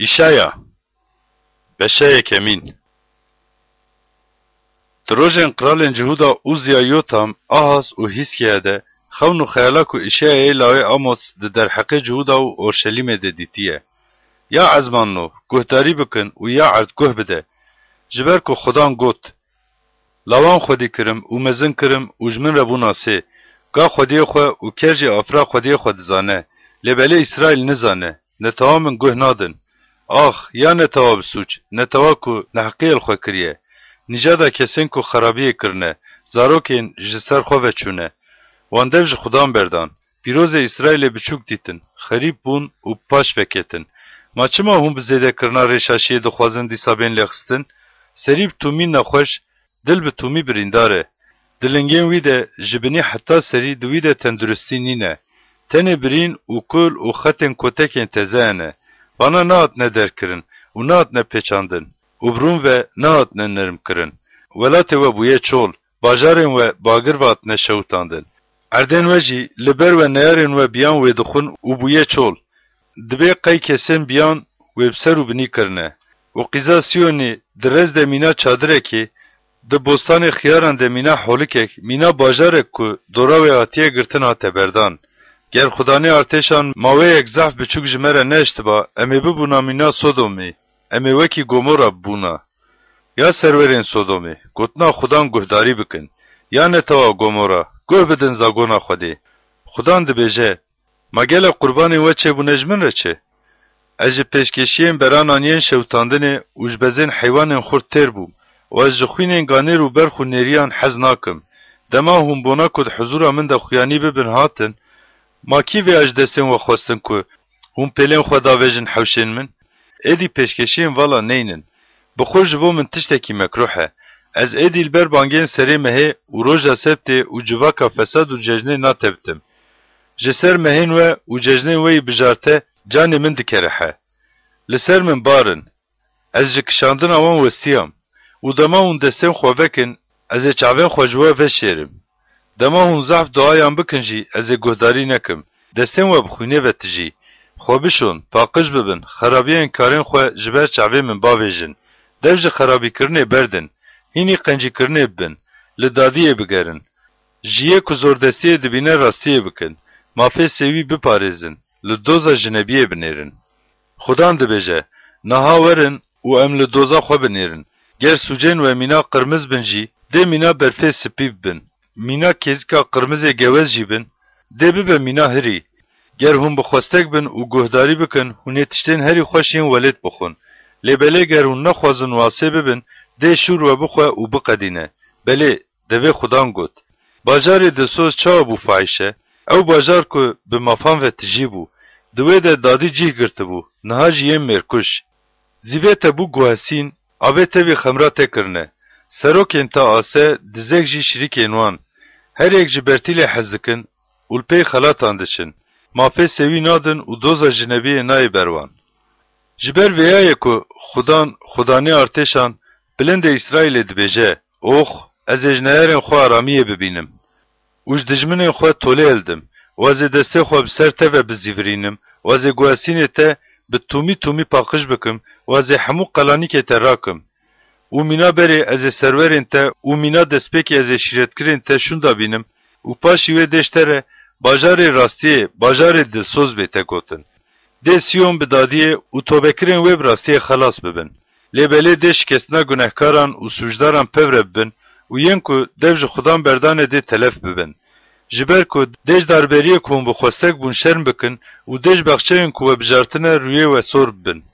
İşaya Beşeye kemin Trojên kralên Cihuda Uzya Yotam, Ahaz û Hiskiya de xewn û xeyala ku Îşayayê lawê Amos di derheqê Cihuda û Orşelîmê de dîtiye. Ya ezmanno, guhdarî bikin û ya erdguh bide. Ji ber ku Xudan got, lawan xwedî kirim û mezin kirim û ji min re bûna sê. Ga xwediyê xwe û ker jî afira xwediyê xwe dizane. Lêbelê İsraîl nizane, netewa min guh nadin. Ax, ya netewa bi sûç, netewa ku neheqiyê li xwe kiriye. Nîjada kesên ku xerabiyê kirine, zarokên ji ser xwe veçûne. Wan dev ji Xudan berdan. Pîrozê İsraîlê biçûk dîtin, xerîb bûn û paş veketin. Ma çima hûn bi zêdekirina rêşaşiyê dixwazin dîsa bên lêxistin? Serî bi tûmî nexweş, dil bi tûmî birîndar e. Dilingên wî de ji binî heta serî di wî de tenduristî nîne. Tenê birîn û kul û xetên kotekên teze hene. Bana nehatine derkirin û nehatine pêçandin. û birûn ve nehatine nirmkirin. Welatê we bûye çol, bajarên we bagir ve hatine şewitandin. Erdên we jî li ber we neyarên we biyan wê dixwin û bûye çol. Dibe qey kesên biyan wê bi ser û binî kirine. û qîza Siyonê di rez de mîna çadirekê, di bostanê xiyaran de mîna holikek, mîna bajarek ku dora wê hatiye girtin hate berdan. Ger Xudanê artêşan maweyek zehf biçûk ji me re neiştiba, em ê bibûna mîna Sodomê, em ê wekî Gomora bibûna. Ya serwerên Sodomê, gotina Xudan guhdarî bikin. Ya netewa Gomora, guh bidin zagona Xwedê. Xudan dibêje, ma gelek qurbanên we çêbûne ji min re çi? Ez ji pêşkeşiyên berananiyên şewitandinê û ji bezên heywanên xurt têr bûm û ez ji xwînên ganêr û berx û nêriyan hez nakim. Dema hûn bona ku di huzura min de xuyanî bibin hatin, ma kî vê ji destên we xwestin ku hûn pêlên xwe davêjin hewşên min? Êdî pêşkeşiyên vala neynin. Bi xwe ji bo min tiştekî mekruh e. Ez êdî li ber bangên serê mehê û roja sebtê û civaka fesad û cejnê natebitim. Ji ser mehên we û cejnên we yî bijarte, canê min dikere he. Li ser min barin. Ez ji kişandina wan westiyam. û dema hûn destên xwe vekin, ez ê çavên xwe ji we veşêrim. Dema hûn zehf duayan bikin jî, ez ê guhdarî nekim. Destên we bixwînê ve tijî. Xwe bişon, paqij bibin, xerabiyên karên xwe ji ber çavê min bavêjin. Dev ji xerabîkirinê berdin. Hînî qencîkirinê bibin. Li dadiyê bigerin. Jiyê ku zordestiyê dibîne rastiyê bikin. Mafê sêwî biparêzin. Li doza jinebiyê binêrin. Xudan dibêje, niha werin û em li doza xwe binêrin. Ger sûcên we mîna qirmiz bin jî, dê mîna berfê spî bibin. Mîna kêzika qirmizê gewez jî bin, dê bibe mîna hirî. Ger hûn bixwestek bin û guhdarî bikin, hûn ê tiştên herî xweş yên welêt bixwin. Lêbelê ger hûn nexwazin wasê bibin, dê şûr we bixwe û biqedîne. Belê, devê Xudan got. Bajarê Dilsoz çawa bû fahîşe? Ew bajar ku bi mafan ve tijî bû. Di wê de dadî cih girtibû, niha jî yên mêrkuş. Zîvê te bû guhesîn, avê tevî xemra tê kirine. Serokên te ase, dizek jî şirîkên wan. Herek ji bertîlê hez dikin û li pê xelatan diçin. Mafê sêwî nadin û doza jinebiyê nayê berwan. Ji ber vêyayê ku Xudanê artêşan bilindê İsraîlê dibêje, ox, ez ê ji neyarên xwe aramiyê bibînim. û ji dijminên xwe tolê eldim. û ez ê destê xwe bi ser te ve bizîvirînim û ez ê guhesînê te bi tûmî paqij bikim û ez ê hemû qelanîkê te rakim. û mîna berê ez ê serwerên te û mîna destpêkê ez ê şîretkirên te şûnda bînim û paşî wê deş te re bajarê rastiyê, bajarê Dilsoz bê te gotin. Dê Siyon bi dadiyê û tobekirên wê bi rastiyê xelas bibin. Lêbelê dê şikestina gunehkaran û sûcdaran pevre bibin û yên ku dev ji Xudan berdanê dê telef bibin. Ji ber ku dê ji darberiyê ku hûn bixwestek bûn şerm bikin û dê ji bexçeyên ku we bijartine rûyê we sor bibin.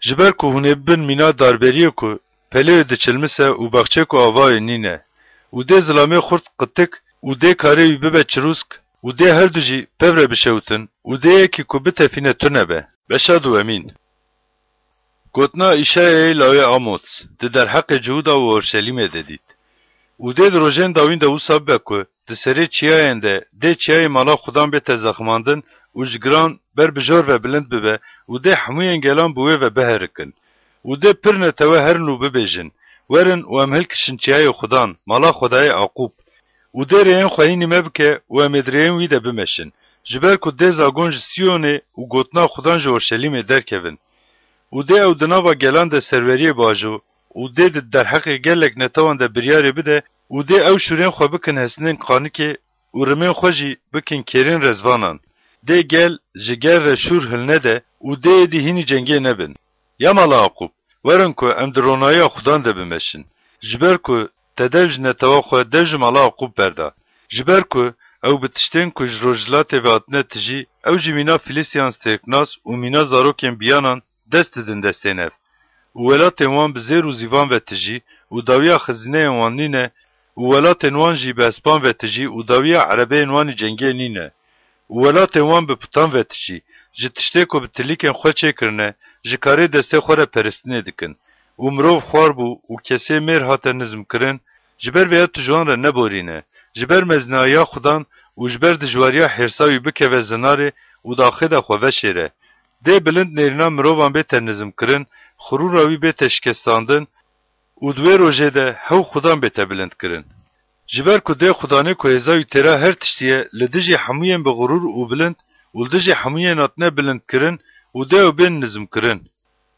Ji ber ku hûn ê bibin mîna darberiyê ku pelê wê diçilmise û bexçe ku avayê nîne. û dê zilamê xurt qitik û dê karê wî bibe çirûsk û dê her du jî pevre bişewtin û dê yekî ku bitefîne tune be. Beşad û emîn. Gotina Îşayayê lawê Amos, di derheqê Cihuda û Orşelîmê de dît. û dê di rojên dawîn de wisa bibe ku di serê çiyayên de dê çiyayê mala Xudan bête zexmandin û ji giran ber bijor ve bilind bibe û dê hemûyên gelan bi wê ve biherikin. û dê pir netewe herin û bibêjin, werin û em hilkişin çiyayê Xudan, mala Xwedayê Aqub. û dê rêyên xwe hînî me bike û em ê dirêyên wî de bimeşin. Ji ber ku dê zagon ji Siyonê û gotina Xudan ji Orşelîmê derkevin. و ده او دناوا گلان ده سروری باجو و ده در حق گلک نتوان ده بریاری بده و ده او شورین خو بکن هسنین قانکی و رمین خوشی بکن کرین رزوانان. ده گل جگر شور هلنه ده و ده دی هینی جنگی نبن. یا مالا عقوب ورن که ام درونایی خودان ده بمشن. جبر که تدوج نتوا خو دوج مالا عقوب برده. جبر که او بتشتین که جروجلات و اتنه تجی او جمینا فلیسیان سترکناس و مینا زاروکین بیانان دست دن دستینف. و ولات وان بزیر و زیوان و تجی و داویا خزینه وان نینه و ولات وان جی به اسپان و تجی و داویا عربه وان جنگی نینه. و ولات وان به پتان و تجی جتشته که بتلیکن خود چه کرنه جکاری دسته خوره پرستنه دکن. و مروف خوار بو و کسی میر هات نظم کرن جبر ویا تجوان را نبورینه. جبر مزنایا خودان و جبر دجواریا حرساوی بکه و زناره و داخل خواه شیره. ده بلند نیرنا مروفان به تنظم کرن خرور راوی به تشکستاندن و دوی روژه ده هو خودان به تبلند کرن. جبر که ده خودانه که ازاوی تیرا هر تشتیه لدجی حموین به غرور و بلند و لدجی حموین اتنه بلند کرن و ده و بین نظم کرن.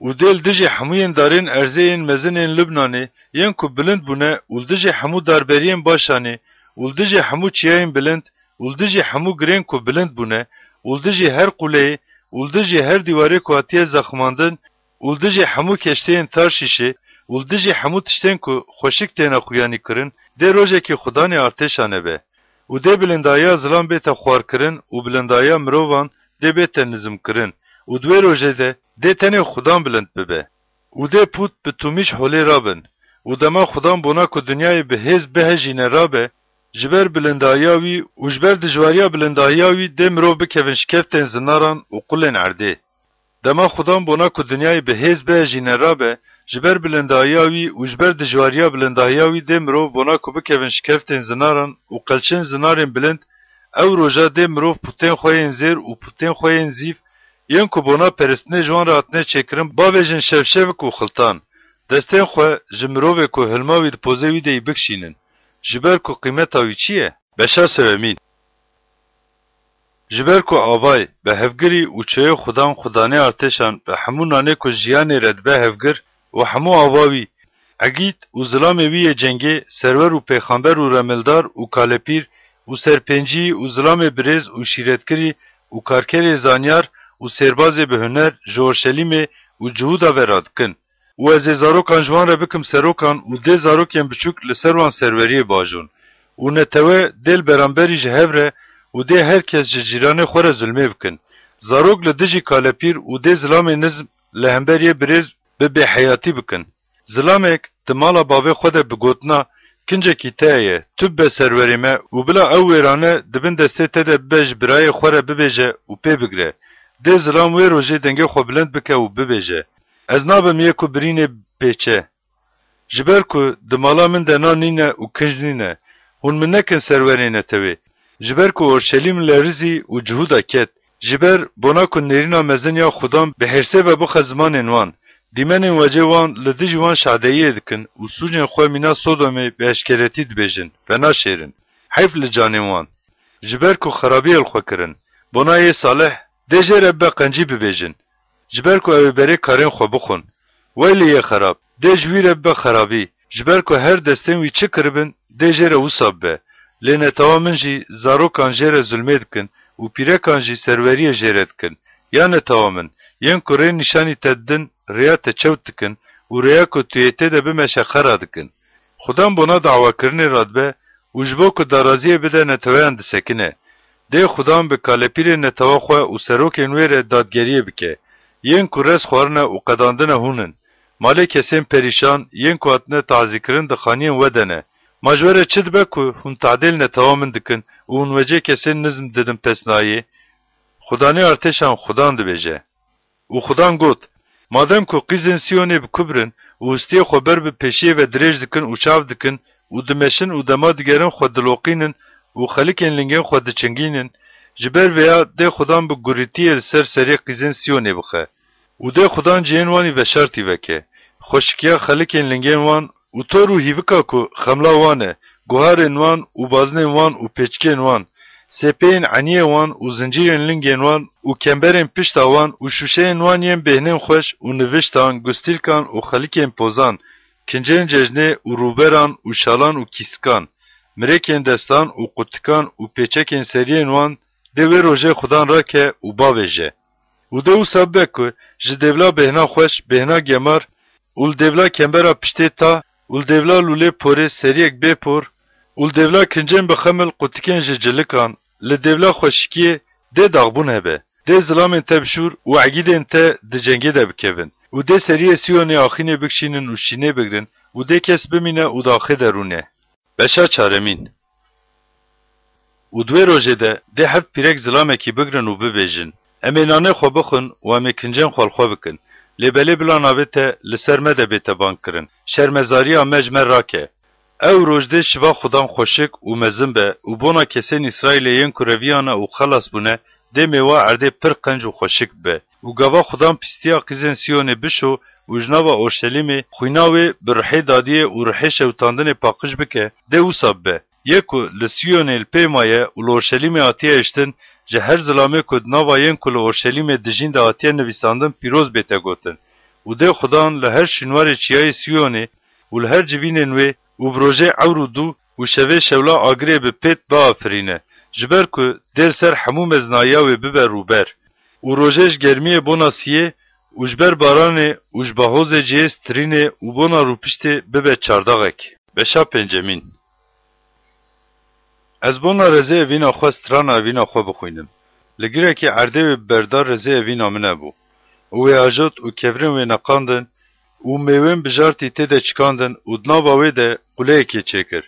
و ده لدجی حموین دارین ارزین مزنین لبنانه ین که بلند بونه و لدجی حمو داربرین باشانه و لدجی حمو چیاین بلند و لدجی حمو گرین که بلند بونه و لدجی هر قوله و لدجی هر دیواره که اتیه زخماندن ولدجی حمو کشتین تار شیشه ولدجی حمو تشتین کو خوشک تینا خویانی کرن ده روزه که خدانی ارتشانه به و ده بلندایا زلان به تخوار کرن و بلندایا مروان ده به تنظیم کرن و دوی روزه ده تنه خدان بلند ببه و ده پوت به تومیش حولی رابن و دما خدان بونا که دنیای به هز به جینه رابه جبر بلندایاوی و جبر دجواریا بلندایاوی ده مرو بکوین شکفتن زناران و قلن عرده دما خودم بونا که دنیای به هز به جینرا به جبر بلندایاوی و جبر دجواریا بلندایاوی ده مرو بونا که بکوین شکفتن زناران و قلچن زنارن بلند او روژا ده مرو پوتین خوین زیر و پوتین خوین زیف ین که بونا پرستنه جوان را اتنه چکرم با ویجن شفشفک و خلطان دستین خواه جمروه که هلماوی ده پوزوی ده بکشینن جبر که قیمتاوی چیه؟ بشا سوامین جبر کو آوای به هفگری و چه خودان خدانه ارتشان به همو نانه کو جیان رد به هفگر و همو آواوی اگید و ظلام وی جنگی سرور و پیغمبر و رملدار و کالپیر و سرپنجی و ظلام برز و شیرتگری و کارکر زانیار و سرباز به هنر جورشلیم و جهودا وراد کن و از زاروکان جوان را بکم سروکان و ده زاروکین بچوک لسروان سروری باجون و نتوه دل برانبری جهوره و ده هر کس جیران خوره ظلمه بکن. زاروگ لدجی کالپیر و ده ظلام نظم لهمبری برز به حیاتی بکن. ظلامک دمالا باوی خود بگوتنا کنجه کی تایه تب به سروریمه و بلا او ویرانه دبن دسته تده بج برای خوره ببیجه و پی بگره. ده ظلام وی روژه دنگه خو بلند بکه و ببیجه. از نابم یکو برینه پیچه. جبر که دمالا من دنا نینه و کنج نینه. هون من نکن سرورینه توی. جبر کو اورشلیم لرزی و جهودا کت جبر بنا کو نرینا مزنیا خدام به هرسه و بخ زمان انوان دیمن وجه وان لدی جوان شادیه دکن و سوجن خو مینا سودومه به اشکرتی دبیجن و ناشیرن حیف لجانوان جبر کو خرابی الخو کرن بنای صالح دجر به قنجی ببیجن جبر کو او بری کارن خو بخون ویلی خراب دجویر به خرابی جبر کو هر دستن وی چه کربن دجر وصاب به لینه تمامن جی زاروکان جره ظلمه دکن و پیرکان جی سروری جره دکن یعنی تمامن ین کره نشانی تدن ریا تچوت دکن و ریا که تویته ده بمشه خرا دکن خودم بنا دعوا کرنی رادبه و جبو که دارازیه بده نتویان دسکنه ده خودم به کالپیر نتوا خواه و سروک انویر دادگریه بکه ین که رس خوارنه و قداندنه هونن مالی کسین پریشان ین که اتنه تعذی کرن ده خانین ودنه مجوره چد بکو هم تعدیل نتوامن دکن و اون وجه کسین نظم ددم پسنایی خدانی ارتشان خدان دبیجه و خدان گوت مادم که قیزن سیونی بکبرن و استی خبر به پیشی و دریج دکن و چاو دکن و دمشن و دما دگرن خود دلوقینن و خلیکن لنگن خود چنگینن جبر ویا ده خدان به گوریتی سر سری قیزن سیونی بخه و ده خدان جینوانی و شرطی وکه خوشکیا خلیکن لنگن وان و تو رو هیوکا که خملا وانه گوهر وان و بازن وان و پیچکن وان سپین عنیه وان و زنجیرین لنگین وان و کمبرین پشتا وان و شوشین وان ین بهنین خوش و نوشتان گستیلکان و خلیکین پوزان کنجین ججنه و روبران و شالان و کیسکان مریکین دستان و قطکان و پیچکین سریین وان دوی روژه خودان را که و باویجه و دو سببه که جدولا بهنا خوش بهنا گمار و لدولا کمبرا پشتی تا و لدولا لوله پوره سریک بی پور و لدولا کنجین بخمل قطکین ججلکان لدولا خوشکیه ده داغبون هبه ده ظلامین تبشور و عگیدین تا ده جنگی ده بکوین و ده سریه سیونی آخینه بکشینن و شینه بگرن و ده کس بمینه و داخه درونه بشا چارمین و دوی روژه ده هفت پیرک ظلامه کی بگرن و ببیجن امینانه خو بخون و امیکنجن خوالخوا بکن لیبلی بلا ناوه تا لسر مده بیتا بانک کرن شرمزاری مجمع راکه او روجده شوا خودان خوشک و مزن به و بونا کسین اسرائیلیین کرویانا و خلاص بونه ده میوا عرده پر قنج و خوشک به و گوا خودان پیستیا قیزن سیونه بشو و جناوا اورشلیمی خویناوی برحی دادیه و رحی شوتاندن پاقش بکه ده و ساب به یکو لسیونه الپیمایه و لورشلیمی آتیه اشتن جه هر ظلامه کد ناواین کل اورشلیمی دجین ده آتیه نویساندن پیروز بیتا گوتن و ده خودان لهر شنوار چیای سیونه و لهر جوین نوی و بروژه عورو دو و شوه شولا آگره به پیت با آفرینه جبر که دل سر همو مزنایاوی ببر روبر و روژهش گرمیه بونا سیه و جبر بارانه و جباهوز جیز ترینه و بونا روپشته ببر چارداغک بشا پنجمین از بونا رزه وینا خواه سترانا وینا خواه بخوینم لگیره که عرده و بردار رزه وینا منه بو و آجوت و کفرین و نقاندن و میوین بجارتی تیده چکاندن و دناباوی ده قله که چکر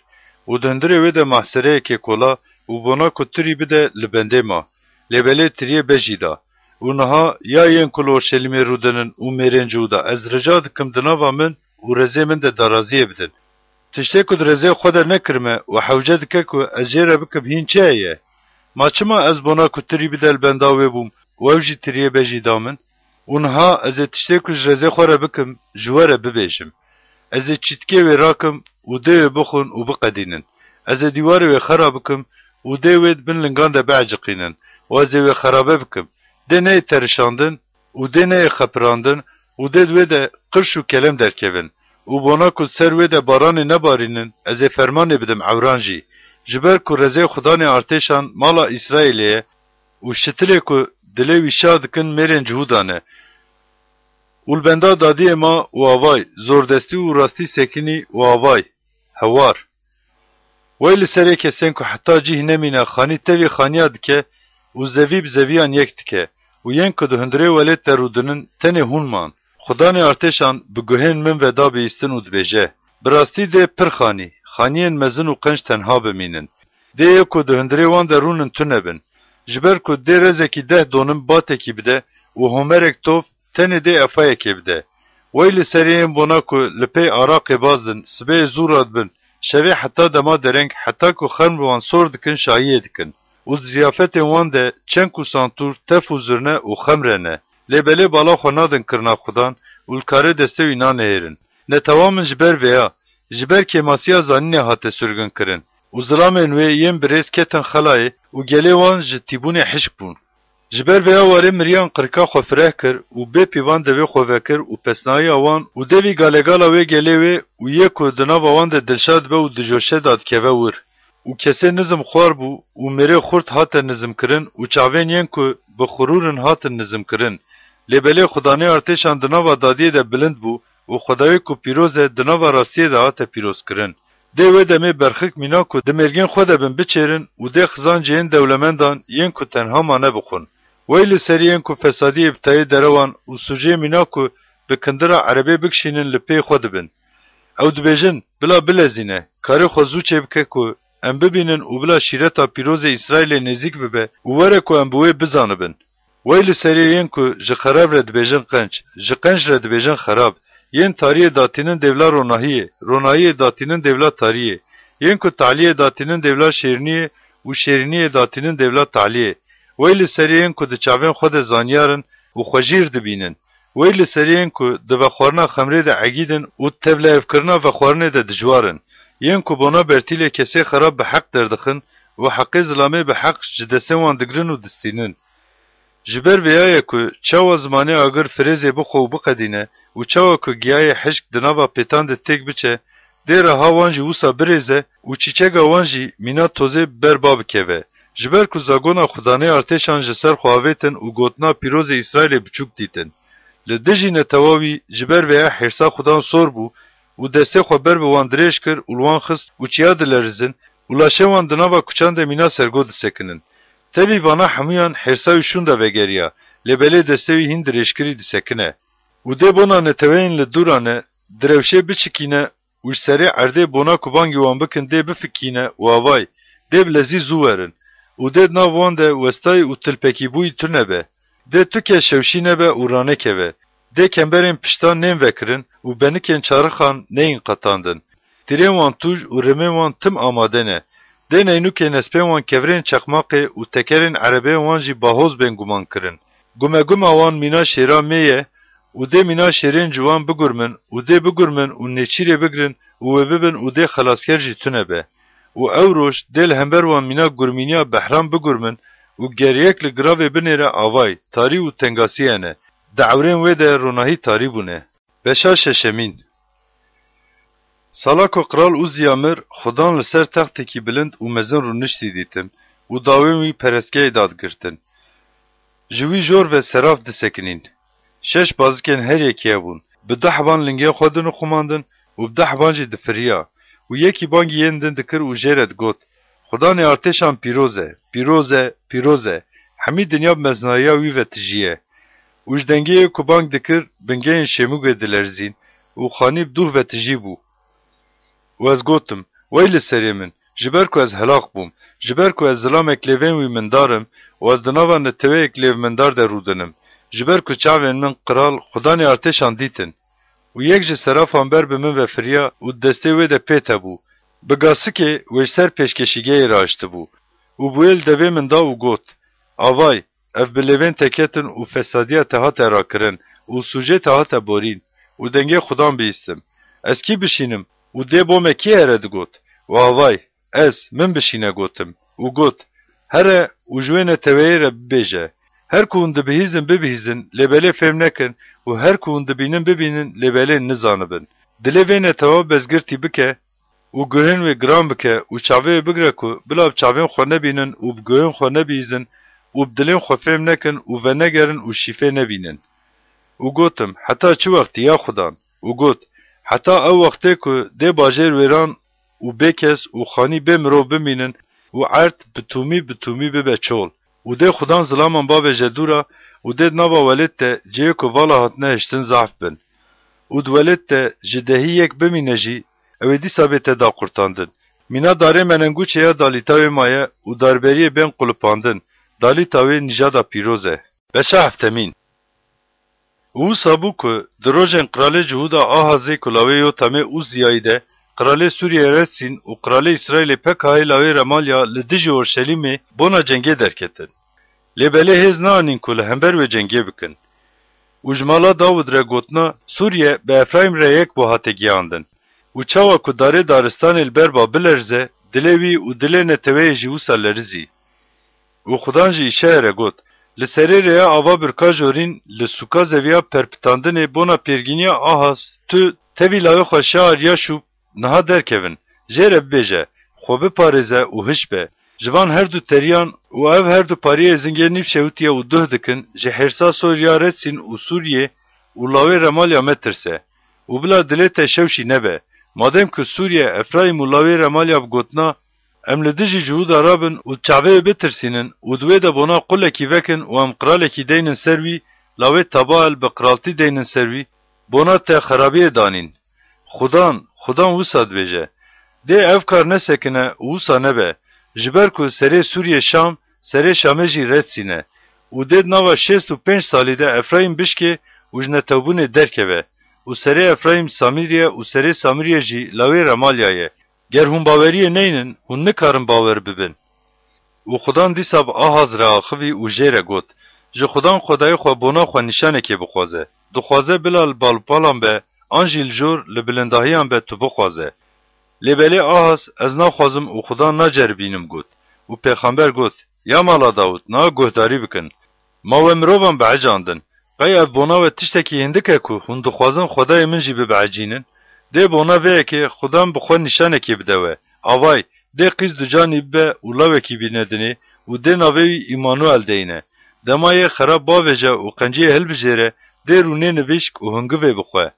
و دندره وی ده محصره که کلا و بنا کتری بده لبنده ما لبله تریه بجیدا و نها یا ین کلو شلمی رودنن و میرنجو دا از رجا دکم دنابا من و رزه من ده دارازیه بدن تشتی کد رزه خود نکرمه و حوجه دکه که از جیره بکم هین چه ایه ما چما از بنا کتری بده لبنداوی بوم و اوجی تریه بجیدا من اونها از تشتی کج رزه خوره بکم جواره ببیشم از چیتکه وی راکم و دوی بخون و بقدینن از دیواره وی خراب بکم و دوی بن لنگان ده بعجقینن و از وی خرابه بکم ده نه ترشاندن و ده نه خپراندن و ده دوی ده قرش و کلم درکوین و بنا کل سر وی ده باران نبارینن از فرمان بدم عورانجی جبر که رزه خدان ارتشان مالا اسرائیلیه و شتله که دلوی شاد کن میرن جهودانه والبندا دادی ما و آوای زوردستی و راستی سکنی و آوای هوار ویل سری کسین که حتی جیه نمینه خانی تاوی خانیاد که و زوی بزویان یک تکه و ین که دهندره ولید ترودنن تنه هونمان خدان ارتشان بگوهن من ودا بیستن و دبیجه براستی ده پر خانیین مزن و قنج تنها بمینن ده یکو دهندره وان درونن تنبن جبر که ده رزکی ده دونم باتکی بده و همرک توف تنه ده افایه که بده ویل سریعین بونا که لپی عراق بازدن سبه زوراد بن شوی حتی دما درنگ حتی که خرم وان سور دکن شایه دکن و زیافت وان ده چنک و سانتور تف و زرنه و خمرنه لیبله بالا خونادن کرنا خودان و الکاره دسته وینا نهیرن نتوامن جبر ویا جبر که ماسیا زانینه هاته سرگن کرن و ظلامن وی یم بریز کتن خلای و گله وان جتیبون حشک بون جبر ویا واره مریان قرکا خو فرح کر و به پیوان دوی خو وکر و پسنایی آوان و دوی گالگالا وی گله وی و یکو دناب آوان ده دلشاد به و دجوشه داد که ور و کسی نظم خوار بو و مری خورد هات نظم کرن و چاوین ین که بخورورن هات نظم کرن لیبله خدانه ارتشان دناب دادیه ده بلند بو و خدای کو پیروز دناب راستیه ده هات پیروز کرن دوی دمی برخک مینا که دمرگین خود بن بچرن و ده خزان جین دولمندان ین که تنها ما نبخون ویل سریعن که فسادی ابتایی دروان و سوجه مینا که بکندر عربی بکشینن لپی خود بن او دبیجن بلا بلزینه کاری خوزو چه بکه که ام ببینن و بلا شیرتا پیروز اسرائیل نزیک ببه و وره که ام بوی بزانه بن ویل سریعن که جه خراب رد بیجن قنج جه قنج رد بیجن خراب ین تاریه داتینن دولا روناییه داتینن دولا تاریه ین که تعلیه داتینن دولا شیرنیه و شیرنیه داتینن دولا تعلیه ویل سریعن که دچاوین خود زانیارن و خوژیر دبینن ویل سریعن که دبخورنا خمره ده عگیدن و تبلیف کرنا و خورنه ده دجوارن ین که بنا برتیله کسی خراب به حق دردخن و حق ظلامه به حق جدسه وان دگرن و دستینن. جبر ویایه که چاوا زمانه اگر فریزه بخو و بقدینه و چاوا که گیای حشک دناوا پیتان ده تک بچه دیر ها وانجی وسا بریزه و چیچگا وانجی مینا توزه برباب کهوه. جبر که زاگونا خدانه ارتشان جسر خواهویتن و گوتنا پیروز اسرائیل بچوک دیتن. لدجی نتواوی جبر ویا حرسا خدان سور بو و دسته خو بر به وان دریش کر و لوان خست و چیا دلرزن و لاشه وان دناوا کچان ده مینا سرگو دسکنن. تلی وانا همیان حرسای شون ده وگریا لبله دستوی هین دریشکری دسکنه. و ده بونا نتوین لدورانه دروشه بچکینه و سری عرده بونا کبانگی وان بکن ده بفکینه و آوای ده بلزی زورن و ده ناوان ده وستای و تلپکی بوی ترنه به. ده تو که شوشی نبه و رانه که به. ده کمبرین پشتان نیم وکرن و بنکن چارخان نین قطاندن. تیرین وان توج و رمه وان تم آماده نه. ده نینو که نسپه وان کورین چقماقه و تکرین عربه وان جی باهوز بین گمان کرن. گمه گمه وان مینا شیرا میه و ده مینا شیرین جوان بگرمن و ده بگرمن و نیچیره بگرن و ببن و ده خلاصکر جی تونه به. و او روش دل همبر وان مینا گرمینیا بحرام بگرمن و گریک لگراوه بنیره آوای تاری و تنگاسیه نه. دعورین ویده روناهی تاری بونه. بشا ششمین سالاکو قرال اوزیامر خدان لسر تختی کی بلند و مزن رو نشتی دیتم و داویمی پرسکه داد گرتن. جوی جور و سراف دسکنین. شش بازکن هر یکیه بون. به ده حبان لنگه خودنو خماندن و به ده حبان جی دفریا و یکی بانگی یندن دکر و جیرد گوت. خدان ارتشان پیروزه، پیروزه، پیروزه. همی دنیا بمزنایا وی و تجیه. وجدنگی که بانگ دکر بنگین شموگه دلرزین و خانیب دوه و تجی بو. و از گوتم ویل سری من جبر کو از هلاق بوم جبر کو از ظلام اکلیوین وی من دارم و از دناوا نتوه اکلیو من دار در رودنم جبر کو چاوین من قرال خدانی ارتشان دیتن و یک جه سرافان بر به من و فریا و دسته وی ده پیتا بو بگاسی که وی سر پیشکشیگه راشته بو و بویل دوی من دا و گوت آوای اف بلیوین تکیتن و فسادیه تهات را کرن و سوژه تهات بورین و دنگه خدام بیستم از کی بشینم و ده بومه کی هرد گوت و آوای از من بشینه گوتم و گوت هره و جوینه تویره ببیجه هر کون دبهیزن ببهیزن لبله فهم نکن و هر کون دبینن ببینن لبله نزانبن دلی وینه توا بزگرتی بکه و گوهن و گرام بکه و چاوه بگره که بلاب چاوین خو نبینن و بگوهن خو نبیزن و بدلین خو فهم نکن و ونگرن و شیفه نبینن و گوتم حتی چه وقتی یا خدان و گوت حتی او وقتی که ده باجر ویران و بکس و خانی بمرو بمینن و عرض بتومی ببه چول و ده خدان ظلامان باب جدورا و ده نابا ولد ته جیو که والا هاتنه هشتن ضعف بن و دو ولد ته جدهی یک بمینه جی او دی ثابته دا قرطاندن مینا داره مننگو چه یا دالیتاوی مایه و داربری بین قلپاندن دالیتاوی نجادا پیروزه بشه هفتمین او سابو که دروژن قرال جهودا آهازه کلاوی یو تمه او زیایده قرال سوریه رسین و قرال اسرائیل پک های لاوی رمالیا لدج اورشلیمه بونا جنگه درکتن. لبله هز نانین که لهمبر و جنگه بکن. و جمالا داود را گوتنا سوریه به افرایم را یک بو هاته گیاندن. و چاوا که داره دارستان البر با بلرزه دلوی و دله نتوه جیوسا لرزی. و خدان جی ایشه را گوت لسری ریا آوا برکا جورین لسوکا زویا پرپتاندن بونا پیرگینیا آهاز تو تبی لاوی خوشار یا شوب نها درکوین جره بیجه خوبه پارزه و هش به جوان هر دو تریان و او هر دو پاریه زنگه نیف شوتیه و ده دکن جه حرسا سوریا رسین و سوریه و لاوی رمالیا مترسه و بلا دلیت شوشی نبه مادم که سوریه افرایم و لاوی رمالیا بگوتنا ام لدجی جهود عربن و چاوه بترسینن و دوی دا بونا قلکی وکن و ام قرالکی دینن سروی لاوی تبال بقرالتی دینن سروی بونا تا خرابی دانین خدان وساد بیجه ده افکار نسکنه وسا نبه جبر که سری سوریه شام سری شامه جی رد سینه و ده نوا 65 سالی ده افرایم بشکه و جنه توبونه درکه به و سری افرایم سامیریه و سری سامیریه جی لاوی رمالیایه گر هم باوریه نینن هم نکارن باور ببین و خدان دیساب آهاز را آخوی و جیره گوت جو خدان خدای خو بونا خو نشانه که بخوازه دخوازه بلال بالپالان به آنجیل جور لبلندهیان به تو بخوازه لبلی آهاز از نخوازم و خدا نجر بینم گوت و پیغمبر گوت یا مالا داود نا گهداری بکن ما و مروان بعجاندن قای اف بونا و تشتکی هندکه که هون دخوازن خدای من جی ببعجینن ده بونا وی که خدام بخوا نشانه کی بدوه آوای ده قیز دو جانی به اولاوه کی بیندنی و ده ناوی ایمانوئل دینه دمای خراب باوجه و قنجی هل بجره ده رونه نویشک و هنگوه بخواه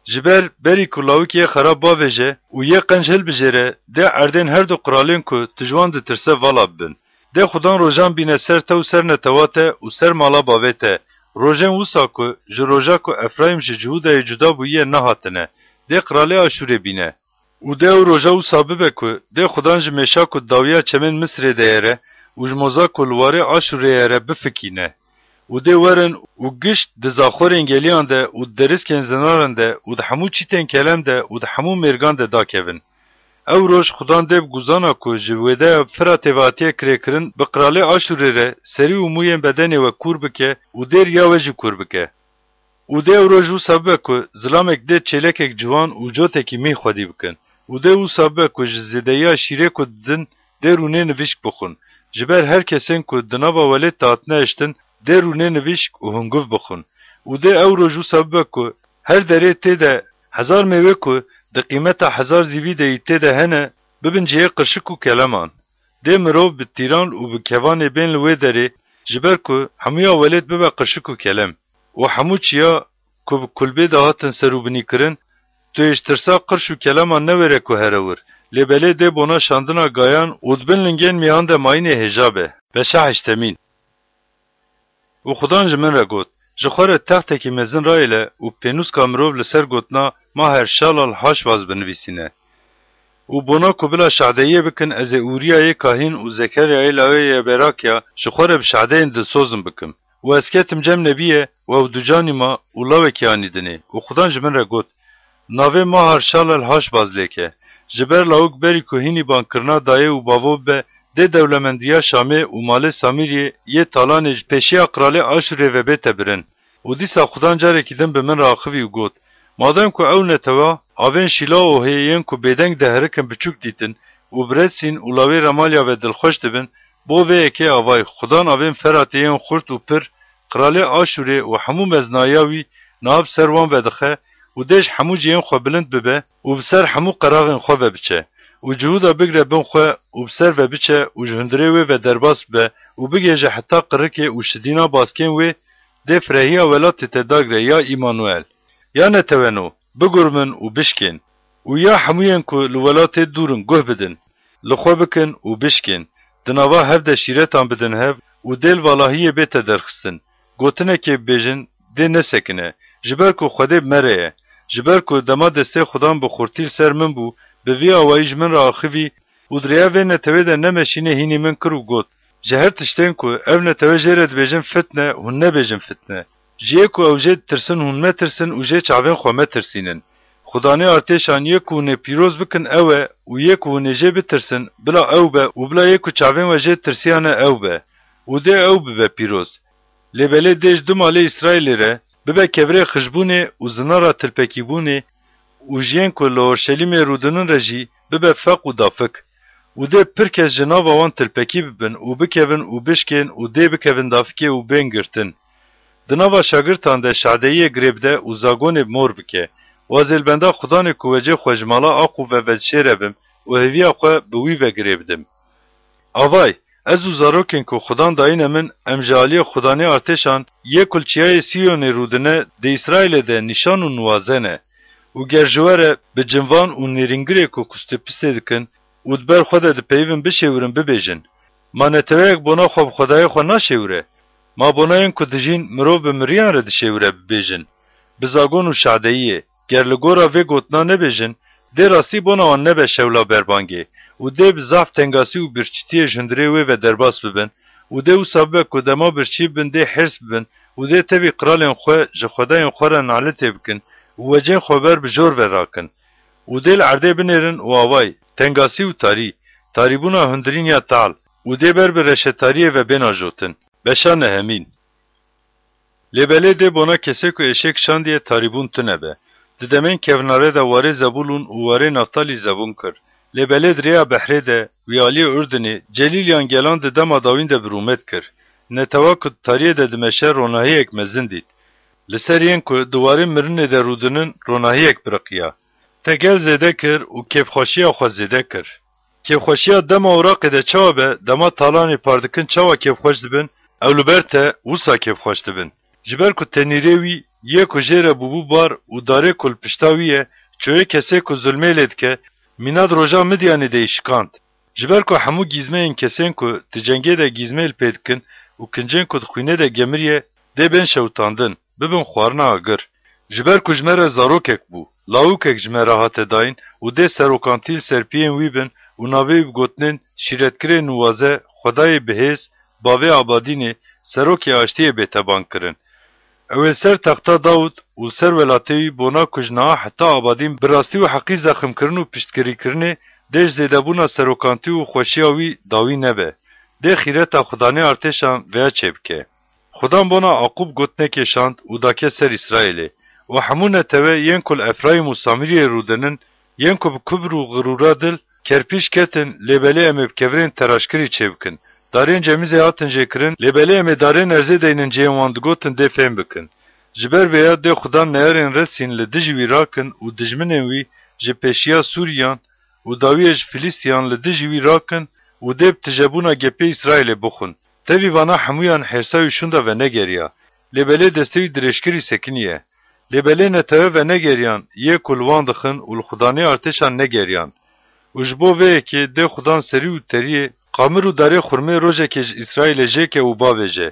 جبر بری کلاوکی خراب باوجه و یه قنج هل بجره ده اردن هر دو قرالین که تجوان ده ترسه والا ببن ده خدان روژان بینه سر تا و سر نتواته و سر مالا باوته روژن وسا که جروژا که افرایم جهوده جدا بویه نهاتنه ده قراله آشوره بینه و ده و روژا وسا ببه که ده خدان جمشا که داویا چمن مصر دهره و جموزا که لواره آشوره اره بفکینه و ده ورن و گشت ده زاخور انگلیان ده و درس کنزنارن ده و ده همو چیتن کلم ده و ده همو مرگان ده دا کهون او روش خدان ده بگوزانا که جویده فرا تیواتیه کره کرن بقراله آشوره ره سری و موین بدنه و کور بکه و ده ریاوجی کور بکه و ده روش و سببه که ظلامک ده چلکک جوان و جوتکی می خودی بکن و ده و سببه که جزیده یا شیره که دن ده رونه نویشک بخون جبر هر کسین که دنابا ولید تاتنه اشتن ده رونه نویشک و هنگوف بخون و ده او روش و سببه که هر دره تیده 1000 میوه که ده قیمت 1000 زیوی ده تیده هنه ببین جه قرشک و کلمان ده مرو به تیران و به کوان بین لوی داره جبر که همویا ولید ببه قرشک و کلم و همو چیا که کلبه ده هاتن سروبنی کرن تو اشترسا قرش و کلمان نوره که هرور لبله ده بونا شاندنا گایان و دبن لنگین میان ده ماین هجابه بشه هشتمین و خدان جمن را گوت جخور تخت کی مزن رایله و پینوس کامروف لسر گوتنا ما هر شالال هاش واز بنویسینه و بونا کبلا شعدیه بکن از اوریای کاهین و زکریای لاوی براکیا جخور بشعدین ده سوزن بکم و اسکتم جم نبیه و دوجانی ما اولاوه کیانی دنه و خدان جمن را گوت ناوه ما هر شالال هاش باز لیکه جبر لاوک بری کوهینی بانکرنا دایه و باوو به ده دولمندیا شامه و مال سامیری یه تالان پیشی اقراله آشوره و بیت برن و دیسا خدان جاره کدن به من راخوی و گوت مادم که او نتوا آوین شیلا و هیین که بیدنگ ده هرکن بچوک دیتن و برسین اولاوی رمالیا و دلخوش دبن بو وی اکی آوای خدان آوین فراتیین خورد و پر قراله آشوره و همو مزنایاوی ناب سروان بدخه و دیش همو جیین خو بلند ببه و بسر همو قراغین خو بچه و جهودا بگره بن خو و بسر و بچه و جهندره و درباس به و بگیجه حتی قرکه و شدینا باسکین و ده فرهیا ولات تداگره یا ایمانوئل یا نتوانو بگرمن و بشکن و یا هموین که لولات دورن گه بدن لخوا بکن و بشکن دناوا هف ده شیرتان بدن هف و دل والهی بیت درخستن گوتنه که بیجن ده نسکنه جبر که خوده مره جبر که دما دسته خدام بخورتیر سر من بو به وی آوایج من را آخوی و دریا وی نتوه ده نمشینه هینی من کرو گوت جهر تشتین که او نتوه جرد بیجن فتنه هون نبیجن فتنه جیه که او جد ترسن هون مترسن و جه چاوین خو مترسینن خدانه آرتشان یک که هونه پیروز بکن اوه و یک که هونه جه بترسن بلا او به و بلا یک که چاوین و جه ترسیانه او به و ده او به پیروز لبله دیش دو ماله اسرائیلی ره ببه کبره خشبونه و زنارا تلپکیبونه و جین که لورشلیم رودنون رجی ببه فق و دافک و ده پرکز جناب آوان تلپکی ببن و بکوین و بشکن و ده بکوین دافکه و بینگرتن دناوا شاگرتان ده شعدهی گریبده و زاگون مور بکه و زلبنده خدان کوجه خوشمالا آقو و وزشه بم و هوی آقو بوی و گریبدم آوای از او زاروکن که خدان داین من امجالی خدانی ارتشان یک کلچیای سیون رودنه ده اسرائیل ده نشان و نوازنه و گرجواره به جنوان و نیرنگره که کستپسه دکن و دبر خود ده پیون بشورن ببیجن ما نتویک بنا خواب خدای خو نشوره ما بناین که دجین مرو به مریان را دشوره ببیجن بزاگون و شعدهیه گرلگورا وی گوتنا نبیجن ده راستی بنا آن نبه شولا بربانگه و ده بزاف تنگاسی و برچتی جندره و درباس ببن و ده و سابه که دما برچی بن ده حرس ببن و ده تبی قرالین خواه جخداین خواه را نعلته بکن و جن خوبر بجور و راکن و ده العرده بنیرن و آوای تنگاسی و تاریبونا هندرین یا تعال و ده بر برشتاریه و بنا جوتن بشان همین لبله ده بنا کسی که اشک شاندیه تاریبون تنبه ددمین کوناره ده واره زبولون و واره نفتالی زبون کر Lebelê dirêya behrê de wî aliyê Urdunê Celîlyan gelan di dema dawîn de bi rûmet kir. Netewî ku tariyê de dimeşe ronahiyek mezin dît. Li ser yên ku diwarên mirinê de rûdinin ronahiyek biriqiya. Te gel zêde kir û kêfxweşiya xwe zêde kir. Kêfxweşiya dema Iraqê de çawa be, dema talanê pardikin çawa kêfxweş dibin, ew li ber te wisa kêfxweş dibin. Ji ber ku tenîrê wî yê ku jê re bûbû bar û darê ku li pişta wî ye, çoyê kesê ku zulmê lê dike, mînad roja Midyanê de îşikand. Ji ber ku hemû gîzmeyên kesên ku di cengê de gîzmê li pê dikin û kincên ku dixwîne de gemiriye, dê bên şewtandin, bibin xwarina agir. Ji ber ku ji me re zarokek bû, lawikek ji me re hate dayîn û dê serokantî li ser piyên wî bin û navê wî bigotinên şîretkirê nûwaze, Xwedayê bihêz, bavê Abadînê, serokê aştiyê bêteban kirin. Ew ê ser texta Dawud û ser welatê wî bona ku ji niha heta Abadîn bi rastî û heqî zexmkirin û piştgirîkirinê dê ji zêdebûna serokantî û xweşiya wî dawî nebe. Dê xîreta xudanê artêşan veya çêbike. Xudan bona Aqub gotine kêşand û dake ser İsraîlê. û hemû netewê yên ku li Efraîm û Samiriyê rûdinin, yên ku bi kibr û xirûra dil kerpîş ketin lêbelê em ê bi kevirên teraşkirî çêbikin. Darên cemîzê hatin jêkirin, lêbelê em ê darên erzê deynin cihên wan digotin dê fêm bikin. Ji ber vêya dê xudan neyarên Resîn li dijî wî rakin û dijminên wî ji pêşiya Sûriyan û dawiyê ji Filîstiyan li dijî wî rakin û dê bi tijebûna gepê İsraîlê bixwin. Tevî vana hemûyan hersa wî şunda ve negeriya. Lêbelê destê wî dirêşkirî sekiniye. Lêbelê netewê ve negeriyan, yê ku li wan dixin û li xudanê artêşan negeriyan. û ji bo vê yekê dê xudan serî û teriyê, qamir û darê xurmê rojekê ji İsraîlê jêke û bavêje.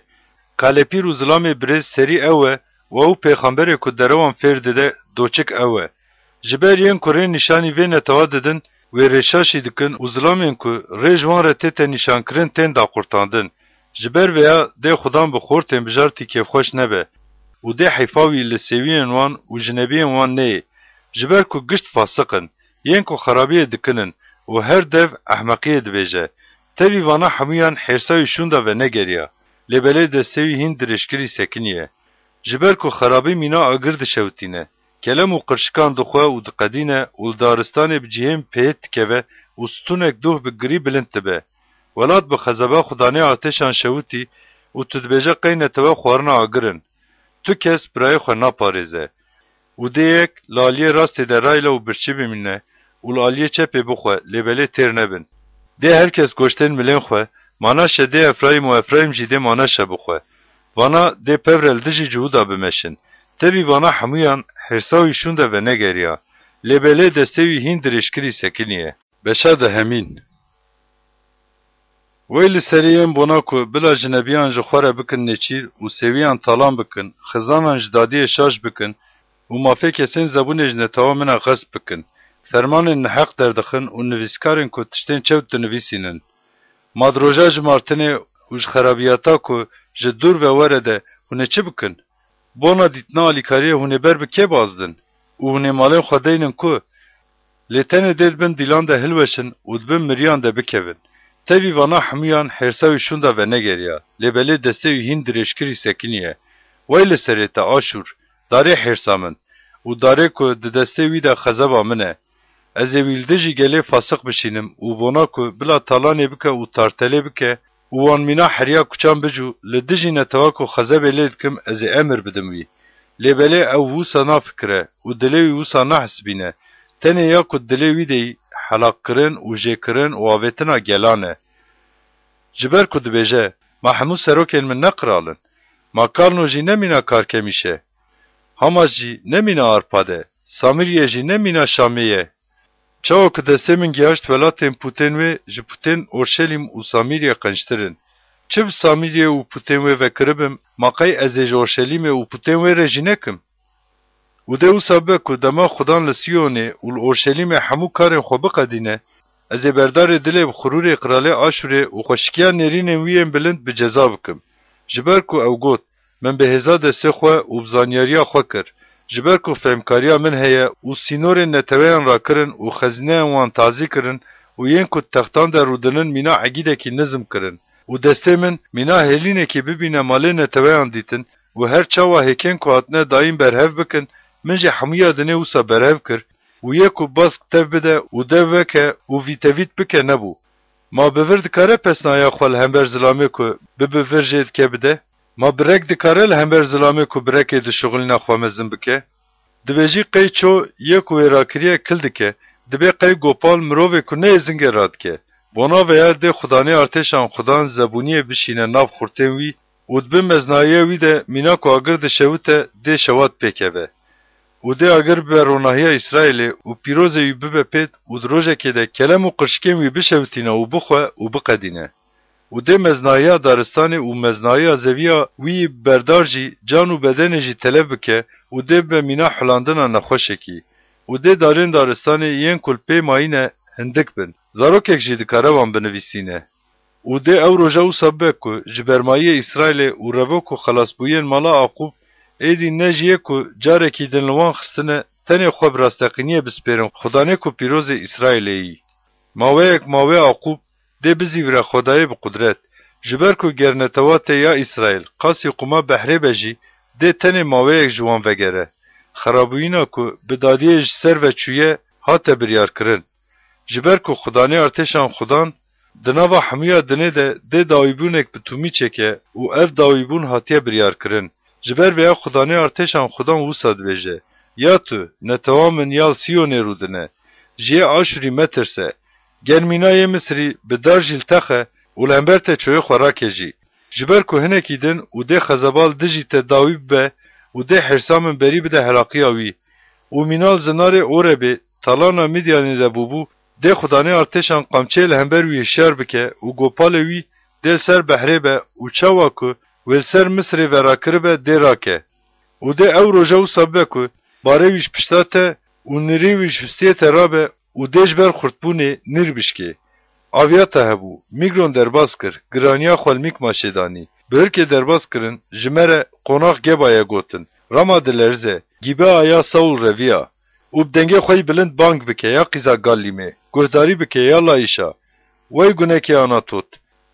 Kalepîr û zilamê birêz serî ew e û ew pêxemberê ku derewan fêr dide, doçik ew e. Ji ber yên ku rê nîşanî vê netewa didin, wê rêşaşî dikin û zilamên ku rê ji wan re tête nîşankirin tên daqurtandin. Ji ber vêya dê xudan bi xortên bijartî kêfxweş nebe û dê heyfa wî li sêwiyên wan û jinebiyên wan neyê. Ji ber ku gişt fasiqin, yên ku xerabiyê dikinin û her dev ehmeqiyê dibêje. Tevî vana hemûyan hêrsa wî şunda ve negeriya. Lêbelê destê wî hîn dirêşkirî sekiniye. Ji ber ku xerabî mîna agir dişewtîne. Kelem û qirşikan dixwe û diqedîne û li daristanê bi cihên pêyet dikeve û stûnek duh bi girî bilind dibe. Welat bi xezeba xudanê artêşan şewitî û tu dibêje qey netewê xwarina agirin. Tu kes birayê xwe naparêze. û dê yek li aliyê rastê de rayla û birçî bimîne û li aliyê çepê bixwe, lêbelê têr nebin. Dê herkes goştên milên xwe, manaşe dê Efraîm û Efraîm jî dê manaşe bixwe. Vana dê pevre li dijî Cuhuda bimeşin. Tevî vana hemûyan hêrsa wî şûnde ve negeriya. Lêbelê destê wî hîn dirêşkirî sekiniye. Beşa de hemîn. Wê li serê yên bona ku bila jinebiyan ji xwe re bikin nêçîr û sêviyan talan bikin, xizanan ji dadiyê şaş bikin û mafê kesên zebûnê ji netewa min re xesp bikin. Fermanên niheq derdixin û nivîskarên ku tiştên çewt dinivîsînin. Madroja ji martinê û ji xerabiyata ku ji dûr ve were de hûn ê çi bikin? Bona dîtina alîkariyê hûn ê ber bi kê bazdin? û hûn ê malên xwe deynin ku? Lê tenê dê dibin dîlan de hilweşin û dibin miriyan de bikevin. Tevî vana hemûyan hêrsa wî şûnda ve negeriya. Lêbelê destê wî hîn dirêşkirî sekiniye. Wey li serê te Aşûr, darê hêrsa min û darê ku di destê wî de xezeba min e. Ez ê wî li dijî gelê fasik bişînim û bona ku bila talanê bike û tartelê bike û wan mîna heriya kuçan bicû, li dijî netewa ku xezebê lê dikim ez ê emir bidim wî. Lêbelê ew wisa nafikire û dilê wî wisa nahesibîne. Tenê ya ku dilê wî de helakkirin û jêkirin û avêtina gelan e. Ji ber ku dibêje, ma hemû serokên min neqiralin. Ma Karno jî nemîna karkemîş e. Hamas jî nemîna Arpad e. Samiriyê jî nemîna Şamê ye. Çawa ku destê min gihaşt welatên pûtên wê ji pûtên Orşelîm û Samiriyê qençtirin. Çi bi Samiriyê û pûtên wê vekiribim, ma qey ez ê ji Orşelîmê û pûtên wê re jî nekim. û dê wisa be ku dema xudan li Siyonê û li Orşelîmê hemû karên xwe biqedîne, ez ê berdarê dilê bi xurûrê Qiralê Aşûrê û xweşikiya nêrînên wî yên bilind bi ceza bikim. Ji ber ku ew got, min bi hêza destê xwe û bi zanyariya xwe kir. Ji ber ku fehmkariya min heye û sînorên neteweyan rakirin û xezineyên wan tazî kirin û yên ku textan de rûdinin mîna egîdekî nizm kirin. û destê min mîna hêlînekî bibîne malê neteweyan dîtin û her çawa hêkên ku hatine dayîn berhev bikin, min jî hemûya dinê wisa berhev kir, و یکو باsk tev bide û dev veke û vîtevît bike nebû. Ma bi vir dikare pesnaya xwe li hember zilamê ku bi vir jê dike bide? Ma birek dikare li hember zilamê ku birekê di şixulîna xwe mezin bike? Dibe jî qey ço yek wê rakiriye kil dike, dibe qey gopal mirovê ku neyê zingê radike. Bona veya dê xudanê artêşan xudan zebûniyê bişîne nav xurtên wî û dibe meznayê wî de mîna ku agir dişewite dê şewat pêkeve. û dê agir bibe ronahiya İsraîlê û pîrozê wî bibe pêt û di rojekê de kelem û qirşikên wî bişewitîne û bixwe û biqedîne. û dê meznahiya daristanê û meznahiya zeviya wî berdar jî can û bedenê jî telev bike û dê bibe mîna hilandina nexweşekî. û dê darên daristanê yên ku li pê mayîne hindik bin. Zarokek jî dikare wan binivîsîne. û dê ew roja wisa bibe ku ji bermayî İsraîlê û revok û xelasbûyên mala Aqub êdî ne jiye ku carekî din li wan xistine tenê xwe bi rasteqîniyê bispêrin xudanê ku pîrozê İsraîlê yî. Maweyek mawê Aqub dê bizîvire xwedayê bi qudret. Ji ber ku gernetewatê ya İsraîl qasî quma behrê be jî dê tenê maweyek ji wan vegere. Xerabûyîna ku bi dadiyê ji ser ve çûye hate biryarkirin. Ji ber ku xudanê artêşan xudan di nava hemûya dinê de dê dawîbûnek bi tûmî çeke û ev dawîbûn hatiye biryarkirin. Ji ber vêya xudanê artêşan xudan wisa dibêje: Ya tu netewa min yal Siyonê rûdine, ji yê Aşûrî metirse, gel mînayê Misrî bi dar jî li texe û li hember te çoyê xwe rakejî. Ji ber ku hinekî din û dê xezebal dijî te dawî bibe û dê hirsa min berî bide helaqiya wî. û mînal zinarê Orebê talana Midyanê de bûbû, dê xudanê artêşan qamçeyê li hember wî hişyar bike û gopalê wî dê ser behrê be û çawa ku wê ser Misrê verakiribe dê rake. û dê ew roja wisa bibe ku barê wî ji pişta te û nirî wî ji hustiyê te rabe û dê ji ber xurtbûnê nir bişkê. Aviya te hebû, Mîgron derbas kir, giraniya xwelmîk maşê danî. Bi hirkê derbas kirin, ji me re qonax Gebaye gotin, Rama dilerze, Gîbea ya Saul reviya. û bi dengê xwe yî bilind bang bike ya qîza Gallîmê, guhdarî bike ya Layîşa. Wey gunekê Anatot.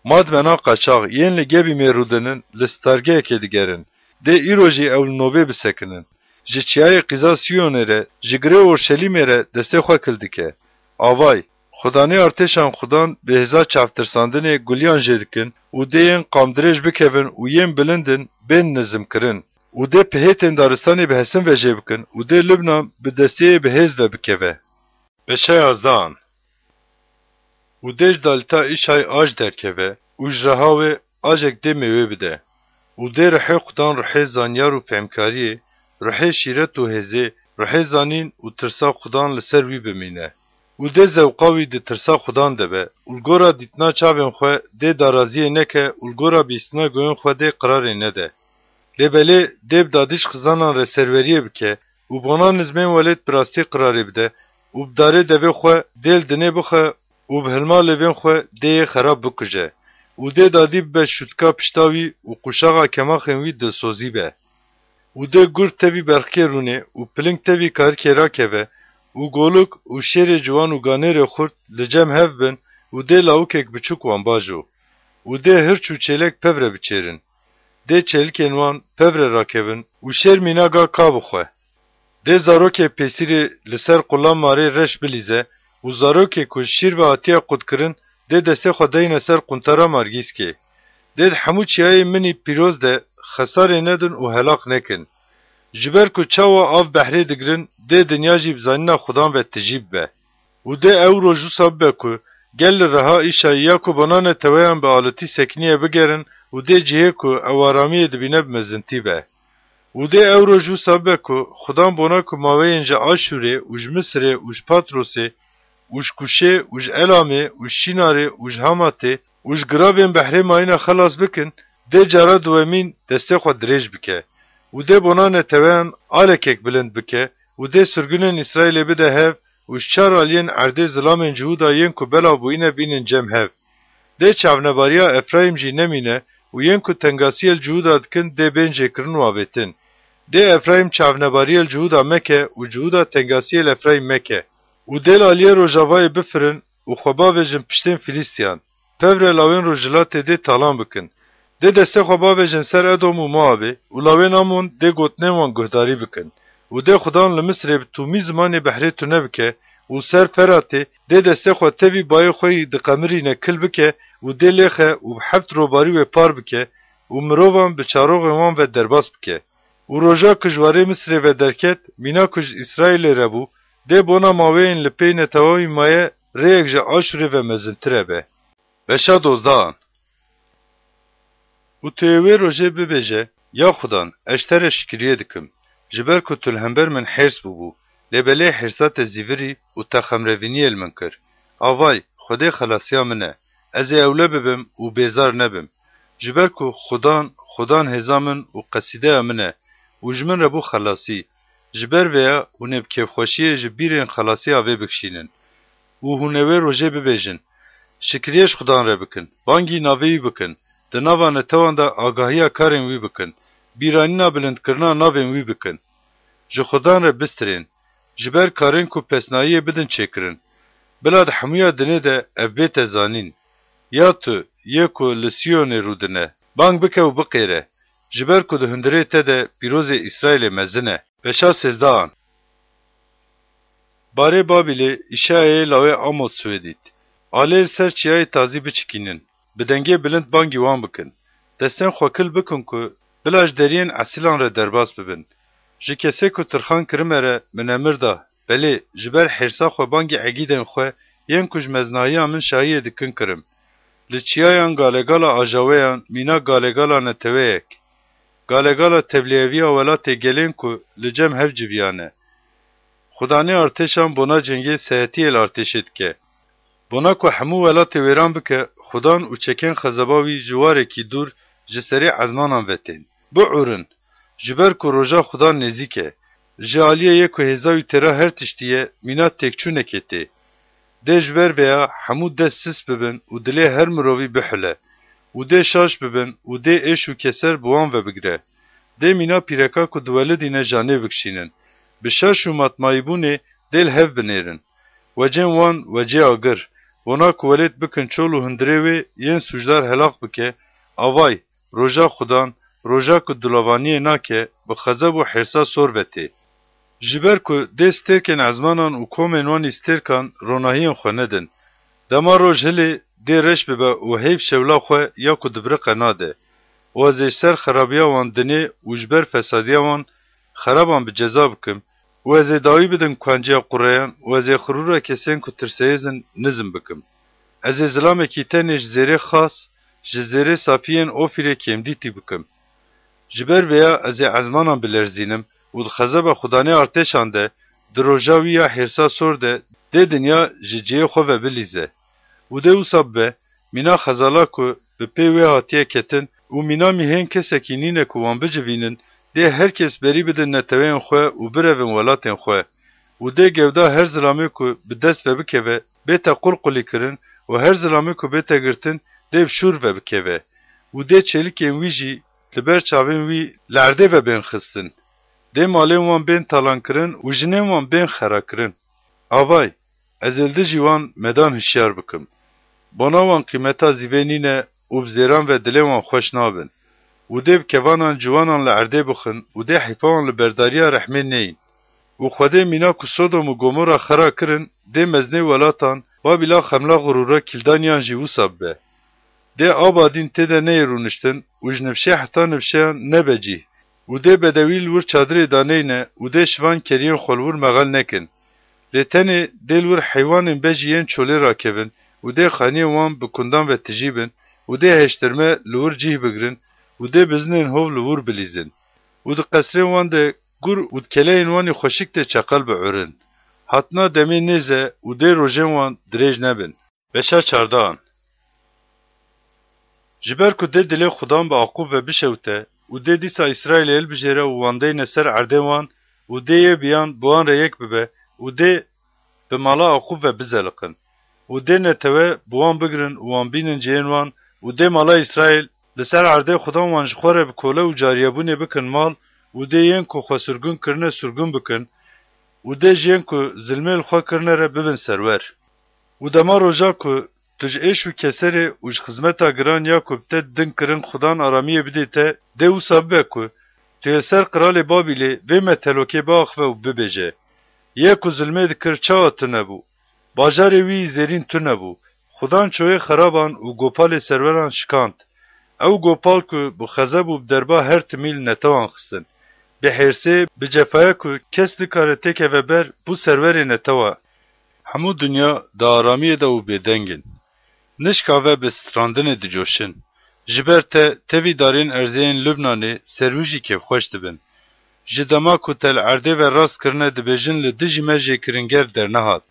Madmena qaçax yên li Gebî mêrûdinin li stargehekê digerin. Dê îro jî ew li novê bisekinin. Ji çiyayê qîza Siyonê re, ji girê Orşelîmê re destê xwe kil dike. Avay, xudanê artêşan xudan bêhêza çavtirsandinê guliyan jê dikin û dê yên qamdirêj bikevin û yên bilindin bên nizimkirin. û dê pihêtên daristanê bi hesin ve jê bikin û dê Libnan bi destiyê bi hêz ve bikeve. Beşe yazdan. û dê ji dalîta îşay aj derkeve û ji reha wê ajek dê mêwê bide. û dê rihê xudan rihê zanyar û fehmkariyê, rihê şîret û hêzê, rihê zanîn û tirsa xudan li ser wî bimîne. û dê zewqa wî di tirsa xudan de be û li gora dîtina çavên xwe dê daraziyê neke û li gora bîstina goyên xwe dê qirarê nede. Lêbelê dê bi dadîş xizanan re serveriyê bike û bona nizmên welêt bi rastî qirarê bide û bi darê devê xwe dê li dinê bixe û bi hilma lêvên xwe dê yê xerab bikuje û dê dadî bibe şûtka pişta wî û quşaxa kemaxên wî dilsozî be. û dê gur tevî berxkê rûnê û piling tevî karikê rakeve û goluk û şêrê ciwan û ganêrê xurt li cem hev bin û dê lawikek biçûk wan bajo. û dê hirç û çêlek pevre biçêrin. Dê çêlikên wan pevre rakevin û şêr mînaga ka bixwe. Dê zarokê pêsîrê li ser qulam marê reş bilîze û zarokê ku şîr ve hatiye qutkirin dê destê xwe deyne ser quntara margîskê. Dê di hemû çiyayê minî pîroz de xesarê nedin û helaq nekin. Ji ber ku çawa av behrê digirin dê dinya jî bi zanîna xudan ve tijî bibe. û dê ew roj wisa bibe ku gel li reha îşayî ya ku bonane teweyan bi aletî sekiniyê bigerin û dê cihê ku ew aramiyê dibîne bi mezintî be. û dê ew roj wisa bibe ku xudan bona ku maweyên ji Aşûrê û ji Misrê û ji Patrosê û ji Kuşê û ji Elamê û ji Şînarê û ji Hamatê û ji giravên behrê mayîne xelas bikin, dê cara duwemîn destê xwe dirêj bike. û dê bonane teweyan alekek bilind bike û dê sürgünên İsraîlê bide hev û ji çar aliyên erdê zilamên Cihûda yên ku belav bûyîne bînin cem hev. Dê çavnebariya Efraîm jî nemîne û yên ku tengasiyê li Cihûda dikin dê bên jêkirin û avêtin. Dê Efraîm çavnebariyê li Cihûda meke û Cihûda tengasiyê li Efraîm meke. û dê li aliyê Rojavayê bifirin û xwe bavêjin piştên Filîstiyan. Pevre lawên Rojilatê dê talan bikin. Dê destê xwe bavêjin ser Edom û Moabê û lawên Amon dê gotinên wan guhdarî bikin. û و ده خدان لمصر تومی زمان بحری تو نبکه و سر فراته ده دسته خو تبی بای خوی د قمری نکل بکه و ده لخه و حفت روباری و پار بکه و مروان به چاروغ وان و درباس بکه و روژا کجواره مصر و درکت مینا کج اسرائیل ربو ده بونا ماوین لپی نتواوی مایه ریک جا آشوره و مزنتره به بشا دوزدان و تویوی روژه ببیجه یا خدان اشتر شکریه دکم جبر که تلهمبر من حرس ببو لبله حرسات زیوری و تخمروینی المنکر آوای خدا خلاصیا منه از اوله ببم و بیزار نبم جبر که خدان هزامن و قصیده منه و جمن ربو خلاصی جبر ویا و نبکیف خوشیه جبیرین خلاصی آوه بکشینن و هونوه روژه ببیجن شکریش خدان را بکن بانگی ناوی بکن ده ناوا نتوان دا آگاهی کارن وی بکن بیرانینا بلند کرنا ناوین وی بکن جو خدان را بسترین جبر کارن کو پسنایی بدن چکرن بلاد حمویا دنه ده اف بیت زانین یا تو یکو لسیون رودنه بانگ بکه و بقیره جبر کو ده هندره ته ده پیروز اسرائیل مزنه بشا سزدان باره بابیلی اشیای لاوه آمود سویدید آلیل سر چیای تازی بچکینن بدنگه بلند بانگی وان بکن دستن خوکل بکن که بلاج درین اصیلان را درباس ببن جی کسی که ترخان کرمه را من امر دا بله جبر حرسا خو بانگی عگیدن خو ین کج مزنایی من شایی دکن کرم لچیایان گالگالا آجاویان مینا گالگالا نتویک گالگالا تبلیوی اولات گلین که لجم هف جویانه خدانی ارتشان بنا جنگی سهتی الارتشید که بنا که همو ولات ویران بکه خدان و چکن خزباوی جواره کی دور جسری عزمانان وتین بعورن جبر که روژا خدا نزیکه جالیه یک هزاوی ترا هر تشتیه مینا تکچونه کته ده جبر ویا همو ده سس ببن و دله هر مروی بحله و ده شاش ببن و ده اش و کسر بوان و بگره ده مینا پیرکا که دوله دینه جانه بکشینن به شاش و مطمایبونه دل هف بنیرن و جن وان و جه آگر ونا که ولید بکن چول و هندره ین سوجدار هلاق بکه آوای روژا خدان روژا که دلوانی ناکه بخزب و حرسا سور بته جبر که ده سترکن ازمانان و کومن وان استرکان روناهین خو ندن دما روژ هلی ده رش ببه و حیف شولا خو یا که دبرق ناده و از سر خرابیا وان دنه و جبر فسادیا وان خرابان به جزا بکم و از داوی بدن کوانجیا قریان و از خرورا کسین که ترسیزن نزم بکم از زلام کی تنش زیر خاص جزیره صافیین اوفیره کمدیتی بکم جبر ویا از ازمانان بلرزینم و خزب خدانی ارتشان ده دروژاویا حرسا سور ده دنیا ججیه خو و بلیزه و ده اوساب به مینا خزالا که به پیوی هاتیه کتن و مینا میهن کسکی نینه که وان بجوینن ده هر کس بری بدن نتوین خو و بره و ولاتن خو و ده گودا هر زلامی که به دست و بکوه بیتا قلقلی کرن و هر زلامی که بیتا گرتن ده بشور و بکوه و ده چلیک انویجی لبر چاوین وی لرده و بین خستن ده مالی وان بین تالان کرن و جنه وان بین خرا کرن آوای از الده جیوان مدان هشیار بکم بنا وان قیمتا زیوینینه و بزیران و دلی وان خوش نابن و ده بکوانان جوانان لعرده بخن و ده حیفان لبرداریا رحمه نین و خوده مینا که سودم و گمورا خرا کرن ده مزنه ولاتان بابیلا خملا غرورا کلدانیان جیوو ساب به ده آبادین تده نیرونشتن و جنفشه حتا نفشهان نبجی و ده بدویل ور چادر دانینه و ده شوان کرین خلور مغل نکن لتنه دل ور حیوان بجیین چوله راکبن و ده خانی وان بکندان و تجیبن و ده هشترمه لور جیه بگرن و ده بزنین هو لور بلیزن و ده قصره وان ده گر و ده کلین وانی خوشک ده چقل بعورن حتنا دمی نیزه و ده روژن وان دریج نبن بشا چاردان جبر که ده دل خدام با عقوب و بشوته و ده دیسا اسرائیل ال بجیره و وانده نسر عرده وان و ده یه بیان بوان را یک ببه و ده به مالا عقوب و بزلقن و ده نتوه بوان بگرن و وان بینن جین وان و ده مالا اسرائیل لسر عرده خدام وان جخوره بکوله و جاریبونه بکن مال و ده ین که خوا سرگون کرنه سرگون بکن و ده جین که ظلمه الخوا کرنه را ببن سرور و ده ما روژا که تج ایش و کسره و خدمتا گران یا که بته دن کرن خدان آرامیه بده ته ده او سابه که tu eser kralê Babilê vê me telokê biaxive û bibêje. Yê ku zulmê dikir çawa tu nebû. Bajarê wî zêrîn tu nebû. Xudan çoyê xeraban û gopalê serweran şikand. Ew gopal ku bi xezeb û bi derba her timîl netewan xistin. Bi hêrsê, bi cefaya ku kes dikare têkeve ber bû serwerê netewa. Hemû dunya di aramiyê de û bêdengin. Nişka ve bi strandinê dicoşin. Ji ber te tevî darên erzeyên Lubnanê serwî jî kêfxweş dibin. Ji dema ku te li erdê ve rast kirine dibêjin li dijî me jêkiringer dernehat.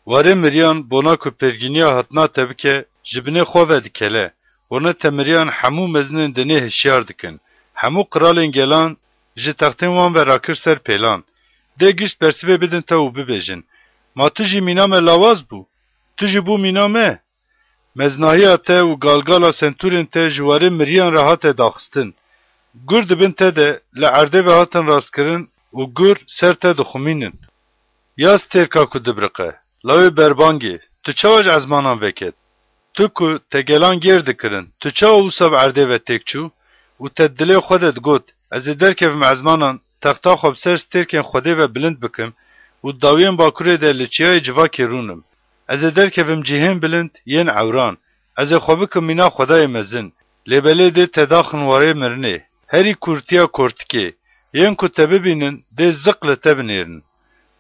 Warê miriyan bona ku pêrgîniya hatna te bike, ji binê xwe ve dikele. Wana te miriyan hemû mezinên dinê hişyar dikin. Hemû qiralên gelan ji textên wan ve rakir ser pêlan. Dê gişt bersivê bidin te û bibêjin. Ma tu jî mîna me lawaz bû? Tu jî bû mîna me? Meznahiya te û galgala sentûrên te ji warê miriyan re hate daxistin. Gur dibin te de li erdê ve hatin rastkirin û gur ser te dixumînin. Yas têrka ku dibiriqe, lawê berbangê, tu çawa ji ezmanan veket? Tu ku te gelan gêr dikirin, tu çawa wisa bi erdê ve têk çû? û te dilê xwe de digot, ez ê derkevim ezmanan, texta xwe bi ser stêrkên Xwedê ve bilind bikim û dawiyên bakurê de li çiyayê civakê rûnim. Ez ê derkevim cihên bilind yên ewran, ez ê xwe bikim mîna Xwedayê mezin, lêbelê dê te daxin warê mirinê, herî kurtiya kortikê, yên ku te bibînin dê ziq li te binêrin.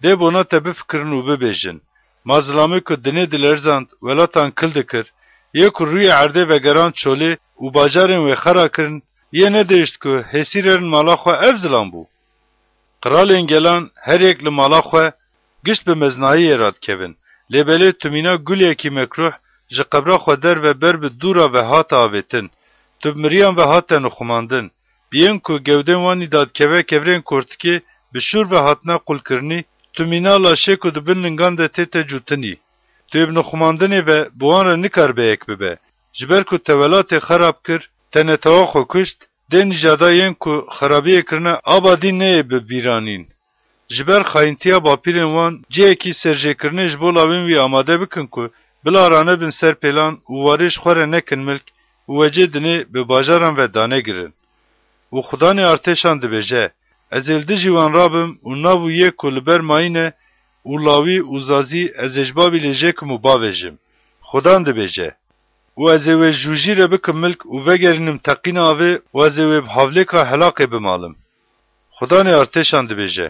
Dê bona te bifikirin û bibêjin. Ma zilamê ku dinê dilerzand, welatan kil dikir, yê ku rûyê erdê vegerand çolê û bajarên wê xera kirin, yê nedêşt ku hêsîrên mala xwe ev zilam bû. Qiralên gelan herêk li mala xwe gişt bi meznahiyê radikevin. Lêbelê tu mîna gulekî mekruh ji qebra xwe derve ber bi dûra ve hate avêtin. Tu bi miriyan ve hate nixumandin. Biyên ku gewdên wanî dadkeve kevrên kortikê bi şûr ve hatine qulkirinî, tu mîna laşê ku dibin lingan de tê te cûtinî. Tu ê bi nixumandinê ve bi wan re nikar bêyek bibe. Ji ber ku te welatê xerab kir, te netewa xwe kuşt, dê nijada yên ku xerabiyê kirine aba dîn neyê bibîranîn. Ji ber xayîntiya bapîrên wan cihekî serjêkirinê ji bo lawên wî amade bikin ku bila rane bin ser pêlan û warê ji xwe re nekin milk û wecê dinê bi bajaran ve dane girin. û Xudanê artêşan dibêje, ez ê li dijî wan rabim û nav û yê ku li ber mayîne û lawî û zazî ez ê ji Babilê jêkim û bavêjim. Xudan dibêje. û ez ê wê jûjî re bikim milk û vegerînim teqîna avê û ez ê wê bi havlêka helaqê bimalim. Xudanê artêşan dibêje.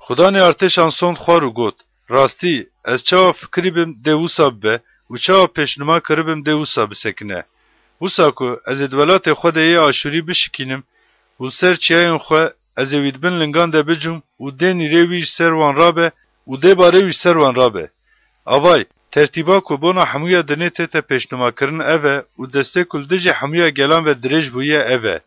Xudanê artêşan sond xwar û got, rastî, ez çawa fikirî bim dê wisa bibe û çawa pêşnima kiribim dê wisa bisekine. Wisa ku ez ê di welatê xwe de yê aşûrî bişikînim û ser çiyayên xwe ez ê wî dibin lingan de bicûm û dê nîrê wî ji ser wan rabe û dê barê wî ji ser wan rabe. Avay, tertîba ku bona hemûya dinê tête pêşnimakirin ev e û destê ku li dijî hemûya gelan ve dirêj bûye ev e.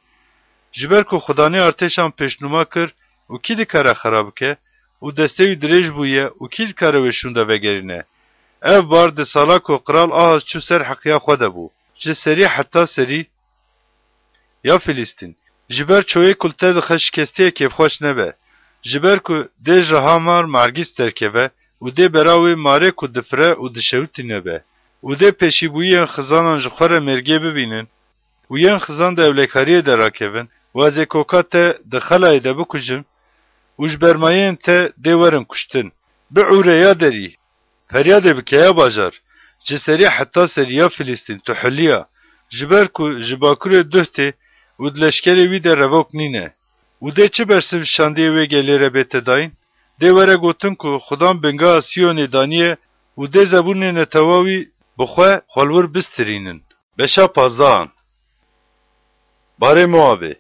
Ji ber ku Xudanê artêşan pêşnima kir û kî dikare xera bike û destê wî dirêj bûye û kî dikare wê şûnde vegerîne. Ev bar di sala ku Qiral Ahaz çû ser heqiya xwe de bû. Ji serî heta serî ya Filîstîn, ji ber çoyê ku li te dixe şikestiyê kêfxweş nebe. Ji ber ku dê ji Hamar mergîz derkeve û dê bera wê marê ku difire û dişewitî nebe. û dê pêşîbûyiyên xizanan ji xwe re mêrgê bibînin û yên xizan de ewlekariyê de rakevin û ez ê koka te di xelayê de bikujim û ji bermayên te dê werin kuştin. Biûre ya derî, feryadê bike ya bajar, ji serî heta serî ya Filîstîn tu hiliya, ji ber ku ji bakurê duhtê û di leşkerê wî de revok nîne. û dê çi bersiv şandiyê wê gelê re bête dayîn? Dê were gotin ku Xudan bingaha Siyonê daniye û dê zebûnê netewa wî bi xwe xwelwir bistirînin. Beşa pazdahan. Barê Moabê.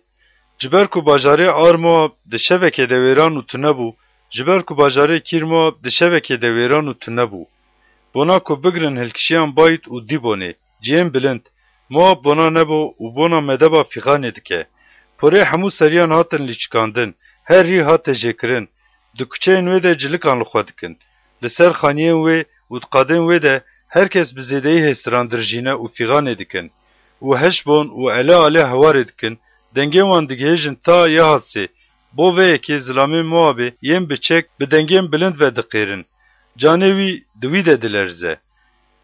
Ji ber ku bajarê Ar Moab di şevekê de wêran û tunebû, ji ber ku bajarê Kîr Moab di şevekê de wêran û tunebû. Bona ku bigirin hilkişiyan Bayt û Dîbonê, cihên bilind, Moab bona nebo û bona medeba fîxanê dike. Porê hemû seriyan hatin lîçikandin, her rî hate jêkirin. Di kuçeyên wê de cilikan li xwe dikin. Li ser xaniyên wê û di qadên wê de herkes bi zêdeyî hêstiran dirjîne û fîxanê dikin. û heşbon û elê alê hewarê dikin, dengên wan digihêjin ta Yahatsê. Bo vê yekê zilamên Moabê yên biçek bi dengên bilind ve diqêrin. Canê wî di wî de dilerze.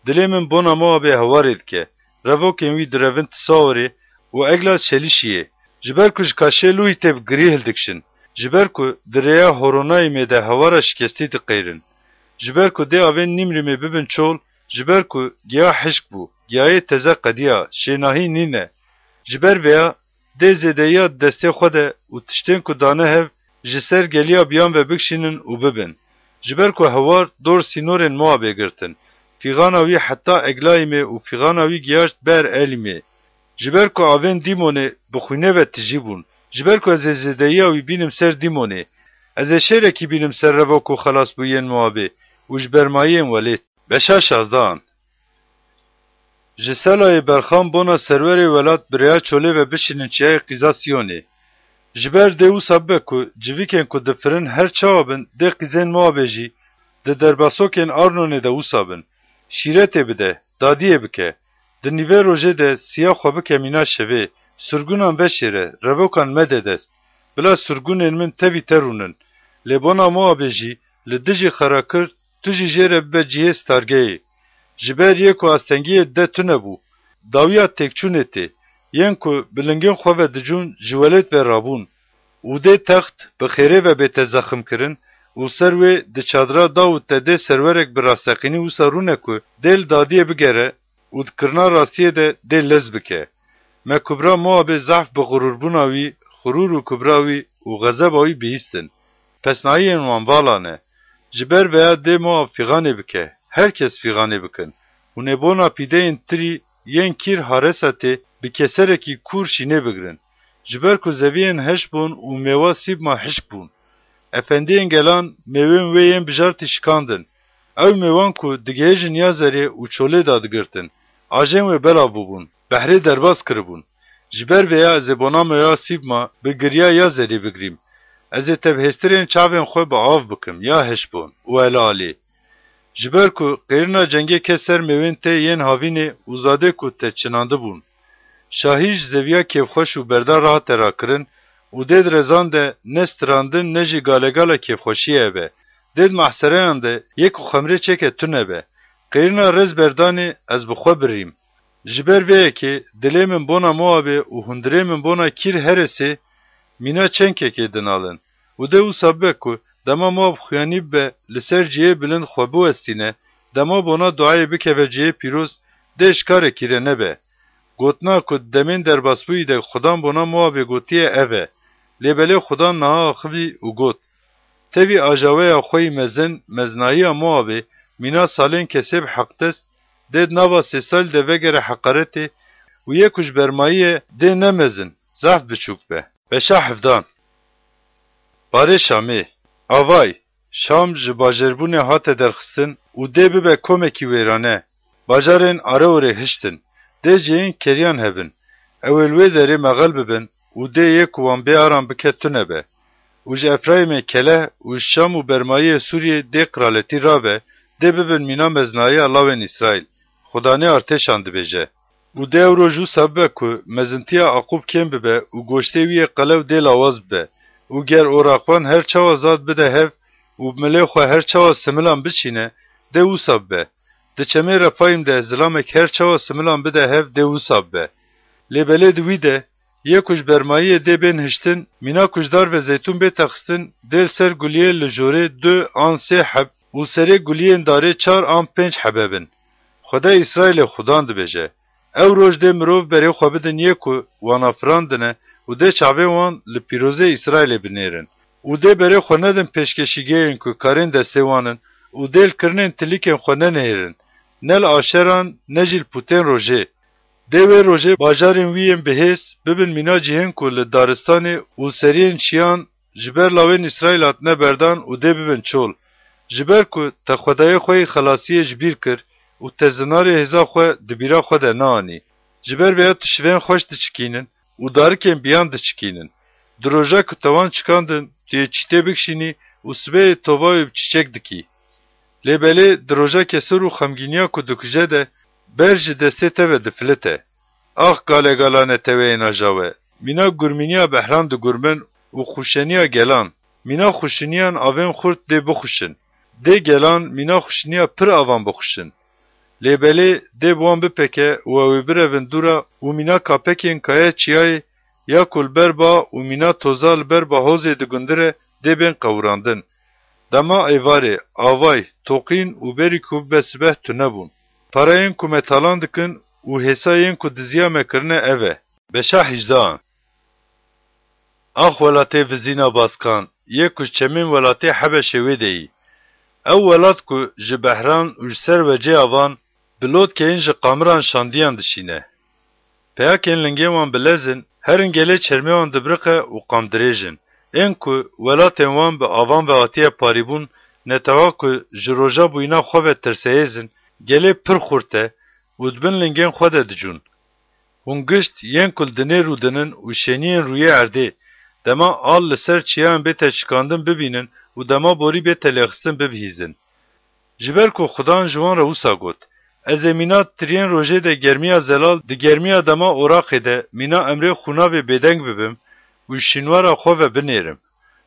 Dilê min bona Moabê hewarê dike. Revokên wî direvin Tisaorê û egla Şelîşiyê. Jiber ku jkaşe luî tev girî hildikşin. Jiber ku direya horonayê me de hewara şikestî diqeyrin. Jiber ku dê avên nîmrî me bibin çol, jiber ku giya hişk bû, giyayê teze qediya, şênahî nîne. Jiber veya dê zêdeyiya destê xwe de û tiştên ku dane hev ji ser geliya biyan ve bikşînin û bibin. Jiber ku hewar dor sînorên Moabê girtin. Fîgana wî heta eglayê me û fîgana wî giyaşt ber elî me. Jiber ku avên Dîmonê bi xwînê ve tijî bûn. Jiber ku ez ê zêdeyiya wî bînim ser Dîmonê. Ez ê şêrekî bînim ser reva ku xelas bûyên Moabê û ji bermayiyên welêt. Beşa şazdan. Ji selayê berxan bona serwerê welat biriya çolê ve bişînin çiyayê qîza Siyonê. Jiber dê wisa bibe ku civîkên ku difirin her çawa bin dê qîzên Moabê jî di derbasokên Arnonê de wisa bin. Şîretê bide, dadiyê bike. Di nîvê rojê de siya xwe bike mîna şevê, surgunan veşêre, revokan mede dest. Bila surgunên min tevî te rûnin. Lêbona Moabê jî li dijî xerakir, tu jî jêre bibe cihê stargeyê. Jiber yê ku astengiyê de tu nebû. Dawiya têkçûnê tê. Yên ku bilingên xwe ve dicûn ji welêt ve rabûn. û dê text bi xêrê ve bête zexim kirin û ser wê di çadira Dawûd te dê serwerek bi rasteqînî wisa rûne ku dê li dadiyê bigere û di kirina rastiyê de dê lez bike. Me kubra Moabê zehf bi xurûrbûna wî, xurûr û kubra wî û xezeba wî bihîstin. Pesnayiyên wan vala ne. Ji ber veya dê Moab fîganê bike. Herkes fîganê bikin. û nebona pîdeyên tirî yên kîr haresa tê bi keserekî kûr şînê bigirin. Ji ber ku zeviyên heş bûn û mêwa sîbma hişk bûn. Efendiyên gelan mêwên wê yên bijartî şikandin. Ew mêwan ku digihêjin ya zerê û çolê da digirtin. Ajên wê belav bûbûn. Behrê derbas kiribûn. Ji ber vêya ez ê bona mêwa sîbma bi giriya ya zerê bigirîm. Ez ê tevhêstirên çavên xwe bi av bikim ya heş bûn û ele alî. Ji ber ku qêrina cengê kes ser mêwên te yên havînê û zadê ku te çinandibûn. Şahî ji zeviya kêfxweş û berdar rahate rakirin û dê di rezan de ne strandin ne jî galegala kêfxweşiyê be. Dê di mehsereyan de yek û xemrê çeke tune be. Qêrina rez berdanê ez bi xwe birîm. Ji ber vê yekê dilê min bona Moabê û hundirê min bona kîr heresê mîna çenkekê din alin. û dê wisa bibe ku dema Moab xuyanî bibe li ser cihê bilind xwe biwestîne, dema bona duayê bikeve cihê pîroz dê şikarekî re nebe. Gotina ku demên derbasbûyî de xudan bona Moabê gotiye ev e. Lêbelê xudan niha axivî û got. Tevî ajaweya xwe yî mezin, meznayiya Moabê, mîna salên kesê bi heqdest, dê di nava sê sal de vegere heqaretê û yê ku ji bermayiyê dê nemezin, zehf biçûk be. Beşa hevdan. Barê Şamê. Avay, Şam ji bajêrbûnê hate derxistin û dê bibe komekî wêrane. Bajarên Areorê hiştin. Dê cihên keriyan hebin. Ew ê li wê derê meqel bibin û dê yê ku wan bêaran bike tune be. û ji Efraîmê keleh û ji Şam û bermayiyê Sûriyê dê qiraletî rabe, dê bibin mîna meznayiya lawên İsraîl. Xudanê artêşan dibêje. û dê ew roj wisa bibe ku mezintiya Aqub kêm bibe û goştê wî yê qelew dê lawaz bibe. û ger oraqvan her çawa zad bide hev û milê xwe her çawa similan biçîne, dê wisa bibe. Di çemê Refayîm de zilamek her çawa similan bide hev dê wisa bibe. Lêbelê di wî de yê ku ji bermayiyê dê bên hiştin, mîna kujdar ve zeytûn bê texistin, dê ser guliyê li jorê 2 an 3 heb û serê guliyên darê 4 an 5 hebe bin. Xwedê İsraîlê xudan dibêje. Ew roj dê mirov berê xwe bidin yê ku wan afirandine û dê çavê wan li pîrozê İsraîlê binêrin. û dê berê xwe nedin pêşkeşîgehên ku karên destê wan in û dê li kirinên tilîkên xwe nenêrin. Ne li aşeran ne jî li pûtên rojê. Dê wê rojê bajarên wî yên bihêz bibin mîna cihên ku li daristanê û seriyên şiyan ji ber lawên İsraîl hatine berdan û dê bibin çol. Ji ber ku te xwedayê xwe yê xelasiyê ji bîr kir û te zinarê hêza xwe di bîra xwe de neanî. Ji ber vêya tu şivên xweş diçikînin û darikên biyan diçikînin. Di roja ku te wan çikandin, tu yê çîtê bikişînî û sibehê tovayê bi çîçek dikî. Lêbelê di roja kesir û xemgîniya ku dikuje de ber ji destê te ve difilite. Ax galegalane teveyên ajawe. Mîna gurmîniya behran digurmin û xuşeniya gelan. Mîna xuşiniyan avên xurt dê bixuşin. Dê gelan mîna xuşiniya pir avan bixuşin. Lêbelê dê bi wan bipeke û ew ê birevin dûra û mîna kapekên kaya çiyayê ya kul berba û mîna toza li ber bahozê digundire dê bên qewirandin. Dema êvarê, avay, toqîn û berî ku be sibeh tunebûn. Parayên ku me talan dikin û hêsayên ku diziya me kirine ev e. Beşa 18. Ax welatê vizîna Baskan, yê ku ji çemên welatê Hebeşê wê de yî. Ew welat ku ji behran û ji ser wecê avan, bi lotkeyên ji qamiran şandiyan dişîne. Peyakên lingên wan bilezin, herin gelê çermê wan dibiriqe û qamdirêjin. Ên ku welatên wan bi avan ve hatiye parîbûn, netewa ku ji roja bûyîna xwe ve tirseyêzin, gelê pir xurt e û dibin lingên xwe de dicûn. Hûn gişt yên ku li dinê rûdinin û şeniyên rûyê erdê, dema al li ser çiyan bête çikandin bibînin û dema borî bête lêxistin bibihîzin. Ji ber ku Xudan ji wan re wisa got, ez ê mîna tiriyên rojê de germiya zelal di germiya dema oraqê de mîna emrê xûnavê bêdeng bibim û şînwara xwe ve binêrim.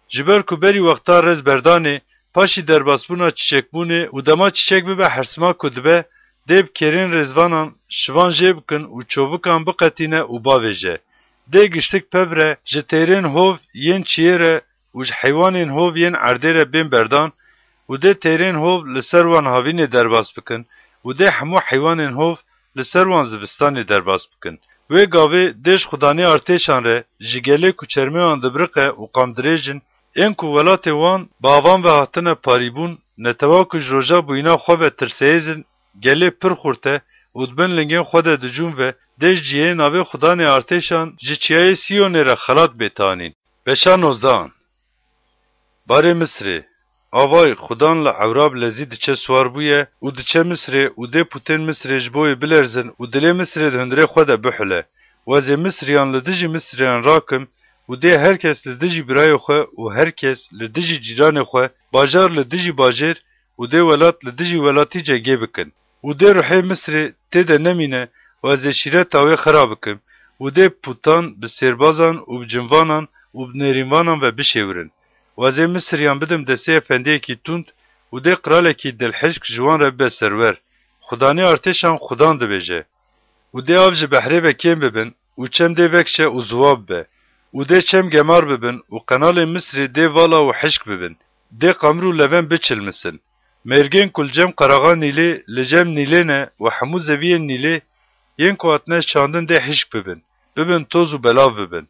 Ji ber ku berî wexta rez berdanê, paşî derbasbûna çiçekbûnê û dema çiçek bibe hersima ku dibe, dê bi kêrên rêzvanan şivan jê bikin û çovikan biqetîne û bavêje. Dê giştik pevre ji têrên hov yên çiyê re û ji heywanên hov yên erdê re bên berdan û dê têrên hov li ser wan havînê derbas bikin û dê hemû heywanên hov li ser wan zivistanê derbas bikin. Wê gavê dê ji xudanê artêşan re ji gelê ku çermê wan dibiriqe û qamdirêjin, ên ku welatê wan bi avan ve hatine parîbûn, netewa ku ji roja bûyîna xwe ve tirseyêzin, gelê pir xurt e û dibin lingên xwe de dicûn ve dê ji cihê navê xudanê artêşan ji çiyayê Siyonê re xelat bêtanîn. Beşa 19. Barê Misrê, avay Xudan li Ewrab lezî diçe swar bûye û diçe Misrê û dê putên Misrê ji bo wê bilerzin û dilê Misrê di hundirê xwe de bihile. Wezê Misriyan li dijî Misriyan rakim û dê herkes li dijî birayê xwe û herkes li dijî cîranê xwe, bajar li dijî bajêr û dê welat li dijî welatî cegê bikin. û dê ruhê Misrê tê de nemîne, wezê şîreta wê xera bikin û dê putan bi sêrbazan û bi cinvanan û bi nêrînvanan ve bişêwirin. Wezê Misriyan bidim destê efendiyekî tund û dê qiralekî dilhişk ji wan re bibe serwer. Xudanê artêşan Xudan dibêje. û dê av ji behrê ve kêm bibin û çem dê vekşe û ziwa bibe. û dê çem gemar bibin û qenalên Misrê dê vala û hişk bibin. Dê qamir û leven biçilmisin. Mergên ku li cem qeraxa Nîlê li cem Nîlê ne û hemû zeviyên Nîlê yên ku hatine şandin dê hişk bibin. Bibin toz û belav bibin.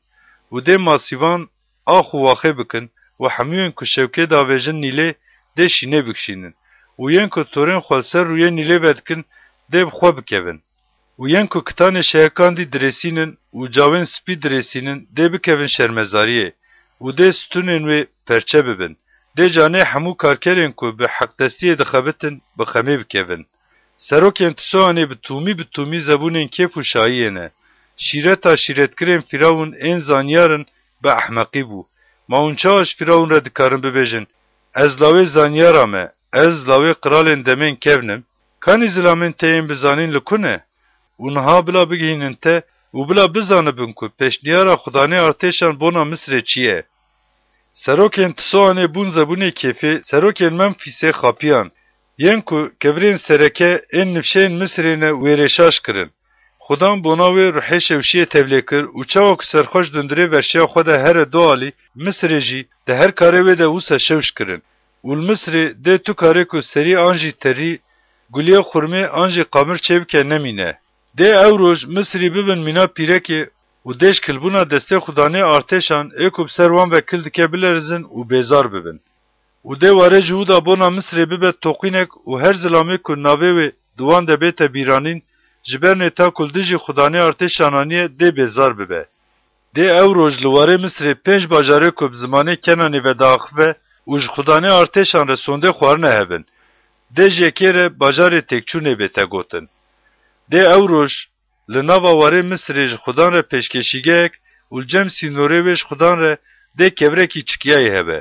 û dê masîvan ax û waxê bikin û hemûyên ku şewkê davêjin Nîlê dê şînê bikişînin. û yên ku torên xwe li ser rûyê Nîlê ve dikin dê bi xwe bikevin. û yên ku kitanê şeyekan dî dirêsînin û cawên spî dirêsînin dê bikevin şermezariyê û dê stûnên wê perçe bibin. Dê canê hemû karkerên ku bi heqdestiyê dixebitin bi xemê bikevin. Serokên Tisoanê bi tûmî zebûnên kêf û şayiyê ne. Şîreta şîretkirên Firavûn ên zanyarin bi ehmeqî bû. Ma hûn çawa ji Firavûn re dikarin bibêjin, ez lawê zanyara me, ez lawê qiralên demên kevnim? Kanî zilamên te yên bizanîn li ku ne? û niha bila bigihînin te û bila bizanibin ku pêşniyara Xudanê artêşan bona Misrê çi ye. Serokên Tisoanê bûn zebûnê kêfê, serokên Memfîsê xapiyan, yên ku kevirên sereke ên nifşeyên Misrê ne wêrêşaş kirin. Xudan bona wê ruhê şewşiyê tevlê kir û çawa ku serxweş dundirê verşiya xwe de here du alî, Misrê jî di her karê wê de wisa şewş kirin. û li Misrê dê tu karê ku serî an jî terî, guliyê xurmê an jî qamir çêbike nemîne. Dê ew roj Misrî bibin mîna pîrekê û dê ji kilbûna destê Xudanê artêşan ê ku bi ser wan ve kil dike bilerizin û bêzar bibin. û dê warê ji wî da bona Misrê bibe toqînek û her zilamê ku navê wê di wan de bête bîranîn, ji ber nêta ku li dijî Xudanê artêşananiye dê bêzar bibe. Dê ew roj li warê Misrê 5 bajarê ku bi zimanê Kenanê ve diaxive û ji Xudanê artêşan re sondê xwarine hebin. Dê ji yekê re bajarê Tekçûnê bête gotin. Dê ew roj li nava warê Misrê ji Xudan re pêşkeşîgehek û li cem sînorê wê ji Xudan re dê kevrekî çikiyayê hebe.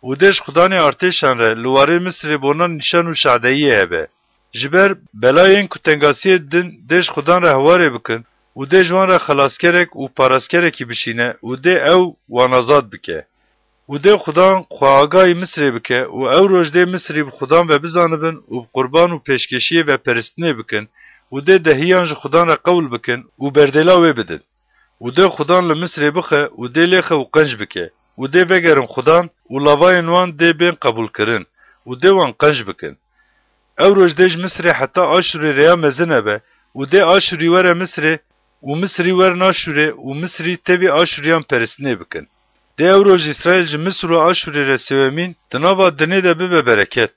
û dê ji Xudanê artêşan re li warê Misrê bona nîşan û şadeyiyê hebe. Ji ber belayên ku tengasiyê didin dê ji Xudan re hewarê bikin û dê ji wan re xelaskerek û paraskerekî bişîne û dê ew wan azad bike. û dê Xudan xweagahî Misrê bike û ew roj dê Misrî bi Xudan ve bizanibin û bi qurban û pêşkeşiyê ve peristinê bikin û dê dehiyan ji Xudan re qewil bikin û berdêla wê bidin. و ده خودان لمصر بخه و ده لیخه و قنج بکه و ده بگرن خودان و لاواین وان ده بین قبول کرن و ده وان قنج بکن. او روش دج مصر حتی آشوری ریا مزنه به و ده آشوری وره مصر و مصری ور ناشوره و مصری تبی آشوریان پرسنه بکن. ده او روش اسرائیل جه مصر و آشوری رسیومین دنابا دنه ده ببه برکت.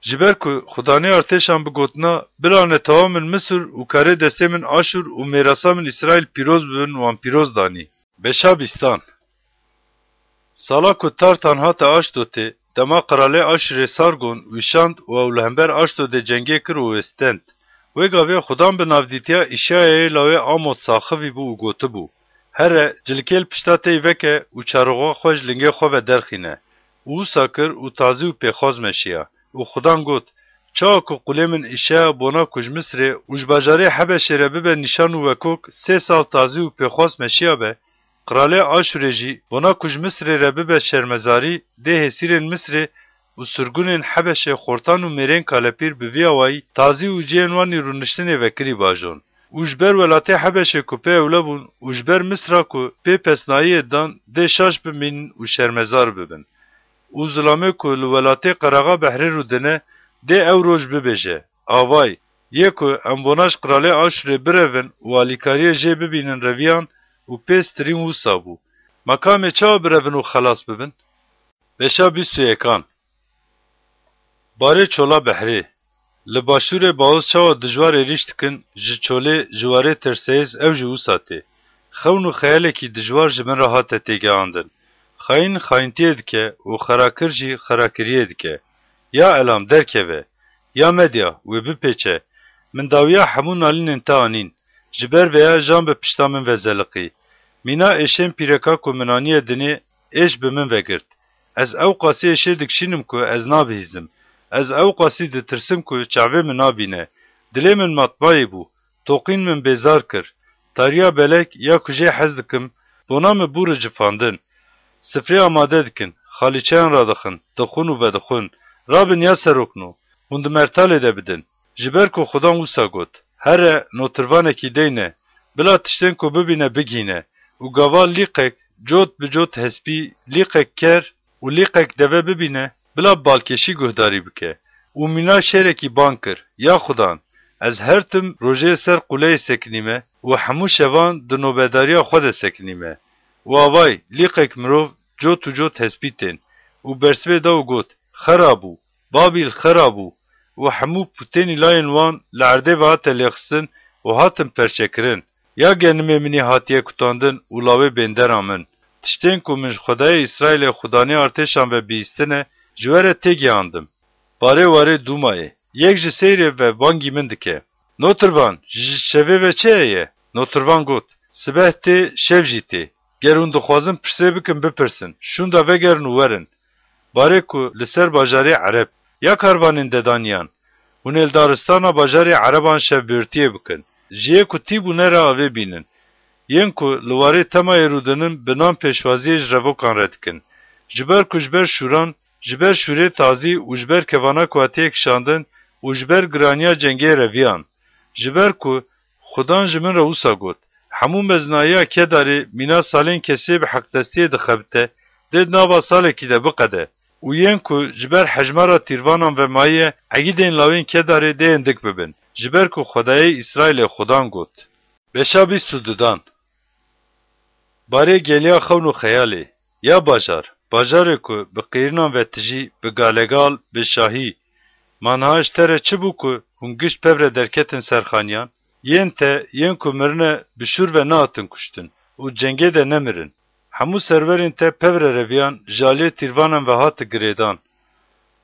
جبر که خدانه ارتشان بگوتنا بلانه تمام من مصر و کاره دسته من آشور و میراسا من اسرائیل پیروز ببن وان پیروز دانی. بشابستان سالا که تار تنها تا آشتوته دما قراله آشور سارگون ویشاند و اولهمبر آشتو ده جنگه کر و استند. وگاوی خدان به نافدیتیا اشیاء لاوی آمود ساخوی بو و گوته بو. هره جلکیل پشتاته وکه و چارغا خوش لنگه خواه درخینه. او ساکر و تازی و پیخواز مشیه. و خدان گوت چا که قوله من اشیاء بونا کج مصر و جباجاره حبشه ربه به نشان و وکوک 3 سال تازی و پیخواز مشیه به قراله آشوره جی بونا کج مصر ربه به شرمزاری ده هسیرن مصر و سرگونن حبشه خورتان و میرین کالپیر بویاوی تازی و جینوانی رونشتن وکری باجون. وجبر ولاته حبشه کو په اولبون وجبر مصر کو په پسنایی دان ده شاش بمین و شرمزار ببن. و ظلامه کو ولاته قراغا بحری رو دنه ده او روش ببیجه. آوای یکو امبوناش قراله آشوره برون و آلیکاری جه ببینن رویان و پیس ترین و سابو. مقام چا برون و خلاص ببن؟ بشا 21 باره چولا بحری لباشور باوز چاوا دجوار ریشتکن جه چوله جواره ترسیز او جو ساته. خون و خیاله کی دجوار جمن راحت تیگه آندن. خاین خاینتیه دکه و خراکر جی خراکریه دکه. یا علام درکه و یا مدیا و بپیچه من داویا همون نالین انتانین جبر ویا جان به پشتامن و زلقی. مینا اشم پیرکا که منانیه دنی اش به من وگرد. از او قاسی اشه دکشینم که از نابهیزم. از او قاسی دترسم که چعوه من نابینه. دلی من مطبعی بو. توقین من بیزار کر. تاریا بلک یا کجه حز دکم بونام بور جفاندن. سفری آماده دکن. خالیچان را دخن. دخون و دخون. رابن یا سروکنو. هند مرتاله ده بدن. جبر که خدا موسا گوت. هر نوتروانه کی دینه. بلا تشتن که ببینه بگینه. و گاوا لیقک جوت بجوت حسبی لیقک کر و لیقک دوه ببینه. بلا بالکشی گهداری بکه. و مینا شیرکی بانکر. یا خدان. از هر تم روژه سر قوله سکنیمه و همو شوان دنوبداریا خود سکنیمه. و آوای لیقک مروف جوت و جوت حسبیتین. و برسوه داو گوت خرابو. بابیل خرابو. و همو پوتینی لاین وان لعرده و هات لیخستن و هاتم پرچکرن. یا گنمه منی هاتیه کتاندن و لاوه بندر آمن. تشتین که من خدای اسرائیل خدانی ارتشان و بیستنه جواره تیگی آندم. باره واره دومایه. یک جسیره و بانگی من دکه. نوتروان شوه و چه ایه؟ نوتروان گوت. سبه تی شو جیتی. گرون دخوازم پرسه بکن بپرسن. شون دا وگرن و ورن. باره که لسر باجاره عرب. یا کاروانین ددانیان. اون الدارستانا باجاره عربان شو بیرتیه بکن. جیه که تی بونه را آوه بینن. ین که لواره تمای رودنن بنام پیشوازی جرفو کان ردکن. جبر کجبر شوران جبر شوره تازی و جبر کوانا کواتی کشاندن و جبر گرانیا جنگی رویان. جبر که خدان جمن را اوسا گود. همون مزنایا که داره مینا سالین کسی به حق دستی دخبته دید ناوا ساله که ده بقده. و ین که جبر حجمارا تیروانان و مایه اگی دین لاوین که داره ده اندک ببن. جبر که خدای اسرائیل خدان گود. بشا 22 باره گلیا خون و خیالی. یا باجاره که به قیرنان و تجی به گالگال به شاهی منهاش تره چه بو که هنگشت پور درکتن سرخانیان ین که مرنه بشور و ناتن کشتن و جنگه ده نمرن. همو سرورین ته پور رویان جالی تیروانن و هات گریدان.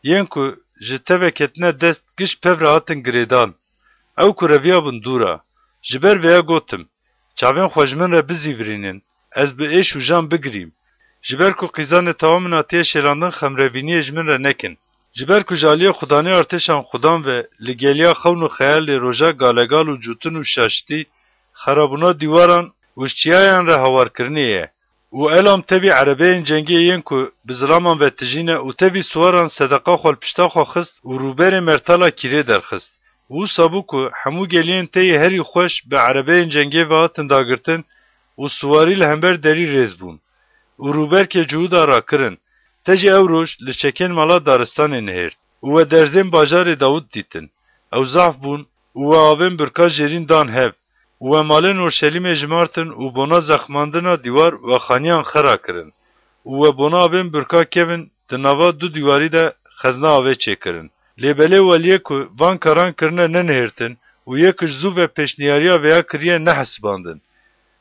ین که جته و کتنه دست گشت پور هاتن گریدان. او که رویا بندورا. جبر ویا گوتم. چاوین خوشمن را بزیورینن. از به ایش و جان بگریم. جبر کو قیزان تمام ناتیه شیراندن خمروینی اجمن را نکن. جبر کو جالی خدانی ارتشان خدان و لگلیا خون و خیال روژا گالگال و جوتن و شاشتی خرابونا دیواران وشچیایان را هوار کرنیه. و الام تبی عربین جنگی این که بزلامان و تجینه و تبی سواران صدقا خال پشتا خو خست و روبر مرتالا کیره درخست. و سابو که همو گلین تی هری خوش به عربین جنگی و هاتن داگرتن و سواری لهمبر دری ریز بون و روبر که جهودا را کرن تجی او روش لچکن مالا دارستان نهرد و درزین باجار داود دیتن او ضعف بون و آبن برکا جرین دان هب و مالن اورشلیم جمارتن و بنا زخماندنا دیوار و خانیان خرا کرن و بنا آبن برکا کبن دناوا دو دیواری ده خزنا آوه چه کرن لیبله ولیه که وان کاران کرنه ننهرتن و یکش زو و پیشنیاریا ویا کریه نحسباندن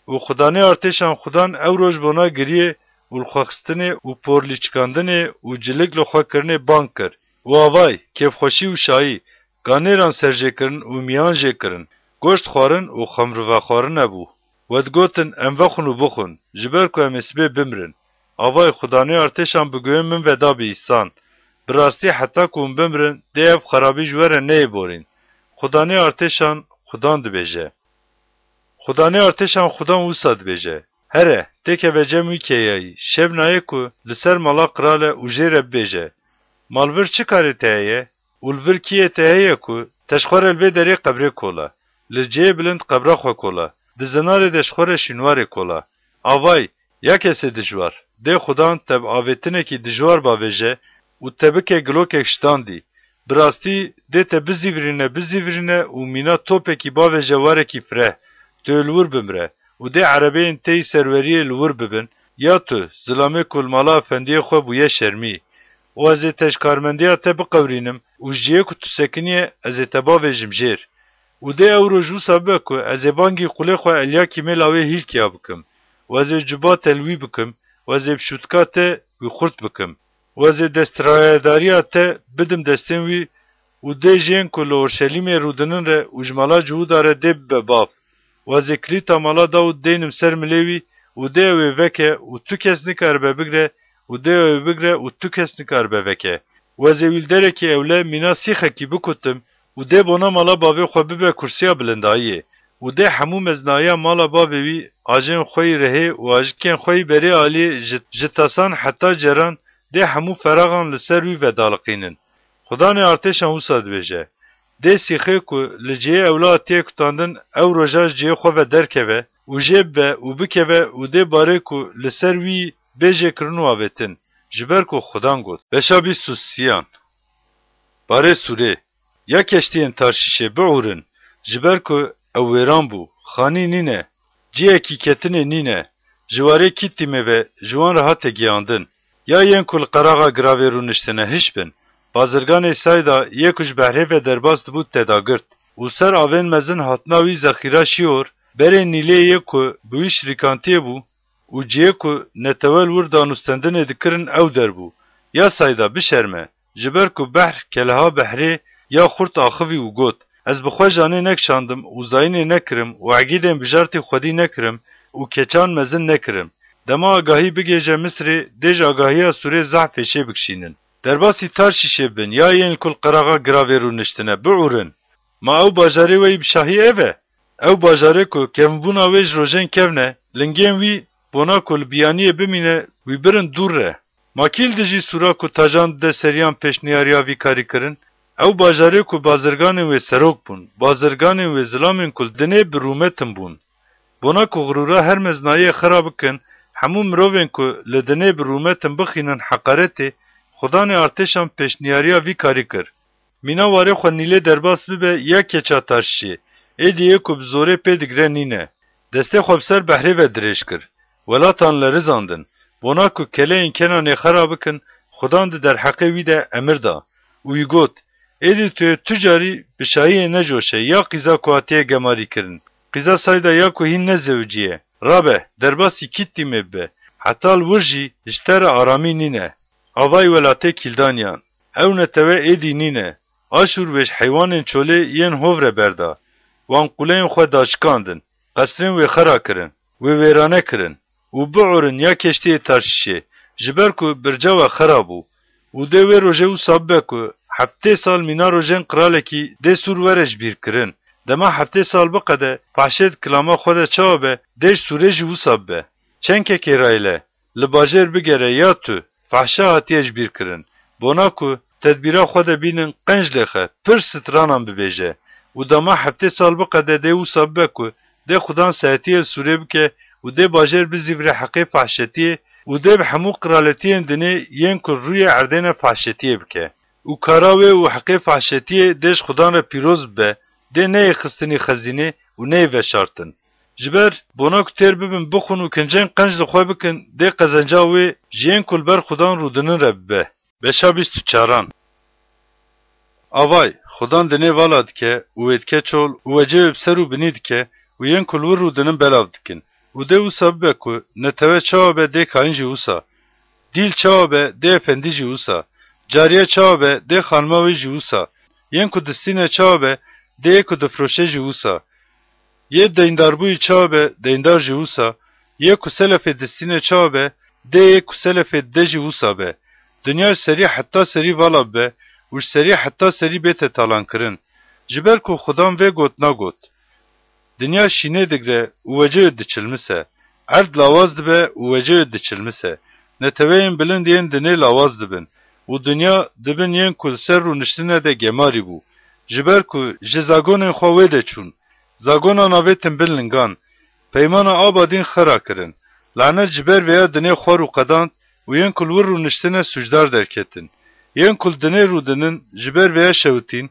و خدانه ارتشان خدان او روش بنا گریه و الخواستنه و پورلیچکاندنه و جلگ لخوا کرنه بانک کر و آوای کیف خوشی و شایی گانیران سرجه کرن و میان جه کرن گوشت خوارن و خمروا خوارن نبو ود گوتن ام وخون و بخون جبر که ام اسبه بمرن آوای خدانه ارتشان بگویم من ودا بیستان براستی حتی که ام بمرن دیف خرابی جوره نه بورین خدانه ارتشان خدان دبیجه خدانه ارتشان خدان وساد بیجه هره تکه و جمعی که یایی شب نایه که لسر مالا قراله و جیره بیجه مالور چه کاری تایه؟ اولور کیه تایه که تشخور الوی داری قبره کولا لجه بلند قبره خوا کولا دزنار دشخور شنوار کولا آوای یا کسی دجوار ده خدان تب آویتنه که دجوار باویجه و تبکه گلوک اکشتاندی براستی ده تب بزیورینه و مینا توپه کی باویجه واره کی فره تو الور بمره و ده عربه انتی سروری الور ببن یا تو ظلامه کل مالا افندی خواه بویه شرمی و از تشکارمندی تا بقورینم و جیه که تو سکنیه از تبا ویجم جیر و ده او رو جو سابه که از بانگی قوله خواه الیا کمی لاوه هیل کیا بکم و از جبا تلوی بکم و از بشوتکا تا وی خورد بکم و از دسترایداری تا بدم دستن وی و ده جین که لورشلیم رودنن را و جمالا جهو داره ده بباب و از کلیتا مالا داود دینم سر ملیوی و ده وی وکه و تو کس نکار ببگره و ده وی بگره و تو کس نکار بوکه و از ویلدره که اوله مینا سیخه کی بکتم و ده بنا مالا بابه خو ببه کرسیا بلنداییه و ده همو مزنایا مالا بابه وی آجن خوی رهی و آجکن خوی بری آلی جتاسان حتی جران ده همو فراغان لسر وی ودالقینن خدا نه ارتشان وساد بجه ده سیخه که لجیه اولا تیه کتاندن او رجاج جیه خو و درکه و جیب به و بکه و ده باره که لسر وی بجه کرنو آویتن جبر که خدان گود بشابی سوسیان باره سوره یا کشتین تارشیشه بعورن جبر که اویران بو خانی نینه جیه کی کتنه نینه جواره کیتیمه و جوان راحت گیاندن یا ین کل قراغا گراوی رو نشتنه هش بن بازرگان سایدا یکوش بهره و درباست بود تداگرد و سر آوین مزن حتناوی زخیره شیور بره نیله یکو بویش ریکانتیه بو و جیه که نتوال ور دانستندن دکرن او در بو یا سایدا بشرمه جبر که بحر کلها بحره یا خورت آخوی و گوت از بخواه جانه نکشاندم و زاینه نکرم و عگیدم بجارت خودی نکرم و کچان مزن نکرم دما آگاهی بگیجه مصر دیج آگاهی سوره زعف پیشه بکشینن در باسی تارشیشه بن یا این کل قراغا گراوی رو نشتنه بعورن ما او باجاره وی بشاهی اوه او باجاره که کمبونا ویج روژن کونه لنگین وی بونا کل بیانیه بمینه وی برن دور ره ماکیل دجی سورا که تاجان ده سریان پیشنیاریا وی کاری کرن او باجاره که بازرگان وی سروک بون بازرگان وی ظلامن کل دنه برومتن بون بونا که غرورا هر مزنایه خراب کن همون مروین که لدنه برومتن بخینن حقارته خدا نه ارتشان پیشنیاریا وی کاری کر مینا واره خو نیله درباس ببه یا کچا تارشی ایدیه که بزوره پیدگره نینه دسته خوب سر بحری و درش کر ولاتان لرزاندن بونا که کله این کنان خراب کن خدان ده در حقی وی ده امر دا وی گوت ایدی توی تجاری بشایی نجوشه یا قیزا کواتیه گماری کرن قیزا سایدا یا که هین نزوجیه رابه درباسی کیتی مبه حتی الورجی اشتر آرامی نینه آوای ولاته کلدانیان او نتوه ایدی نینه آشور وش حیوانین چوله ین هوره بردا وان قولین خود داشکاندن قصرین وی خرا کرن وی ویرانه کرن و بعورن یا کشتی ترشیشه جبر که برجا و خرابو و ده وی روژه و سابه که 7 سال مینا روژن قراله کی ده سور ورش بیر کرن دما 7 سال بقده پاشد کلاما خود چابه دش سوره جو سابه چنکه که رایله لباجر بگره یا تو فحشا هاتیج بیر کرن بونا که تدبیرا خود بینن قنج لخه پر سترانان ببیجه و دما 7 سال بقده ده و سابه که ده خودان ساعتی سوره بکه و ده باجر بزیور حقی فحشتیه و ده به همو قرالتیه دنه ین کل روی عردین فحشتیه بکه و کاراوه و حقی فحشتیه دش خدان را پیروز به ده نه خستنی خزینه و نه وشارتن جبر بونا کتر ببن بخون و کنجن قنج لخواه بکن ده قزنجاوه جین کل بر خدان رودنن را به بشا 24 آوای خدان دنه والاد که و ادکه چول و وجه بسر و بنید که و ین کل ور رودنن بلاو دکن و ده او سببه که نتوه چاوه ده کائنجی اوسا دیل چاوه ده افندی جی اوسا جاریه چاوه ده خانماوی جی اوسا ین که دستینه چاوه ده که دفروشه جی اوسا یه دینداربوی چاوه دیندار جی اوسا یه که سلف دستینه چاوه ده یه که سلف ده جی اوسا به دنیا سری حتی سری والا به وش سری حتی سری بیت تالان کرن جبر که خدام وی گوت نگوت دنیا شینه دگره و وجه دچلمسه عرض لاواز دبه و وجه دچلمسه نتوین بلند ین دنه لاواز دبن و دنیا دبن ین کل سر رو نشتنه ده گماری بو جبر که جزاگون خواهی ده چون زاگونا ناوی تنبل لنگان پیمانا آبادین خرا کرن لعنت جبر ویا دنه خوار و قداند و ین کل ور رو نشتنه سجدار درکتن ین کل دنه رو دنن جبر ویا شوتین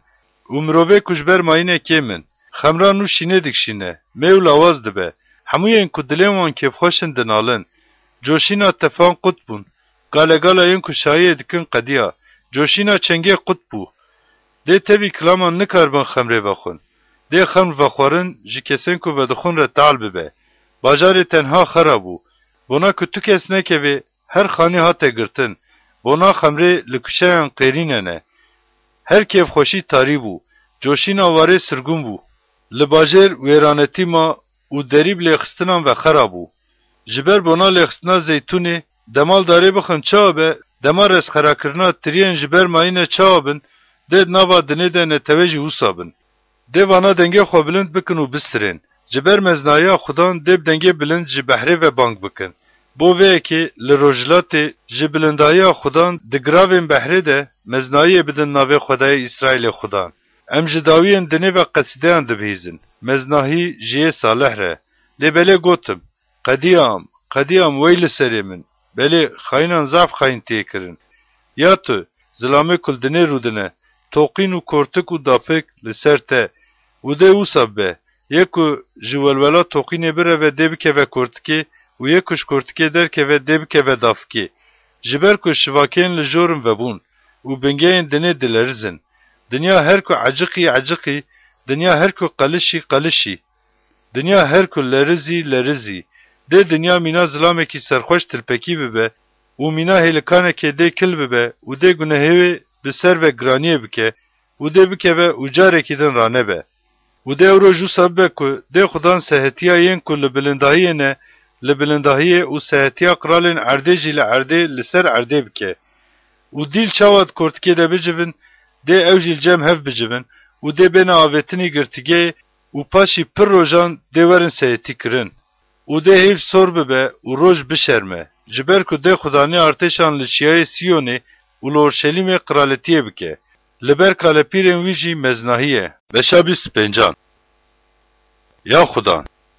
و مروه کجبر ماینه کیمن خمرانو شینه دکشینه میو لاواز دبه هموی این که دلیمان کیف خوشن دنالن جوشینا تفان قطبون گاله گاله این که شایه دکن قدیا جوشینا چنگه قطبو ده تبی کلامان نکار بان خمره بخون ده خمر بخورن جی کسین که بدخون را تعال ببه باجار تنها خرابو بونا که تو کس نکوی هر خانی ها تگرتن بونا خمره لکشه قیرینه نه هر کیف خوشی تاری بو جوشینا واره سرگون بو لباجر ویرانتی ما و دریب لیخستنان و خرابو جبر بنا لیخستنا زیتونی دمال داره بخن چابه دمار از خراکرنا ترین جبر ماینه چابن دید نوا دنه ده نتویجی اوسابن ده وانا دنگه خو بلند بکن و بسترین جبر مزنایا خودان دب دنگه بلند جی بحره و بانک بکن بو وی که لروجلات جی بلندایا خودان دگراوین بحره ده مزنایی بدن ناوی خدای اسرائیل خودان ام جداوین دنه و قصیده اند بهیزن مزناهی جیه صالح ره لبله گوتم قدیام ویل سری من بله خاینان زعف خاین تیکرن یا تو زلامه کل دنه رودنه توقین و کورتک و دافک لسر ته و ده او سبه یکو جوالولا توقین بره و ده بکه و کورتکی و یکوش کورتکی در که و ده بکه و دافکی جبر که شواکین لجورم و بون و بنگین دنه دلرزن دنیا هر کو عجقی دنیا هر کو قلشی دنیا هر کو لرزی ده دنیا مینا ظلامه کی سرخوش ترپکی ببه و مینا هلکانه که ده کل ببه و ده گناهی به سر و گرانیه بکه و ده بکه و اجاره کی دن رانه به و ده او رو جو سبه که ده خدان سهتیا ین که لبلندهیه نه لبلندهیه و سهتیا قرالین عرده جی لعرده لسر عرده بکه و دیل چاواد کرتکه ده بجبن ده اوجیل جم هف بجبن و ده بین آویتنی گرتگه و پاشی پر روژان ده ورن سهتی کرن و ده هیف سور ببه و روژ بشرمه جبر که ده خدانی ارتشان لچیای سیونه و لورشلیم قرالتیه بکه لبر کالپیرن ویجی مزناهیه بشا 25 یا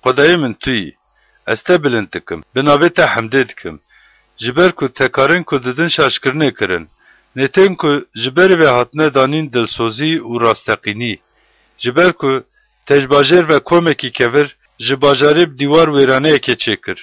خدای من توی استه بلندکم بناویت حمده دکم جبر که تکارن که ددن شاشکرنه کرن نتن که جبر و هاتنه دانین دلسوزی و راستقینی جبر که تجباجر و کومکی کور جباجاری دیوار ویرانه که چکر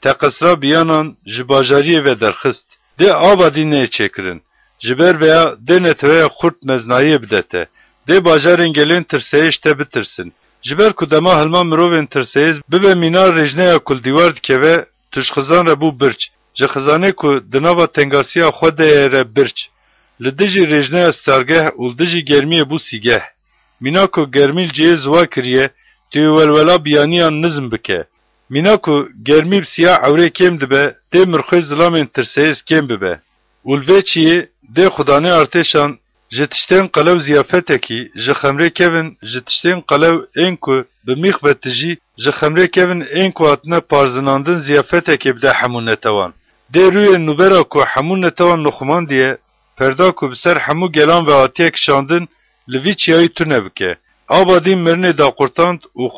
تقصرا بیانان جباجاری و درخست ده آبادی نه چکرن جبر ویا ده نتوه خورد مزنایی بدته ده باجارین گلین ترسیش te bitirsin جبر که دما هلما مروین ترسیز ببه مینار رجنه کل دیوار دکوه تشخزان را بو برچ جخزانه که دناوا تنگاسیا خود را برچ لدجی رجنه استارگه و لدجی گرمی بو سیگه مینا که گرمیل جیه زوا کریه توی ولولا بیانیان نظم بکه مینا که گرمی بسیا عوره کم دبه ده مرخوی ظلامین ترسیز کم ببه ولوه چیه ده خدانه ارتشان جتشتین قلو زیافته کی جخمره کevin جتشتین قلو اینکو بمیخ بتجی جخمره کevin اینکو اتنه پارزناندن زیافته کی بده همون نتوان ده روی نوبرا کو همون نتوان نخمان دیه پردا کو بسر همو گلان و آتیه کشاندن لوی چیایی تو نبکه آبادین مرنه دا قرطاند و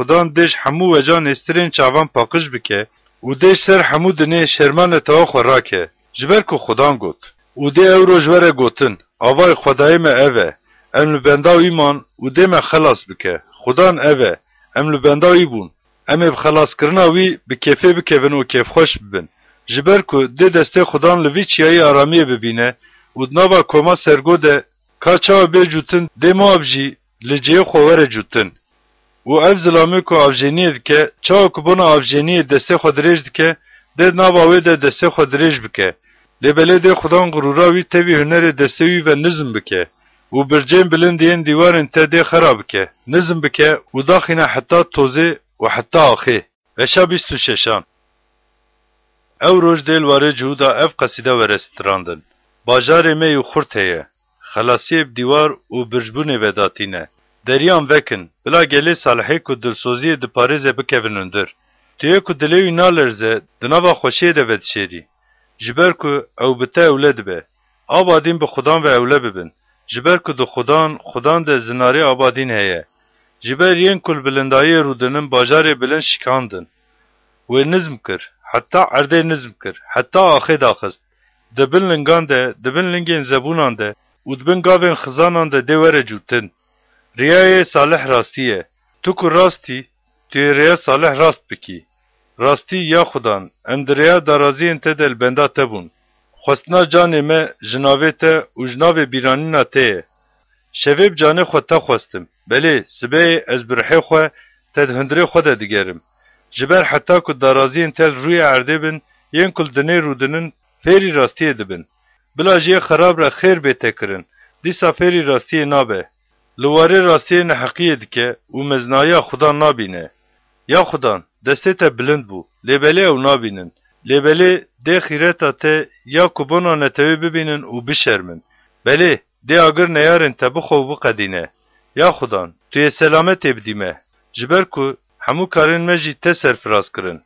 خدان دیج همو وجان استرین چاوان پاکش بکه و دیج سر همو دنه شرمان تاو خوراکه جبر کو خدان گوت و دی او رو جوره گوتن آوای خدای ما اوه ام لبندا و ایمان و دی ما خلاص بکه خدان اوه ام لبندا و ایبون ام بخلاص کرنا وی بکیفه بکبن و کیف خوش ببن جبر کو دی دسته خدان لوی چیایی آرامی ببینه و دنابا کما سرگو ده کا چاو بی جوتن دی ما ابجی لجیه خواره جوتن و اف ظلامی کو افجینی دکه چاو کبونا افجینی دسته خود ریج دکه دی ناباوی ده دسته خود ریج بکه لبله دی خدان غروراوی تبی هنر دستوی و نظم بکه و برجین بلندین دیوارن تا دی خراب بکه نظم بکه و داخینا حتی توزه و حتی آخی وشا 26 او روش دیل واره جهودا اف قصیده و رستراندن باجار می و خورت هیه خلاصی دیوار و برجبون وداتینه دریان وکن بلا گلی صالحی که دلسوزی دپارزه بکوین اندر توی که دلیوی نالرزه دنابا خوشی ده ودشیری جبر که او بته اولاد به آبادین به خدان و اوله ببن جبر که دو خدان ده زناری آبادین هیه جبر ین کل بلندایی رودنن باجار بلند شکاندن و نظم کر حتی عرده نظم کر حتی آخی داخست دبن لنگان ده دبن لنگین زبونان ده و دبن گاوین خزانان ده دوره جوتن ریای صالح راستیه تو که راستی توی ریا صالح راست بکی راستی یا خدان ام دریا درازی انته دل بنده تبون خواستنا جانه ما جناوه ته و جناوه بیرانینا ته شویب جانه خود تا خواستم بله سبه از برحه خود تد هندره خود دیگرم جبر حتی که درازی انتل روی عرده بن ین کل دنه رودنن فیری راستیه دبن بلا جیه خراب را خیر بیته کرن دیسا فیری راستیه نابه لواره راستیه نحقیه دکه و مزنایا خدا نابینه یا خدان دسته تا بلند بو لیبله او نابینن لیبله ده خیرتا ته یا کبونا نتوی ببینن و بشرمن بله ده اگر نیارن تا بخو بقدینه یا خدان توی سلامت بدیمه جبر کو همو کارن مجی ته سرفراز کرن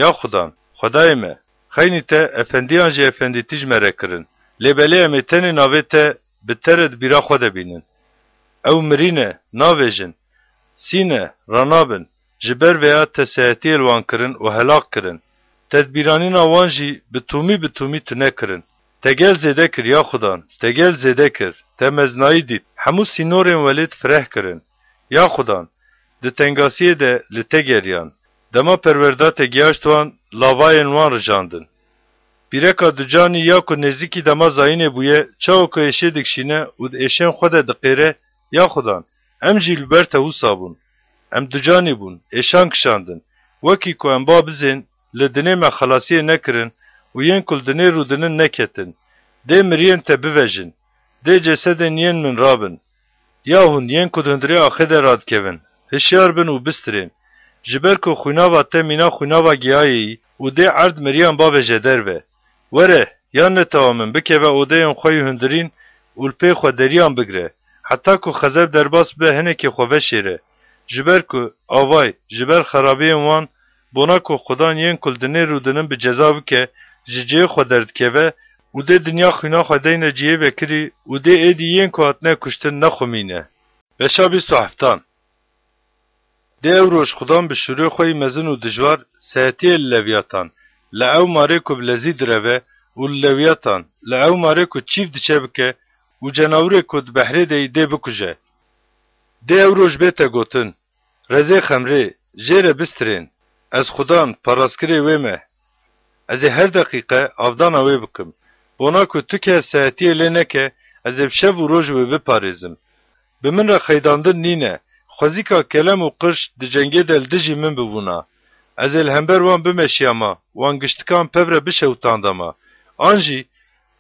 یا خدان خدای ما خیلی ته افندیان جی افندی تیج مره کرن لیبله امی تنی ناوی ته بترد بیرا خود بینن او مرینه ناویجن سینه رانابن جبر ویا تسهیتی الوان کرن و هلاک کرن تدبیرانین آوان جی بتومی تونه کرن تگل زیده کر یا خدان تگل زیده کر تمزنایی دید همو سینورین ولید فرح کرن یا خدان ده تنگاسیه ده لتگریان دما پروردات گیاشتوان لاواین وان رجاندن بیرکا دجانی یا که نزیکی دما زاینه بویه چاو که ایشه دکشینه و ده ایشن خود دقیره یا خدان ام جیل برته و صابون ام دجانی بون ایشان کشاندن وکی که ام با بزین لدنه ما خلاصیه نکرن و ین کل دنه رودنه نکتن ده مرین تا بوجن ده جسدن ین من رابن یا هون ین کدندری آخه راد کون هشیار بن و بسترین جبر که خوناوا تا مینا خوناوا گیایی و ده عرض مرین با وجه در به وره یا نتوامن بکه و او ده ین خوی هندرین و الپی خو دریان بگره حتی که خزب در باس به هنه که خواه شیره جبر که آوای جبر خرابی وان بونا که خدان ین کل دنه رودنن به جزا بکه جیجه خود درد که و ده دنیا خونا خود دین جیه بکری و ده ایدی ین که هاتنه کشتن نخومینه بشا 27 ده او روش خدان به شروع خوی مزن و دجوار سهتی لویاتان لعو ماره که بلزید روه و لویاتان لعو ماره که چیف دچه بکه و جناوره که بحره ده بکجه ده او روش بیتا گوتن رزه خمره جیره بسترین از خدان پراسکری ویمه از هر دقیقه افدان اوی بکم بونا که تو که ساعتی لینه که از شب و روز و بپاریزم به من را خیداندن نینه خوزی که کلم و قرش ده جنگی دل دجی من ببونا از الهمبر وان بمشیاما وان گشتکان پفره بشوتانداما آنجی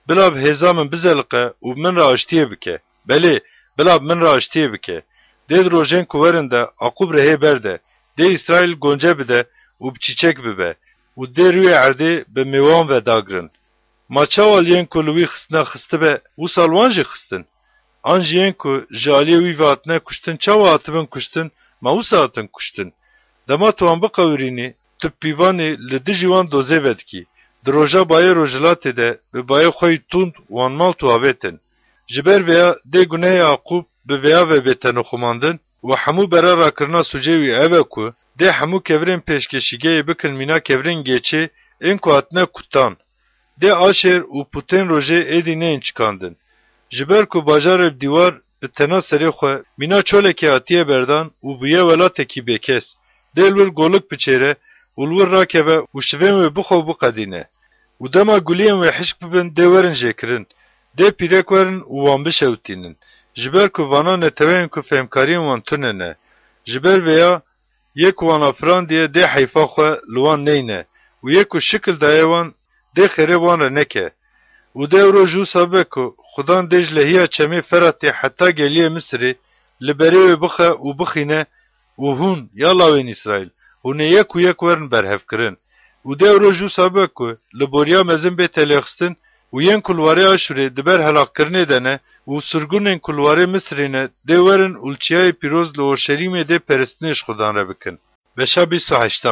بلاب هزامن بزلقه و من را اشتیه بکه بله بلاب من را اشتیه بکه دید روژن کوورنده عقوب رهی برده ده اسرائیل گنجه بده و بچیچک ببه و ده روی عرده به میوان و داگرن ما چاوال ین کلوی خستنا خسته به و سالوان جی خستن آنجی ین که جالی وی واتنه کشتن چاو آتبن کشتن ما او ساعتن کشتن دما توان بقورینی تو پیوانی لده جوان دوزه ودکی دروژا بای روژلات ده به بای خوی توند وان مال تو آویتن جبر ویا ده گناه عقوب به ویا و بیتنو خماندن و همو برا را کرنا سوجوی اوه کو ده همو کورین پیشکشیگه بکن مینا کورین گیچه این کو اتنه کتان. ده آشر و پوتین روژه ایدی نین چکاندن. جبر کو باجار دیوار به تنا سری خواه مینا چوله که آتیه بردان و بیه ولاته کی بکس. ده الور گولک بچیره ولور راکبه و شویم بخو بقدینه. و دما گلیم و حشک ببن ده ورن جکرن. ده پیرک ورن و وان بشوتینن. جبر کو وانا نتوین کو فهمکاری وان توننه. جبر ویا یک وان افران دیه ده حیفا خواه لوان نینه. و یکو شکل دایوان ده خیره وان رنکه. و ده رو جو سابه که خدان دیج لحیه چمی فراتی حتی گلیه مصری لبریو بخه و بخینه و هون یالاوین اسرائیل و نه یک ورن برهف کرن. و ده رو جو سابه که لبوریا مزن به تلیخستن و ین کلواره آشوری دبر هلاک کرنه دنه و سرگونن کلواره مصرینه ده ورن اولچیای پیروز لورشلیم ده پرستنش خدان را بکن. بشا 28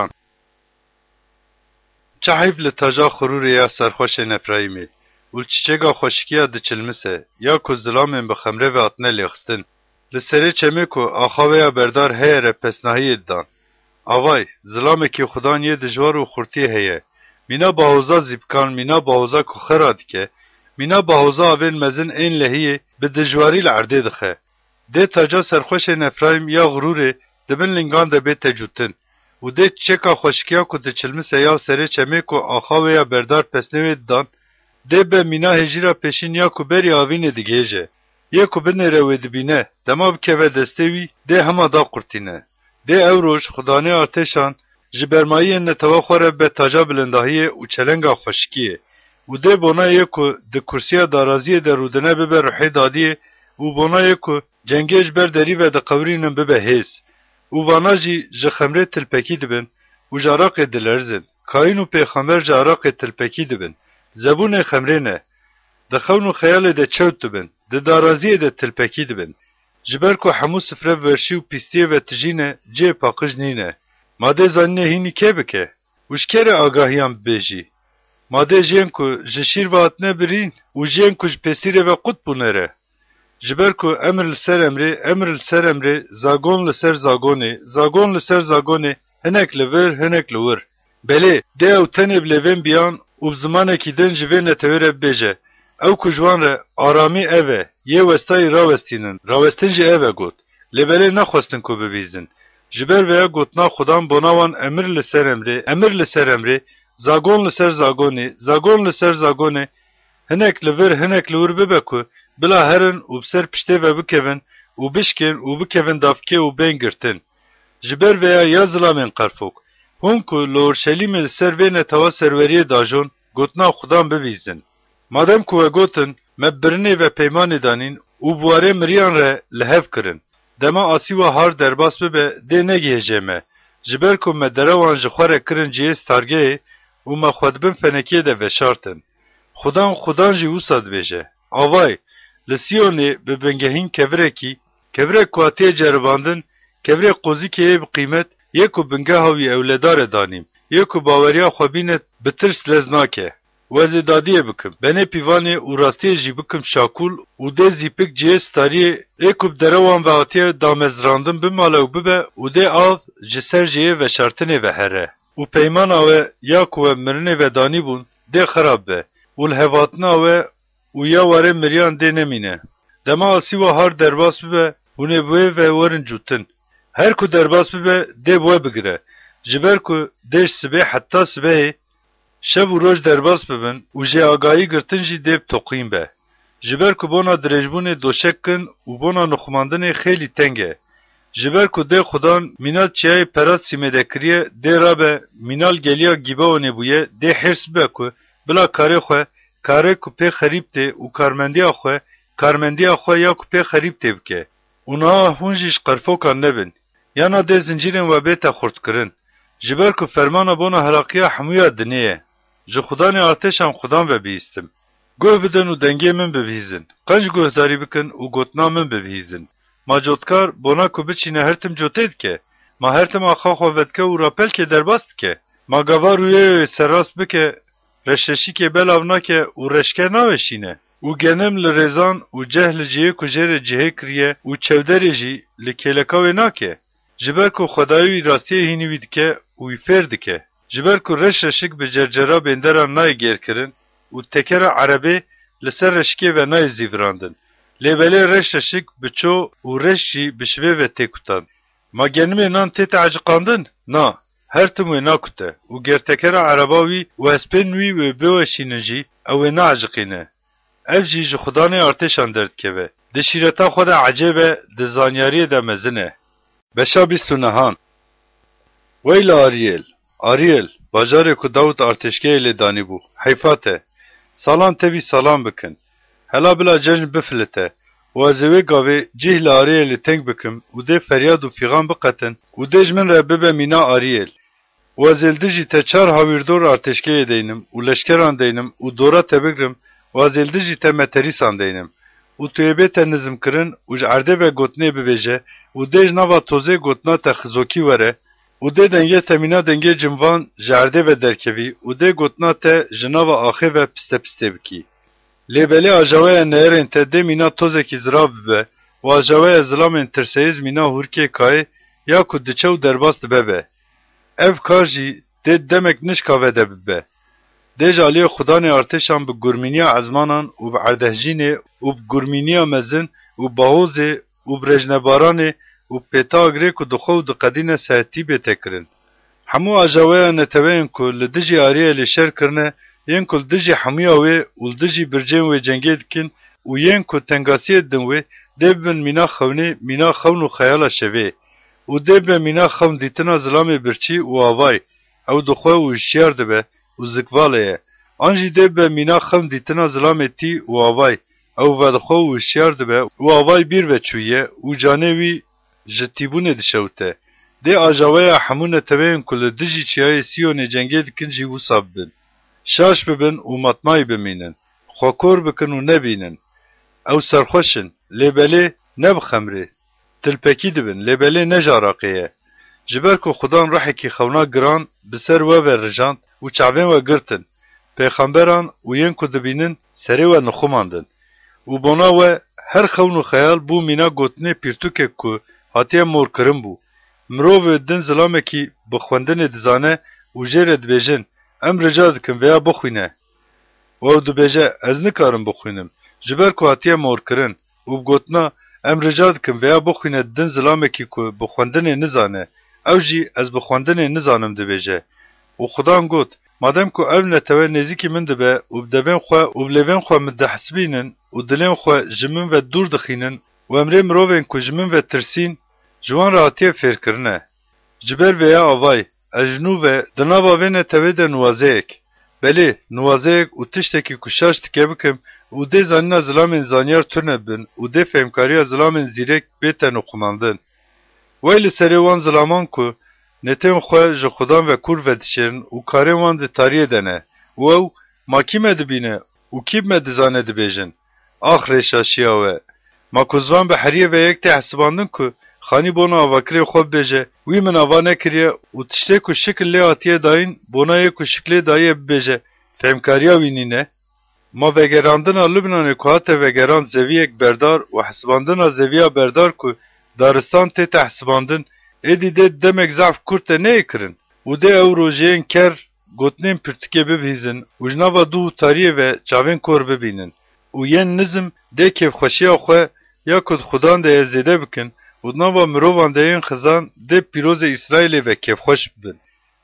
چه حیف لتاجا خرور یا سرخوش نفرایمی ولچچگا خوشکیا دچلمسه یا کو ظلامن به خمره و اتنه لیخستن لسری چمی کو آخاوه یا بردار هیره پسناهی دان آوای ظلام که خدان یه دجوار و خورتی هیه مینا باوزا زیبکان مینا باوزا کو خراد که مینا باوزا آوین مزن این لحیه به دجواری لعرده دخه ده تاجا سرخوش نفرایم یا غروره دبن لنگان ده بیت تجوتن و ده چکا خوشکیا کو دچلمسه یا سری چمی کو آخاوه یا بردار پسناهی دان ده به مینا هجیرا پیشین یا کو بری آوین دیگه جه یا کو بنره و دبینه دما بکه و دستوی ده همه دا قرتینه ده او روش خدانه آرتشان جبرمایی نتوا خوره به تاجا بلنداهی و چلنگا خوشکیه و ده بونا یکو ده کرسیا دارازی ده رودنه ببه روحی دادیه و بونا یکو جنگیج برداری و ده قورینن ببه هیس و وانا جی جخمره تلپکی دبن و جاراق دلرزن کاین و پیخامبر جاراق تلپکی دبن زبون خمره نه ده خون و خیال ده چوت دبن ده دارازی ده تلپکی دبن جبر کو همو سفره ورشی و پیستیه و تجینه جه پاکج نینه ماده زنینه هینی که بکه وشکر آگاهیان بیجی ماده جین کو جشیر واتنه برین و جین کو جپسیره و قد بونره جبر کو امر لسر امره زاگون لسر زاگونه زاگون لسر زاگونه هنک لور هنک لور بله ده او تنه بلوین بیان و زمانه که دن جوه نتوره بیجه او کجوان را آرامی اوه یه وستای راوستین جه اوه گوت لبله نخواستن که ببیزن جبر ویا گوتنا خودان بناوان امر لسر امره زاگون لسر زاگونه هنک لور ببکو بلا هرن و بسر پشته و بکوین و بشکن و بکوین دافکه و بین گرتن جبر ویا یا ظلامین قرفوک هون که لورشلیم لسر وینه توا سروریه داجون گوتنا خودان ببیزن مادم که گوتن مبرنه و پیمان دانین و بواره مریان را لحف کرن دما آسی و هار درباس ببه ده نگیه جمعه جبر که مدره وان جخواره کرن جیه ستارگه و مخودبن فنکیه ده وشارتن خودان جی اوساد بیجه آوای لسیونه به بنگهین کevre kuatiye ceribandin kevre qozi ki qîmet yê ku bingeha wî ewledar danîm yê ku baweriya xwe bîne bi tirs lez nake wezê dadiyê bikim benê pîvanê û rastiyê jî bikim şakûl û dê zîpik cihê stariyê ê ku bi derewan ve hatiye damezrandin bimale û bibe û dê av ji ser jiyê veşartinê ve here û peymana we ya ku we mirinê ve danîbûn dê xerab be û li hevatina we û ya were miriyan dê nemîne dema asî we har derbas bibe hûn ê bi wê ve werin cûtin her ku derbas bibe dê bi we bigire ji ber ku dê ji sibê heta sibehê şev û roj derbas bibin û jê agahî girtin jî dê bi toqîn be ji ber ku bona dirêjbûnê doşek kin û bona nixwandinê xêlî teng e ji ber ku dê xudan mînal çiyayê perat sîmê kiriye dê rabe mînal geliya gîbawanê bûye dê hirs bibe ku bila karê xwe karê ku pê xerîb tê û karmendiya xwe ya ku pê xerîb tê bike û niha hûn jî ji qerfokan nebin yana dê zincîrên we bête xurtkirin ji ber ku fermana bona helakiya hemûya dinê ye ji xudanê artêşan xudan vebihîstim guh bidin û dengê min bibihîzin qenc guhdarî bikin û gotina min bibihîzin ma cotkar bona ku biçîne her tim cotê dike ma her tim axa xwe vedike û rapelkê derbas dike ma gava rûyê serrast bike reşeşîkê belav nake û reşker naweşîne û genim li rêzan û ceh li cihê ku jê re cihê kiriye û çewderê jî li kêleka wê nake. Ji ber ku Xwedayî wî rastiyê hînî wî dike û wî fêr dike. Ji ber ku reş reşik bi cercera bênderan nayê gêrkirin û tekera erebê li ser reşikê ve nayê zîvirandin. Lêbelê reş reşik bi ço û reş jî bi şivê ve tê kutan. Ma genimê nan tê te eciqandin? Na. Her tim wê nakute û gertekera ereba wî û hespên wî wê biweşînin jî ew ê neeciqîne. Ev jî ji xudanê artêşan derdikeve. Di şîreta xwe de ecêb e, di zanyariyê de mezin e. Beşa bîst û nehan. Wey li Ariyel. Ariyel, bajarê ku Dawit artêşgehê lê danîbû. Heyfa te. Salan tevî salam bikin. Hela bila cejn bifilite. û ez ê wê gavê cih li Ariyelê teng bikim û dê feryad û fîgan biqetin û dê ji min re bibe mîna Ariyel. û ez êl dijî te çar hawirdor artêşgehê deynim û leşkeran deynim û dora te bigrim û ez êl dijî te meterîsan deynim. û tu ê bê te nizmkirin û ji erdê ve gotinê bibêje û dê ji nava tozê gotina te xizokî were û dê dengê te mîna dengê cimvan ji erdê ve derkevî û dê gotina te ji nava axê ve piste pistê bikî. Lêbelê ajaweya nehêrên te dê mîna tozekî zirav bibe û ajaweya zilamên tirseyîz mîna hûrkê kayê ya ku diçe û derbas dibe be. Ev kar jî dê demek nişka ve de bibe. Dê ji aliyê xudanê artêşan bi gurmîniya ezmanan û bi erdehjînê û bi gurmîniya mezin û bahozê û bi rejnebaranê û pêta agrê ku dixwe û diqedîne sehetîbê tê kirin. Hemû ajaweya neteweyên ku li dijî Ariyelê şer kirine yên ku li dijî hemûya wê û li dijî bircên wê cengê dikin û yên ku tengasiyê din wê dê bibin mîna xewnê, mîna xewn û xeyala şevê û dê bibe mîna xewn dîtina zilamê birçî û avay. Ew dixwe û hişyar dibe û zikvalê ye. An jî dê bibe mîna xewn dîtina zilamê tî û avay. Ew vedixwe û hişyar dibe û avay bîr veçûye û canê wî ji tîbûnê dişewite. Dê ajaweya hemû neteweyên ku li dijî çiyayê Siyonê cengê dikin jî wisa bibin. Şaş bibin û matmayî bimînin. Xwekor bikin û nebînin. Ew serxweşin. Lêbelê ne bi xemrê. Tilpekî dibin. Lêbelê ne ji Iraqê ye. Ji ber ku xudan rehekî xewna giran bi ser we ve rijand û çavên we girtin. Pêxemberan û yên ku dibînin serê we nixumandin. û bona we her xewn û xeyal bû mîna gotinê pîrtûkek ku hatiye morkirin bû. Mirov ê din zilamekî bi xwendinê dizane û jê re dibêjin em rica dikin veya bixwîne. û ew dibêje ez nikarim bixwînim ji ber ku hatiye morkirin û bi gotina em rica dikin veya bixwîne din zilamekî ku bi xwendinê nizane ew jî ez bi xwendinê nizanim dibêje. û xudan got madem ku ev netewe nêzîkî min dibe û bi devên xwe û bi lêvên xwe min dihesibînin û dilên xwe ji min ve dûr dixînin û emrê mirovên ku ji min ve tirsîn ji wan re hatiye fêrkirine. Ji ber vêya avay ez ji nû ve di nava vê netewê de nuwazeyek. Belê nuwazeyek û tiştekî ku şaş dike bikim û dê zanîna zilamên zanyar tune bibin û dê fêmkariya zilamên zîrek bête nixumandin. Wey li serê wan zilaman ku netên xwe ji xudan ve kûr vedişêrin û karên wan di tariyê de ne û ew ma kî me dibîne û kî me dizane dibêjin. Ax rêşaşiya we. Ma ku zivan bi heriyê ve yek tê hesibandin ku xanî bona avakirê xwe bibêje wî min ava nekiriye û tiştê ku şikil lê hatiye dayîn bona yê ku şiklê dayiye bibêje fêmkariya wî nîne. Ma vegerandina Lubnanê ku hate vegerand zeviyek berdar û hesibandina zeviya berdar ku daristan tê te hesibandin êdî dê demek zaf kurt te neyê kirin û dê ew rojiyên ker gotinên pirtûkê bibihîzin û ji nava dû û tariyê ve çavên kor bibînin û yên nizm dê kêfxweşiya xwe ya ku di xudan de ye zêde bikin û di nava mirovan de yên xizan dê pîrozê Îsraîlê ve kêfxweş bibin.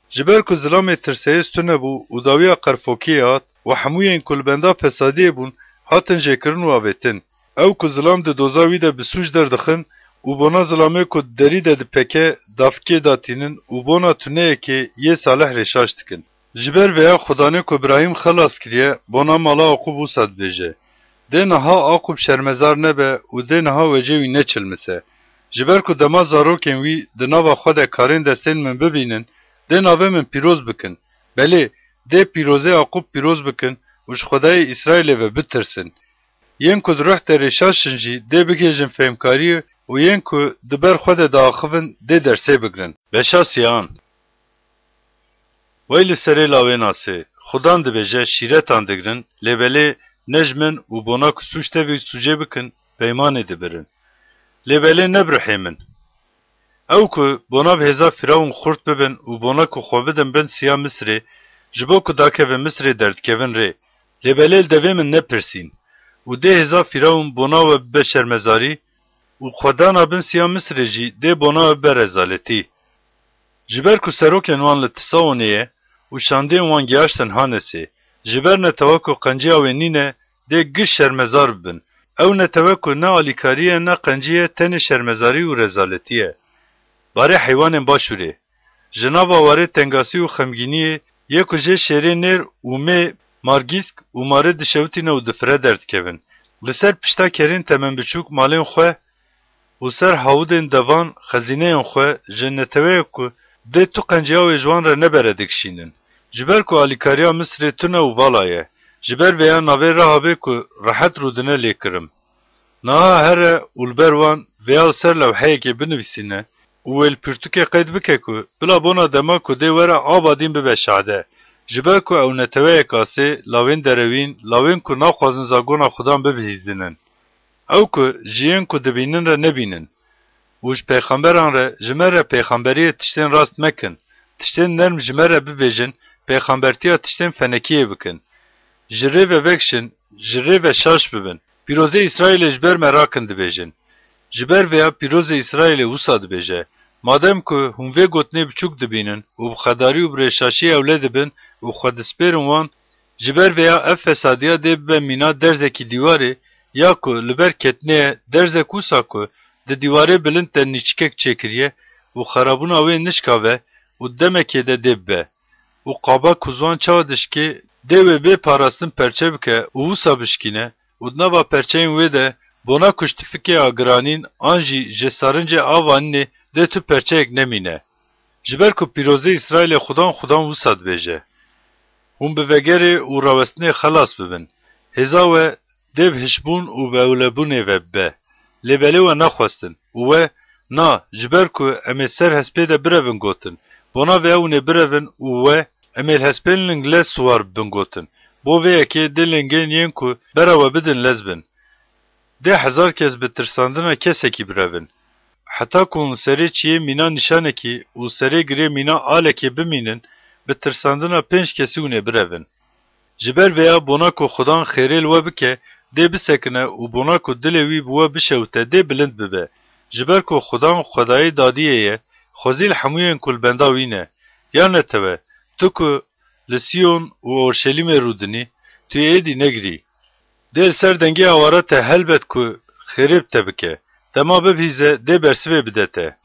Ji ber ku zilamê tirseyê tune bû û dawiya qerfokiyê hat û hemûyên ku li benda fesadiyê bûn hatin jêkirin û avêtin. Ew ku zilam di doza wî de bi sûj derdixin û bona zilamê ku derî de dipeke dafikê datînin û bona tuneyekê yê salih rêşaş dikin. Ji ber vêya xudanê ku İbrahîm xelas kiriye bona mala Aqub wisa dibêje. Dê niha Aqub şermezar nebe û dê niha wecê wî neçilmise. Ji ber ku dema zarokên wî di nava xwe de karên destên min bibînin dê navê min pîroz bikin. Belê dê pîrozê Aqub pîroz bikin û ji Xwedayê Îsraîlê ve bitirsin. Yên ku di reh de rêşaşin jî dê bigêjin fêmkariyê û yên ku di ber xwe de diaxivin dê dersê bigirin. Beşa siyan. Wey li serê lawê nasê. Xudan dibêje şîretan digirin, lêbelê nejmin û bona ku suç tevî sucê bikin peymanê dibirin. Lê belê nebirihê min. Ew ku bona bi hêza Firavun xurt bibin û bona ku xwe bidin bin siya Misrê, ji bo ku dakevin Misrê derdikevin rê. Lê belê li devê min nepirsîn. û dê hêza Firavun bona we bibe şermezarî û xwedana bin siya Misrê jî dê bona we bibe rezaletî. Ji ber ku serokên wan li Tisawonê ye û şandiyên wan gihaştin Hanesê, ji ber netewe ku qenciya wê nîne dê giş şermezar bibin. Ew netewe ku ne alîkarî ye ne qencî ye tenê şermezarî û rezaletî ye. Barê heywanên başûrê. Ji nava warê tengasî û xemgîniyê ye ku jê şêrê nêr û mê margîsk û marê dişewtîne û difire derdikevin. Li ser pişta kerên temen biçûk malên xwe û ser hawidên devan xezîneyên xwe ji neteweyê ku dê tu qenciya wê ji wan re nebere dikişînin. Ji ber ku alîkariya Misrê tune û vala ye. Ji ber vêya navê Rehabê ku rehet rûdine lêkirim. Niha here û li ber wan vêya li ser lewheyekê binivîsîne û wê li pirtûkê qeyd bike ku bila bona dema ku dê were abadîn bibe şade. Ji ber ku ew neteweyek asê lawên derewîn, lawên ku naxwazin zagona Xudan bibihîzdinin. Ew ku jiyên ku dibînin re nebînin. û ji pêxemberan re ji me re pêxemberiyê tiştên rast mekin. Tiştên nerm ji me re bibêjin, pêxembertiya tiştên fenekiyê bikin. Ji rê ve vekşin, ji rê ve şaş bibin. Pîrozê İsraîlê ji ber me rakin dibêjin. Ji ber vêya pîrozê İsraîlê wisa dibêje. Madem ku hûn vê gotinê biçûk dibînin û bi xedarî û bi rêşaşiyê ew lê dibin û xwe dispêrin wan, ji ber vêya ev fesadiya dê bibe mîna derzekî dîwarê ya ku li ber ketneyê derzek wisa ku di dîwarê bilind de nîçikek çêkiriye û xerabûna wê nişka ve û demekê de dê bibe. û qaba ku zwan çawa dişkê dê wê bê parastin perçe bike û wisa bişkîne û di nava perçeyên wê de bona ku ji tifikê a giranîn an jî ji sarincê a vanînê dê tu perçeyek nemîne. Ji ber ku pîrozê İsraîlê Xudan wisa dibêje. Hûn bi vegerê û rawestinê xelas bibin. Hêza we dê bi hişbûn û bi ewlebûnê ve bibe. Lê belê we naxwestin û we na ji ber ku em ê ser hespê de birevin gotin. Bona vê ew nê birevin û we em ê li hespên ling lez siwar bibin gotin. Bo vê yekê dê lingên yên ku bera we bidin lez bin. Dê hezar kes bi tirsandina kesekî birevin. Heta ku hûn serê çiyê mîna nîşanekî û serê girê mîna alekê bimînin, bi tirsandina 5 kesî hûn ê birevin. Ji ber vêya bona ku Xudan xêrê li we bike, dê bisekine û bona ku dilê wî bi we bişewite dê bilind bibe. Ji ber ku Xudan xwedayê dadiyê ye, xwezî li hemûyên ku li benda wî ne. Ya netewe, tu ku li Sîyon û Orşelîmê rûdinî, tu yê êdî negirî. Dê li ser dengê awara te helbet ku xêrê bi te bike. Dema bibihîze dê bersivê bide te.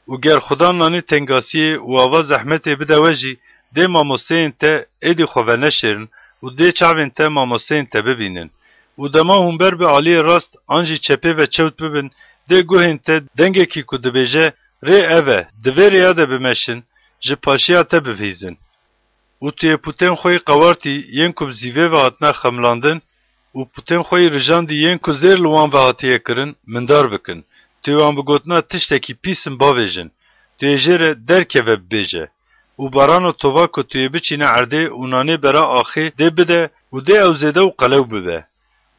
û ger Xudan nanî tengasiyê û ava zehmetê bide we jî, dê mamosteyên te êdî xwe veneşêrin û dê çavên te mamosteyên te bibînin. û dema hûn ber bi aliyê rast an jî çepê ve çewt bibin, dê guhên te dengekî ku dibêje rê ev e, di vê rêya de bimeşin, ji paşiya te bibihîzin. û tu yê putên xwe yê qewartî yên ku bi zîvê ve hatine xemlandin û putên xwe yê rijandî yên ku zêr li wan ve hatiye kirin, mindar bikin. Tu yê wan bi gotina tiştekî pîsin bavêjin. Tu yê jê re derkeve bibêje. û barana tova ku tu yê biçîne erdê û nanê bera axê dê bide û dê ew zêde û qelew bibe.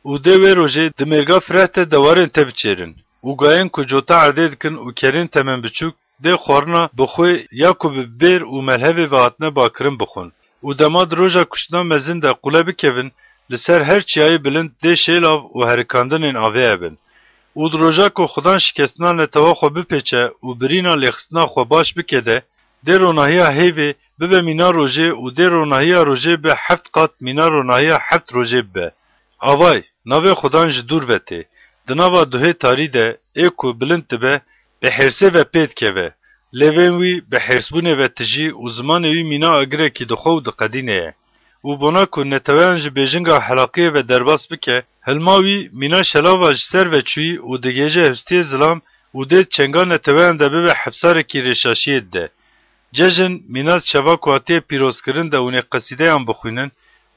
û dê wê rojê di mêrga fireh te dewarên te biçêrin. û gayên ku cota erdê dikin û kerên temen biçûk dê xwarina bixwe ya ku bi bêr û melhevê ve hatine bakirin bixwin. û dema di roja kuştina mezin de qule bikevin, li ser her çiyayê bilind dê şêlav û herikandinên avê ebin. û di roja ku Xudan şikestina netewa xwe bipêçe û birîna lêxistina xwe baş bike de, dê ronahiya hêvê bibe mîna rojê û dê ronahiya rojê bi heft qat mîna ronahiya heft rojê bibe. Avay, navê Xudan ji dûr ve tê. Di nava duhê tarî de ê ku bilind dibe, bi hêrsê ve pê dikeve. Lêvên wî bi hêrsbûnê ve tijî û zimanê wî mîna agirekî dixwe û diqedîne ye. û bona ku neteweyan ji bêjinga helaqiyê ve derbas bike, hilma wî mîna şelava ji ser ve çûyî û digêje hestiyê zilam û dê çenga neteweyan de bibe hefsarekî rêşaşiyê dide. Cejin mîna çeva ku hatiye pîrozkirin de hûn ê qesîdeyan bixwînin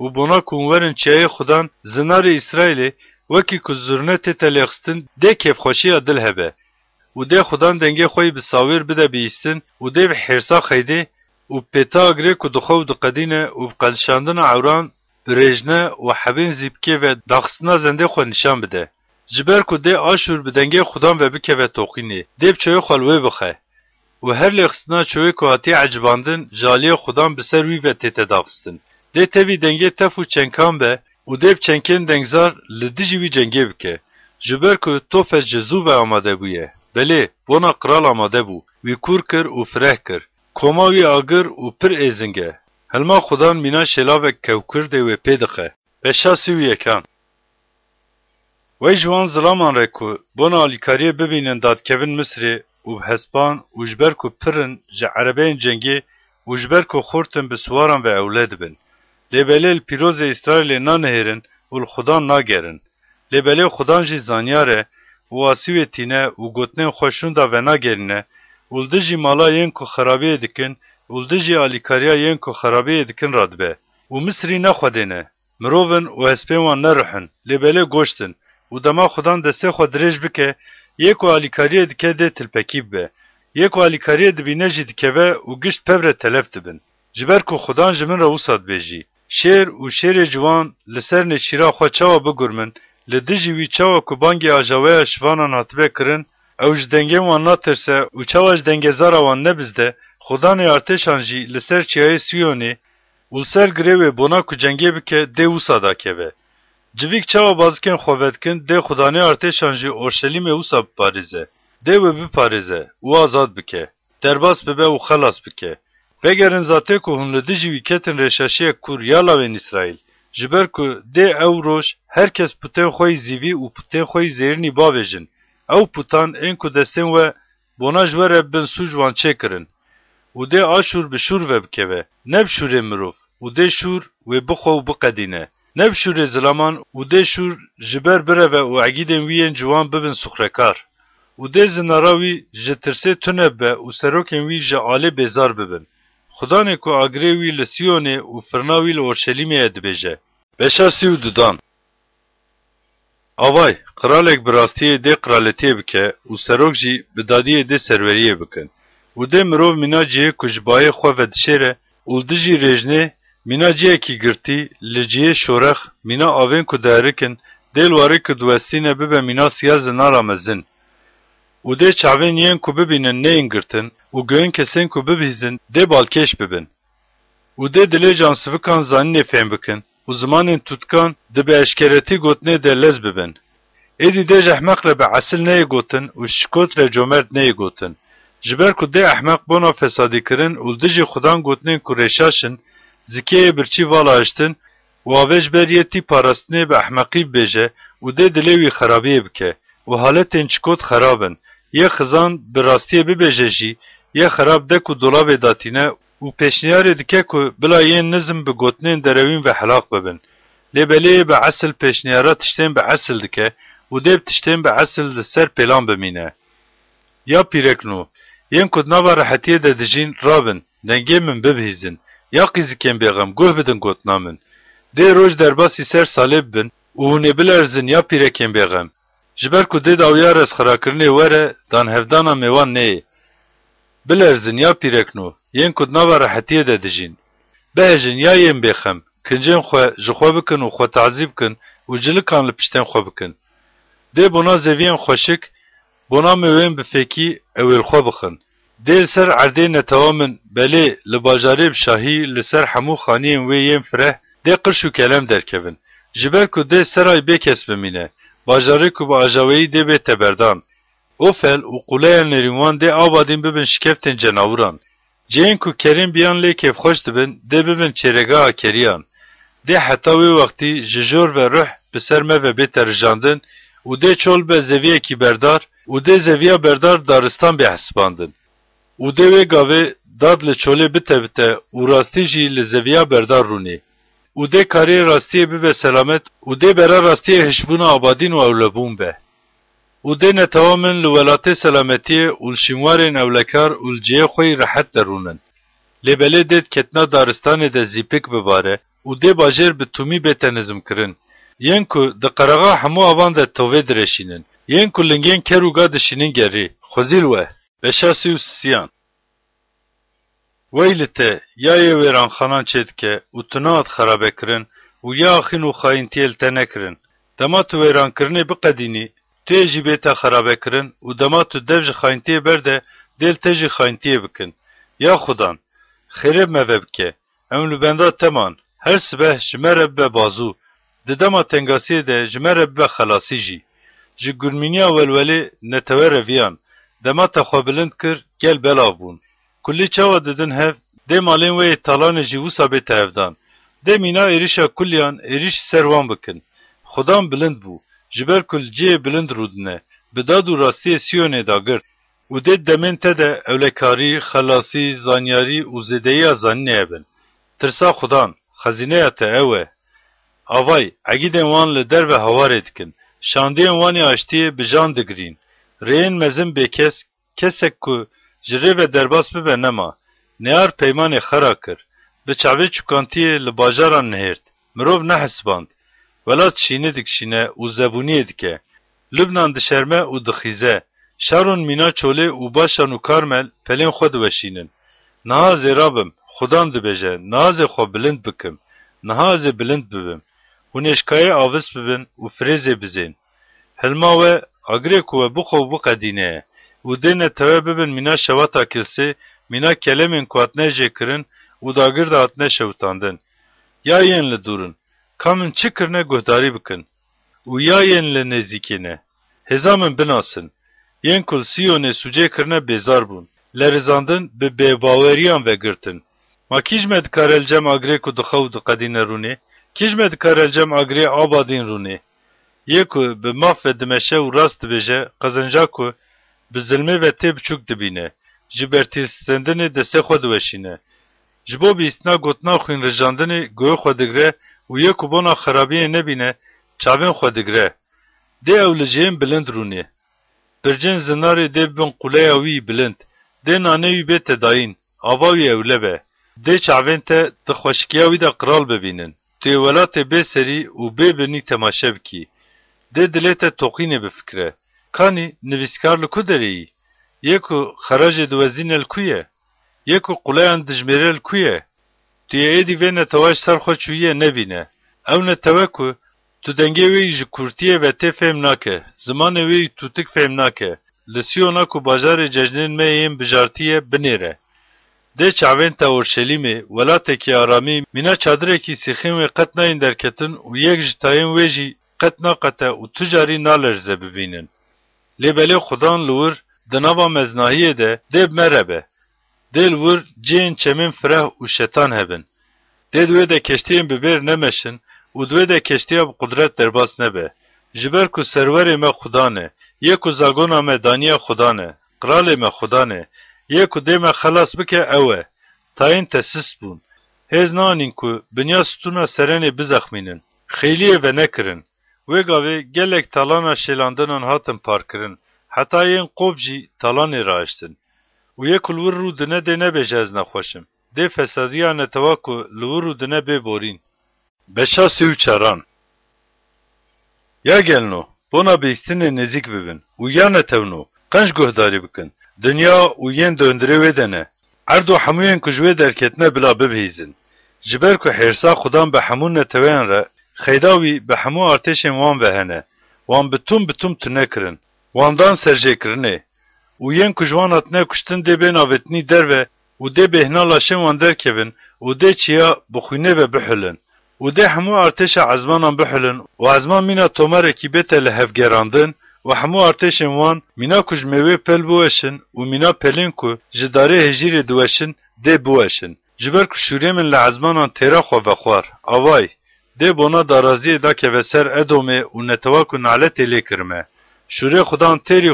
û bona ku hûn werin çiyayê Xudan, zinarê İsraîlê, wekî ku zurnetê te lêxistin, dê kêfxweşiya dil hebe. û dê Xudan dengê xwe yî bi sawêr bide bihîstin û dê bi hêrsa xeydê û pêta agirê ku dixwe û diqedîne û bi qelşandina ewran برژنه و حبین زیبکه و داخستنا زنده خو نشان بده. جبر کو ده آشور بدنگه خودان و بکه و توقینه. دیب چوی خلوه بخه. و هر لخصنا چوی که هاتی عجباندن جالی خودان بسر وی و تیت داخستن. ده تاوی دنگه تفو چنکان به و دیب چنکن دنگزار لدیجی وی جنگه بکه. جبر کو توف جزو و آماده بویه. بله بونا قرال آماده بو. وی کور کر و فرح کر. کوما وی آگر و پر ایزنگه. هلما خودان مینا شلاو کوکر ده و پیدخه. بشاسی و یکان. وی جوان ظلامان ره که بونا آلیکاریه ببینن دادکوین مصری و بحسبان و جبر که پرن جه عربین جنگی و جبر که خورتن بسواران و اولاد بن. لیباله الپیروز اسرائیل نانهرن و الخدان ناگرن. لیباله خدان جی زانیاره و آسیوی تینه و گوتنین خوشون دا و ناگرنه و الدجی مالا ین که خرابیه دکن و الدجی آلیکاریا ین که خرابیه دکن رادبه و مصری نخودینه مروون و هسپین وان نرحن لیباله گوشتن و دما خدان دسته خود درج بکه یکو آلیکاریه دکه ده تلپکیب به یکو آلیکاریه دبینه جی دکه و گشت پوره تلف دبن جبر که خدان جمن را وساد بیجی شیر و شیر جوان لسر نچیرا خود چاوا بگرمن لدجی وی چاوا که بانگی آجاوه شوانان حتبه کرن او جدنگه وان ناترسه و چاوا جدنگه زارا وان نبزده خدان ارتشان جی لسر چیای سیونی و لسر گریوه بونا که جنگه بکه ده وسادا که به جویک چاوا بازکن خوvedکن ده خدانه ارتشان جی اورشلیم وسا بپاریزه ده و بپاریزه و آزاد بکه درباس ببه و خلاص بکه بگرن ذاته که هم لدجی ویکتن رشاشی کور یالاوین اسرائیل جبر که ده او روش هرکس پوتن خوی زیوی و پوتن خوی زیرنی باویجن او پوتان این که دستن و بونا جوره بن سوجوان چه کرن و ده آشور بشور و بکوه نب شور مروف و ده شور و بخو و بقدینه نب شور زلامان و ده شور جبر بره و عگیدن وین جوان ببن سخرکار و ده زناراوی جترسه تنبه و سروکن وی جعاله بیزار ببن خدا نه که آگره وی لسیونه و فرناوی لورشلیمی ادبیجه بشاسی و دودان آوای قرالک براستی ده قرالتیه بکه و سروک جی بدادیه ده سروریه بکن و ده مروف مینا جیه کجبای خواه و دشیره و ده جی رجنه مینا جیه کی گرتی لجیه شورخ مینا آوین که دارکن دل واره که دوستینه ببه مینا سیاز نارامزن و ده چاوین ین که ببینن نه انگرتن و گوین کسین که ببیزن ده بالکش ببین و ده دلی جانسوکان زانی نفهم بکن و زمان توتکان ده به اشکرتی گوتنه ده لز ببین ایدی ده جحمق را به اصل نه گوتن و شکوت را جمرد نه گوتن جبر که ده احمق بنا فسادی کرن و ده جی خودان گوتنه که رشاشن زکیه برچی والا اشتن و آوش بریتی پارستنه به احمقی بیجه و ده دلیوی خرابیه بکه و حالت انچکوت خرابن یه خزان براستی ببیجه جی یه خراب ده که دولاب داتینه و پیشنیار دکه که بلا یه نظم به گوتنین دروین و حلاق ببن لیبلی به اصل پیشنیارات تشتین به اصل دکه و دیب تشتین به اصل سر پیلان بمینه یا پیرکنو ین کدناوا راحتیه ده دجین رابن دنگه من ببهیزن یا قیزکن بیغم گوه بدن گوتنامن ده روش درباسی سر سالب بن و نبلرزن یا پیرکن بیغم جبر که ده داویار از خراکرنه وره دان هفدانا میوان نه بلرزن یا پیرکنو ین کدناوا راحتیه ده دجین بهجن یا ین بیخم کنجن خواه جخوا بکن و خواه تعذیب کن و جلکان لپشتن خواه بکن ده بنا زوین خوشک بنا میوین بفکی اویل خواه بخن ده سر عرده نتوامن بله لباجاره بشاهی لسر حمو خانیم وی ین فره ده قرش و کلم درکبن جبر که ده سرای بکس بمینه باجاره که با اجاوهی ده به تبردان اوفل و قوله نریوان ده آبادین ببن شکفتن جناوران جین که کریم بیان لی کف خوش دبن ده ببن چرگاه کریان ده حتاوی وقتی ججور و روح بسر مه و بیتر جاندن و ده چول به زویه کی بردار و ده زویه بردار دارستان به حسباندن و ده وی گاوه داد لچوله بته بته و راستی جی لزویه بردار رونی و ده کاری راستی به سلامت و ده برا راستی هشبون آبادین و اولبون به و ده نتوامن لولات سلامتی و الشموارین اولکار و الجیه خوی راحت درونن لیبله دید کتنا دارستان ده زیپک بباره و ده باجر به تومی بتنظم کرن ین که ده قرغا همو آوان ده تووه درشینن ین که لنگین کروگا دشینن گری خوزیل وه بشاسی و سیان ویلته یا یه ویران خانان چید که و تنات خرابه کرن و یا آخین و خاینتیل تنکرن. دما تو ویران کرنه بقدینی توی جی بیتا خرابه کرن و دما تو devj خاینتیه برده دل تجی خاینتیه بکن. یا خودان خیرب موه بکه ام لبنده تمان هر سبه جمره به بازو ده دما تنگاسیه ده جمره به خلاصی جی. جی گرمینیا ولولی نتوه رویان دما تخوا بلند کر گل بلاو بون. کلی چاوا ددن هف ده مالین وی تالان جیوسا بیتا هفدان. ده مینا ایریشا کلیان ایریش سروان بکن. خدام بلند بو. جبر کل جیه بلند رودنه. بداد و راستی سیونه داگر. و ده دمین تده اولکاری، خلاصی، زانیاری و زدهی زانینه بن. ترسا خدان خزینه تا اوه. آوای اگیدن وان لدر و هواره دکن. شاندین وانی آشتیه بجان دگرین. رین مزم بکس کسک که جره و درباس ببه نما. نیار پیمان خرا کر. به چاوه چکانتیه لباجاران نهرد. مروف نحسباند. ولا تشینه دکشینه و زبونیه دکه. لبنان دشرمه و دخیزه. شارون مینا چوله و باشان و کارمل پلین خود وشینن. نهاز رابم خودان دبجه. نهاز خو بلند بکم. نهاز بلند ببم. و نشکای آوز ببن و فریزه بزین. هلماوه اگره کوه بخو بقدینه. و دینه توه ببن مینا شواتا کلسه مینا کلمین کواتنه جه کرن و داگر داتنه شوتاندن. یا ین لدورن. کامن چی کرنه گهداری بکن. و یا ین لنزیکینه. هزامن بناسن. ین کل سیونه سوچه کرنه بیزار بون. لرزاندن به بیباوریان وگرتن. ما کیجمد کارل جم اگره کو دخو دقدینه رونه. کیجمد کارل جم اگره آبادین رونه. یکو به ماف دمشه و راست بجه قزنجا کو به ظلمه و تیب چوک دبینه. جبرتیستندن دسته خود وشینه. جبو بیستنا گوتنا خوین رجاندن گوه خودگره و یکو بونا خرابیه نبینه چاوین خودگره. ده اولجیم بلند رونه. برجن زناری ده بن قوله اوی بلند. ده نانوی بیت داین. آواوی اوله به. ده چاوین ته دخوشکیاوی ده قرال ببینن. توی ولات بی سری و بی بنی تماشه بکی. ده دلیت توقینه بفکره. کانی نویسکار لکو داری؟ یکو خراج دوازین الکویه. یکو قلیان دجمیره الکویه. توی ایدی وینه تواش سرخوا چویه نبینه. او نتوه که تو دنگه وی جکورتیه و تی فهم ناکه. زمان وی تو تک فهم ناکه. لسیونا که باجار ججنین مهیم بجارتیه بنیره. ده چاوین تا اورشلیمه ولاته کی آرامی مینا چادره کی سیخیم و قط ناین درکتن و یک جتایم ویجی قط ناقته و تجاری نالرزه ببینن. لیبلی خدان لور دنابا مزناهیه ده مربه. دل ور جین چمین فرح و شیطان هبن. ده دوی ده کشتیم ببیر نمشن و دوی ده کشتیم قدرت درباس نبه. جبر کو سروری ما خدانه. یکو زاگونا ما دانیه خدانه. قرال ما خدانه. یکو ده ما خلاص بکه اوه. تا این تسیس بون. هز نانین کو بنیا ستونا سرنه بزخمینن. خیلیه و نکرن. وگاوی گلک تالانا شیلاندنان هاتن پار کرن. حتی این قوب جی تالانی راشتن. و یک لور رو دنه ده نبیجه از نخوشم. ده فسادیه نتوا که لور رو دنه ببورین. بشا سیو چران. یا گلنو بونا بیستین نزیک ببین. و یا نتونو قنج گهداری بکن. دنیا و ین دندره ویدنه. اردو حموین کجوه درکتنه بلا ببهیزن. جبر که حرسا خودان به همون نتوین را خیداوی به همو ارتشین وان وهنه. وان بتوم تنه کرن. واندان سرجه کرنه. و ین کجوانات نه کشتن ده بین آوتنی دروه و ده بهنا لاشن وان در کبن و ده چیا بخوینه و بحلن. و ده همو ارتش عزمانان بحلن و عزمان مینا تومر اکیبت لحفگراندن و همو ارتش وان مینا کج میوه پل بوشن و مینا پلین کو جداره هجیر دوشن ده بوشن. جبر که شوریه من لعزمانان تیرا خو بخوار. آوای ده بونا دارازی دا که وسر ادومه و نتوا کو نعلت لی کرمه. شوریه خدان تیری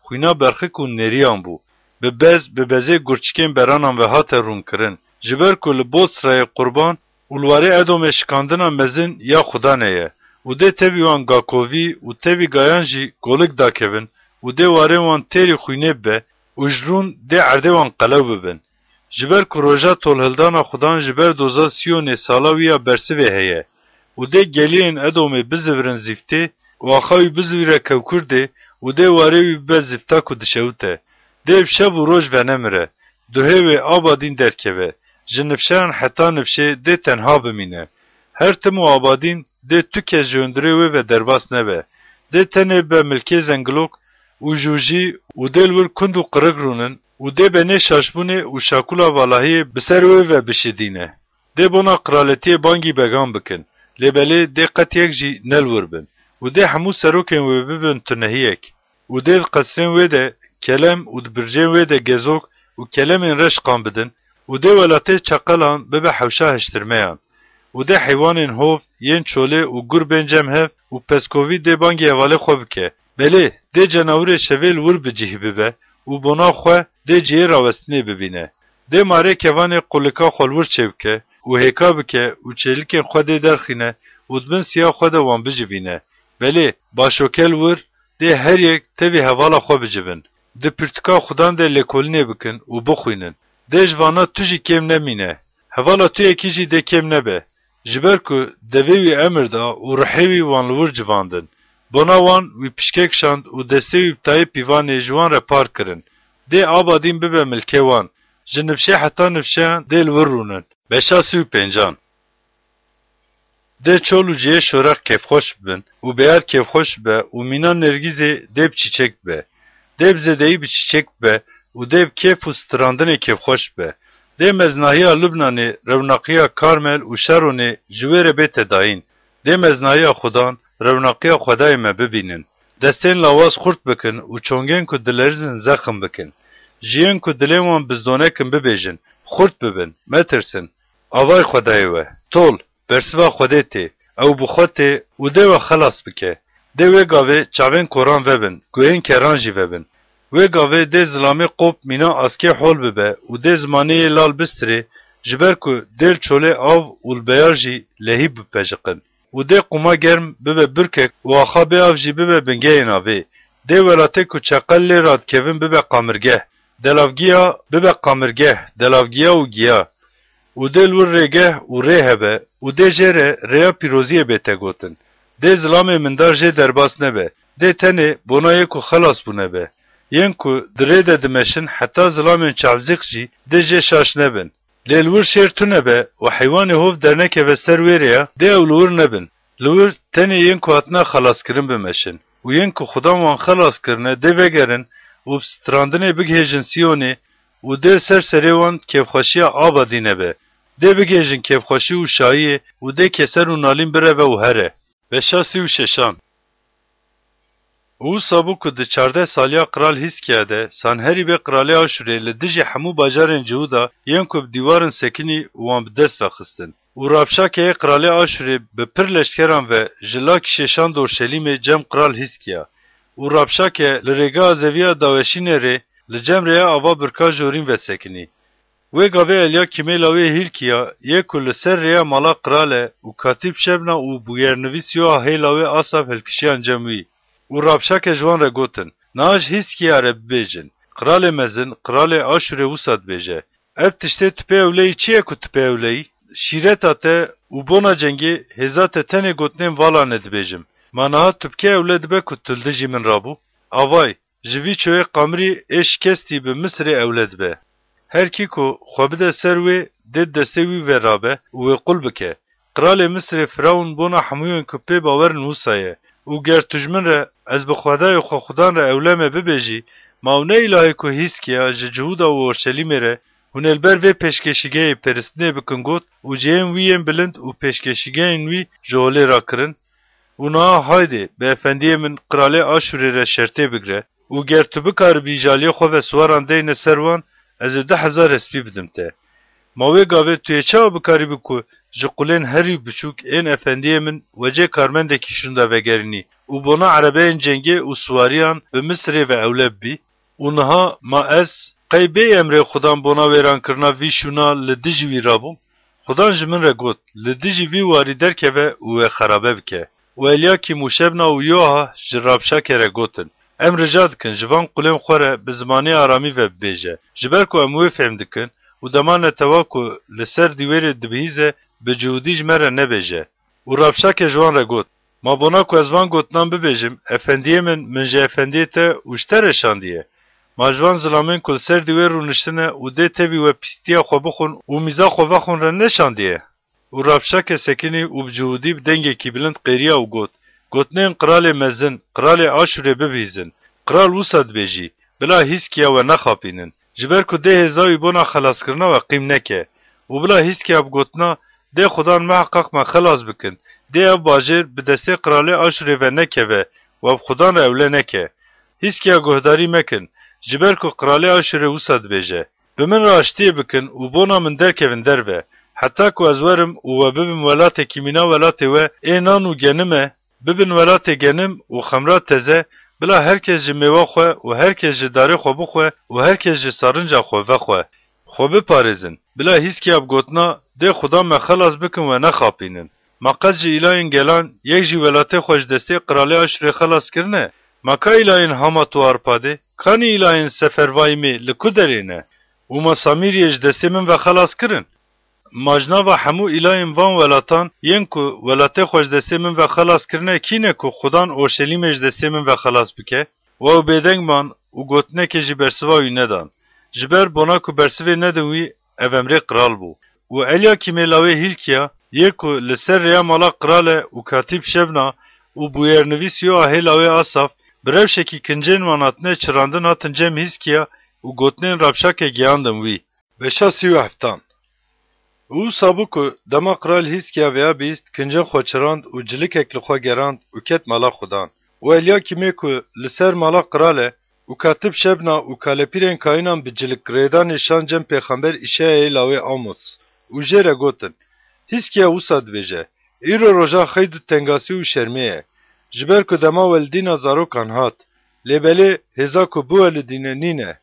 خوینا برخی کن نریان بو. به بزه گرچکین برانان و هات رون کرن. جبر که لبوت سرای قربان اولواره ادومه شکاندنا مزن یا خدا نیه. و ده تیوی وان گاکووی و تیوی گایان جی گولک دا کبن و ده واره وان تیری خوینه به و جرون ده عرده وان قلو ببن. جبر که روژا تولهلدانا خدان جبر دوزا 39 سالاویا برسوه هیه. و ده گلین ادومه بزورن زیفته و آخوی بزویره کوکرده و ده واره وی به زیفتا که دشوته. ده بشب و روش و نمره. دوهه و آبادین درکوه. جنفشان حتا نفشه ده تنها بمینه. Her tim û abadîn dê tu kes ji hundirê wê ve derbas nebe. Dê tenê be milkê zengilok û jûjî û dê li wir kund û qirig rûnin û dê be nê şaşbûnê û şakula valahiyê bi ser wê ve bişidîne. Dê bona qiraletiyê bangî began bikin. Lêbelê dê qet yek jî nelwir bin û dê hemû serokên wê bibin tunehiyek û dê di qesrên wê de kelem û di bircên wê de gezok û kelemên reş qan bidin û dê welatê çeqelan bibe hewşa hiştirmeyan û dê heywanên hov yên çolê û gur bên cem hev û peskovî dê bangê hevalê xwe bike. Belê dê cenawirê şevê li wir bicih bibe û bona xwe dê cihê rawestinê bibîne. Dê marê kevanê qulika xwe li wir çêbike û hêka bike û çêlikên xwe dê derxîne û dibin siya xwe de wan bicivîne. Belê başokel wir dê her yek tevî hevala xwe bicivin. Di pirtûka xudan de lêkolînê bikin û bixwînin. Dê ji vana tu jî kêm nemîne. Hevala tu yekî jî dê kêm nebe. Ji ber ku devê wî emir da û rihê wî wan li wir civandin. Bona wan wî pişkê kişand û destê wî bi tayê pîvanê ji wan re par kirin. Dê abadîn bibe milkê wan. Ji nifşê heta nifşeyan dê li wir rûnin. Beşa sî û pêncan. Dê çol û cihê şorex kêfxweş bibin û bêyar kêfxweş be û mîna nergîzê dê bi çîçek be. Dê bi zêdeyî bi çîçek be û dê bi kêf û strandinê kêfxweş be. Dê meznahiya Lubnanê, rewnaqiya Karmel û Şaronê ji wê re bê tedayîn. Dê meznahiya xudan, rewnaqiya Xwedayê me bibînin. Destên lawaz xurt bikin û çongên ku dilerizin zexm bikin. Jiyên ku dilên wan bizdonekin bibêjin, xurt bibin, metirsin. Avay Xwedayê we, tol, bersiva Xwedê tê, ew bi xwe tê û dê we xelas bike. Dê wê gavê çavên koran vebin, guhên keran jî vebin. Wê gavê dê zilamê qop mîna askê hol bibe û dê zimaniyê lal bistirê ji ber ku dêl çolê av û li beyar jî lehî bipejiqin. û dê quma germ bibe birkek û axa bê av jî bibe bingehên avê. Dê welatê ku çeqel lê radikevin bibe qamirgeh. Delavgiya bibe qamirgeh, delavgiya û giya. û dê li wir rêgeh û rê hebe û dê jê re rêya pîroziyê bête gotin. Dê zilamê mindar jê derbas nebe. Dê tenê bonayê ku xelas bûne be. Yên ku dirê de dimeşin heta zilamên çavzik jî dê jê şaş nebin. Lê li wir şêr tune be û heywanê hov dernekeve ser wê re ya dê ew li wir nebin. Li wir tenê yên ku hatine xelaskirin bimeşin û yên ku xudan wan xelas kirine dê vegerin û bi strandinê bigihêjin Siyonê û dê ser serê wan kêfxweşiya abadî nebe. Dê bigihêjin kêfxweşî û şayiyê û dê keser û nalîn bireve û here. Beşa sî û şeşan. Wisa bû ku di 14 saliya Qral Hîskiya de Sanherî bê Qralê Aşûrê li dijî hemû bajarên Cihûda yên ku bi dîwarin sekinî wan bi dest vexistin. û Rabşakeyê Qralê Aşûrê bi pir leşkeran ve ji lakî şêşan di Orşelîmê cem Qral Hîskiya. û Rabşake li rêgeha zeviya Daweşînê rê li cem rêya ava birka jorîn vesekinî. Wê gavê Elyakîmê lawê Hîlkiya yê ku li ser rêya mala Qralê û Katîb Şebna û bûyernivîs Yoha hê lawê Asaf hilkişiyan cem wî. û Rabşake ji wan re gotin, naj Hîskiya re bibêjin. Qralê mezin, Qralê Aşûrê wisa dibêje. Ev tiştê tu pê ewleyî çi ye ku tu pê ewleyî? Şîreta te û bona cengê hêza te tenê gotinên valanê dibêjim. Manaha tu bikê ewle dibe ku tu li dijî min rabû? Avay, ji vî çoyê qamirî ê şikestî bi Misrê ewle dibe. Her kî ku xwe bide ser wê dê destê wî verabe û wê qul bike. Qralê Misrê Firavun bona hemûyên ku pê bawerin wisa ye. û ger tu ji min re ez bi Xwedayê xwe xudan re ewle me bibêjî, ma ew ne îlahê ku Hîskiya ji Cihûda û Orşelîmê re hûn ê li ber vê pêşkeşîgehê perîstinê bikin got û cihên wî yên bilind û pêşkeşîgehên wî ji holê rakirin û niha haydê bi efendiyê min Qralê Aşûrê re şertê bigire û ger tu bikaribî jaliyê xwe ve swaran deyne ser wan ez ê 10,000 espî bidim te. Ma wê gavê tu yê çawa bikaribî ku ji qulên herî biçûk ên efendiyê min wecê karmendekî şunda vegerînî û bona erebeyên cengê û swariyan bi Misrê ve ewle bibî û niha ma ez qey bê emrê xudan bona wêrankirina vî şûna li dijî wî rabûm? Xudan ji min re got li dijî vî warî derkeve û wê xerabe bike. û Elyakîm û Şebna û Yoha ji Rabşakê re gotin em rica dikin ji van qulên xwe re bi zimanê aramî ve bibêje ji ber ku em wê fêm dikin û demane tewa ku li ser dîwêrê dibihîze bi cihûdî ji me re nebêje. û Rabşakê ji wan re got ma bona ku ez van gotinan bibêjim efendiyê min ji efendiyê te û ji te re şandiye. Ma ji van zilamên ku li ser dîwêr rûniştine û dê tevî we pîstiya xwe bixwin û mîza xwe vexwin re neşandiye. û revşeke sekinî û bi cihudî bi dengekî bilind qêriya û got: Gotinên qiralê mezin, qiralê Aşûrê bibîzin. Qiral wisa dibêjî: Bila hîskiya we nexapînin, ji ber ku dê hêza wî bona xelaskirina we qîm neke. û bila hîskiya bi gotina dê xudan meheqeq me xelas bikin, dê ev bajêr bi destê qiralê Aşûrê ve nekeve we bi xudan re ewle neke. Hîskiya guhdarî mekin, ji ber ku qiralê Aşûrê wisa dibêje: Bi min re aştiyê bikin û bona min derkevin derve. Heta ku ez werim û we bibim welatekî mîna welatê we ê nan û genim e, bibin welatê genim û xemra teze, bila herkes ji mêwa xwe û herkes ji darê xwe bixwe û herkes ji sarınca xwe vexwe. Xwe biparêzin, bila hîskiya bi gotina dê xudan me xelas bikin we nexapînin. Ma qet ji îlayên gelan yek jî welatê xwe ji destê qiralê Aşûrê xelas kirine? Ma ka îlayên Hamat û Arpadê? Kanî îlayên Sefervaymê li ku derê ne? û ma Samîriyê ji destê min ve xelas kirin? Majnava hemû îlayên van welatan yên ku welatê xwe ji destê min ve xelas kirine kîne ku xudan Orşelîmê ji destê min ve xelas bike? Wew bêdeng man û gotinekê jî bersiva wî nedan. Ji ber bona ku bersivê nedin wî ev emrê qiral bû. û Elyakîmê lawê Hîlkiya yê ku li ser rêya mala qiral e û katîb Şebna û bûyernivîs yo ahê lawê Asaf bi rewşekî kincên wan hatine çirandin hatin cem Hîskiya û gotinên Rabşakê gihandin wî. Beşa sî û heftan. û sabû ku dema qiral Hîskiya vêya bîst, kincên xwe çirand û cilikek li xwe gerand û ket mala xudan. û Elyakîmê ku li ser mala qiral e û katîb Şebna û kalepîrên kainan bi cilikgirêdanê şan cem pêxember Îşayayê lawê Amoz û jê re gotin: Hîskiya wisa dibêje: Îro roja xeyd û tengasî û şermê ye. Ji ber ku dema welidîna zarokan hat, lêbelê hêza ku biwelidîne nîne.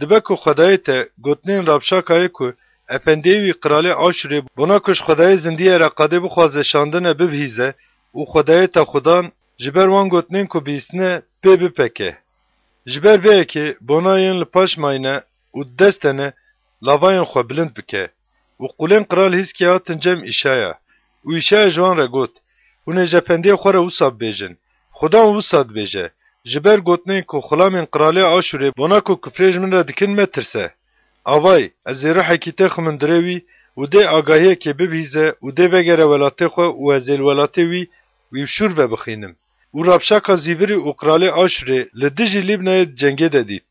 Dibe ku xwedayê te gotinên Rabşakayê ku efendiyê wî qiralê Aşûrê bona ku ji xwedayê zindiyê re qadê bixwaze şandine bibihîze û xwedayê te xudan ji ber wan gotinên ku bîstine pê bipeke. Ji ber vê yekê bona yên li paş mayne û destene lavayên xwe bilind bike. û qulên qiral Hîskiya hatin cem Îşaya. û Îşaya ji wan re got: Hûn ê ji efendiyê xwe re wisa bibêjin. Xudan wisa dibêje: Ji ber gotinên ku xulamên qiralê Aşûrê bona ku kufrê ji min re dikin me tirse. Avay, ez ê rihekî tê xwe min dirê wî û dê agahiyekê bibihîze û dê vegere welatê xwe û ez ê li welatê wî şûr ve bixînim. û Rabşaka Zîvirî û qiralê Aşûrê li dijî Lîbnayê cengê de dît.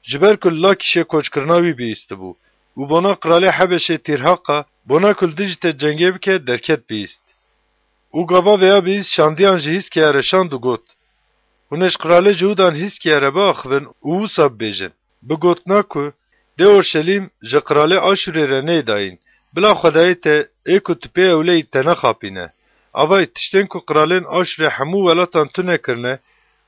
Ji ber ku li Lakîşê koçkirina wî bihîstibû û bona qiralê Hebeşê Tîrhaqa bona ku li dijî te cengê bike derket bihîst. û gava vêya bihîst şandiyan ji Hîskiya re şand û got: Hûn ê ji qiralê Cihudan Hîskiya re biaxivin û wisa bibêjin: Bi gotina ku dê Orşelîm ji qiralê Aşûrê re nêdayîn, bila xwedayê te ê ku tu pê ewleyî te nexapîne. Avay, tiştên ku qiralên Aşûrê hemû welatan tune kirine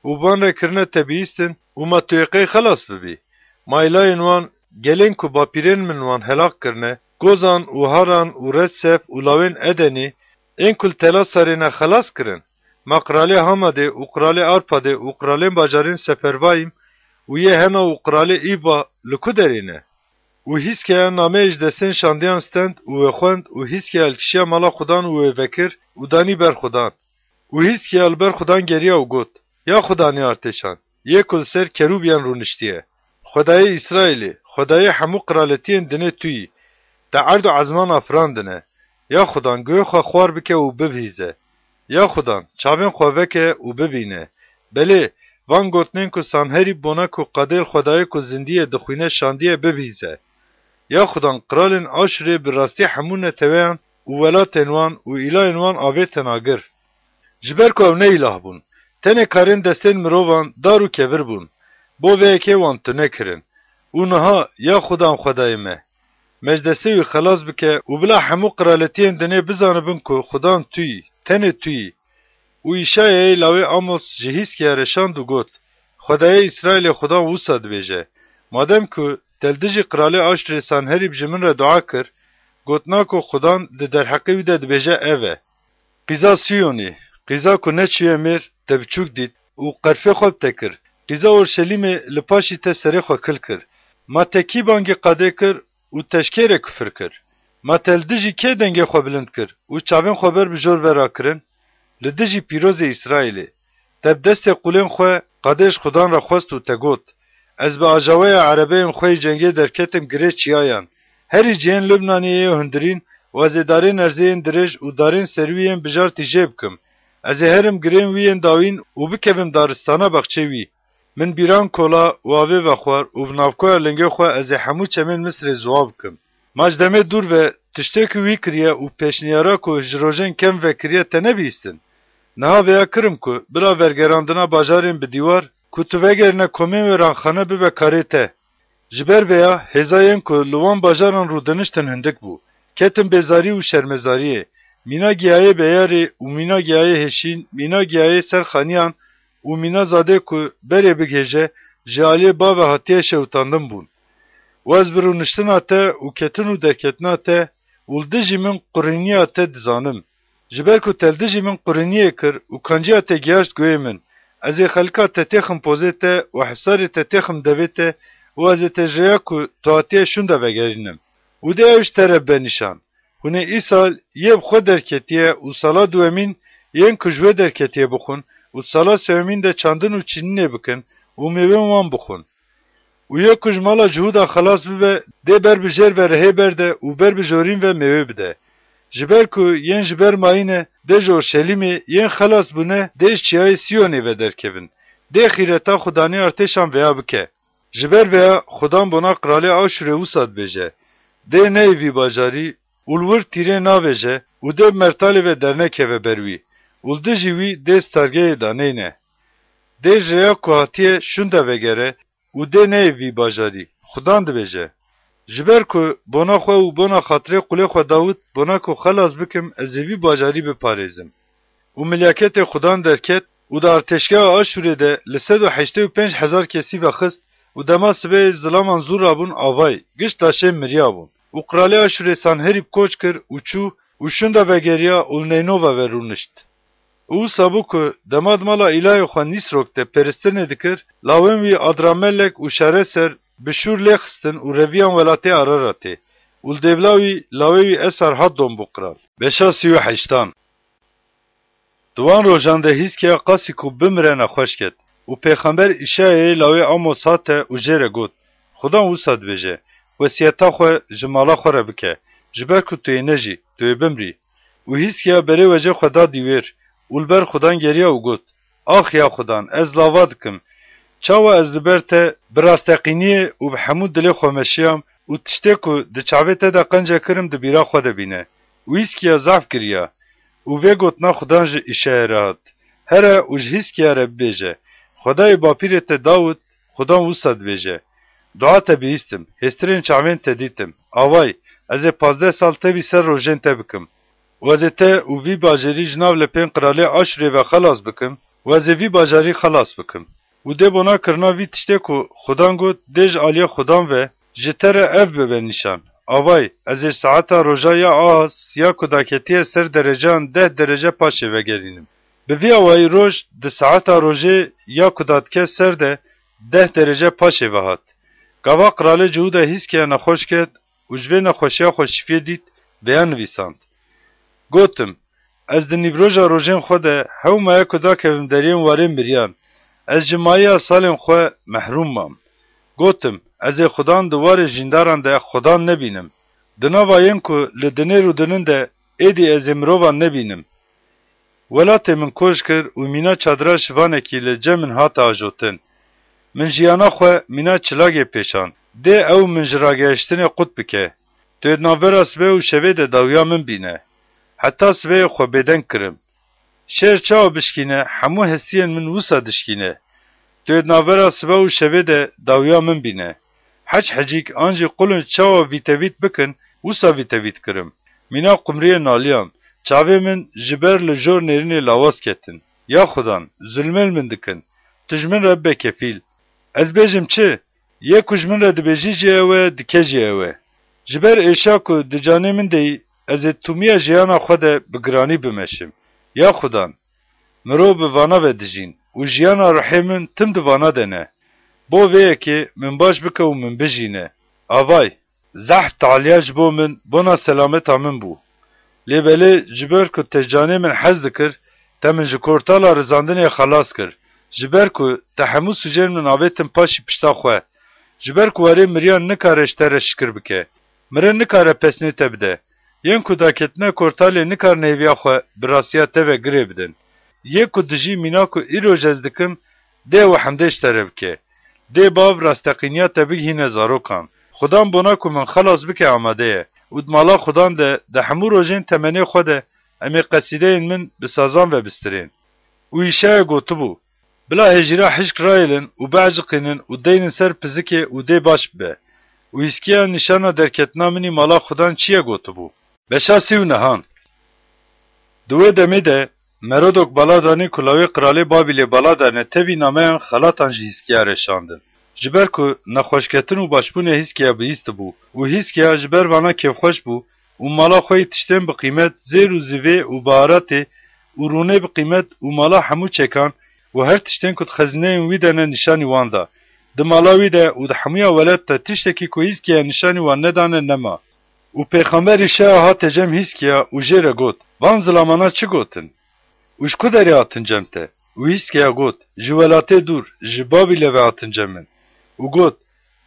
û van re kirine te bihîstin û ma tu yê qey xelas bibî. Maylayên wan gelên ku bapîrên min wan helaq kirine, Gozan û Haran û Retsef û lawên Edenê ên ku li Telasarê ne xelas kirin. Ma qiralê Hamadê û qiralê Arpadê û qiralên bajarên Sefervayim û yê hena û qiralê Îva li ku derê ne? û Hîskiya nameyê ji destên şandiyan stend û wê xwend û Hîskiya elkişiya mala xudan û wê vekir û danî ber xudan. û Hîskiya li ber xudan geriya û got: Ya xudanê artêşan, yê ku li ser kerûbiyan rûniştiye. Xwedayê İsraîlê, xwedayê hemû qiraletiyên dinê tu yî, te erd û ezman afirandine. Ya xudan, guhê xwe xwar bike û bibihîze. Ya xudan, çavên xwe veke û bibîne. Belê, van gotinên ku Sanherîb bona ku qadê xwedayê ku zindiyê dixwîne şandiye bibihîze. Ya xudan, qiralên Aşûrê bi rastî hemû neteweyan û welatên wan û îlayên wan avê te nagir. Ji ber ku ew ne îlah bûn, tenê karên destên mirovan dar û kevir bûn. Bo vê yekê wan tune kirin. û niha, ya xudan xwedayê me, me ji destê wî xelas bike û bila hemû qiraletiyên dinê bizanibin ku xudan tu yî, tenê tu yî. û Îşayayê lawê Amoz ji Hîskiya re şand û got: Xwedayê İsraîlê xudan wisa dibêje: Madem ku tel dijî qiralê Aşûrê Sanherîb ji min re dua kir, gotina ku xudan di derheqê wî de dibêje ev e. Qîza Siyonê, qîza ku neçûye mêr te biçûk dît û qerfê xwe te kir. Qîza Orşelîmê li paşî te serê xwe kil kir. Ma te kî bangê qadê kir û teşkêrê küfür kir. Ma tel dijî kê dengê xwe bilind kir û çavên xwe ber bi jor ve rakirin? Li dijî pîrozê İsraîlê, te bi destê qulên xwe qadê ji xudan re xwest û te got: Ez bi ajaweya erebeyên xwe yê cengê derketim girê çiyayan. Herî cihên Lübnanê yê hundirîn و ez ê darên erzeyên dirêj û darên serwiyên bijartî jê bikim. Ez ê herim girên wî yên dawîn û bikevim daristana bexçê wî. Min bîran kola û avê vexwar û bi navkoya lingê xwe ez ê hemû çemên Misrê ziwa bikim. Ma ji demê dûr ve tiştekî wî kiriye û pêşniyara ku ji rojên kem vekiriye te nebîstin. Niha vêya kirim ku bila vergerandina bajarên bi dîwar ku tu vegerîne komên wê ranxane bibe karê te. Ji ber vêya hêzayên ku li wan bajaran rûdiniştin hindik bû. Ketin bêzarî û şermezariyê. Mîna giyayê beyarê û mîna giyayê hêşîn, mîna giyayê serxaniyan û mîna zadê ku berê bigêje ji aliyê bavê hatiye şewtandin bûn. Ez bi rûniştina te û ketin û derketina te û li dijî min qurîniya te dizanim. Ji ber ku te li dijî min qurîniyê kir û kanciya te giyaşt guhê min, ez ê xelika te têxim pozê te û hefsarê te têxim devê te û ez ê te jêya ku tu hatiye şûn de vegerînim. û dê ew ji te re benîşan. Hûn ê îsal yê bi xwe derketiye û sala duhemîn yên ku ji wê derketiye bixwin û sala sewemîn de çandin û çînînê bikin û mêwên wan bixwin. û yê ku ji mala cihûda xelas bibe, dê ber bi jêr ve rihê berde û ber bi jorîn ve mêwê bide. Ji ber ku yên ji ber mayîne, dê ji Orşelîmê yên xelas bûne, dê ji çiyayê Siyonê ve derkevin. Dê xîreta xudanî artêşan veya bike. Ji ber veya xudan bona Qralê Aşûrê wisa dibêje. Dê neyê vî bajarî, û li wir tîrê naveje û dê bi mertalê ve dernekeve ber wî. û li dijî wî dê stargehê daneyne. Dê jêya ku hatiye şûn de vegere û dê neyê vî bajarî. Xudan dibêje. Ji ber ku bona xwe û bona xatirê qulê xwe Dawît bona ku xelas bikim ez ê vî bajarî biparêzim. û milyaketê xudan derket û di artêşgeha Aşûrê de li 185,000 kesî vexist û dema sibê zilaman zû rabûn avay, gişt laşê miriya bûn. û Qralê Aşûrê Sanherîb koç kir û çû û şûn de vegeriya û Neynova ve rûnişt. û sabû ku dema di mala îlayê xwe Nîsrok de peristinê dikir, lawên wî Adramelek û Şereser bi şûr lê xistin û reviyan welatê Araratê. û li dêvla wî lawê wî Esar hat don bû qral. Beşa 38 Di wan rojan de hîskeya qasî ku bimire nexweş ket û pêxember Îşayayê lawê Amos hate û jê re got. Xudan wisa dibêje, wesiyeta xwe ji mala xwe re bike, ji ber ku tu yê nejî, tu yê bimrî. û hîskeya berê wece xwe da dîwêr û li ber Xudan geriya û got: Ax ya Xudan, ez lava dikim. Çawa ez li ber te bi rasteqîniyê û bi hemû dilê xwe meşiyam û tiştê ku di çavê te de qence kirim di bîra xwe de bîne. û hîskeya zaf kiriya. û vê gotina Xudan ji Îşayê re hat. Here û ji hîskeya re bibêje: Xwedayê bapîrê te Dawît, Xudan wisa dibêje: Dua te bihîstim, hêstirên çavên te dîtim. Avay, ez ê 15 sal tevî ser rojên te bikim. û ez ê te û vî bajarî ji nav lepên Qralê Aşûrê ve xelas bikim û ez ê vî bajarî xelas bikim. û dê bona kirina vî tiştê ku Xudan got dê ji aliyê Xudan ve ji te re ev bibe nîşan. Avay, ez ê saeta roja ya ahas ya ku daketiye ser dereceyan 10 derece paşê vegerînim. Bi vî awayî roj di saeta rojê ya ku dadike ser de 10 derece paşê ve hat. Gava Qralê Cihûda hîskeya nexweş ket û ji vê nexweşiya xwe şîfê dît vêya nivîsand. Gotim, ez di nîvroja rojên xwe de hewmaya ku dakevim deriyên warê miriyan. Ez ji mayiya salên xwe mehrûm mam. Gotim, ez ê Xudan di warê jîndaran de Xudan nebînim. Di nava yên ku li dinê û dinin de êdî ez ê mirovan nebînim. Welatê min koş kir û mîna çadira şivanekî li cem min hate ajotin. Min jiyana xwe mîna çilagê pêşand. Dê ew min ji ragihiştinê qut bike. Tu yê navbera sibê û şevê de dawiya min bîne. Heta sibeyê xwe bêdeng kirim. Şêr çawa bişkîne, hemû hestiyên min wisa dişkîne. Tu yê navbera sibê û şevê de dawiya min bîne. Heç hecîk an jî qulên çawa vîtevît bikin, wisa vîtevît kirim. Mîna qumriyê naliyam. Çavê min ji ber li jor nêrînê lawas ketin. Ya Xudan, zulmên min dikin. Tu ji min re bekefîl. Ez bêjim çi? Yê ku ji min re dibêjî jî ew e, dike jî ew e. Ji ber êşa ku di canê min deyî, ez ê tûmiya jiyana xwe de bi giranî bimeşim. Ya Xudan, mirov bi vana ve dijîn û jiyana rihê min tim di vana de ne. Bo vê yekê min baş bike û min bijîne. Avay, zehf tealiya ji bo min bona selameta min bû. Lê belê ji ber ku te canê min hez dikir, te min ji kortala rizandinê xelas kir. Ji ber ku te hemû sucên min avêtin paşî pişta xwe. Ji ber ku warê miriyan nikare ji te re şikir bike. Mirin nikare pesnê te bide. Yên ku daketine kortalê nikarine hêviya xwe bi rastiya te ve girê bidin. Yê ku dijî mîna ku îro ez dikim, dê û hemdê ji te re bike. Dê bav rasteqîniya te bigihîne zarokan. Xudan bona ku min xelas bike amade ye. û di mala Xudan de hemû rojên temenê xwe de em ê qesideyên min bi sazan ve bistirên. û îşeya gotibû, bila hêjîra hişk rayêlin û beeciqînin û deynin ser pizikê û dê baş bibe. û îskiya nîşana derketina min î mala Xudan çi ye gotibû? Beşa sî û nehan. Di wê demê de Merodok bala danî ku lawê Qiralê Babilê bala dane tevî nameyan xelatan ji hîskiya reşandin. Ji ber ku nexweşketin û başbûnê hîskiya bihîstibû û hîskiya ji ber vana kêfxweş bû û mala xwe yê tiştên bi qîmet zêr û zîvê û baharatê û rûnê bi qîmet û mala hemû çekan û her tiştên ku di xezineyên wî de ne nîşanî wan da. Di mala wî de û di hemûya welet de tiştekî ku hîskiya nîşanî wan nedane nema. û pêxember îşeya hate cem hîskiya û jê re got, van zilamana çi gotin? û ji ku derê hatin cem te? û hîskiya got, ji welatê dûr, ji Babilê ve hatin cemin. û got,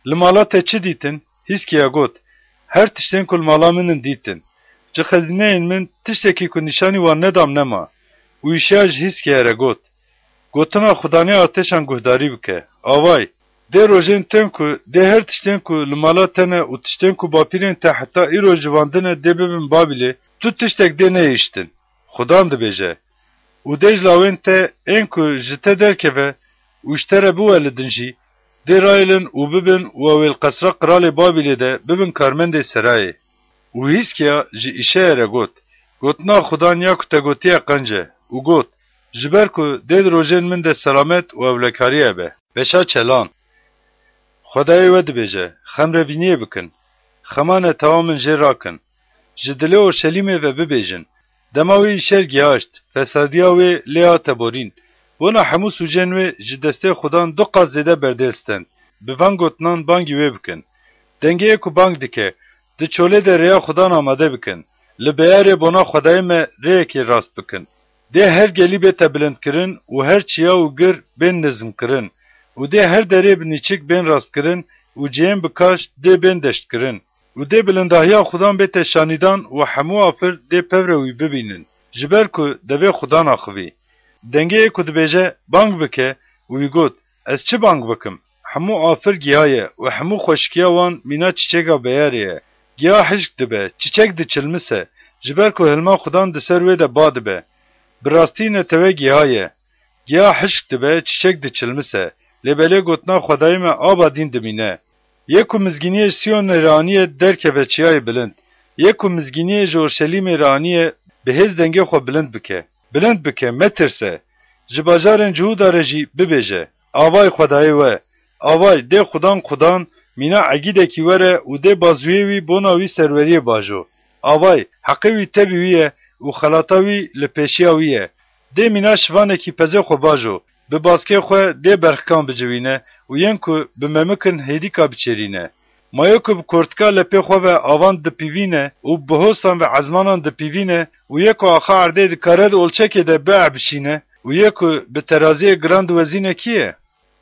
li mala te çi dîtin? Hîskiya got, her tiştên ku li mala min dîtin. Ji xezineyên min tiştekî ku nîşanî wan nedam nema. û îşeya ji hîskiya re got, gotina Xudanê ateşan guhdarî bike. Avay, dê rojên tên ku dê her tiştên ku li mala te ne û tiştên ku bapîrên te heta îro jivandine dê bibin Babilê, tu tiştek dê nehêştin. Xudan dibêje. û dê ji lawên te ên ku ji te derkeve û ji te re biwelidin jî, dê rayêlin û bibin û ew ê li qesra Qiralê Babilê de bibin karmendê serayê. û hîskiya ji îşeya re got, gotina Xudan ya ku te gotiye qence, û got, ji ber ku dê di rojên min de selamet û ewlekarî hebe. Beşa çelan. Xwedayê we dibêje, xemrevîniyê bikin, xemane tawa min jê rakin, ji dilê Orşelîmê ve bibêjin, dema wê îşer gihaşt, fesadiya wê lê hate borîn, bona hemû sûcên wê ji destê Xudan du qat zêde berdêstin, bi van gotinan bangî wê bikin. Dengeyê ku bang dike, di çolê de rêya Xudan amade bikin, li beyarê bona Xwedayê me rêyekê rast bikin. Dê her gelîbê te bilindkirin û her çiya û gir bên nizmkirin, û dê her derê bi nîçik bên rastkirin û ciyên bi kaş dê bên deştkirin. û dê bilindahiya Xudan bê te şanîdan û hemû afir dê pevre wî bibînin, ji ber ku devê Xudan axivî. Dengeyê ku dibêje bang bike û wî got, ez çi bang bikim? Hemû afir gihaye û hemû xweşikiya wan mîna çîçeka beyarê ye. Giha hişk dibe, çîçek diçilmise, ji ber ku hilma Xudan di ser wê de ba dibe. Bi rastî netewê giha ye. Giha hişk dibe, çîçek diçilmise, lêbelê gotina Xwedayê me aba dîn dimîne. Yê ku mizgîniyê Sîyonê re anîye derkeve çiyayê bilind. Yê ku mizgîniyê ji Orşelîmê re anîye bi hêz dengê xwe bilind bike. Bilind bike, metirse. Ji bajarên Cihûda re jî bibêje. Avay Xwedayê we, avay dê Xudan mîna egîdekî were û dê bazûyê wî bona wî serweriyê bajo. Avay, heqê wî tevî wî ye û xelata wî li pêşiya wî ye. Dê mîna şivanekî pezê xwe bajo. Bi baskê xwe dê berxkan bicivîne û yên ku bi memikin hêdîka biçêrîne. Maya ku bi kurtika lepê xwe ve avan dipîvîne û bi hostan ve ezmanan dipîvîne û yê ku axa erdê dikare di olçekê de be'e bişîne û yê ku bi teraziyê giran diwezîne kî ye?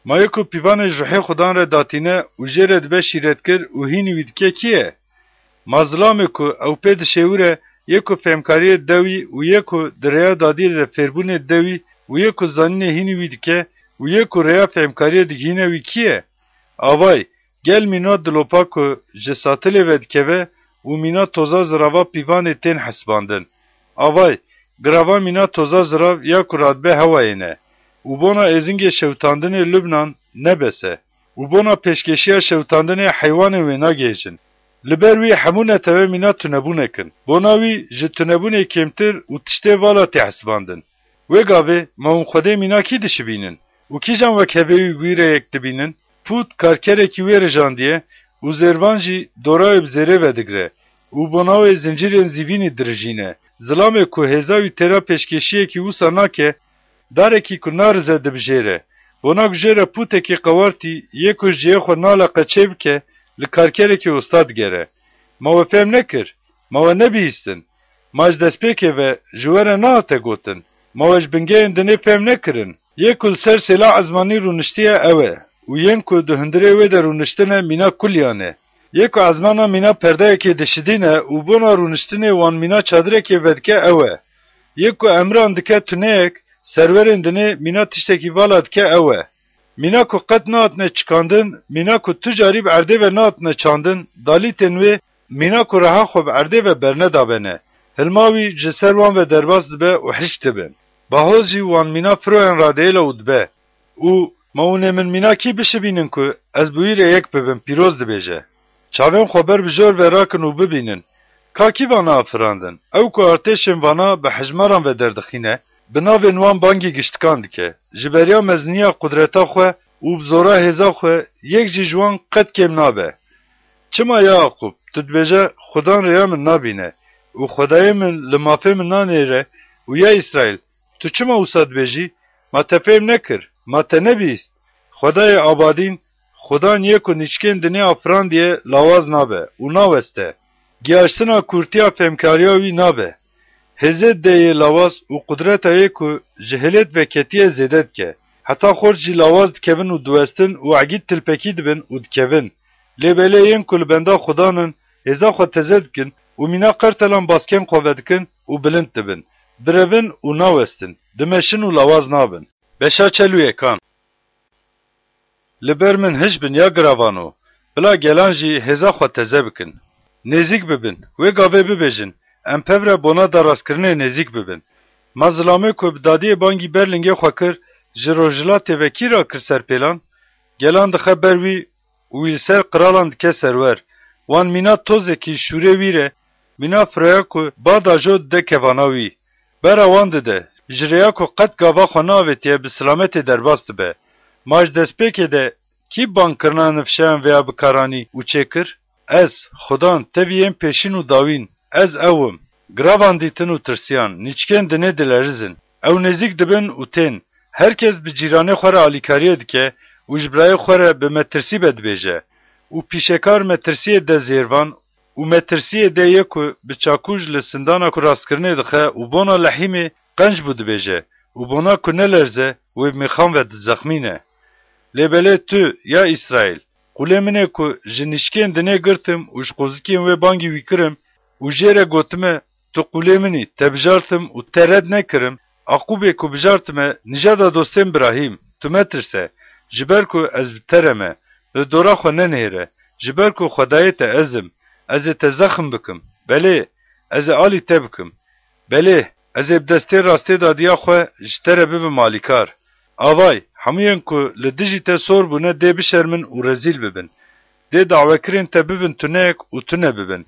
Maya ku pîvanê ji ruhê Xudan re datîne û jê re dibe şîretkir û hînî wî dike kî ye? Ma zilamê ku ew pê dişêwîre yê ku fêmkariyê de wî û yê ku di rêya dadiyê de fêrbûnê de wî û yê ku zanînê hînî wî dike û yê ku rêya fêmkariyê digihîne wî kî ye? Avay, gel mîna dilopa ku ji satilê ve dikeve û mîna toza zirava pîvanê tên hesibandin. Avay, girava mîna toza zirav ya ku radbe hewayê ne. û bona êzingê şewtandinê Lubnan nebese. û bona pêşkeşiya şewtandinê heywanên wê nagêjin. Li ber wî hemû netewê mîna tunebûn ekin. Bona wî ji tunebûnê kêmtir û tiştê vala tê hesibandin. Wê gavê, ma hûn Xwedê mîna kî dişibînin? û kîjan wek hevê wî wî re yek dibînin? Pût karkerekî wê rijandiye û zêrvan jî dorayê bi zêrê vedigre û bona wê zincîrên zîvînî dirijîne. Zilamê ku hêza wî têra pêşkeşiyekî wisa nake, darekî ku narize dibijêre. Bona gujêre pûtekî qewartî yê ku ji ciyê xwe nala qeçê bike, li karkerekî ostad gere. Ma we fêm nekir, ma we nebihîstin. Ma ji destpêkê ve ji we re nehate gotin. Ma we ji bingehên dinê fêm nekirin. Yê ku li ser sêla ezmanî rûniştiye ew e û yên ku di hundirê wê de rûniştine mîna kulyan e. Yek azmana mina perdeyeke dişidine u bona runiştine wan mina çadıreke vedke ewe. Yek emran dike tuneyek serverin dine mina tişteki vala dike ewe. Mina ku qet naatne çıkandın, mina ku tucarib erde ve naatne çandın, daliten ve mina ku raha xob erde ve berne dabene. Hilmavi ceservan ve derbaz dibe u hiç dibin. Bahozi wan mina froyen radeyla udbe. U maunemin mina ki bişibinin ku ez buyire yek bibim piroz dibêje. Çavên xweber bijor ve rakin û bibînin. Kakî vana afirandin. Ew ku artêşên vana bi hejmaran ve derdixîne, bi navên wan bangê giştikan dike. Ji beriya mezniya qudreta xwe û bi zora hêza xwe yek jî ji wan qet kêm nabe. Çima ya Yaqub, tu dibêje Xudan rêya min nabîne û Xwedayê min li mafê min nanêre û ya İsraîl, tu çima wisa dibêjî? Ma te fêm nekir, ma te nebîst. Xwedayê abadîn, Xudan yek û nîçkên dinê afirandiye lawaz nabe û naweste. Giyaştina kurtiya femkariya wî nabe. Hêzê deyê lawaz û qudreta yê ku ji hilêt ve ketiye zêde dike. Heta xort jî lawaz dikevin û diwestin û egît tilpekî dibin û dikevin. Lêbelê yên ku li benda Xudanin hêza xwe teze dikin û mîna qertelan baskên xwe vedikin û bilind dibin. Direvin û nawestin. Dimeşin û lawaz nabin. Beşa çelûyekan. Li ber min hiç bin ya giravano. Bila gelan jî hêza xwe teze bikin. Nêzik bibin. Wê gavê bibêjin. Em pevre bona darastkirinê nêzik bibin. Ma zilamê ku bi dadiyê bangî berlingê xwe kir, ji rojhilatê ve kî ra kir serpêlan? Gelan dixe ber wî û îl ser qiralan dike serwer. Wan mîna tozekî şûrê wî re, mîna firaya ku bada jo dide kevana wî. Bera wan dide, ji rêya ku qet gava xwe naavêtiye bi silametê derbas dibe. Ma ji destpêkê de kî bankirina nifşeyan veya bikaranî û çêkir? Ez, Xudan, tevî yên pêşîn û dawîn. Ez ewim. Gravan dîtin û tirsiyan, nîçkên dinê dilerizin. Ew nêzik dibin û tên. Herkes bi cîranê xwe re alîkariye dike û ji birayê xwe re bi metirsî be dibêje. Û pîşekar metirsiyê de zêrvan û metirsiyê de yê ku bi çakûj li sindana ku rastkirinê dixe û bona lehîmê qenc bû dibêje û bona ku nelerze wê mêxan ve dizexmîne. Lêbelê tu, ya İsraîl, qulê min e ku ji nîçkên dinê girtim û ji qozikên wê bangî wî kirim û jê re gotime tu qulê minî te bijartim û te red nekirim, Aqubê ku bijartime nijada dostên birahîm, tu me tirse, ji ber ku ez bi te re me, li dora xwe nenêre, ji ber ku Xwedayê te ezim, ez ê te zexm bikim, belê, ez ê alî te bikim, belê, ez ê bi destê rastê dadiya xwe ji te re bibim alîkar. Avay, hemûyên ku li dijî te sor bûne dê bişermin û rezîl bibin. Dê dawekirên te bibin tuneyek û tu nebibin.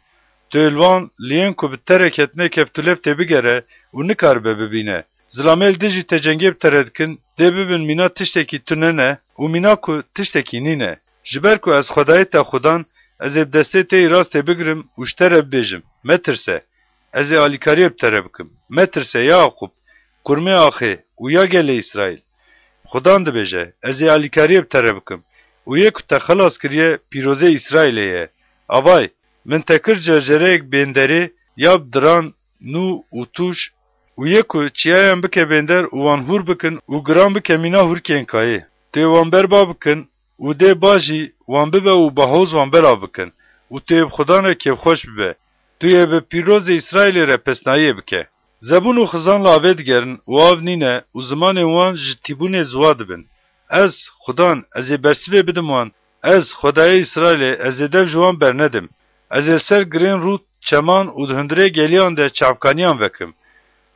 Tu êlwan liyên ku bi te re ketine kevtûlev tê bigere û nikaribe bibîne. Zilamê li dijî te cengê bi te re dikin, dê bibin mîna tiştekî tu nene û mîna ku tiştekî nîne. Ji ber ku ez Xwedayê te Xudan, ez ê bi destê te rastê bigirim û ji te re bibêjim. Me tirse. Ez ê alîkariyê bi te re bikim. Me tirse ya Yaqub, kurmê axê û ya gelê İsraîl. Xudan dibêje, ez ê alîkariyê bi te re bikim. û yê ku te xelas kiriye pîrozê İsraîlê ye. Avay, min te kir cercereyek bênderê, ya bi diran, nû û tûş, û yê ku çiyayan bike bênder û wan hûr bikin û giran bike mîna hûrkên kayê. Tu yê wan berba bikin û dê ba jî wan bibe û bahoz wan belav bikin. û tu yê bi Xudan re kevxweş bibe. Tu yê bi pîrozê İsraîlê re pesnayê bike. Zebûn û xizan li avê digerin û av nîne û zimanên wan ji tîbûnê ziwa dibin. Ez, Xudan, ez ê bersivê bidim wan. Ez, Xwedayê İsraîlê, ez ê dev ji wan bernedim. Ez ê ser girên rût, çeman û di hundirê geliyan de çavkaniyan vekim.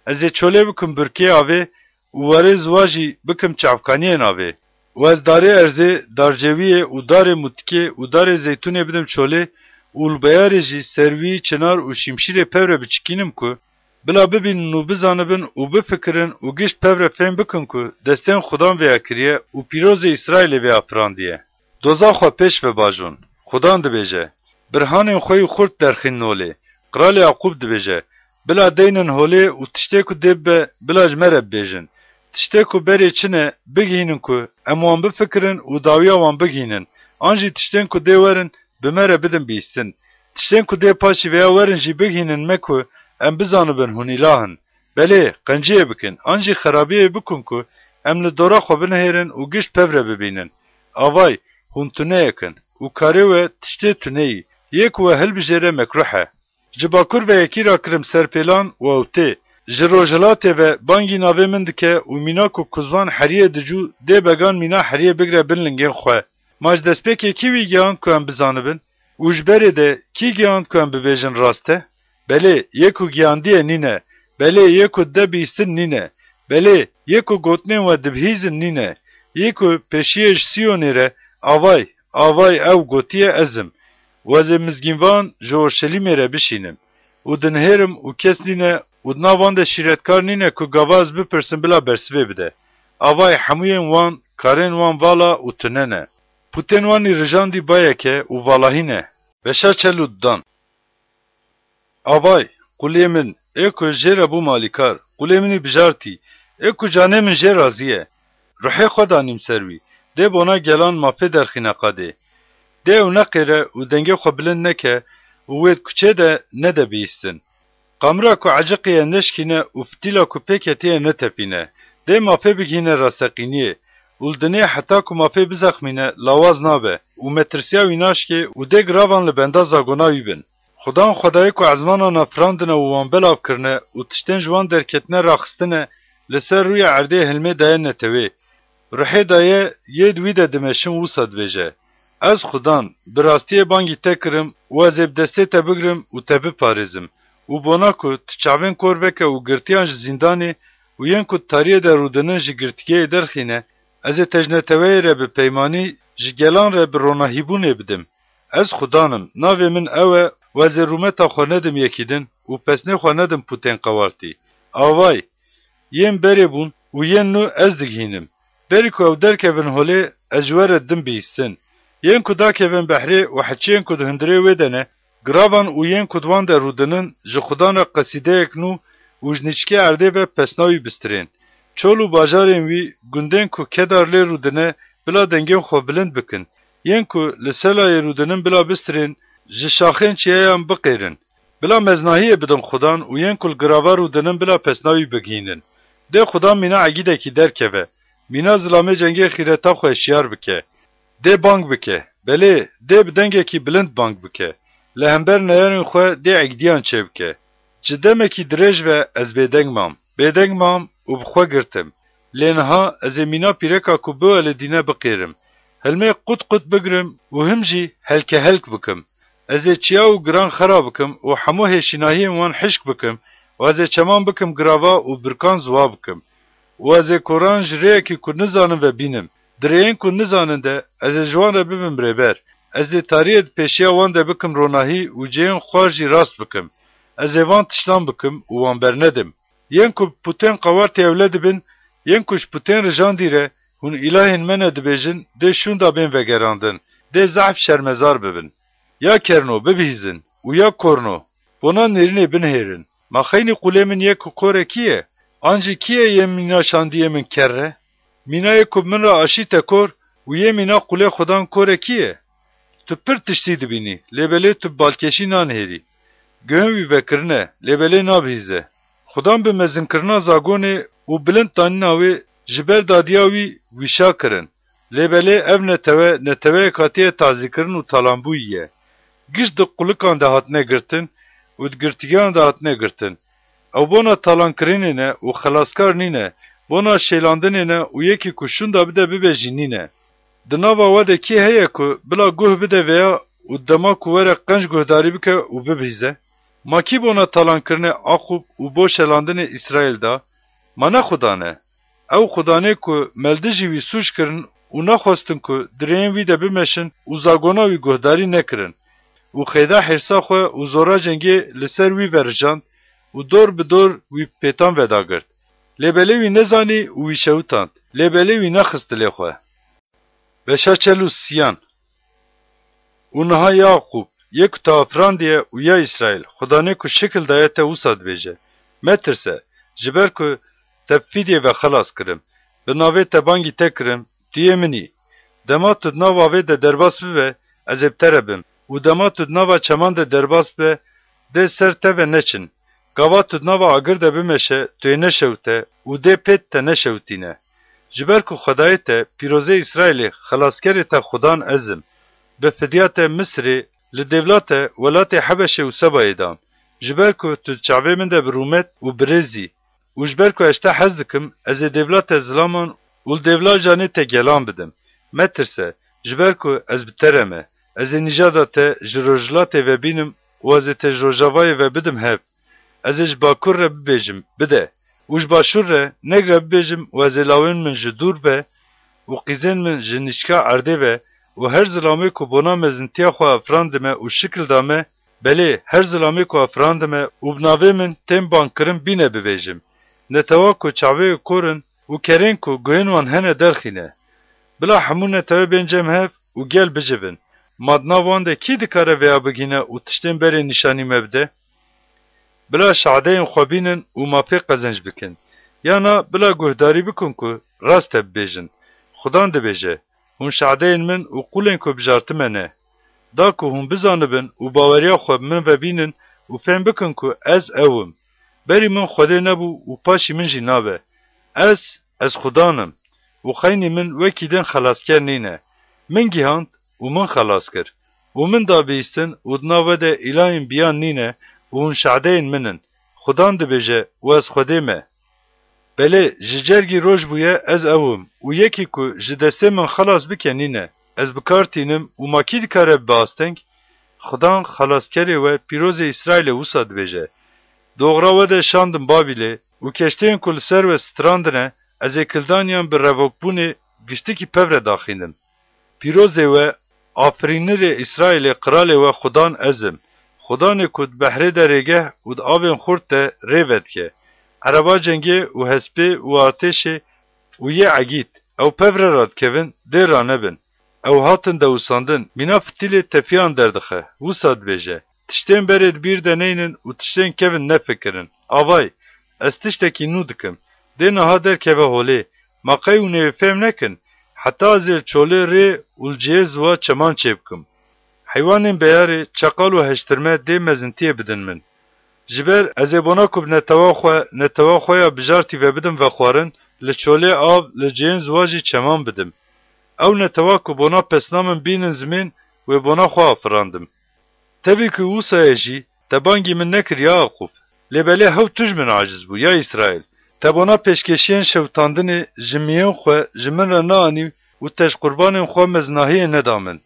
Ez ê çolê bikim birkê avê û werê ziwa jî bikim çavkaniyên avê. û ez darê erzê, darcewiyê û darê mutikê û darê zeytûnê bidim çolê û li beyarê jî serwî, çınar û şimşîrê pevre biçikînim ku bila bibînin û bizanibin û bifikirin û gişt pevre fêm bikin ku destên Xudan vêya kiriye û pîrozê İsraîlê vêya firandiye. Doza xwe pêş ve bajon. Xudan dibêje, birhanên xwe yî xurt derxîn nolê. Kralê Yaqub dibêje, bila deynin holê û tiştê ku dê bibe, bila ji me re bibêjin. Tiştê ku berê çi ne, bigihînin ku em wan bifikirin û dawiya wan bigihînin. An jî tiştên ku dê werin, bi me re bidin bîstin. Tiştên ku dê paşî vêya werin jî bigihînin me ku em bizanibin hûn îlahin. Belê, qenciyê bikin, an jî xerabiyê bikin ku em li dora xwe binihêrin û gişt pevre bibînin. Avay, hûn tuneyekin û karê we tiştê tuneyî yek ve hilbijêre mekruhe. Ji bakur ve yekî ra kirim serpêlan û ewtê. Ji rojhilatê ve bangî navê min dike û mîna ku kuzvan heriyê dicû dê began mîna heriyê bigire bin lingên xwe. Ma ji destpêkê kî wî gihand ku em bizanibin? û ji berê de kî gihand ku em bibêjin rast e? Belê, yê ku giyandiye nîne, belê yê ku de bîstin nîne, belê yê ku gotinên we dibihîzin nîne, yê ku pêşiyê ji Sîyonê re avay, avay ew gotiye ezim. Wezê mizgînvan ji Orşelîmê re bişînim. û dinhêrim û kes nîne û di nav wan de şîretkar nîne ku gava ez bipirsim bila bersivê bide. Avay hemûyên wan, karên wan vala û tune ne. Putên wanî rijandî bayeke û valahîne. Beşa çelû dan. Avay, qulê min, ê ku jê re bû malîkar, qulê minî bijartî, ê ku canê min jê razî ye. Ruhê xwe danîm ser wî, dê bona gelan mafê derxîne qadê. Dê ew neqêre û dengê xwe bilind neke û wê kuçê de nede bîstin. Qamira ku eciqîye neşkîne û fitîla ku pêketiye netepîne. Dê mafê bigîne rasteqîniyê. û li dinê heta ku mafê bizexmîne lawaz nabe û metirsiya wî naşkê û dê giravan li benda zagona wî bin. Xudan xwedayê ku ezmanan firandine û wan belav kirine û tiştên ji wan derketine raxistine li ser rûya erdê hilmê daye netewê. Ruhê daye yê wî de dimeşin wisa dibêje. Ez xudan bi rastiyê bangî te kirim û ez ê bi destê te bigirim û te biparêzim. û bona ku tu çavên kor veke û girtiyan ji zîndanê û yên ku tariyê de rûdinin ji girtikiyê derxîne, ez ê te ji neteweyê re bi peymanî ji gelan re bi ronahîbûnê bidim. Ez xudanim, navê min ew e û ez ê rûmeta xwe nedim yekîdin û pesnê xwe nedim putên qewartî. Avay, yên berê bûn û yên nû ez digihînim. Berî ku ew derkevin holê, ez ji we re dim bîstin. Yên ku dakevin behrê û heçiyên ku di hundirê wê de ne, giravan û yên ku dwan de rûdinin ji xudan re qesîdeyek nû û ji nîçkê erdê ve pesnawî bistirên. Çol û bajarên wî gundên ku kedar lê rûdine bila dengên xwe bilind bikin. Yên ku li selayê rûdinin bila bistirên ji şaxên çiyeyan biqêrin. Bila meznahiyê bidin xudan û yên ku li girava rûdinin bila pesnawî bigînin. Dê xudan mîna egîdekî derkeve. Mîna zilamê cengê xîreta xwe şiyar bike. Dê bang bike. Belê, dê bi dengekî bilind bang bike. Li hember neyarên xwe dê egdiyan çêbike. Ji demekî dirêj ve ez bêdeng mam. Bêdeng mam û bi xwe girtim. Lê niha ez ê mîna pîreka ku bi li dîne biqêrim. Hilmê qut qut bigirim û him jî helke helk bikim. Ez ê çiya û giran xera bikim û hemû hêşînahiyên wan hişk bikim û ez ê çeman bikim girava û birkan ziwa bikim. û ez ê koran ji rêyekî ku nizanim ve bînim. Dirêyên ku nizanin de ez ê ji wan re bibim birêber. Ez ê tariyê di pêşiya wan de bikim ronahî û cihên xwe jî rast bikim. Ez ê van tiştan bikim û wan bernedim. Yên ku putên qewartê ewle dibin, yên ku ji putên rijandî re hûn îlahên me ne dibêjin, dê şûnda bên vegerandin, dê zehf şermezar bibin. Ya kerno bibihîzin û ya korno, bona nêrînê binihêrin. Ma xeynî qulê min yek ku korekî ye, an jî kî ye yên mîna şandiyê min ker re? Mînayê ku min ra aşîte kor û yê mîna qulê xudan korekî ye. Tu pir tiştî dibînî, lêbelê tu balkeşî nanihêrî. Guhên wî vekirine, lêbelê nabihîze. Xudan bi mezinkirina zagonê û bilind danîna wê ji ber dadiya wî wîşa kirin. Lêbelê ev neteweyek hatiye tazîkirin û talambûyî ye. Giş di qulikan de hatine girtin û di girtigiyan de hatine girtin. Ew bona talankirinê ne û xelaskar nîne, bona şêlandinê ne û yekî ku şûnda bide bibêjî nîne. Di nava we de kê heye ku bila guh bide veya û dema ku were qenc guhdarî bike û bibihîze? Ma kî bona talankirinê Aqub û bo şelandinê İsraîl da? Ma ne xudan e? Ew xudanê ku meldê jî wî sûç kirin û nexwestin ku dirêyên wî de bimeşin û zagona wî guhdarî nekirin. û xêda hirsa xwe û zora cengê li ser wî verijand û dor bi dor wî pêtan vedagirt. Lêbelê wî nezanî û wî şewitand. Lêbelê wî nexist dilê xwe. Beşa çelû siyan. û niha Yaqûb, yê ku te afirandiye û ya İsraîl, xudanê ku şikil daye te wisa dibêje. Metirse, ji ber ku te fîdye ve xelas kirim. Bi navê te bangî te kirim, tu yê minî. Dema tu di nava wê de derbas bibe, ez ê bi te re bim. û dema tu di nava çeman de derbas be, dê ser te ve neçin. Gava tu di nava agir de bimeşe, tu yê neşewte û dê pêt te neşewtîne. Ji ber ku Xwedayê te, pîrozê İsraîlê, xelaskerê te xudan ezim. Bi fidya te Misrê, li devlate welatê Hebeşê û Sebayê dan. Ji ber ku tu çavê min de bi rûmet û birêzî û ji ber ku ez te hez dikim, ez ê devlate zilaman û li devlacanê te gelan bidim. Metirse, ji ber ku ez bi te re me, ez ê nîjada te ji rojhilatê vebînim û ez ê te ji rojavayê ve bidim hev. Ez ê ji bakur re bibêjim, bide. û ji başûr re negre bibêjim û ez ê lawên min ji dûr ve û qîzên min ji nîşka erdê ve û her zilamê ku bona mezintiya xwe afirandime û şikil dame, belê her zilamê ku afirandime û bi navê min tên bankirin bîne bibêjim. Netewa ku çavê korin û kerên ku guhên wan hene derxîne. Bila hemû netewê bên cem hev û gel bicivin. Madna wan de kî dikare veya bigîne û tiştên berê nîşanî me bide? Bila şadeyên xwe bînin û mapê qezenc bikin. Yana bila guhdarî bikin ku rast te bibêjin. Xudan dibêje, hûn şadeyên min û qulên ku bijartime ne. Da ku hûn bizanibin û baweriya xwe bi min vebînin û fêm bikin ku ez ewim. Berî min Xwedê nebû û paşî min jî nabe. Ez Xudanim û xeynî min wekî din xelasker nîne. Min gîhand û min xelas kir. û min dabîstin û di nav we de îlayên biyan nîne û hûn şadeyên min in. Xudan dibêje û ez Xwedê me. Belê, ji cergî roj bûye ez ewim û yekî ku ji destê min xelas bike nîne. Ez bikar tînim û ma kî dikare bibe asteng? Xudan xelaskerê we pîrozê İsraîlê wisa dibêje. Doğra we de şandim Babilê û keşteyên ku li ser we strandine, ez ê kildaniyan bi revokbûnê giştikî pevre daxînim. Pîrozê we, afirînirê İsraîlê qiralê we Xudan ez im. Xudanê ku di behrê de rêgeh û di avên xurt de rê vedike. Ereba cengê û hespê û artêşê û yê egît, ew pevre ra dikevin, dê ra nebin. Ew hatin dewsandin, mîna fitilê tefiyan derdixe, wisa dibêje. Tiştên berê di bîr de neynin û tiştên kevin nefikirin. Avay, ez tiştekî nû dikim. Dê niha derkeve holê. Ma qey û nêvê fêm nekin. Heta ez ê çolê rê û li cihê ziva çeman çê bikim. Heywanên beyarê, çeqal û heştirme dê mezintiyê bidin min. Ji ber ez ê bona ku bi netewa xwe ya bijartî vebidim vexwarin, li çolê av li cihên ziva jî çeman bidim. Ew netewa ku bona pesna min bînin zimên wê bona xwe afirandim. Tevî ku wîsayê jî te bangî min nekir ya Yaqûb. Lê belê hew tu ji min aciz bû ya İsraîl. Te bona pêşkeşiyên şewtandinê ji miyên xwe ji min re neanî û te ji qurbanên xwe meznahiyê neda min.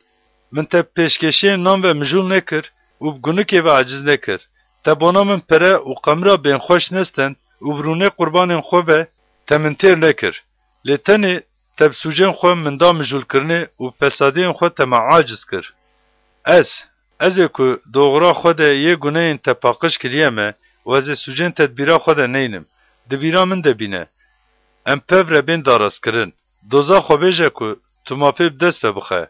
Min te pêşkeşiyên nan ve mijûl nekir û bi gunikê ve aciz nekir. Te bona min pere û qemira bên xweş nestent û bi rûnê qurbanên xwe ve te min têr nekir. Lê tenê te bi sûcên xwe min da mijûlkirinê û fesadiyên xwe te me aciz kir. Ez ê ku doğra xwe de yê guneyên te paqij kiriye me û ez ê sûcên tedbîra xwe de neynim. Dibîra min de bîne. Em pevre bên daraskirin. Doza xwebêje ku tu mafê bi dest ve bixe.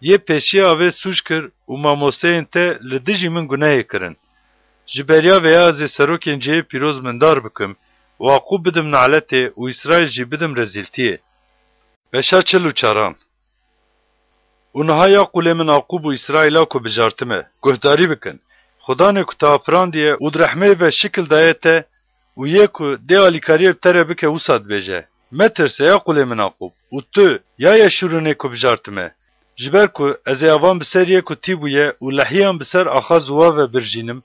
Yê pêşiya vê sûc kir û mamosteyên te li dijî min gunehê kirin. Ji beriya veya ez ê serokên cihê pîroz min dar bikim û Yaqûb bidim naletê û İsraîl jî bidim rezîltiyê. Beşa çil û çaran. û niha ya qulê min Yaqûb û İsraîla ku bijartime, guhdarî bikin. Xudanê ku te afirandiye û di rehmê ve şikil daye te û yê ku dê alîkariyê bi te re bike wisa dibêje. Metirse ya qulê min Yaqûb û tu ya yeşûrinê ku bijartime. Ji ber ku ez ê avan bi ser yê ku tî bûye û lehiyan bi ser axa ziwa ve birjînim,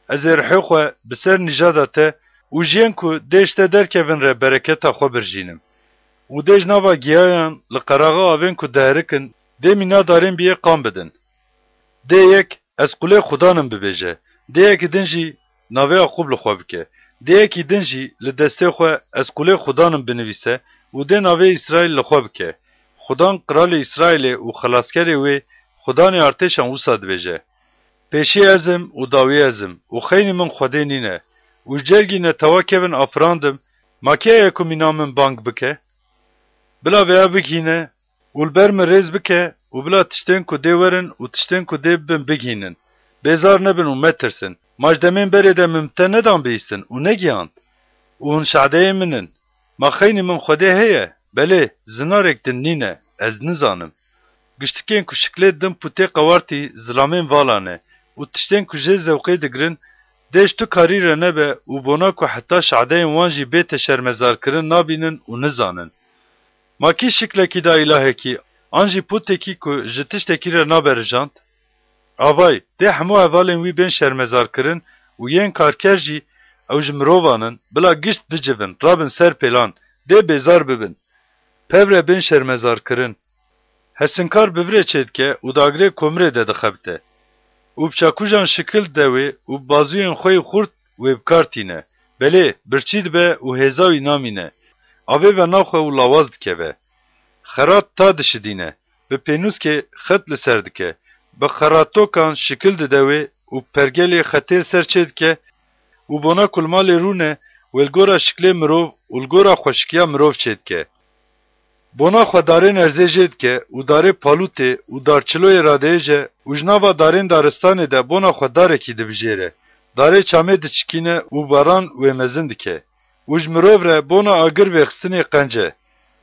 ez ê rihê xwe bi ser nîjada te û jiyên ku dê ji te derkevin re bereketa xwe birjînim. û dê ji nava giyayan li qeraxa avên ku diherikin dê mîna darên biyê qan bidin. Dê yek ez qulê Xudanim bibêje. Dê yekî din jî navê Yaqûb li xwe bike. Dê yekî din jî li destê xwe ez qulê Xudanim binivîse û dê navê İsraîl li xwe bike. Xudan qiralê İsraîlê û xelaskerê wê Xudanê artêşan wisa dibêje. Pêşî ez im û dawî ez im û xeynî min Xwedê nîne û ji cergî netewa kevin afirandim, ma kê ye ku mîna min bang bike? Bila veya bigîne û li ber min rêz bike û bila tiştên ku dê werin û tiştên ku dê bibin bigînin. Bêzar nebin û metirsin. Ma ji demên berê de min te nedan bihîstin û negihand. û hûn şadeyê min in. Ma xeynî min Xwedê heye. Belê, zinarek din nîne. Ez nizanim. Giştikên ku şiklê din pûtê qewartî zilamên valane û tiştên ku jê zewqê digirin, dê ji tu karî re nebe û bona ku heta şadeyên wan jî bê teşermezarkirin nabînin û nizanin. Ma kî şiklekî da îlahekî, an jî pûtekî ku ji tiştekî re naberijand? Avay, de hemû hevalên wî bên şermezar kirin û yên karker jî ew ji mirovanin bila gişt bicivin, rabin ser pêlan, dê bêzar bibin. Pevre bên şermezar kirin. Hesinkar bivirê çêdike û dagirê komrê de dixebite. û piçakujan şikil de wê û bazûyên xwe yê xurt wê bikar tîne. Belê, birçî dibe û hêza wî namîne. Avê ve naxwe û lawaz dikeve. Xerat ta dişidîne. Bi pênûskê xet li ser dike. Bi xeratokan şikil dide wê û pergelê xetê ser çê dike û bona ku li malê rûne wê li gora şiklê mirov û li gora xweşikiya mirov çê dike. Bona xwe darên erzê jê dike û darê palûtê û darçiloyê radêje û ji nava darên daristanê de bona xwe darekî dibijêre. Darê çamê diçikîne û baran wê mezin dike. û ji mirov re bona agir vêxistinê qence.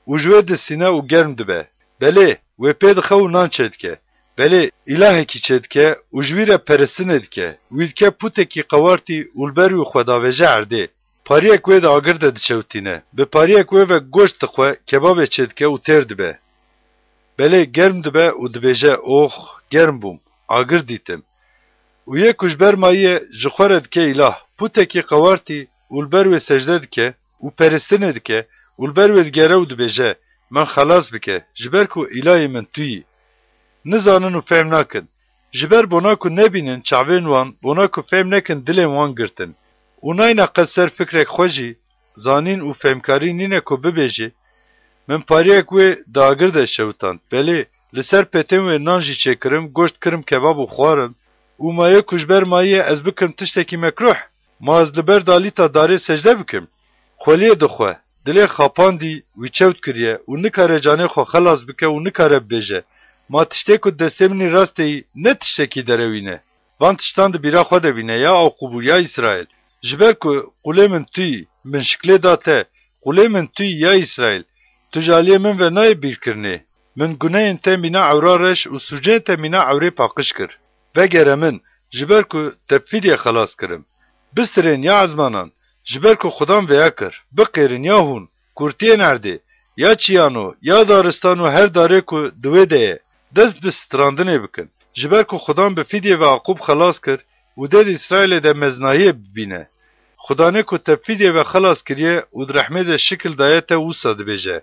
û ji wê disîne û germ dibe. Belê, wê pê dixe û nan çê dike. Belê, îlahekî çê dike û ji wî re peristinê dike. Wî dike putekî qewartî û li ber wî xwe davêje erdê. Pariyek wê de agir de diçewtîne. Bi pariyek wê ve goşt dixwe, kebabê çê dike û têr dibe. Belê germ dibe û dibêje, oh, germ bûm, agir dîtim. û yê ku ji ber mayî ji xwe re dike îlah, putekî qewartî û li ber wê secde dike û peristinê dike û li ber wê digere û dibêje, min xelas bike, ji ber ku îlahê min tu yî. Nizanin û fêm nakin. Ji ber bona ku nebînin çavên wan, bona ku fêm nekin dilên wan girtin. û nayne qet ser fikrek xwe jî, zanîn û fêmkarî nîne ku bibêjî, min pariyek wê di agir de şewitand. Belê, li ser pêtên wê nan jî çêkirim, goşt kirim kebab û xwarim, û mayê ku ji ber mayî ez bikim tiştekî mekruh, ma ez li ber dalîta darê secde bikim. Xweliyê dixwe, dilê xapandî wî çewt kiriye û nikare canê xwe xelas bike û nikare bibêje. Ma tiştê ku destê minî rastê yî, ne tiştekî derewîne. Van tiştan di bîra xwe de bîne, ya Aqubû ya İsrail. Ji ber ku qulê min tu yî, min şiklê da te, qulê min tu yî ya İsrail. Tu ji aliyê min ve nayê bîrkirinê. Min gunehên te mîna ewra reş û sucên te mîna ewrê paqij kir. Vegere min, ji ber ku te fîdye xelas kirim. Bistirên ya ezmanan, ji ber ku xudan veya kir. Biqêrin ya hûn, kurtiyên erdê, ya çiyano, ya daristan û her darê ku di wê de ye. Dest bi strandinê bikin. Ji ber ku xudan bi fîdye ve Aqub xelas kir û dê di İsrailê de meznahiyê bibîne. Xudanê ku te fîdye ve xelas kiriye û di rehmê de şikil daye te wisa dibêje.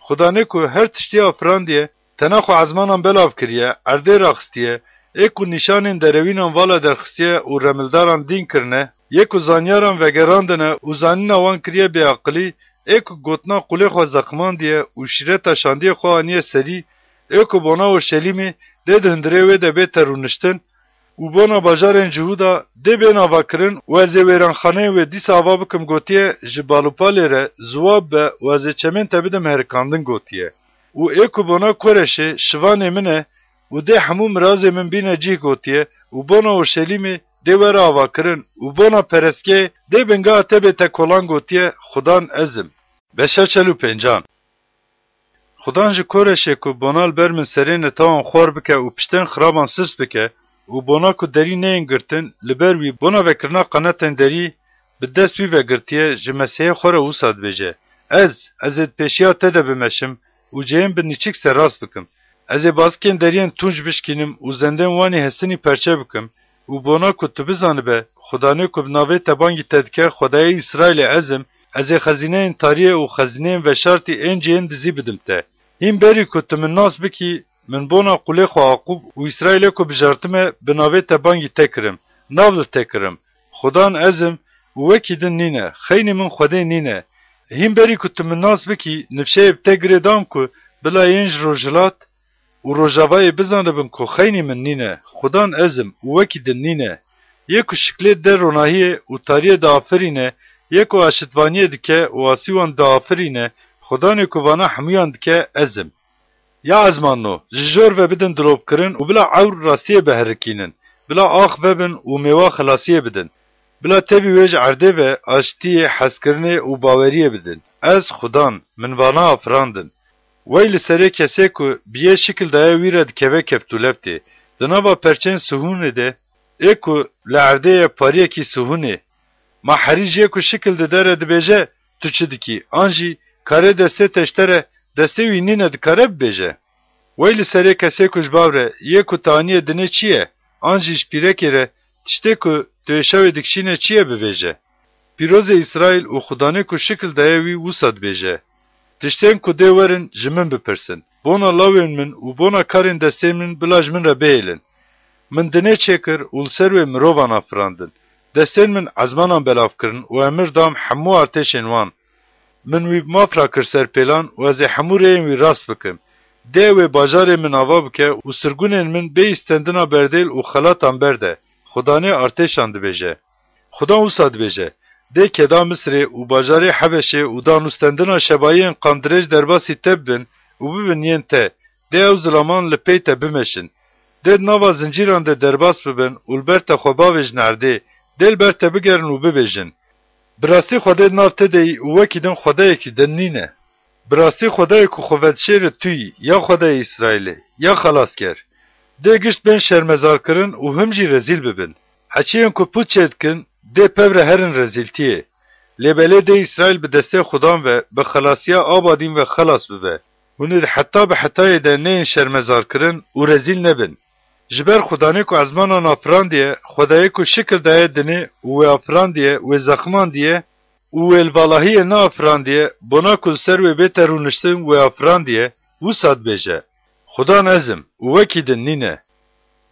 Xudanê ku her tiştî afrandiye, tena xwe ezmanan belav kiriye, erdê raxistiye, ê ku nîşanên derewînan vala derxistiye û remildaran dîn kirine, yê ku zanyaran vegerandine û zanîna wan kiriye bêaqilî, ê ku gotina qulê xwe zexmandiye û şîreta şandiyê xwe aniye serî, ê ku bona Urşelîmê dê di hundirê wê de bête rûniştin, û bona bajarên Cihûda dê bên avakirin û ez ê wêranxaneyên wê dîsa ava bikim gotiye ji balûpalê re ziwab be û ez ê çemên te bidim herikandin gotiye. û ê ku bona Koreşê şivanê min e û dê hemû mirazê min bîne cih gotiye û bona Urşelîmê dê were avakirin û bona perestgehê dê bingeha te bête kolan gotiye, xudan ezim. Beşa çel û pêncan. Xudan ji Koreşê ku bona li ber min serê netawan xwar bike û piştên xiraban sis bike û bona ku derî neyên girtin, li ber wî bona vekirina qenetên derî bi dest wî vegirtiye, ji Mesihê xwe re wisa dibêje. Ez ê pêşiya te de bimeşim û cihên bi nîçik ser rast bikim. Ez ê bazikên deriyên tunc bişkînim û zendên wanî hesinî perçe bikim û bona ku tu bizanibe, Xudanê ku bi navê te bangî te dike, Xwedayê İsraîlê ezim, ez ê xezîneyên tariyê û xezîneyên veşartî ên cihên dizî bidim te. Hîn berî ku tu min nas bikî, min bona qulê xwe Aqub û İsraîlê ku bijartime bi navê te bangî te kirim, nav li te kirim. Xudan ezim û wekî din nîne, xeynî min Xwedê nîne. Hîn berî ku tu min nas bikî, nifşeyê bi te girê dam ku bila yên ji rojilat û rojavayê bizanibin ku xeynî min nîne, xudan ezim û wekî din nîne. Yê ku şiklê der ronahiyê û tariyê diafirîne, yê ku aşitvaniyê dike û asî wan diafirîne, xudanê ku vana hemûyan dike ezim. Ya ezmanno, ji jor ve bidin dirovkirin û bila ewr rastiyê biherikînin, bila ax vebin û mêwa xilasiyê bidin, bila tevî wê ji erdê ve aştiyê, hezkirinê û baweriyê bidin. Ez xudan, min vana afirandin. Wey li serê kesê ku bi yê şikil daye wî re dikeve keftûleftê, di nava perçên sihûnê de, ê ku li erdê ye pariyekî sihûnê, ma herî jê ku şikil dide re dibêje, tu çi dikî, an jî karê destê teşte re destê wî nîne dikare bibêje. Wey li serê kesê ku ji bav re, yê ku taniyê dinê çi ye? Anjiş pirekere tişte ku tüeşavi dikşine çiye biveje. Piroze İsrail u Xudane ku şekil dayevi vusad beje. Tişten ku deverin jimin bipirsin. Bona lavên min û bona karên destên min bila ji min re bêlin. Min dinê çêkir û li ser wê mirovan afirandin. Destên min ezmanan belav kirin û emir dam hemû artêşên wan. Min wî mafra kir serpêlan û ez ê hemû rêyên wî rast bikim. Dê wê bajarê min ava bike û sirgunên min bê îstendina berdêl û xelatan berde. Xudanê artêşan dibêje. Xudan wisa dibêje. Dê keda Misrê û bajarê Hebeşê û da nûstendina şebayiyên qandirêj derbasî te bibin û bibin yên te. Dê ew zilaman li pey te bimeşin. Dê nava zincîran de derbas bibin û li ber te xwe bavêjin erdê. Dê li ber te bigerin û bibêjin. Bi rastî Xwedê nav te deyî û wekî din Xwedayekî din nîne. Bi rastî Xwedayê ku xwe vedişêre tu yî, ya Xwedayê İsraîlê, ya xelasker. Dê gişt bên şermezarkirin û him jî rezîl bibin. Heçiyên ku pût çê dikin, dê pevre herin rezîltiyê. Lêbelê dê İsraîl bi destê Xudan ve bi xelasiya abadîn ve xelas bibe. Hûn ê heta bi hetayê de neyên şermezarkirin û rezîl nebin. Ji ber Xudanê ku ezmanan afirandiye, Xwedayê ku şikil daye dinê û wê afirandiye, wê zexmandiye û wê li valahiyê neafirandiye, bona ku li ser wê bête rûniştin wê afirandiye, wisa dibêje. Xudan ezim û wekî din nîne.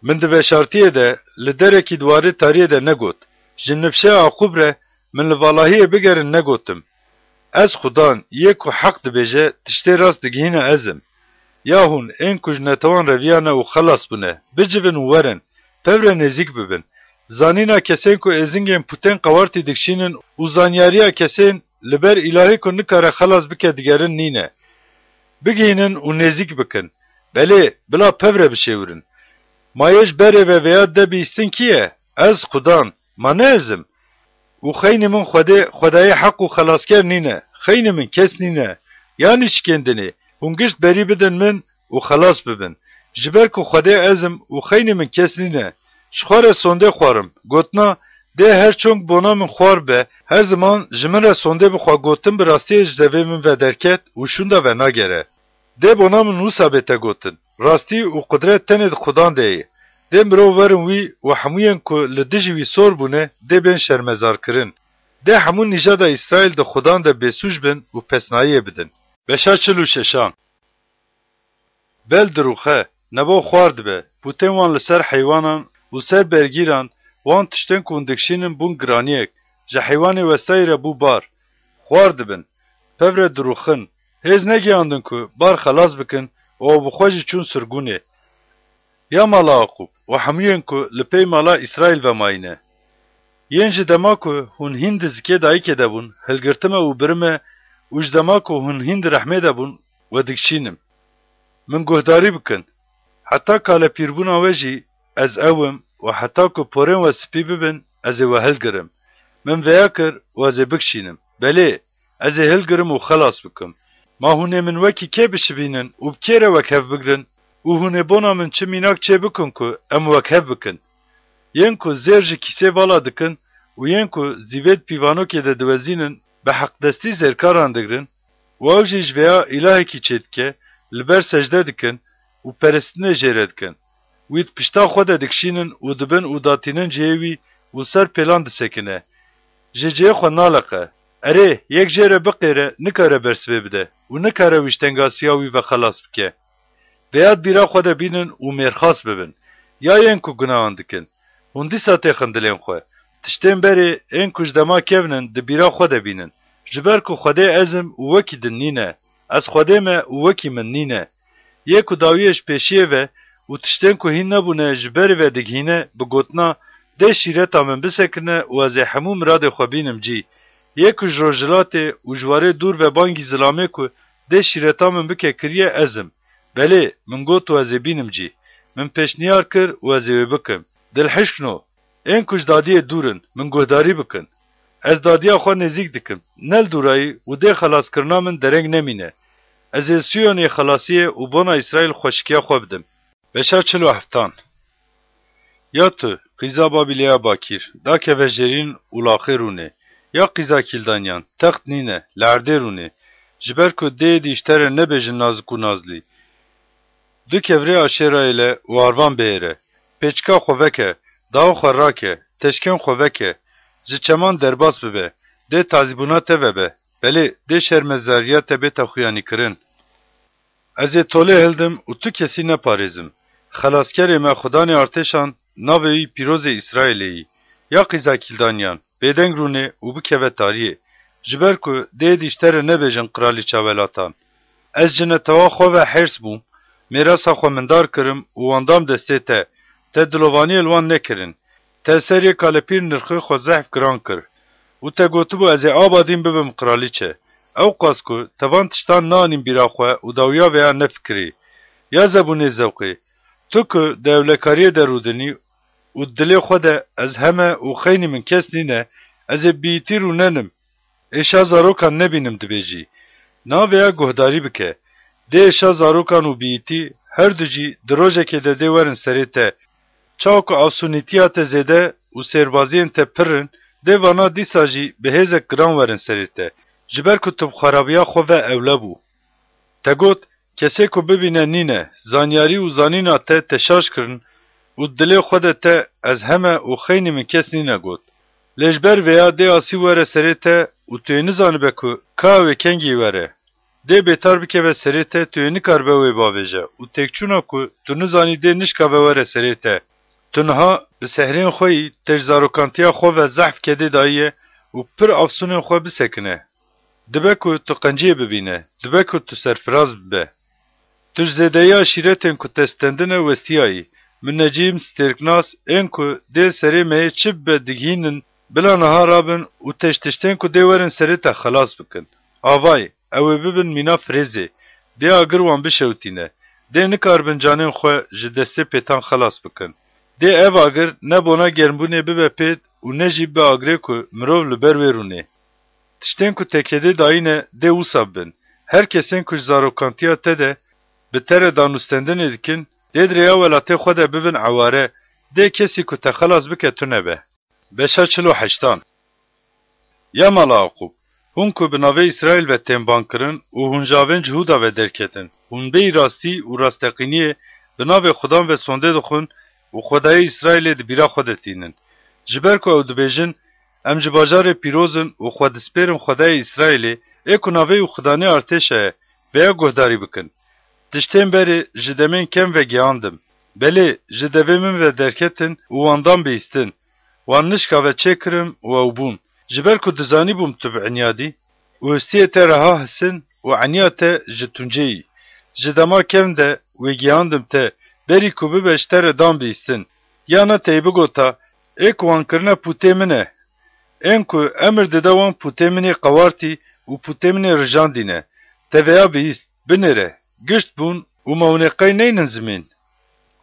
Min di veşartiyê de li derekî dwarê tariyê de negot. Ji nifşe Aqub re min li valahiyê bigerin negotim. Ez Xudan yê ku heq dibêje tiştê rast digihîne ezim. Ya hûn ên ku ji netewan reviyane û xelas bûne, bicivin û werin, pevre nêzik bibin. Zanîna kesên ku êzingên putên qewartî dikşînin û zanyariya kesên li ber îlahê ku nikare xelas bike digerin nîne. Bigihînin û nêzik bikin. Belê, bila pevre bişêwirin. Mayê ji berê ve veya de bîstin kî ye? Ez Xudan, ma ne ezim? û xeynî min Xwedayê heq û xelasker nîne. Xeynî min kes nîne. Yanî çi kendinê. Hûn gişt berî bidin min û xelas bibin. Ji ber ku Xwedê ezim û xeynî min kes nîne. Ji xwe re sondê xwarim. Gotina, dê her çong bona min xwar be, her ziman ji min re sondê bixwe gotin bi rastiyê ji devê min ve derket û şûnda ve nagere. Dê bona min wisa bête gotin. Rastî û qudret tenê di Xudan de ye. Dê mirov werin wî û hemûyên ku li dijî wî sor bûne, dê bên şermezarkirin. Dê hemû nîjada İsraîl di Xudan de bêsûj bin û pesnayiyê bidin. Beşa çil û şeşan. Bel dirûxe, nebo xwar dibe, pûtên wan li ser heywanan û ser bergîran, wan tiştên ku hûn dikşînin bûn giraniyek, ji heywanê westayî re bû bar. Xwar dibin, pevre dirûxin, hêz negiyandin ku bar xelas bikin û ew bi xwe jî çûn sirgunê. Ya mala Aqub û hemûyên ku li pey mala İsraîl vemayîne. Yên ji dema ku hûn hîn di zikê dayîkê de bûn, hilgirtime û birime û ji dema ku hûn hîn di rehmê de bûn, we dikşînim. Min guhdarî bikin. Heta kalepîrbûna we jî ez ewim û heta ku porên we spî bibin, ez ê we hilgirim. Min veya kir û ez ê bikşînim. Belê, ez ê hilgirim û xelas bikim. Ma hûn ê min wekî kê bişibînin û bi kê re wekhev bigirin û hûn ê bona min çi mînak çê bikin ku em wekhev bikin. Yên ku zêr ji kîsê vala dikin û yên ku zîvêt pîvanokê de diwezînin, bi heqdestî zêrkaran digirin û ew jî ji veya îlahekî çê dike, li ber secde dikin û perestinê jêre dikin. Wî di pişta xwe de dikşînin û dibin û datînin cihê wî û ser pêlan disekine. Ji cihê xwe naleqe. Erê, yek jêre biqêre, nikare bersivê bide û nikare wîştengasiya wî ve xelas bike. Veya bîra xwe de bînin û mêrxas bibin. Ya yên ku gunahan dikin. Hûn dîsa têxin dilên xwe. Tiştên berê ên ku ji dema kevnin di bîra xwe de bînin. Ji ber ku Xwedê ezim û wekî din nîne. Ez Xwedê me û wekî min nîne. Yê ku dawiyê ji pêşiyê ve û tiştên ku hîn nebûne ji berê ve digihîne, bi gotina dê şîreta min bisekirine û ez ê hemû miradê xwe bînim cî. Yê ku ji rojhilatê û ji warê dûr ve bangî zilamê ku dê şîreta min bike kiriye ezim. Belê, min got û ez ê bînim cî. Min pêşniyar kir û ez ê wê bikim. Dilhişkino, ên ku ji dadiyê dûrin, min guhdarî bikin. Ez dadiya xwe nêzik dikim. Nel dûrayî û dê xelaskirina min dereng nemîne. Ez ê Siyonê xelasiyê û bona İsraîl xweşikiya xwe bidim. Beşa çil û heftan. Ya tu, qîza Babilêya bakîr, da kevejerîn û laxê rûnê. Ya qîza kîldanyan, text nîne, li erdê rûnê. Ji ber ku dê dîştere nebêjin nazik û nazlî. Du kevrê Aşerayê le û arvan bêyêre. Pêçka xwe veke, dawa xwe rake, teşkên xwe veke, ji çeman derbas bibe, dê tazîbûna te vebe, belê dê şermezariya te bêta xuyanîkirin. Ez ê tolê hildim û tu kesî neparêzim. Xelaskerê me xudanê artêşan navê wî Pîrozê İsraîlê yî, ya qîza kîldaniyan, bêdeng rûnê û bikeve tariyê, ji ber ku dê dîştere nebêjin qiralîça welatan. Ez ji netewa xwe ve hêrs bûm, mêrasa xwe mindar kirim û wan dam destê te, te dilovaniyê li wan nekirin. Te seriyê kalepîr nirxê xwe zehf giran kir û te gotibû ez ê abadîn bibim qiralîçe. Ew qas ku te van tiştan nanîn bîra xwe û dawiya veya nefikirî. Ya zebûnê zewqê, tu ku di ewlekariyê de rûdinî û dilê xwe de ez heme û xeynî min kes nîne, ez ê bîyîtî rû nenim. Êşa zarokan nebînim dibêjî. Naveya guhdarî bike. Dê êşa zarokan û bîyîtî her du jî di rojekê de dê werin serê te. Çawa ku afsûnîtiya te zêde û sêrbaziyên te pirin, dê vana dîsa jî bi hêzek giran werin serê te. Ji ber ku tu bi xerabiya xwe ve ewle bû. Te got, kesê ku bibîne nîne, zanyarî û zanîna te teşaş kirin û dilê xwe de te ez heme û xeynî min kes nîne got. Lê ji ber vêya dê asî were serê te û tu yê nizanibe ku ka wê kengî were. Dê bêtar bikeve serê te, tu yê nikaribe wê bavêje û têkçûna ku tu nizanî dê nişkabe were serê te. Tu niha bi sehrên xwe yî te ji zarokantiya xwe ve zehf kedê dayiye û pir afsûnên xwe bisekine. Dibe ku tu qenciyê bibîne, dibe ku tu serfiraz bibe. Tu ji zêdeyiya şîretên ku te stendine westiyayî. Min necîm stêrknas ên ku dê serê me yê çi bibe digihînin, bila niha rabin û te ji tiştên ku dê werin serê te xelas bikin. Avay, ew ê bibin mîna firêzê, dê agir wan bişewtîne, dê nikaribin canên xwe ji destê pêtan xelas bikin. Dê ev agir ne bona germbûnê bibe pêt û ne jî bi agirê ku mirov li ber wê rûnê. Tiştên ku te kedê dayîne dê wisa bibin. Her kesên ku ji zarokantiya te de bi te re danûstendinê dikin, dê dirêya welatê xwe de bibin eware, dê kesî ku te xelas bike tu nebe. Beşa 48 Ya mala Aqub, hûn ku bi navê İsraîl ve tên bankirin û hûn ji avên Cihûda ve derketin, hûn bêyî rastî û rasteqîniyê bi navê xudan ve sondê dixwin û xwedayê İsraîlê di bîra xwe de tînin. Ji ber ku ew dibêjin, em ji bajarê pîrozin û xwe dispêrin xwedayê İsraîlê, ê ku navê û xudanê artêşa ye, veya guhdarî bikin. Tiştên berê ji demên kem ve giyandim. Belê, ji devê min ve derketin û wandan bihîstin. Wan nişka ve çêkirim û ew bûn. Ji ber ku dizanîbûm tu bi enyadî, û histiyê te reha hisin û eniya te ji tuncê yî. Ji dema kem de wê giyandim te, berî ku bibe ji te re dan bihîstin. Ya ne tey bigota, ê ku wan kirine pûtê min e. Ên ku emir dide wan pûtê minê qewartî û pûtê minê rijandîne. Te veya bihîst, binêre, gişt bûn û me hûn ê qey neynin zimên.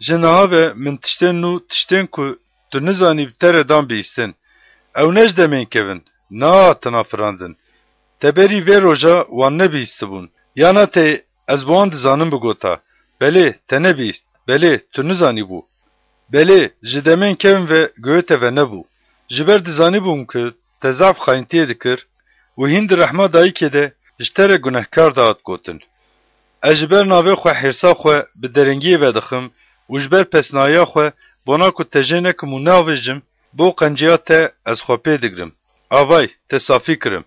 Ji niha ve min tiştên nû, tiştên ku tu nizanî bi te re dan bihîstin. Ew ne ji demên kevin, nehatina firandin. Te berî vê roja wan nebihîstibûn. Ya ne tê ez bi wan dizanim bigota. Belê, te nebihîst, belê, tu nizanîbû. Belê, ji demên kevin ve guhê te ve nebû. Ji ber dizanîbûm ku te zaf xayintiyê dikir û hîn di rehma dayîkê de ji te re gunehkar dat gotin. Ez ji ber navê xwe hêrsa xwe bi derengiyê vedixim û ji ber pesnahiya xwe bona ku te jê nekim û neavêjim, bo qenciya te ez xwe pê digirim. Avay, te safî kirim.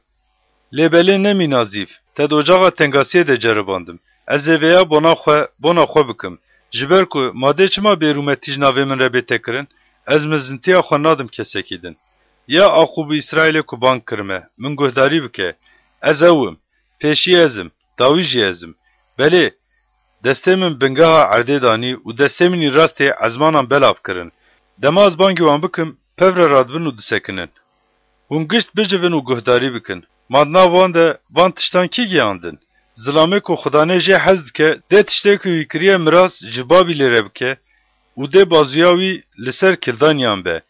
Lê belê nemî nazîv, te docaxa tengasiyê de ceribandim. Ez ê vêya bona xwe bikim. Ji ber ku madê çima bêrûmetî ji navê min re bê te kirin, ez mizintiya xwe nadim kesekî din. Ya Aqub İsraîlê ku bank kirime, min guhdarî bike. Ez ewim, pêşî ezim, dawî jî ezim. Belê, destê min bingeha erdê danî û destê minî rastê ezmanan belav kirin. Dema ez bangê wan bikim, pevre radibin û disekinin. Hûn gişt bicivin û guhdarî bikin. Madna wan de van tiştan kî giyandin? Zilamê ku xudanê jê hez dike, dê tiştê ku wî kiriye miras ji Babilê re bike û dê bazuya wî li ser kildaniyan be.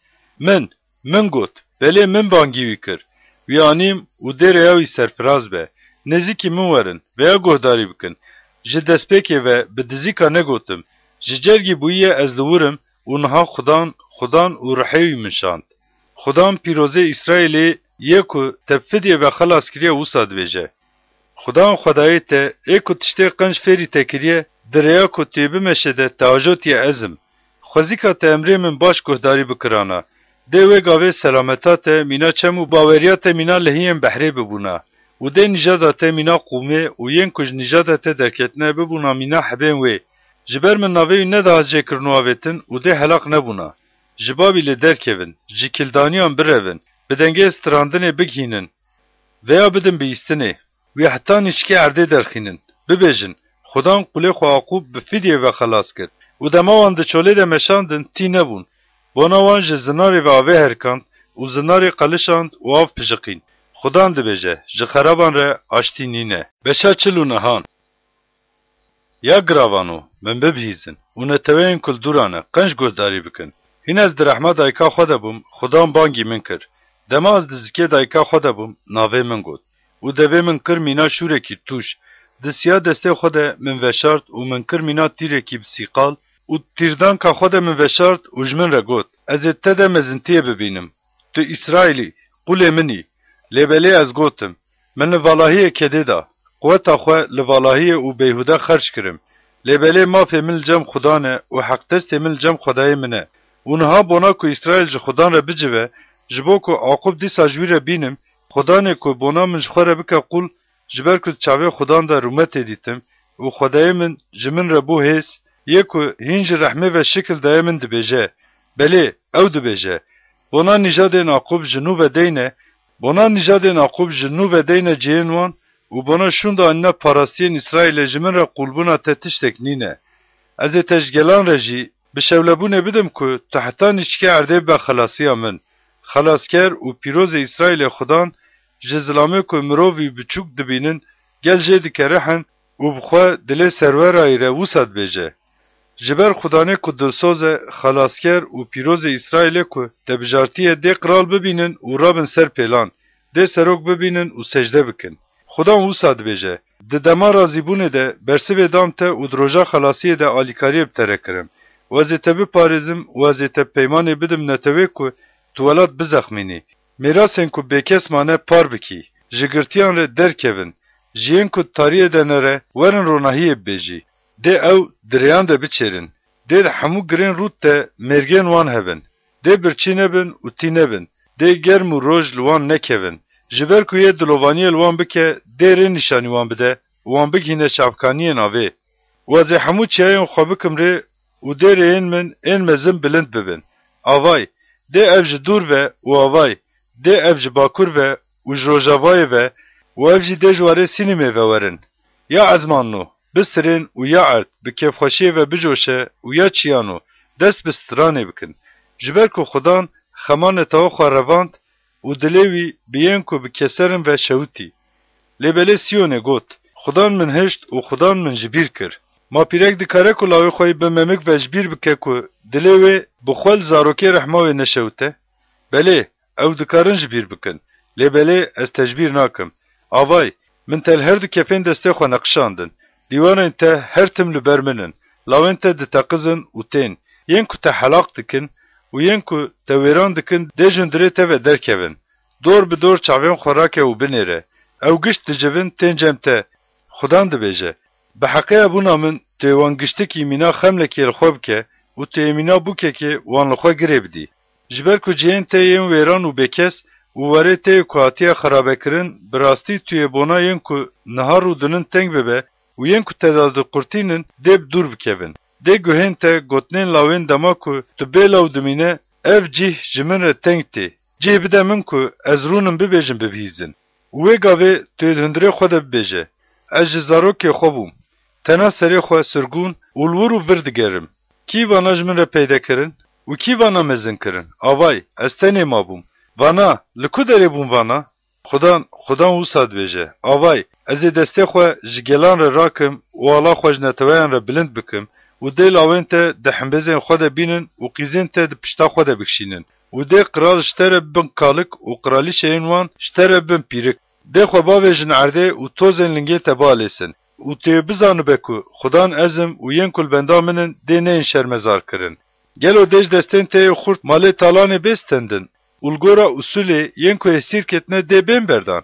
Min got, belê min bangî wî kir. Wî anîm û dê rêya wî serfiraz be. Nêzîkî min werin, veya guhdarî bikin. Ji destpêkê ve bi dizîka negotim. Ji cergî bûyiye ez li wirim û niha xudan û rihê wî min şand. Xudan pîrozê İsraîlê yê ku te fidyê ve xelas kiriye wisa dibêje. Xudan xwedayê te ê ku tiştê qenc fêrî te kiriye, di rêya ku tu yê bimeşe de te ajotiye ezim. خوزیکا ته امری من باش گهداری بکرانا. ده و گاوه سلامتات مینا چمو باوریات مینا لحیم بحری ببونا. و ده نجادات مینا قومه و ین کج نجادات درکتنه ببونا مینا حبین وی. جبر من ناوی نده از جکرنو آویتن و ده حلاق نبونا. جبابی لدرکوین، جکلدانیان برون، بدنگه استراندن بگهینن. ویا بدن بیستنه. وی حتی نچکی عرده درخینن. ببیجن. خدان قلی خو عقوب بفیدیه و خلاص کرد. و دماوان ده چوله ده مشاندن تی نبون. باناوان جه زناری و آوه هرکاند و زناری قلشاند و آف پجقین. خدان ده بیجه. جه خرابان ره آشتی نینه. بشا چلو نهان. یا گراوانو من ببهیزن. و نتوین کل دورانه قنج گهداری بکن. هین از در رحمه دایکا خوده بوم خدان بانگی من کر. دما از دزکی دایکا خوده بوم ناوه من گود. و دوه من کر مینا شوره کی توش. دسیا دسته خوده من وشارد و من کر مینا تیره کی بسیقال و تیردان که خوده من وشارد و جمن را گود. از اتده مزنتیه ببینم. تو اسرائیلی قول منی. لیبلی از گوتم. من لوالهی کده دا. قوتا خواه لوالهی و بیهوده خرج کرم. لیبلی ما فی مل جم خدانه و حق تست مل جم خدای منه. اونها بونا کو اسرائیل ج خدان را بجوه جبو کو عاقب دی ساجوی را بینم خدان کو بونا من جخوره بکه قول جبر کو چاوه خدان دا رومت دیتم و خدای من جمن را بو هیس یکو هینج رحمه و شکل دای من دبیجه بله او دبیجه بونا نجاد عاقب جنوب دینه بونا نجاد عاقب جنوب دینه جینوان و بونا شوندا اننا پاراستین اسرائیل جمن را قلبونا تتش تکنینه از تشگلان رجی بشولبونه بدم که تحتا نچکی عرده به خلاصی من. خلاصکر و پیروز اسرائیل خدان جزلامه که مرووی بچوک دبینن گل جه دکرهن و بخواه دل سرور آیره وسط بیجه. جبر خدانه که دلسوز خلاصکر و پیروز اسرائیل که دبجارتیه ده قرال ببینن و رابن سر پیلان. ده سروک ببینن و سجده بکن. خدا وسط بیجه. ده دما رازیبونه ده برسه دام ته و دروجا خلاصیه ده آلیکاری بتره کرم. وزیته بپارزم وزیته پیمانی بدم نتوی که تولاد بزخمینی. میراسن که بکس مانه پار بکی. جگرتیان ره درکوین. جین که تاریه دنره ورن روناهی بیجی. ده او دریان ده بچرن. ده همو گرین رود ده مرگین وان هبن. ده برچی نبن و تی نبن. ده گرم و روش لوان نکوین. جبر که یه دلوانی لوان بکه ده ره نشانی وان بده وان بگینه شفکانی ناوه. وزی همو چیایم خوابکم ره و در این من این مزم بلند ببین. آوای ده افج دور و آوای ده افج باکور و جروجاوای و افج ده جواره سینیمه ورن. یا ازمانو بسترین و یا ارد بکیف خوشی و بجوشه و یا چیانو دست بسترانه بکن. جبر که خدان خمان تاو خواه رواند و دلیوی بیین که بکسرن و شوتی. لیبلی سیونه گوت خدان من هشت و خدان من جبیر کر. ما پیرک دکاره که لاوی خواهی به ممک و جبیر بکه که دلیوی بخوال زاروکی رحماوی نشوته؟ بله او دکارن جبیر بکن. لی بله از تجبیر ناکم. آوای من تل هر دو کفین دسته خوا نقشاندن. دیوانن تا هر تم لبرمنن. لاوین تا دتاقزن و تین. ین که تا حلاق دکن و ین که تا ویران دکن ده جندره تا و درکوین. دور به دور چاوین خوراکه و بنیره. او گشت دجوین تین جمته. خدان دبیجه. به حقیقه ابونا من تیوان گشته کی مینا خمله کی الخوب که و تیمینا بوکه که وان لخوا گره بدی. جبر که جین تیم ویران و بکس و وره تی کواتی خرابه کرن براستی توی بونا ین که نهار و دنن تنگ ببه و ین که تداد قرتینن دیب دور بکوین. دی گوهین تا گوتنین لاوین دما که تو بیلا و دمینه اف جیه جمن را تنگ تی. جیه بده من که از رونم ببیجن ببیزن. وی گاوه توی هندره خود ببیجه. از جزارو که خوبم. تنها سری خواه سرگون اولور و ورد گرم. کی وانا جمن را پیدا کرن؟ و کی وانا مزن کرن؟ آوای از تنی ما بوم. وانا لکو داری بوم وانا؟ خدان وساد بیجه. آوای از دسته خواه جگلان را راکم و والا خواه نتویان را بلند بکم و دی لاوین تا ده حنبزین خود بینن و قیزین تا ده پشتا خود بکشینن. و دی قرال شتر بن کالک و قرالی شینوان شتر بن پیرک. دی خواه باویجن عرده و توزن لنگی تبالیسن. و تی بزانو بکو خدان ازم و ین کل بندا منن دی نه این شرمزار کرن. گلو دیج دستین تی خورد مالی تالان بیستندن. اولگورا اصولی ین که حسیر کتنه دی بین بردان.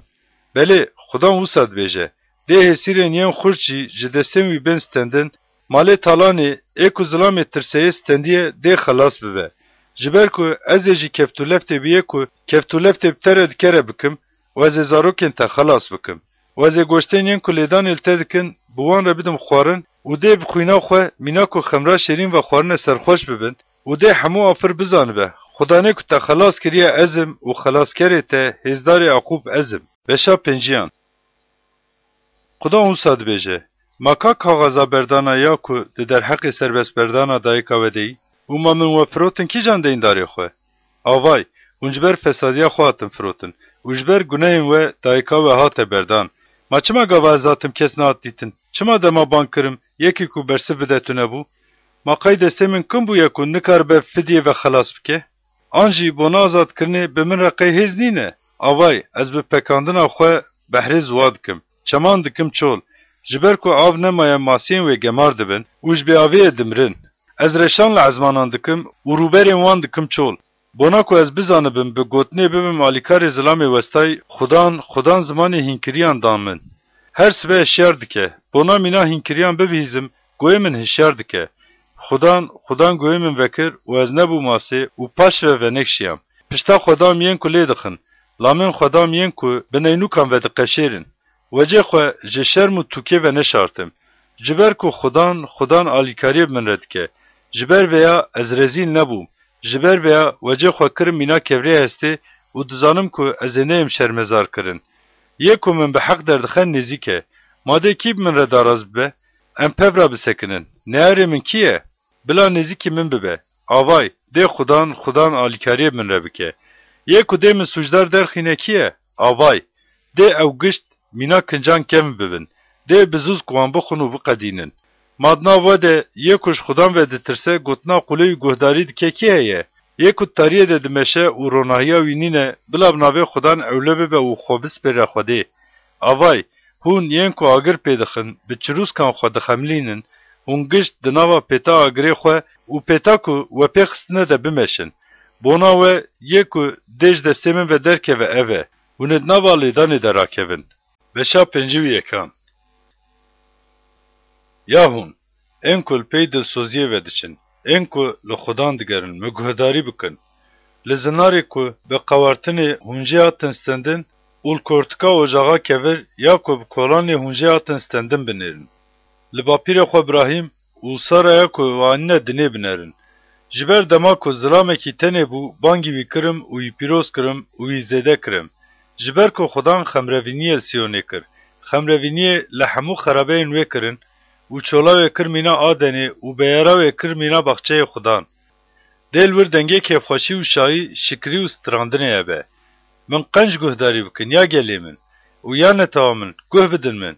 بله خدان وساد بیجه. دی حسیرین ین خورد جی جدستین وی بینستندن Malê talanê ê ku zilamê tirseyê stendiye dê xelas bibe. Ji ber ku ez ê jî keftûleftê bîye ku keftûleftê bi te re dikere bikim û ez ê zarokên te xelas bikim. û ez ê goştên yên ku lêdanê li te dikin bi wan re bidim xwarin û dê bi xwîna xwe mîna ku xemra şêrîn ve xwarine serxweş bibin û dê hemû afir bizanibe. Xudanê ku te xelas kiriye ezim û xelaskerê te hêzdarê Yaqûb ezim. Beşa pênciyan. Xuda wisa dibêje: Ma ka kaxaza berdana ya ku di derheqê serbestberdana dayika we deyî û ma min we firotin kîjan deyîn darê xwe? Avay, hûn ji ber fesadiya xwe hatin firotin û ji ber gunehên we dayika we hate berdan. Ma çima gava ez hatim kes nehat dîtin? Çima dema ban kirim yekî ku bersiv bide tu nebû? Ma qey destê min kim bûye ku nikaribe fidye ve xelas bike? An jî bona azadkirinê bi min re qey hêz nîne. Avay, ez bi pekandina xwe behrê ziwa dikim. Çeman dikim çol. Ji ber ku av nemaye masiyên wê gemar dibin û ji bêaviyê dimirin. Ez reşan li ezmanan dikim û rûberên wan dikim çol. Bona ku ez bizanibim bi gotinê bibim alîkarê zilamê westay, xudan zimanê hînkiriyan dan min. Her sibe hişyar dike. Bona mîna hînkiriyan bibihîzim, goyê min hişyar dike. Xudan goyê min vekir û ez nebû masê û paş ve venekşiyam. Pişta xwedam yên ku lê dixin. Lamên xwedam yên ku bi neynûkan ve diqeşêrin. Wecê xwe ji şerm û tûkê ve neşartim. Ji ber ku xudan alîkariyê min re dike. Ji ber veya ez rezîl nebûm. Ji ber veya wecê xwe kirim mîna kevrê hestê û dizanim ku ez ê neyim şermezar kirin. Yê ku min bi heq derdixen nêzik e. Madê kî bi min re daraz bibe? Em pevra bisekinin. Neyarê min kî ye? Bila nêzîkî min bibe. Avay, dê xudan alîkariyê min re bike. Yê ku dê min sûcdar derxîne kî ye? Avay, dê ew gişt mîna kincan kevin bibin. Dê bi zûz wan bixwin û biqedînin. Madna ve de yê ku ji xudan ve ditirse gotina qulê û guhdarî dike kî heye? Yê ku tariyê de dimeşe û ronahiya wî nîne bila bi navê xudan ewle bibe û xwe bispêre Xwedê. Avay, hûn yên ku agir pê dixin, bi çirûskan xwe dixemilînin, hûn gişt di nava pêta agirê xwe û pêta ku we pê xistine de bimeşin. Bona we yê ku dê ji destê min ve derkeve ev e. Hûn ê di nava lêdanê de rakevin. Beşa pêncî û yekan. Ya hûn, ên ku li pey dilsoziyê ve diçin, ên ku li xudan digerin, me guhdarî bikin. Li zinarê ku bi qewartinê hûn jê hatin stendin û li kortika ojaxa kevir ya ku bi kolanê hûn jê hatin stendin binêrin. Li bapîrê xwe Ibrahîm û Sara ya ku wanîne dinê binerin. Ji ber dema ku zilamekî tenê bû, bangî wî kirim û wî pîroz kirim û wî zêde kirim. Ji ber ku xudan xemrevîniyê li Siyonê kir. Xemrevîniyê li hemû xerabeyên wê kirin û çola wê kir mîna Adenê û beyara wê kir mîna baxçeyê xudan. Dê li wir dengê kêfxweşî û şayî, şikirî û strandinê hebe. Min qenc guhdarî bikin ya gelê min û ya netawa min, guh bidin min.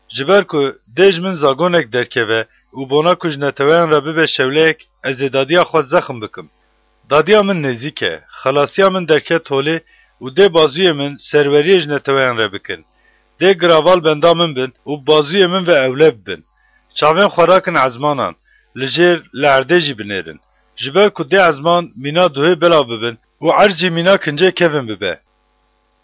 Ji ber ku dê ji min zagonek derkeve û bona ku ji netewayan re bibe şewleyek, ez ê dadiya xwe zexm bikim. Dadiya min nêzik e, xelasiya min derket holê û dê bazûyê min serweriyê ji netewayan re bikin. Dê giraval benda min bin û bazûyê min ve ewle bibin. Çavên xwe rakin ezmanan, li jêr li erdê jî binêrin. Ji ber ku dê ezman mîna duhê belav bibin û ercî mîna kincê kevin bibe.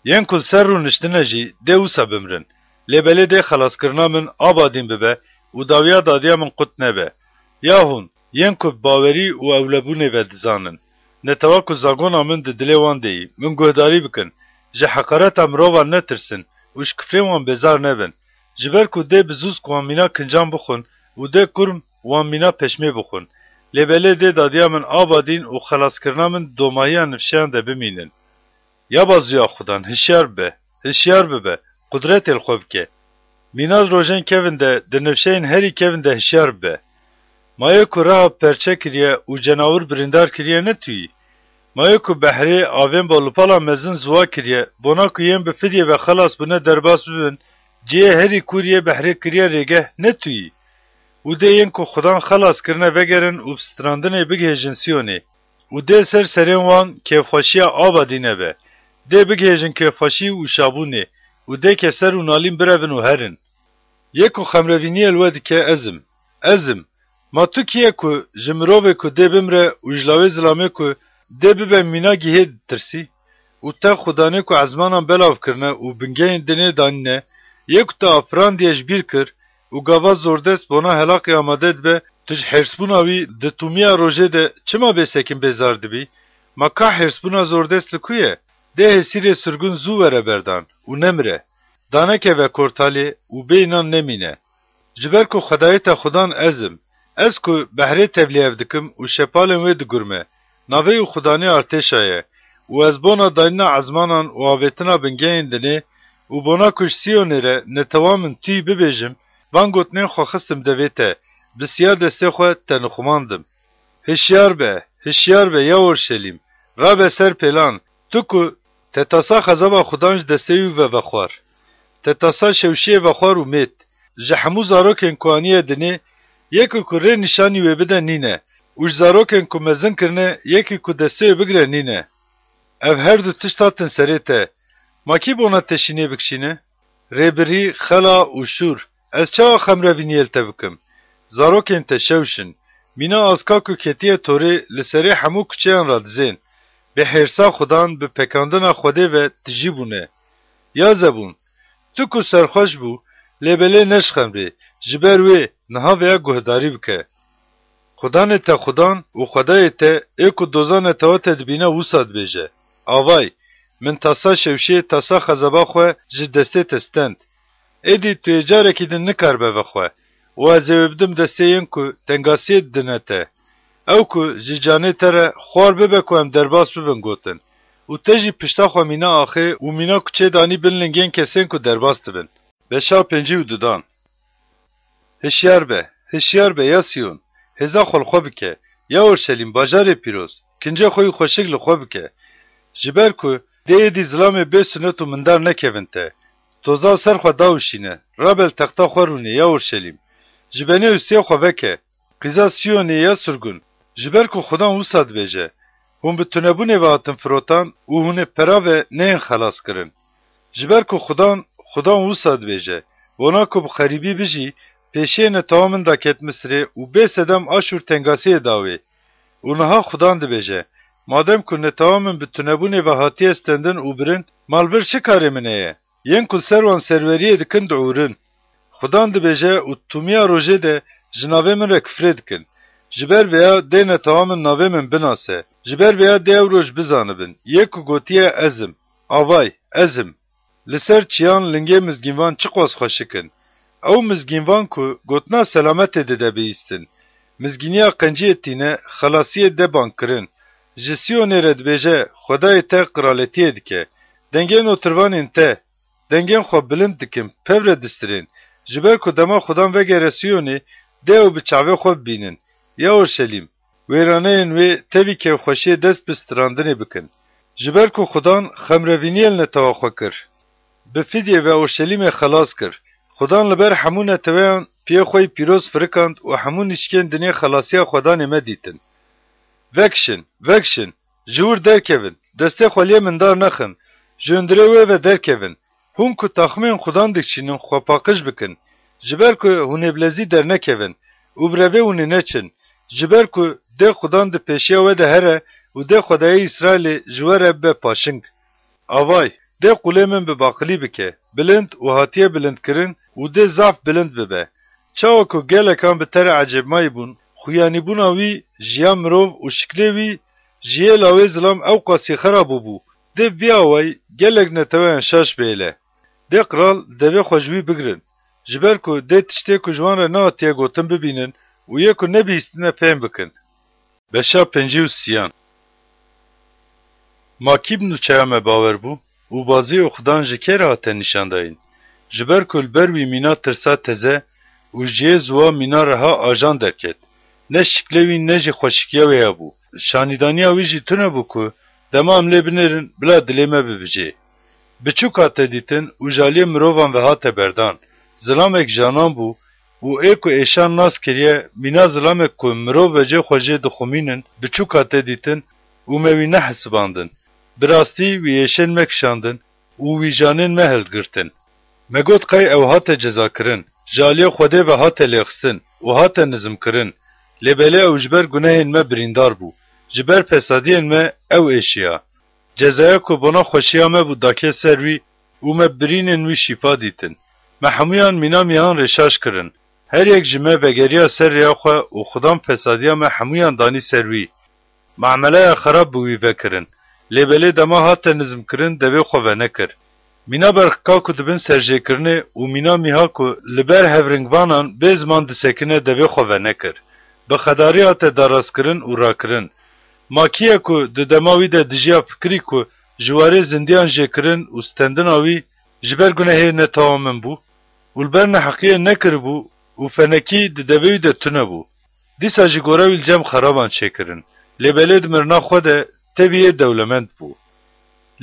Yên ku ser û niştine jî dê wisa bimrin. Lêbelê dê xelaskirina min abadîn bibe û dawiya dadiya min qut nebe. Ya hûn, yên ku bi bawerî û ewlebûnê ve dizanin. Netewa ku zagona min di dilê wan deyî, min guhdarî bikin. Ji heqareta mirovan netirsin û ji kifrên wan bêzar nebin. Ji ber ku dê bi zûz wan mîna kincan bixwin û dê kurm wan mîna peşmê bixwin. Lêbelê dê dadiya min abadîn û xelaskirina min domahiya nifşeyan de bimînin. Ya bazûya xudan, hişyar bibe, hişyar bibe, qudretê li xwe bike. Mîna rojên kevin de, di nifşeyên herî kevin de hişyar bibe. Mayê ku reha perçe kiriye û cenawir birîndar kiriye netûyî. Mayê ku behrê avên balûpala mezin ziwa kiriye, bona ku yên bi fidyê ve xelas bûne derbas bibin, ciyê herî kuriyê behrê kiriye rêgeh netûyî. û dê yên ku xudan xelas kirine vegerin û bi strandinê bigihêjin Siyonê. û dê ser serên wan kêfxweşiya abadî nebe. Dê bigihêjin kêfxweşî û şabûnê û dê keser û nalîn birevin û herin. Yê ku xemrevîniyê li we dike ezim. Ma tu kî ye ku ji mirovê ku dê bimre û ji lawê zilamê ku dê bibe mîna gihê ditirsî? û te xudanê ku ezmanan belav kirine û bingehên dinê danîne, yê ku te afirandiye ji bîr kir u gava zordest bona helaqi amade dibe tu ji hirsbûna wî di tûmiya rojê de çima bêsekin bêzar dibî? Ma ka hirsbûna zordest li ku ye? Dê hesîrê sirgun zû were berdan û nemire. Danekeve kortalê û bêynan nemîne. Ji ber ku xwedayeta xudan ezim. Ez ku behrê tevlî dikim û şepalên wê digurme. Navê û xudanê artêşa ye. û ez bona danîna ezmanan û avêtina bingehên dinê û bona ku ji Sîyonê re netewam min tûyî bibêjim, van gotinên xwe xistim devê te. Bi siya destê xwe te nixumandim. Hişyar be, hişyar be ya Orşelîm. Rabe ser pêlan. Tu ku te tasa xezaba xudan ji destê wî ve vexwar. Te tasa şewşiyê vexwar û mêt. Ji hemû zarokên ku aniye dinê, yekî ku rê nîşanî wê bide nîne. û ji zarokên ku mezin kirine, yekî ku destê wê bigire nîne. Ev her du tişt hatin serê te. Ma kî bona teşînê bikişîne? Rêbirî, xela û şûr. Ez çawa xemrevîniyê li te bikim? Zarokên te şewşin. Mîna aska ku ketiye torê li serê hemû kuçeyan ra dizên. Bi hêrsa xudan, bi pekandina Xwedê ve tijî bûne. Ya Zebûn, tu ku serxweş bû, lêbelê neşxemrê, ji ber wê niha veya guhdarî bike. Xudanê te xudan û Xwedayê te ê ku dozana te te dibîne wisa dibêje. Avay, min tasa şewşiyê tasa xezeba xwe ji destê te stend. Êdî tu ê carekî din nikaribe vexwe. û ez ê bidim destê yên ku tengasiyê didine te. Ew ku ji canê te re xwar bibe ku em derbas bibin gotin. û te jî pişta xwe mîna axê û mîna kuçê danî bin lingên kesên ku derbas dibin. Beşa pêncî û dudan. Hişyar be ya Sîyon. Hêza xwe li xwe bike. Ya Orşelîm bajarê pîroz. Kincê xwe yî xweşik li xwe bike. Ji ber ku dê êdî zilamê bê sunet û mindar nekevin te. Toza ser xwe dawişîne. Rabel texta xwe rûnê ya Orşelîm. Ji benê ûstiyê xwe veke. Qîza Sîyonê ya sirgun. Ji ber ku xudan wisa dibêje. Hûn bi tunebûnê ve hatin firotan û hûn ê pera ve neyên xelas kirin. Ji ber ku xudan wisa dibêje. Wona ku bi xerîbî bijî, pêşiyê netewam min da ket Misrê û bê sedem Aşûr tengasiyê dawê. û niha xudan dibêje. Madem ku netewam min bi tunebûnê ve hatiye stendin û birin, malbir çi karê min heye? Yên ku serwan serweriyê dikin diûrin. Xudan dibêje û tûmiya rojê de ji navê min re küfrê dikin. Ji ber veya dê netewam min navê min binase. Ji ber veya dê ew roj bizanibin. Yê ku gotiye ezim. Avay, ezim. Li ser çiyan lingê mizgînvan çi qas xweşikin. Ew mizgînvan ku gotina selametê dide bihîstin. Mizgîniya qenciyê tîne, xelasiyê de bankirin. Ji Sîyonê re dibêje, Xwedayê te qiraletiyê dike. Dengên oturvanên te, dengên xwe bilind dikin, pevre distirin. Ji ber ku dema xudan vegere Sîyonê, dê ew bi çavê xwe bibînin. Ya Orşelîm, wêraneyên wê tevî kevxweşiyê dest bi strandinê bikin. Ji ber ku xudan xemrevîniyê li netewa xwe kir. Bi Fidyê ve Orşelîmê xelas kir. Xudan li ber hemû neteweyan piyê xwe pîroz firikand û hemû nîşkên dinê xelasiya Xwedanê me dîtin. Vekşin, ji wir derkevin, destê xweliyê mindar nexin, ji hundirê wê ve derkevin. Hûn ku taxmên xudan dikişînin xwe paqij bikin. Ji ber ku hûn ê bilezî dernekevin û bi revê hûnê neçin. Ji ber ku dê xudan di pêşiya we de here û dê Xwedayê İsraîlê ji we re bibe paşing. Avay, dê qulê min bi baqilî bike, bilind û hatiye bilindkirin û dê zaf bilind bibe. Çawa ku gelekan bi te re ecêbmayî bûn, xuyanîbûna wî, jiya mirov û şiklê wî, ji yê lawê zilam ew qasî xerab bû. Dê viya way gelek neteweyan şaş bêle. Dê qiral devê xwe ji wî bigirin. Ji ber ku dê tiştê ku ji wan re nehatiye gotin bibînin û yê ku nebihîstine fêm bikin. Beşa pêncî û siyan. Ma kî bi nûçeya me bawer bû û baziyê xudan ji kê re hate nîşandayîn? Ji ber ku li ber wî mîna tirsa teze û ji yê ziwa mîna reha ajan derket. Ne şiklê wî ne jî xweşikiya wê hebû. Şanîdaniya wî jî tune bû ku dema em lê binêrin bila dilê me bibije. Biçûk hate dîtin û jaliyê mirovan ve hate berdan. Zilamek janan bû û ê ku êşan nas kiriye, mîna zilamek ku mirov ve cê xwe jê dixwimînin biçûk hate dîtin û me wî nehesibandin. Bi rastî wî êşên me kişandin û wî janên me hilgirtin. Me got qey ew hate cezakirin. Jaliyê Xwedê ve hate lêxistin û hate nizmkirin. Lêbelê ew ji ber gunehên me birîndar bû. Ji ber fesadiyên me ew êşiya. Cezaya ku bona xweşiya me bû dake ser wî û me birînên wî şîfa dîtin. Me hemûyan mîna mîhan rêşaş kirin. هر یک جمه وگریا سر ریاخوا و خدام فسادیا ما همویان دانی سروی. معامله خراب بوی وکرن. لیبلی دما هات نظم کرن دوی خواه نکر. مینا برخکا کو دبن سرجه کرنه و مینا میها کو لبر هفرنگوانان به زمان دسکنه دوی خواه نکر. به خداری هات دراز کرن و را کرن. ماکیه کو ددماوی ده دجیا فکری کو جواره زندیان جه کرن و ستندن آوی جبر گناهی نتامن بو. والبرن حقیه نکر بو و فنکی ددوی ده تونه بو. دیسا جگوراوی الجم خرابان چه کرن. لیبلید مرنا خود تبیه دولمند بو.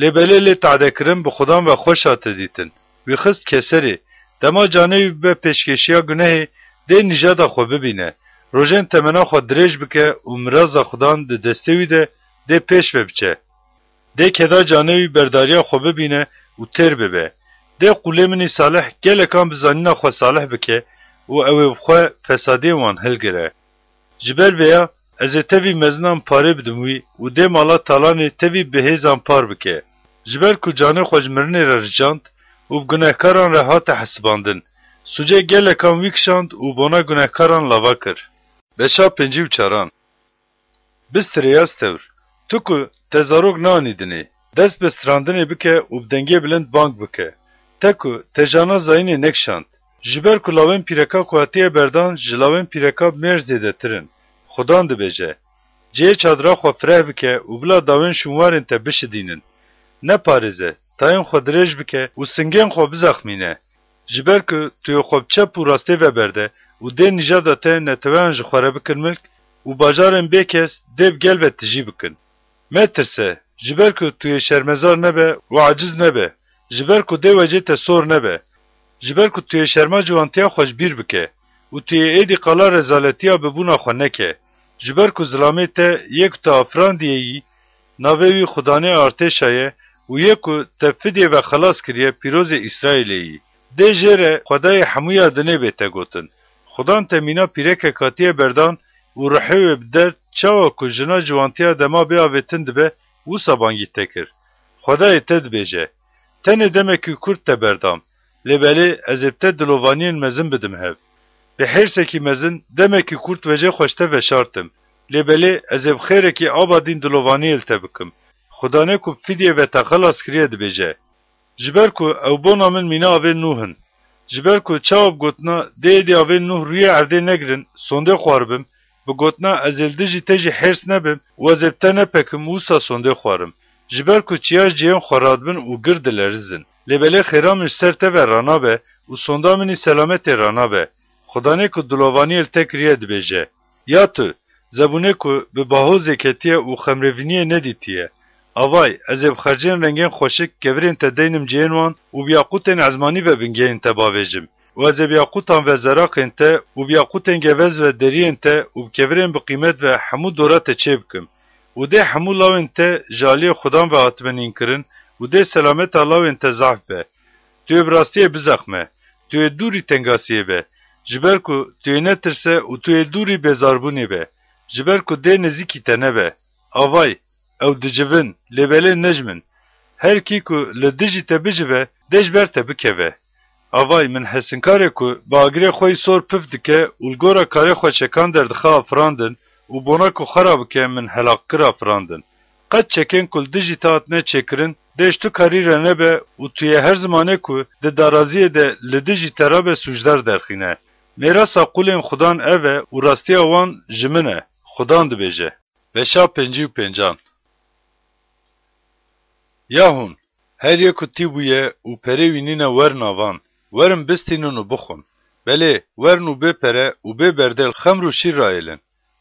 لیبلی لی تعده کرن به خدام و خوش آته دیتن. وی خست کسری. دما جانوی به پیشکشیا گناهی ده نجادا خو ببینه. روژن تمنا خود دریج بکه و مرازا خودان ده دستوی ده پیش ببچه. ده کدا جانوی برداریا خو ببینه و تر ببه. ده قوله منی صالح گله کام بزانینا خو صالح بکه و اوی خو فسادی وان هلگره. جبر بیا از تبی مزنان پاره بدموی و ده مالا تالانی تبی بهیزان پار بکه. جبر کو جانه خوش مرنی را رجاند و بگناهکاران را هات حسباندن. سوچه گله کام ویکشاند و بنا گناهکاران لاوا کر. بشا پنجی و چاران بستریاز تور تو که تزاروگ نانیدنی دست بستراندنی بکه و بدنگی بلند بانک بکه تا که تجانا زاینی نکشاند جبر که لاوین پیرکا قواتیه بردان جلاوین پیرکا مرزیده ترن خدان ده بجه جه چادرا خو فره بکه و بلا داوین شموارن تا بشدینن نه پارزه تاین خو درج بکه و سنگین خو بزخمینه جبر که توی خوب چپ و راسته و برده و ده نجاده ته نتوان جخواره بکن ملک و باجارن بیکس دیب گل و تجی بکن. مترسه جبر که توی شرمزار نبه و عجز نبه. جبر که ده وجه تسور نبه. جبر که توی شرما جوانتیا خوش بیر بکه و توی ایدی قلا رزالتیا ببونا خو نکه. جبر که ظلامه ته یک تا افران دیهی ناوی خدانه ارتشایه و یک تفدیه و خلاص کریه پیروز اسرائیلی. ده جره خدای حمویا دنه بیته گوتن. خدان تمینا پیرک کاتیه بردان و رحیو بدرد چاوا که جنا جوانتیا دما بیاویتند به و سابانگی تکر. خدای تد بیجه. تنه دمکی کرد تبردام. لبالی از ابتد دلوانین مزن بدم هف. به حرسکی مزن دمکی کرد وجه خوشته و شارتم. لبالی از ابخیره کی آبادین دلوانی التبکم. خدانه که فیدیه و تخلاص کریه دبیجه. جبر که او بونا من مینا آوه نوهن. جبر که چاوب گوتنا دی آوه نوح روی عرده نگرن سونده خواربم به گوتنا از الدجی تجی حرس نبم و از ابتا نپکم وسا سونده خوارم. جبر که چیاش جیان خوراد بن و گرد لرزن. لبله خیرامش سرته و رانا به و سونده منی سلامت رانا به. خدانه که دلوانی التکریه دبیجه. یا تو زبونه که به باهو زکتیه و خمروینیه ندیتیه. آوای از ابخرجین رنگین خوشک گورین تدینم جینوان و بیاقوتن ازمانی و بنگین تباویجم و از بیاقوتان و زراقین ته و بیاقوتن گوز و درین ته و گورین بقیمت و همو دورات چه بکم و ده همو لاوین ته جالی خدام و آتمنین کرن و ده سلامت لاوین ته ضعف به توی براستی بزخمه توی دوری تنگاسیه به جبر کو توی نترسه و توی دوری بزاربونی به جبر کو ده نزیکی تنه به آوای او دجبن لبله نجمن هر کی کو لدجی تبجبه دجبر تبکوه آوای من حسنکاره کو باگری خوی سور پف دکه اولگورا کاری خو چکان دردخوا افراندن و بونا کو خراب که من هلاک کرا افراندن قد چکن کل دجی تاعت نه چکرن دشتو کاری رنه به و توی هر زمانه کو ده دارازیه ده لدجی ترابه سوجدار درخینه میراسا قولین خدان اوه و راستی اوان جمنه خدان دبیجه بشا پنجی و پنجان یاهون هر یکو تی بویه و پره وینینه ورن آوان ورن بستینن و بخون بله ورن و بپره و ببردل خمر و شیر رایلن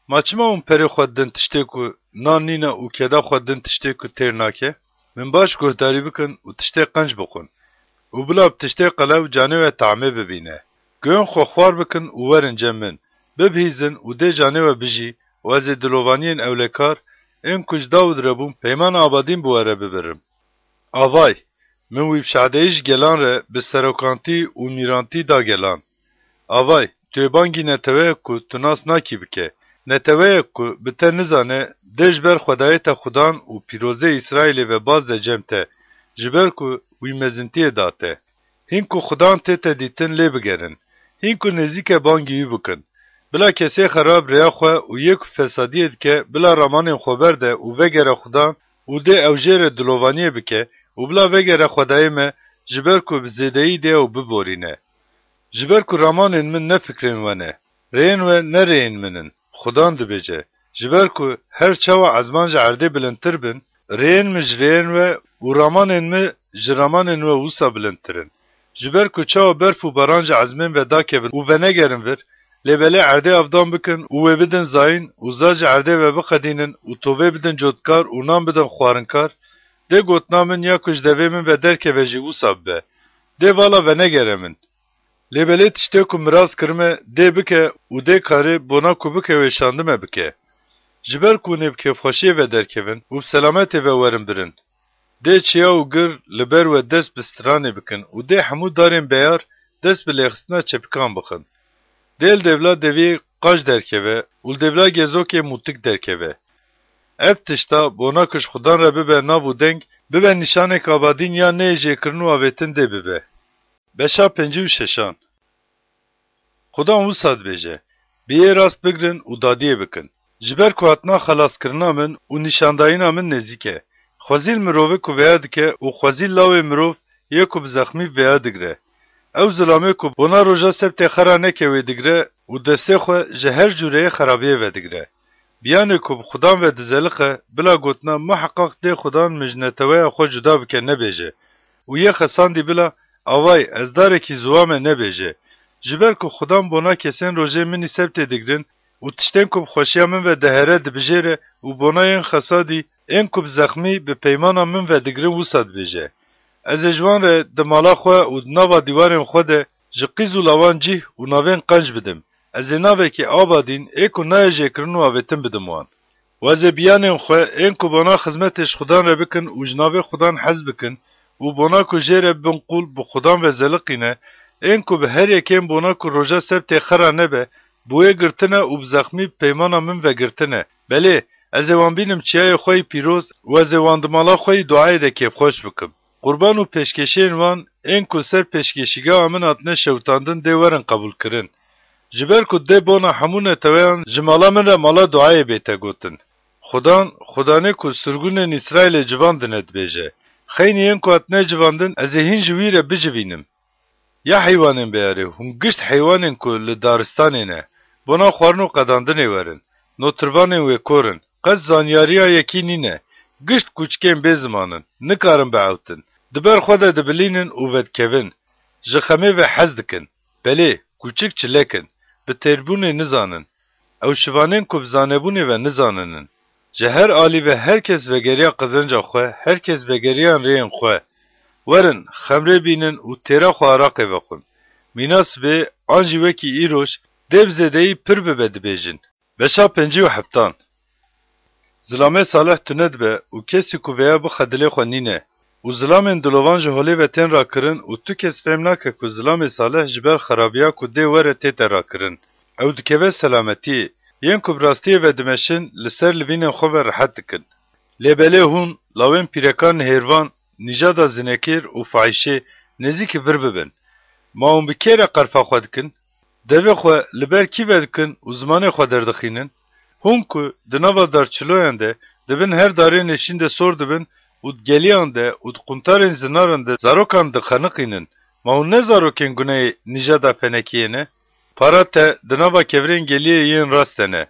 ما چما اون پره خود دن تشته که نان نینه و کدا خود دن تشته که تیر ناکه من باش گهداری بکن و تشته قنج بخون و بلا بتشته قلو جانه و تعمه ببینه گون خو خوار بکن و ورن جمن ببهیزن و ده جانه و بجی و از دلوانین اولکار این کج داود ربون پیمان آبادین بواره ببرم آوای من ویب شعدهیش گلان ره به سروکانتی و میرانتی دا گلان آوای توی بانگی نتوه که تناس ناکی بکه نتوه که بته نزانه دش بر خدایت خدان و پیروزه اسرائیل و باز ده جمته جبر که وی مزنتی داته هین که خدان ته دیتن لی بگرن هین کو نزیک بانگی بکن. بلا کسی خراب ریا خو و یک فسادیت که بلا رامان خبر ده و وگره خدا و ده اوجر دلوانیه بکه و بلا وگره خدای ما جبر کو بزیدهی ده و ببورینه. جبر کو رامان من نفکرین ونه. رین و نرین منن. خدان دبیجه. جبر کو هر چاوا عزمانج عرده بلندتر بن رین مجرین و رامان ما جرامان و وسا بلندترن. جبر کو چاوا برف و برانج عزمین و دا کبن و ونگرن ور لبله عرده افدان بکن و بدن زاین و زاج عرده و بقدینن و توه بدن جودکار و نام بدن خوارنکار ده گوتنامن یا کش دوه من و درکه و جی وساب به ده والا و نگره من لبله تشته که مراز کرمه ده بکه و ده کاره بونا کو بکه و شاندمه بکه جبر کو نبکه خوشی و درکه ون و بسلامت و ورم برن ده چیا و گر لبر و دست بسترانه بکن و ده همو دارین بیار دست بلیخستنا چپکان بخن دل devla devi qaş derkeve, ul devla gezoke mutik derkeve. Ev tişta bona kuş xudan re bibe navu deng, bibe nişanek abadin ya ne jekirnu avetin de bibe. Beşa penci u şeşan. Xudan usad beje. Biye rast bigrin u dadiye bikin. Jiber ku hatna xalas kirna min u nişandayina min nezike. Xwazil mirove ku veya dike u xwazil lawe mirov ye ku bizaxmi veya digre. او ظلامه کو بنا روجا سبت خرا نکوي دګره او دسته خو جهر جوړه خرابې و دګره بیان کو خدام و دزلقه بلا ګوتنا محقق دی خدان مجنتوي خو جدا بکه نه بیجه او یه خسان دی بلا اوای از دار کی زوامه نه بیجه جبر کو خدام بنا کسن روجه منی سبت دګرن او تشتن کو خوشیا من و دهره د بجره او بنا ین خسادی ان کو زخمی به پیمانه من و دګرن وسد بیجه از جوان ره د مالا خو او نوا دیوارن خو ده جقیزو لوان جی او ناوین قنج بدم از ناوی کی آبادین اکو نایجه کرنو اوتن بدم وان واز بیانن خو انکو بنا خدمتش خدان ره بکن او جناب خدان حز بکن او بنا کو جره بنقول بو خدان و زلقینه انکو به هر یکم بنا کو روجا سبت خرا نه به بوې ګرتنه او زخمی پیمانه من و ګرتنه بله از وان بینم چای خوې پیروز واز وان د مالا خوې دعای ده کې خوش بکم قربان و peşkeşin van en kuser peşkeşiga amın atne şevtandın deverin kabul kirin. Jiber ku de bona hamune teveyan jimala min re mala duaya bete gotin. Xudane ku sürgünen İsrail'e civandın et beje. Xeyni en ku atne civandın ezehin jivire bicivinim. Ya hayvanın beyari hum gişt hayvanın ku li daristanine. Bona xwarnu qadandın everin. Notrvanın ve korin. Qaz zanyariya yekinine. Gişt kuçken bezmanın. Nikarin beavtin. Diber xwede dibilînin û vedkevin. Ji xemê ve hez dikin. Belê, kûçik çilekin. Bi têrbûnê nizanin. Ew şivanên ku bi zanebûnê ve nizaninin. Ji her alî ve herkes vegeriya qizınca xwe, herkes vegeriyan rêyên xwe. Werin, xemrê bînin û têra xwe araqê vexwin. Mînas bê, an jî wekî îroj, dev zêdeyî pir bibe dibêjin. Beşa pencî û heftan. Zilame salih tune dibe û kesî ku veya bixedilê xwe nîne. û zilamên dilovan ji holê ve tên rakirin û tu kes fêm nake ku zilamê salih ji ber xerabiya ku dê were tête rakirin. Ew dikeve selametiyê. Yên ku bi rastiyê ve dimeşin li ser livînên xwe ve rihet dikin. Lêbelê hûn, lawên pîrekan hêrvan, nîjada zinekêr û fahîşê nêzîkî vir bibin. Ma hûn bi kê re qerfa xwe dikin? Devê xwe li ber kî ve dikin û zimanê xwe derdixînin? Hûn ku di nava darçiloyan de dibin her darê nêşîn de sor dibin û geliyan de û quntarên zinaran de zarokan dixeniqînin. Ma hûn ne zarokên gunehê nîjada penekiyê ne? Para te di nava kevirên geliyê yên rast ne.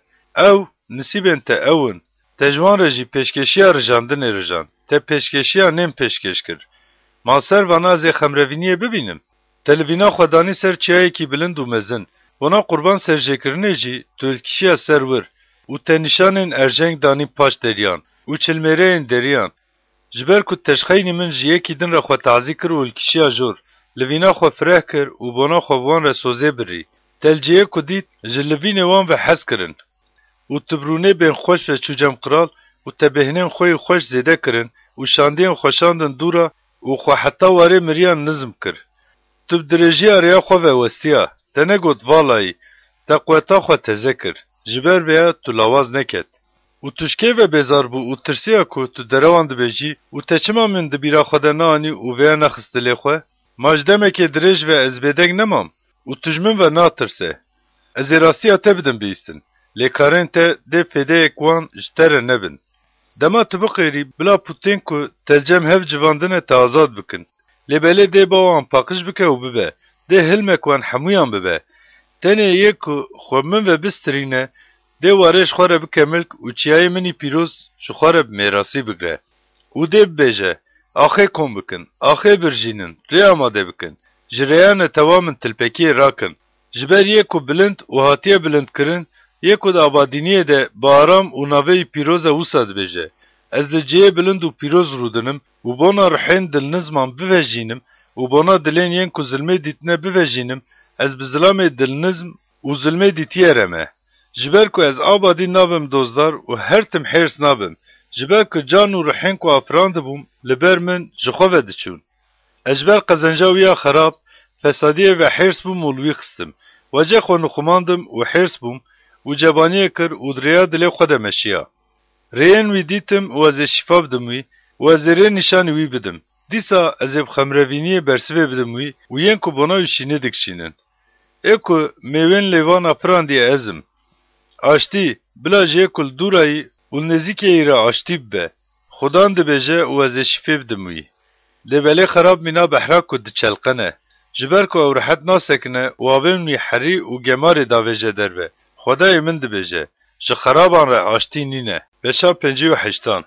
Ew nisîbên te ewin. Te ji wan re jî pêşkeşiya rijandinê rijan. Te pêşkeşiya nêm pêşkeş kir. Ma ser vanazê xemrevîniyê bibînim. Te li vîna xwe danî ser çiyayekî bilind û mezin. Wana qurban serjêkirinê jî tûlkişiya ser wir. û te nîşanên erjeng danî paş deriyan. û çilmêreyên deriyan. Ji ber ku teşxeynî min ji yekî din re xwe tazî kir û hilkişiya jor. Li vîna xwe fireh kir û bona xwe bi wan re sozê birî. Telciyê ku dît ji livînê wan ve hez kirin. û tibrûnê bên xweş ve çû cem qiral û te bêhnên xwe yê xweş zêde kirin û şandiyên xweşandin dûra û xwe heta warê miriyan nizm kir. Tu bi dirêjiya rêya xwe ve westiya. Te negot valayî. Te qweta xwe teze kir. Ji ber vêya tu lawaz neket. û tu ji kê ve bêzar bû û tirsiya ku tu derewan dibêjî û te çima min di bîra xwe de neanî û vêya nexist dilê xwe? Ma ji demekê dirêj ve ez bêdeng nemam. û tujmin ve natirse. Ez ê rastiya te bidim bîstin. Lêkarên te dê fêdeyek wan ji te re nebin. Dema tu biqêrî bila putên ku telcem hev civandine te azad bikin. Lêbelê dê bawan paqij bike û bibe. Dê hilmek wan hemûyan bibe. Tenê yê ku xwe min ve bistirîne, dê warê ji xwe re bike milk û çiyayê minî pîroz ji xwe re mêrasî bigre. û dê bibêje, axê kom bikin, axê birjînin, rê amade bikin. Ji rêyane tewa min tilpekiyê rakin. Ji ber yê ku bilind û hatiye bilindkirin, yê ku di abadîniyê de bi aram û naveyî pîroz e wisa dibêje. Ez di ciyê bilind û pîroz rûdinim û bona rihên dilnizman bivejînim û bona dilên yên ku zilmê dîtine bivejînim, ez bi zilamê dilnizm û zilmê dîtiye re me. Ji ber ku ez abadî nabim dozdar û her tim hêrs nabim. Ji ber ku can û rihên ku afiran dibûm, li ber min ji xwe ve diçûn. Ez ji ber qezenca wî ya xerab, fesadiyê ve hêrs bûm û li wî xistim. Wece xwe nixumandim û hêrs bûm û cebaniyê kir û dirêya dilê xwe de meşiya. Rêyên wî dîtim û ez ê şîfa bidim wî û ez ê rê nîşanî wî bidim. Dîsa ez ê bi xemrevîniyê bersivê bidim wî û yên ku bona wî şînê dikişînin. Ê ku mêwên lêvana pirandiye ezim. Aştî, bila jê ku li dûrayî û nêzîkê îre aştî bibe. Xudan dibêje û ez ê şîfê bidim wî. Lêbelê xerab mîna behra ku diçelqene. Ji ber ku ew rihet nasekine û avên wî herî û gemarê davêje derve. Xwedayê min dibêje, ji xeraban re aştî nîne. Beşa pêncî û heştan.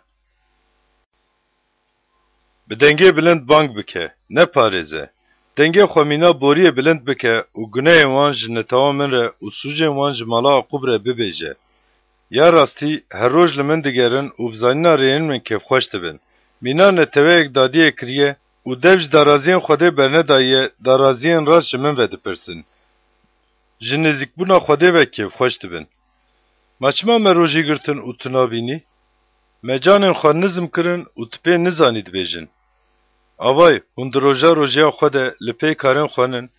Bi dengê bilind bang bike, ne parêze. Dengê xwe mîna boriyê bilind bike û gunehên wan ji netewa min re û sûcên wan ji mala Aqub re bibêje. Ya rastî, her roj li min digerin û bi zanîna rêyên min kêfxweş dibin. Mîna neteweyek dadiyê kiriye û dev ji daraziyên Xwedê bernedayiye, daraziyên rast ji min ve dipirsin. Ji nêzîkbûna Xwedê ve kêfxweş dibin. Ma çima me rojî girtin û tu nabînî? Me canên xwe nizm kirin û tu pê nizanî dibêjin. Avay, hûn di roja rojiya xwe de li pê karên xwenin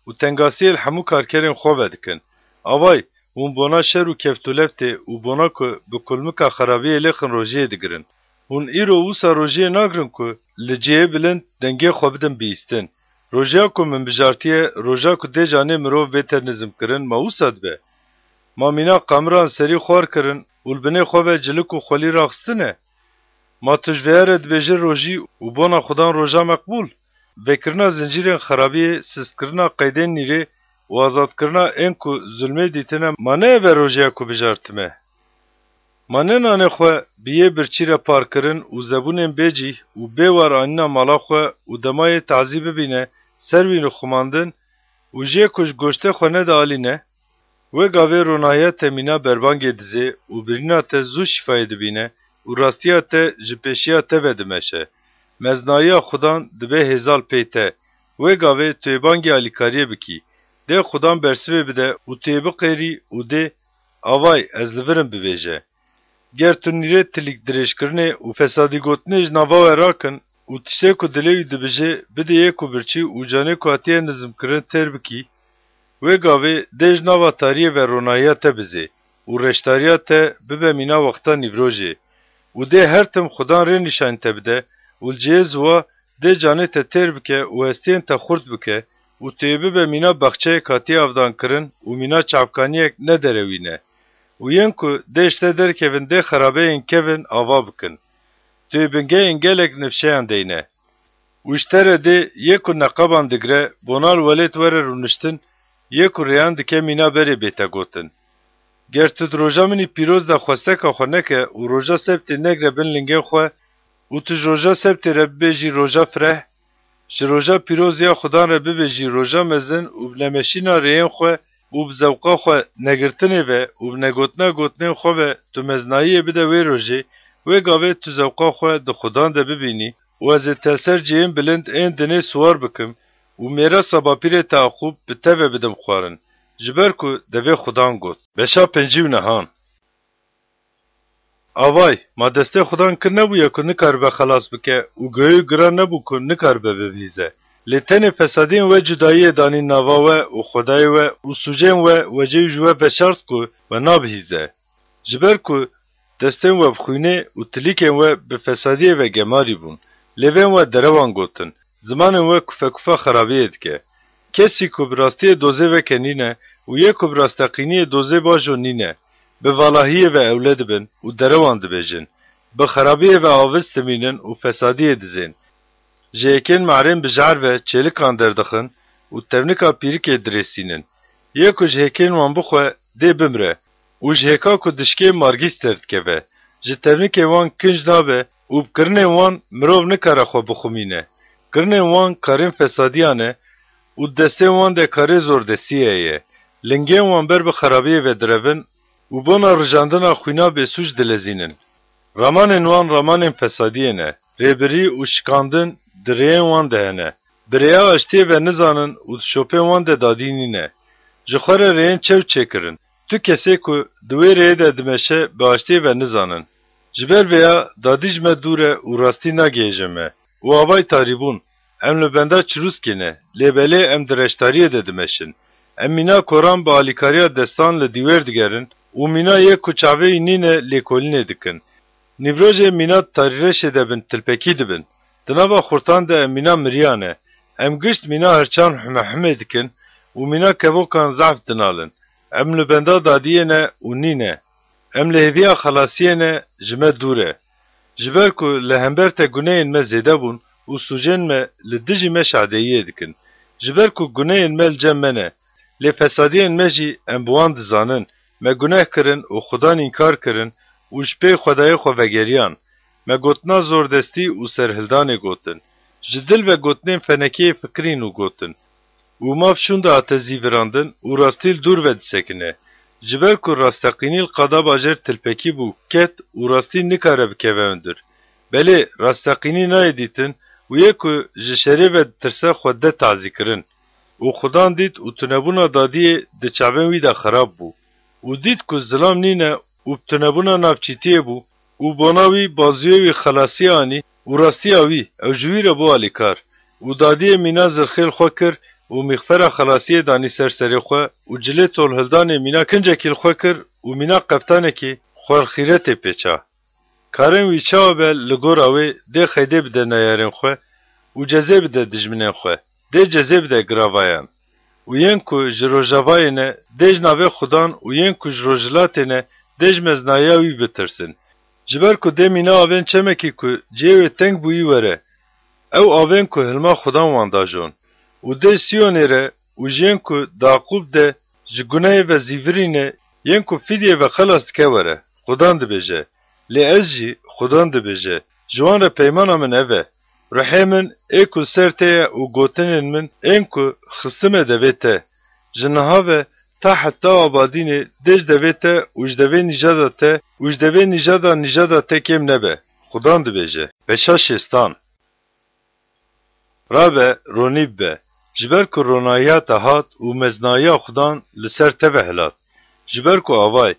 û tengasiyê li hemû karkerên xwe ve dikin. Avay, hûn bona şer û keftûlev tê û bona ku bi kulmika xerabiyê lêxin rojiyê digirin. Hûn îro wisa rojiyê nagirin ku li ciyê bilind dengê xwe bidin bîstin. Rojiya ku min bijartiye, roja ku dê canê mirov vê te nizm kirin, ma wisa dibe? Ma mîna qamiran serî xwar kirin û li binê xwe ve cilik û xwelî raxistine? Ma tu ji vê here dibêjî rojî û bona xudan roja meqbûl? Vekirina zincîrên xerabiyê, sistkirina qeydên nîrê û azadkirina ên ku zulmê dîtine ma ne ev e rojiya ku bijartime? Ma ne nanê xwe bi yê birçî re par kirin û zebûnên bêcîh û bêwar anîna mala xwe û demayê tezî bibîne, ser wî nixumandin û jê ku ji goştê xwe nedealîne? Wê gavê ronahiya te mîna berbangê dizê û birîna te zû şîfayê dibîne û rastiya te ji pêşiya te ve dimeşe. Meznayiya xudan dibe hêzal pê te. Wê gavê tu ê bangê alîkariyê bikî. Dê xudan bersivê bide û tu ê biqêrî û dê avay ez li virim bibêje. Ger tu nîrê tilîk dirêjkirinê û fesadî gotinê ji nava we rakin û tiştê ku dilê wî dibije bidê yê ku birçî û canê ku hatiye nizmkirin têr bikî, wê gavê dê ji nava tariyê ve ronahiya te bizê û reştariya te bibe mîna wexta nîvrojê û dê her tim xudan rê nîşanî te bide û li cihê ziwa dê canê te têr bike û hestiyên te xurt bike û tu yê bibe mîna bexçeyek hatiye avdankirin û mîna çavkaniyek nederewîne û yên ku dê ji te derkevin dê xerabeyên kevin ava bikin. Tu yê bingehên gelek nifşeyan deyne. û ji te re dê yê ku neqeban digre, bonal welêt were rûniştin, yê ku rêyan dike mîna berê bête gotin. Ger tu di roja minî pîroz de xwesteka xwe neke û roja sebtê negre bin lingên xwe û tu ji roja sebtê re bibêjî roja fireh, ji roja pîroz ya xudan re bibêjî roja mezin û bi nemeşîna rêyên xwe û bi zewqa xwe negirtinê ve û bi negotina gotinên xwe ve tu meznayiyê bide wê rojê, wê gavê tu zewqa xwe di xudan de bibînî û ez ê telser cihên bilind ên dinê siwar bikim û mêrasa bapîrê te Aqub bi te ve bidim xwarin. Ji ber ku devê xudan got. Beşa pêncî û nehan. Avay, ma destê xudan kir nebûye ku nikaribe xelas bike û goyê giran nebû ku nikaribe bibîze. Lê tenê fesadiyên we cudayiyê danîn nava we û xwedayê we û sûcên we wecê ji we veşart ku we nabihîze. Ji ber ku destên we bi xwînê û tilîkên we bi fesadiyê ve gemarî bûn. Lêvên we derewan gotin. Zimanên we kufe kufe xerabiyê dike. کسی که براستی دوزه وکنینه و یک براستقینی دوزه باجو نینه به والهیه و اولاد بن و دروان دبیجن به خرابیه و آوست مینن و فسادیه دزین جیکن معرم بجار و چلکان دردخن و تونکا پیرک درسینن یکو جیکن وان بخواه دی بمره و جیکا که دشکه مارگیس ترد که به جه تونک وان کنج نابه و بکرنه وان مروف نکاره خو بخومینه کرنه وان کارین فسادیانه و دسته وان ده کاری زوردسیه یه لنگه وان بر به خرابیه و درون و بنا رجاندنا خوینا به سوش دلزینن رامان وان رامان فسادیه نه ریبری و شکاندن دریه وان دهنه بریا اشتیه و نزانن و شوپه وان ده دادینی نه جخوره رین چو چکرن تو کسی که دوی ریه ده دمشه به اشتیه و نزانن جبر بیا دادیج مدوره و راستی نگیجمه و آبای تاریبون ام لبنده چروس کنه لیبله ام درشتاریه ده دمشن ام مینا کوران با آلیکاریا دستان لدیور دگرن و مینا یک کچاوه نینه لیکولینه دکن نیوروژه مینا تاریرشه ده بن تلپکی دبن دنابا خورتان ده مینا مریانه ام گشت مینا هرچان حمه دکن و مینا کبوکان ضعف دنالن ام لبنده دادیه نه و نینه ام لهویا خلاصیه نه جمه دوره جبر که لهمبر تا گناهین ما زیده بون و سوجن ما لدجی ما شعدهیه دکن جبر که گناهین ما الجمه نه لفسادیین ما جی ام بوان دزانن ما گناه کرن و خدان انکار کرن و جپی خدای خوفگریان ما گوتنا زوردستی و سرهلدان گوتن جدل و گوتنین فنکی فکرین و گوتن و مافشون دا آتزی وراندن و راستیل دور ود سکنه جبر که راستقینیل قدا باجر تلپکی بو کت و راستی نکاره بکوهندر بله راستقینی نایدیتن و یکو جشری و ترسه خود ده تعزی کرن و خدان دید و تنبونا دادیه ده چاوین وی ده خراب بو و دید که ظلام نینه و تنبونا نافچیتیه بو و باناوی بازیوی خلاصی آنی و راستی آوی او جویر بو آلیکار و دادیه مینا زرخیل خو کر و مغفر خلاصی دانی سرسری خو و جلی طولهلدان مینا کنجه کل خو کر و مینا قفتانه که خوال خیرت پیچا کارن وی چاو به لگور آوی ده خیده بده نیارن خو و جزه بده دجمنین خو ده جزه بده گراوایان و ین که جروجاوایینه دج ناوه خودان و ین که جروجلاتینه دج مزنایاوی بترسن جبر که ده مینا آوین چمکی که جیوه تنگ بویی وره او آوین که هلما خودان وانداجون و ده سیونیره و جین که داقوب ده جگونه و زیورینه ین که فیدیه و خلاص که وره خودان ده بجه لی از جی خودان ده بجه جوان را پیمانا من اوه روحی من ایکو سرته و گوتنین من اینکو خستمه دویته جنها و تا حتی آبادینه دج دویته وجدوی نجادته وجدوی نجادته کم نبه خودان ده بجه بشا شستان رابه رونیب به جبر که رونایات هات و مزنایا خودان لسر تبه هلات جبر که آوای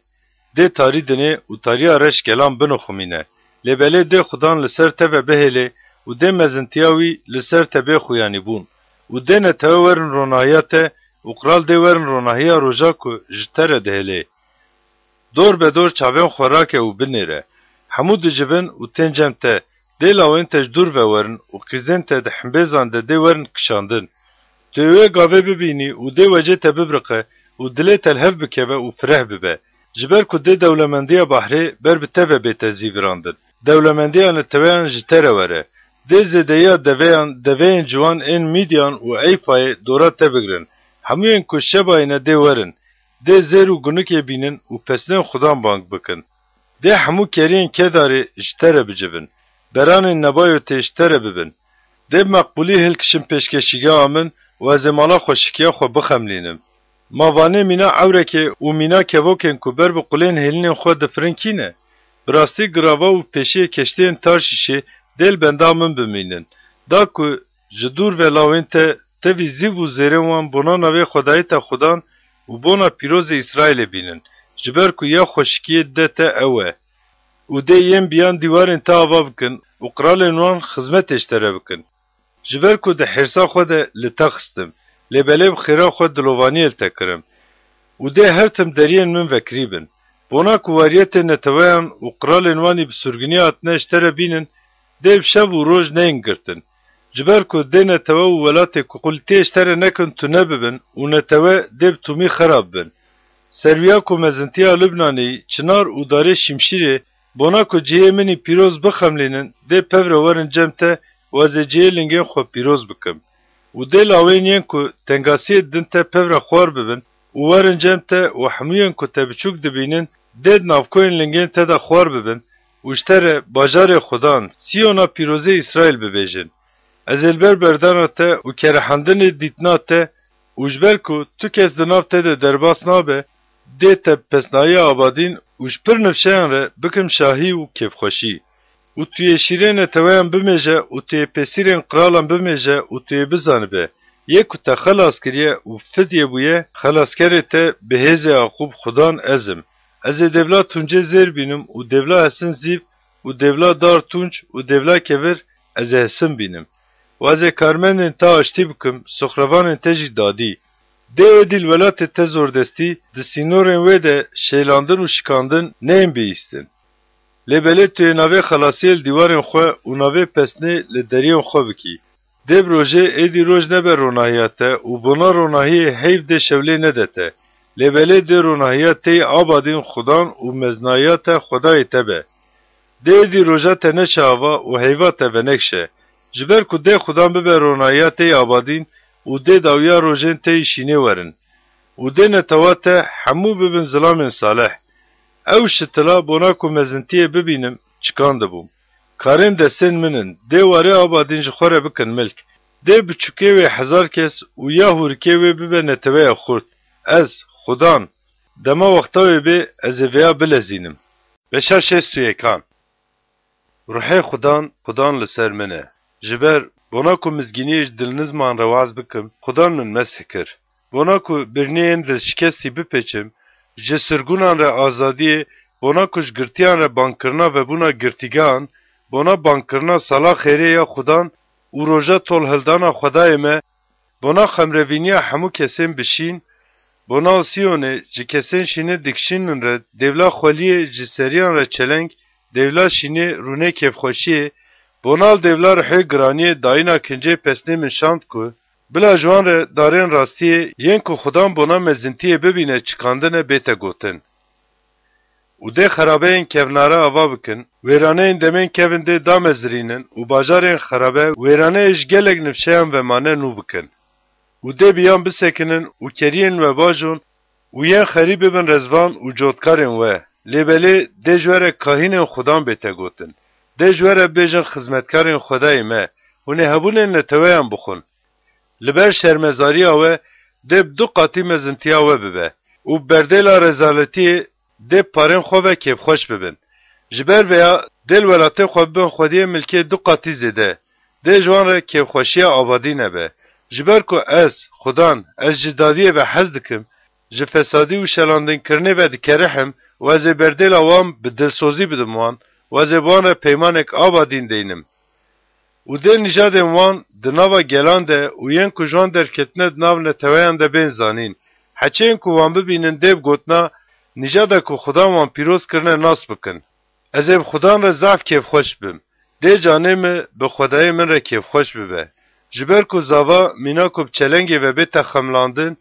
ده تاری دنه و تاری آرش کلام بنو خمینه لبله ده خودان لسر تبه بهله و ده مزنتیاوی لسر تبه خویانی بون و ده نتوه ورن رونایات و قرال ده ورن روناهیا روژا که جتره دهله دور به دور چاوین خوراکه و بنیره همو ده جبن و تنجم ته ده لاوین تج دور به ورن و قیزن ته ده حنبیزان ده ورن کشاندن دوه گاوه ببینی و ده وجه ته ببرقه و دله تلهف بکوه و فرح ببه جبر که ده دولمندی بحری بر به تبه بیته زیوراندن دولمندی آن تویان جتره وره ده زدهیا دویان جوان این میدیان و ایفای دورات تبگرن همین که شباینه ده ورن ده زیر و گنوکه بینن و پسنین خودان بانک بکن ده همو کرین که داره جتره بجبن بران نبایو تشتره ببن ده مقبولی هلکشن پیشکشیگه آمن و از مالا خوشکیه خو بخملینم ماوانه مینا عورکه و مینا کهوکن که بر بقولین هلین خود دفرنکینه براستی گراوا و پیشی کشتین تارشیشه دل بندامن بمینن دا که جدور و لاوین تاوی زیب و زیره وان بنا نوی خدای تا خودان و بنا پیروز اسرائیل بینن جبر که یا خوشکیه ده تا اوه و ده یم بیان دیوارن تا آوا بکن و قرالن وان خزمت اشتره بکن جبر که ده حرسا خود لتا خستم لبله بخیرا خود دلوانی التا کرم و ده هر تم درین من وکریبن بنا که واریت نتویان و قرالن وانی بسرگنی آتنه اشتره بینن ده بشب و روز نین گرتن Ciber ku dê netewê û welatê ku qultiyê ji te re nekin tune bibin û netewê dê bi tûmî xerab bin. Serviya ku mezintiya Lubnanê, Çınar û Darê Şimşîrê bona ku cihê minî pîroz bixemlînin, dê pevre werin cem te û ez ê cihê lingên xwe pîroz bikim. û dê lawên yên ku tengasiyê din te pevre xwar bibin û werin cem te û hemûyên ku te biçûk dibînin, dê di navkoyên lingên te de xwar bibin û ji te re bajarê Xudan, Siyona pîrozê İsraîl bibêjin. Ez ê li ber berdana te û kerehendinê dîtina te û ji ber ku tu kes di nav te de derbas nabe, dê te pesnayiya abadîn û ji pir nifşeyan re bikim şahî û kêfxweşî. û tu yê şîrên neteweyan bimêje û tu yê pesîrên qiralan bimêje û tu yê bizanibe. Yê ku te xelas kiriye û fidyê bûye, xelaskerê te bi hêzê Yaqûb Xudan ez im. Ez ê devla tuncê zêr bînim û devla hesin zîv û devla dar tunc û devla kevir ez ê hesin bînim. û ez ê karmendên te aştî bikim, soxrevanên te jî dadî. Dê êdî li welatê te zordestî, di sînorên wê de şêlandin û şikandin neyên bihîstin. Lê belê tu yê navê xelasiyê li dîwarên xwe û navê pesnê li deriyên xwe bikî. Dê bi rojê êdî roj nebe ronahiya te û bona ronahiyê heyv dê şewlê nede te. Lê belê dê ronahiya teyî abadîn Xudan û meznayiya te Xwedayê te be. Dê êdî roja te neçe ava û heyva te venekşe. Ji ber ku dê Xudan bibe ronahiya teyî abadîn û dê dawiya rojên te yî şînê werin. û dê netewa te hemû bibin zilamên saleh. Ew şitila bona ku mezintiyê bibînim, çikan dibûm. Karên destên min in, dê warê abadîn ji xwe re bikin milk. Dê biçûkê wê hezar kes û ya hûrikê wê bibe neteweya xurt. Ez, Xudan, dema wexta wê bê ez ê vêya bilezînim. Beşa şêst û yêkan. Ruhê Xudan li ser min e. Ji ber bona ku mizgîniyê ji dilnizman re waz bikim, Xudan min mesh kir. Bona ku birniyên dilşikestî bipêçim, ji sirgunan re azadiyê, bona ku ji girtiyan re bankirina vebûna girtîgehan, bona bankirina sala xêrê ya Xudan û roja tolhildana Xwedayê me, bona xemrevîniya hemû kesên bişîn, bona Siyonê ji kesên şînê dikişînin re devla xweliyê ji seriyan re çeleng, devla şînê rûnê kêfxweşiyê, bona devla rihê giraniyê dayîna kincê pesnê min şand ku, bila ciwan re darên rastiyê yên ku Xudan bona mezintiyê bibîne çikandine bête gotin. û dê xerabeyên kevnare ava bikin, wêraneyên demên kevin dê damezirînin û bajarên xerabe wêraneyê ji gelek nifşeyan vemane nû bikin. û dê biyan bisekinin û keriyên we bajon û yên xerî bibin rezvan û cotkarên we. Lê belê dê ji were kahînên Xudan bête gotin. Dê ji were bêjin xizmetkarên Xwedayê me, hûn ê hebûnên neteweyan bixwin. Li ber şermezariya we dê bi du qatî mezintiya we bibe û berdêla rezaletiyê dê parên xwe ve kêfxweş bibin. Ji ber veya dê li welatê xwe bibin xwediyê milkê du qatî zêde. Dê ji wan re kêfxweşiya abadî nebe. Ji ber ku ez, Xudan, ez ji dadiyê ve hez dikim, ji fesadî û şelandinkirinê ve dikerihim û ez ê berdêla wan bi dilsozî bidim wan û ez ê bi wan re peymanek abadîn deynim. û dê nîjadên wan di nava gelan de û yên ku ji wan derketine di nav neteweyan de bên zanîn. Heçeyên ku wan bibînin dê bi gotina nîjada ku Xudan wan pîroz kirine nas bikin. Ez ê bi Xudan re zaf kêfxweş bim. Dê canê me bi Xwedayê min re kêfxweş bibe. Ji ber ku zava mîna ku bi çelengê ve bête xemlandin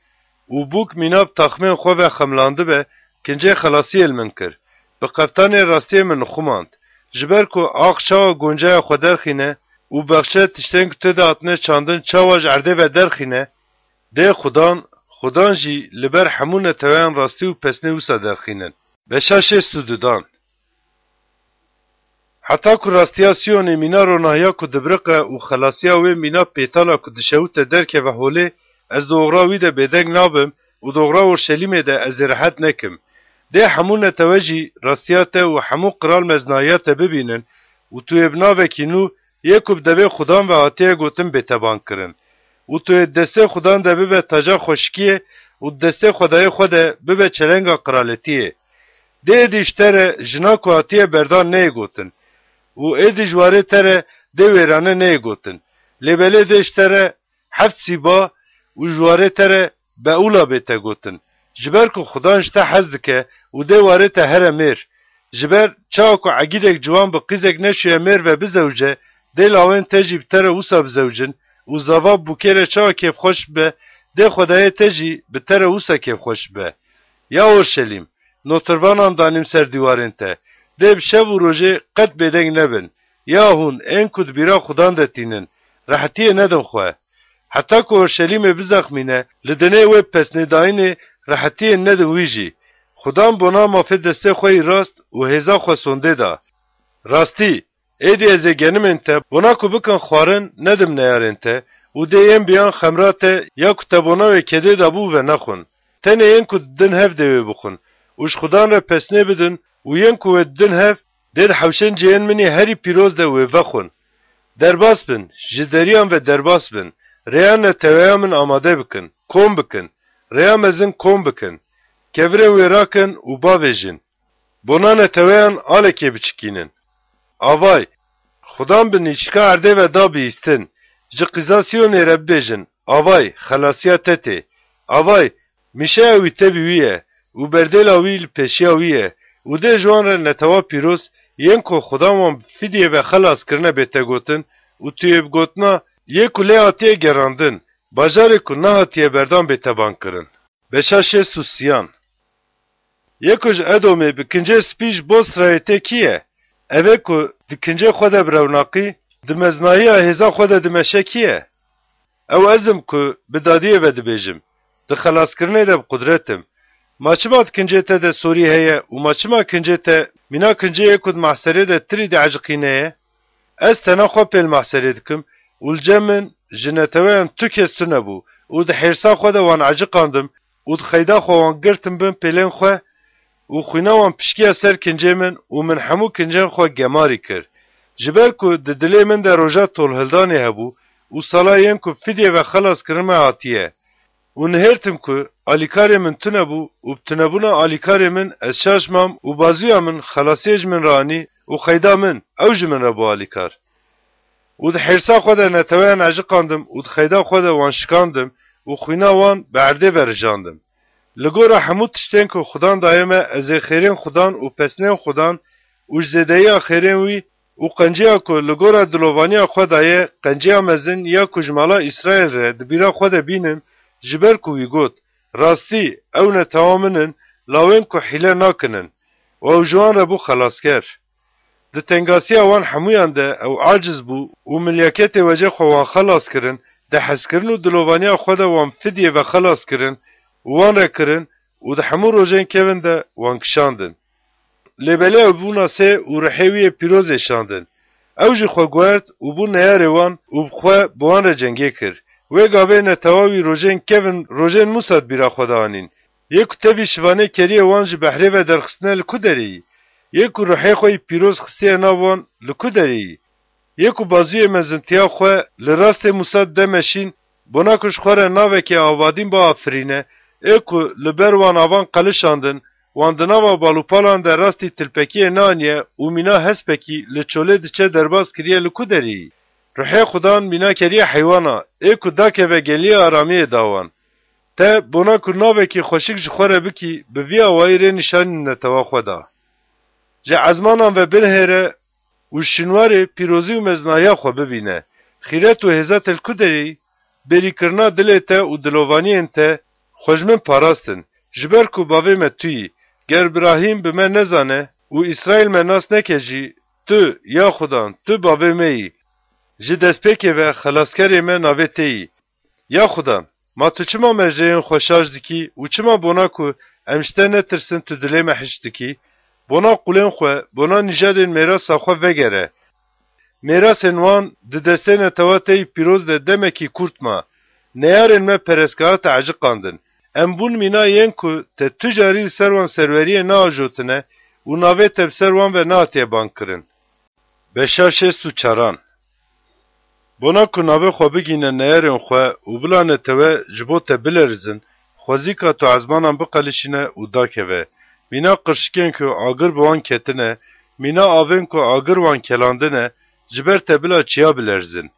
û bûk mîna bi taxmên xwe ve xemlandibe, kincê xelasiyê li min kir. Bi qeftanê rastiyê min nixumand. Ji ber ku ax çawa gonceya xwe derxîne û bexşe tiştên ku tê de hatine çandin çawa ji erdê ve derxîne, dê Xudan jî li ber hemû neteweyan rastî û pesnê wisa derxînin. Beşa şêst û dudan. Heta ku rastiya Siyonê mîna ronahiya ku dibiriqe û xelasiya wê mîna pêtala ku dişewite derkeve holê, ez di oxra wî de bêdeng nabim û di oxra Orşelîmê de ez ê rehet nekim. Dê hemû netewe jî rastiya te û hemû qiral meznahiya te bibînin û tu yê bi navekî nû yê ku bi devê Xudan ve hatiye gotin bêteban kirin. û tu yê destê Xudan de bibe taca xweşikiyê û destê Xwedayê xwe de bibe çelenga qiraletiyê. Dê êdî ji te re jina ku hatiye berdan neyê gotin û êdî ji warê te re dê wêrane neyê gotin. Lê belê dê ji te re heft sîba û ji warê te re beûla bête gotin. Ji ber ku Xudan ji te hez dike û dê warê te here mêr. Ji ber çawa ku egîdek ciwan bi qîzek neşuye mêr ve bizewce, دê lawên te jî bi te re wisa bizewcin û zava bûkêre çawa kêfxweş be, dê Xwedayê te jî bi te re wisa kêfxweş be. Ya Orşelîm, notervanan danîm ser dîwarên te, dê bi şev û rojê qet bêdeng nebin. Ya hûn ên ku di bîra Xudan de tînin, rehetiyê nedin xwe. Heta ku Orşelîmê bizexmîne, li dinê wê pesnêdayînê rehetiyê nedin wî jî. Xudan bona mafê destê xwe yî rast û hêza xwe sondê da. Rastî, êdî ez ê genimên te, bona ku bikin xwarin nedim neyarên te, û dê yên biyan xemra te ya ku te bona wê kedê dabû ve nexwin. Tenê yên ku didin hev dê wê bixwin, û ji Xudan re pesnê bidin, û yên ku wê didin hev, dê di hewşên cihên minî herî pîroz de wê vexwin. Derbas bin, ji deriyan ve derbas bin, rêya neteweya min amade bikin, kom bikin, rêya mezin kom bikin, kevirên wê rakin û bavêjin. Bona neteweyan alekê biçikînin. Avay, Xudan bi nîçika erdê ve da bîstin, ji qîzasiyonê re bibêjin, avay, xelasiya te tê. Avay, mişeya wî tevî wî ye, û berdêla wî li pêşiya wî ye, û dê ji wan re netewa pîroz, yên ku Xudan wan fidyê ve xelas kirine bête gotin, û tu yê bigotina, yê ku lê hatiye gerandin, bajarê ku nehatiye berdan bête bankirin. Beşa şêst û siyan. Yê ku ji Edomê bi kincê spî ji Bosrayê tê kî ye? Ev ê ku di kincê xwe de bi rewnaqî, di meznahiya hêza xwe de dimeşe kî ye? Ew ezim ku bi dadiyê ve dibêjim, di xelaskirinê de bi qudretim. Maçima di kincê te de sorî heye û maçima kincê te mîna kinceyê ku di mehserê de tirî dieciqîne ye? Ez tena xwe pêl mehserê dikim û li cem min ji neteweyan tu kes tu nebû û di hêrsa xwe de wan eciqandim û di xeyda xwe wan girtim bin pêlên xwe û xwîna wan pişkiya ser kincê min û min hemû kincên xwe gemarî kir. Ji ber ku di dilê min de roja tolhildanê hebû û sala yên ku fidyê ve xelas kirin me hatiye. û nihêrtim ku alîkarê min tu nebû û bi tunebûna alîkarê min ez şaşmam û baziya min xelasiyê ji min re anî û xeyda min ew ji min re bû alîkar. û di hêrsa xwe de neteweyan eciqandim û di xeyda xwe de wan şikandim û xwîna wan bi erdê ve rijandim. Li gora hemû tiştên ku Xudan daye me ez ê xêrên Xudan û pesnên Xudan û ji zêdeyiya xêrên wî û qenciya ku li gora dilovaniya xwe daye qenciya mezin ya ku ji mala İsraîl re di bîra xwe de bînim, ji ber ku wî got, rastî ew netewa min in, lawên ku hîle nakinin, û ew ji wan re bû xelasker. Di tengasiya wan hemûyan de ew aciz bû û milyaketê wecê xwe wan xelas kirin, di hezkirin û dilovaniya xwe de wan fidyê ve xelas kirin, û wan re kirin û di hemû rojên kevin de wan kişandin. Lêbelê ew bûna sê û rihê wî yê pîroz êşandin. Ew jî xwe guhert û bû neyarê wan û bi xwe bi wan re cengê kir. Wê gavê netewa wî rojên kevin rojên Musa di bîra xwe de anîn. Yê ku tevî şivanê keriyê wan ji behrê ve derxistine li ku derê yî? Yê ku rihê xwe yî pîroz xistiye nav wan li ku derê yî? Yê ku baziyê mezintiya xwe li rastê Musa de meşîn, bona ku ji xwe re navekê avadîn biafirîne, ê ku li ber wan avan qelişandin, wan di nava balûpalan de rastî tilpekiyê neaniye û mîna hespekî li çolê diçe derbas kiriye li ku derê yî? Rihê Xudan mîna keriye heywana, ê ku dakeve geliya aramiyê dawan. Te bona ku navekî xweşik ji xwe re bikî, bi vî awayî rê nîşanî netewa xwe da. Ji ezmanan ve binhêre û şînwarê pîrozî û meznahiya xwe bibîne. Xîret û hêza te li ku derê yî? Berîkirina dilê te û dilovaniyên te xwe ji min parastin, ji ber ku bavê me tu yî. Ger Ibrahîm bi me nezane û İsraîl me nas neke jî, tu, ya Xudan, tu bavê me yî. Ji destpêkê ve xelaskerê me navê te yî. Ya Xudan, ma tu çima me jeyên xwe şaş dikî û çima bona ku em ji te netirsin tu dilê me hiş dikî? Bona qulên xwe, bona nîjadên mêrasa xwe vegere. Mêrasên wan di destê netewa te yî pîroz de demekî kurt ma. Neyarên me pereskara te eciqandin. Em bûn mîna yên ku te tu carî li ser wan serweriyê neajotine û navê te bi ser wan ve nehatiye bankirin. Beşa şêst û çaran. Bona ku navê xwe bigîne neyarên xwe û bila netewe ji bo te bilerizin, xwezîka tu ezmanan biqelişîne û dakeve. Mîna qirşikên ku agir bi wan ketine, mîna avên ku agir wan kelandine, ji ber te bila çiya bilerizin.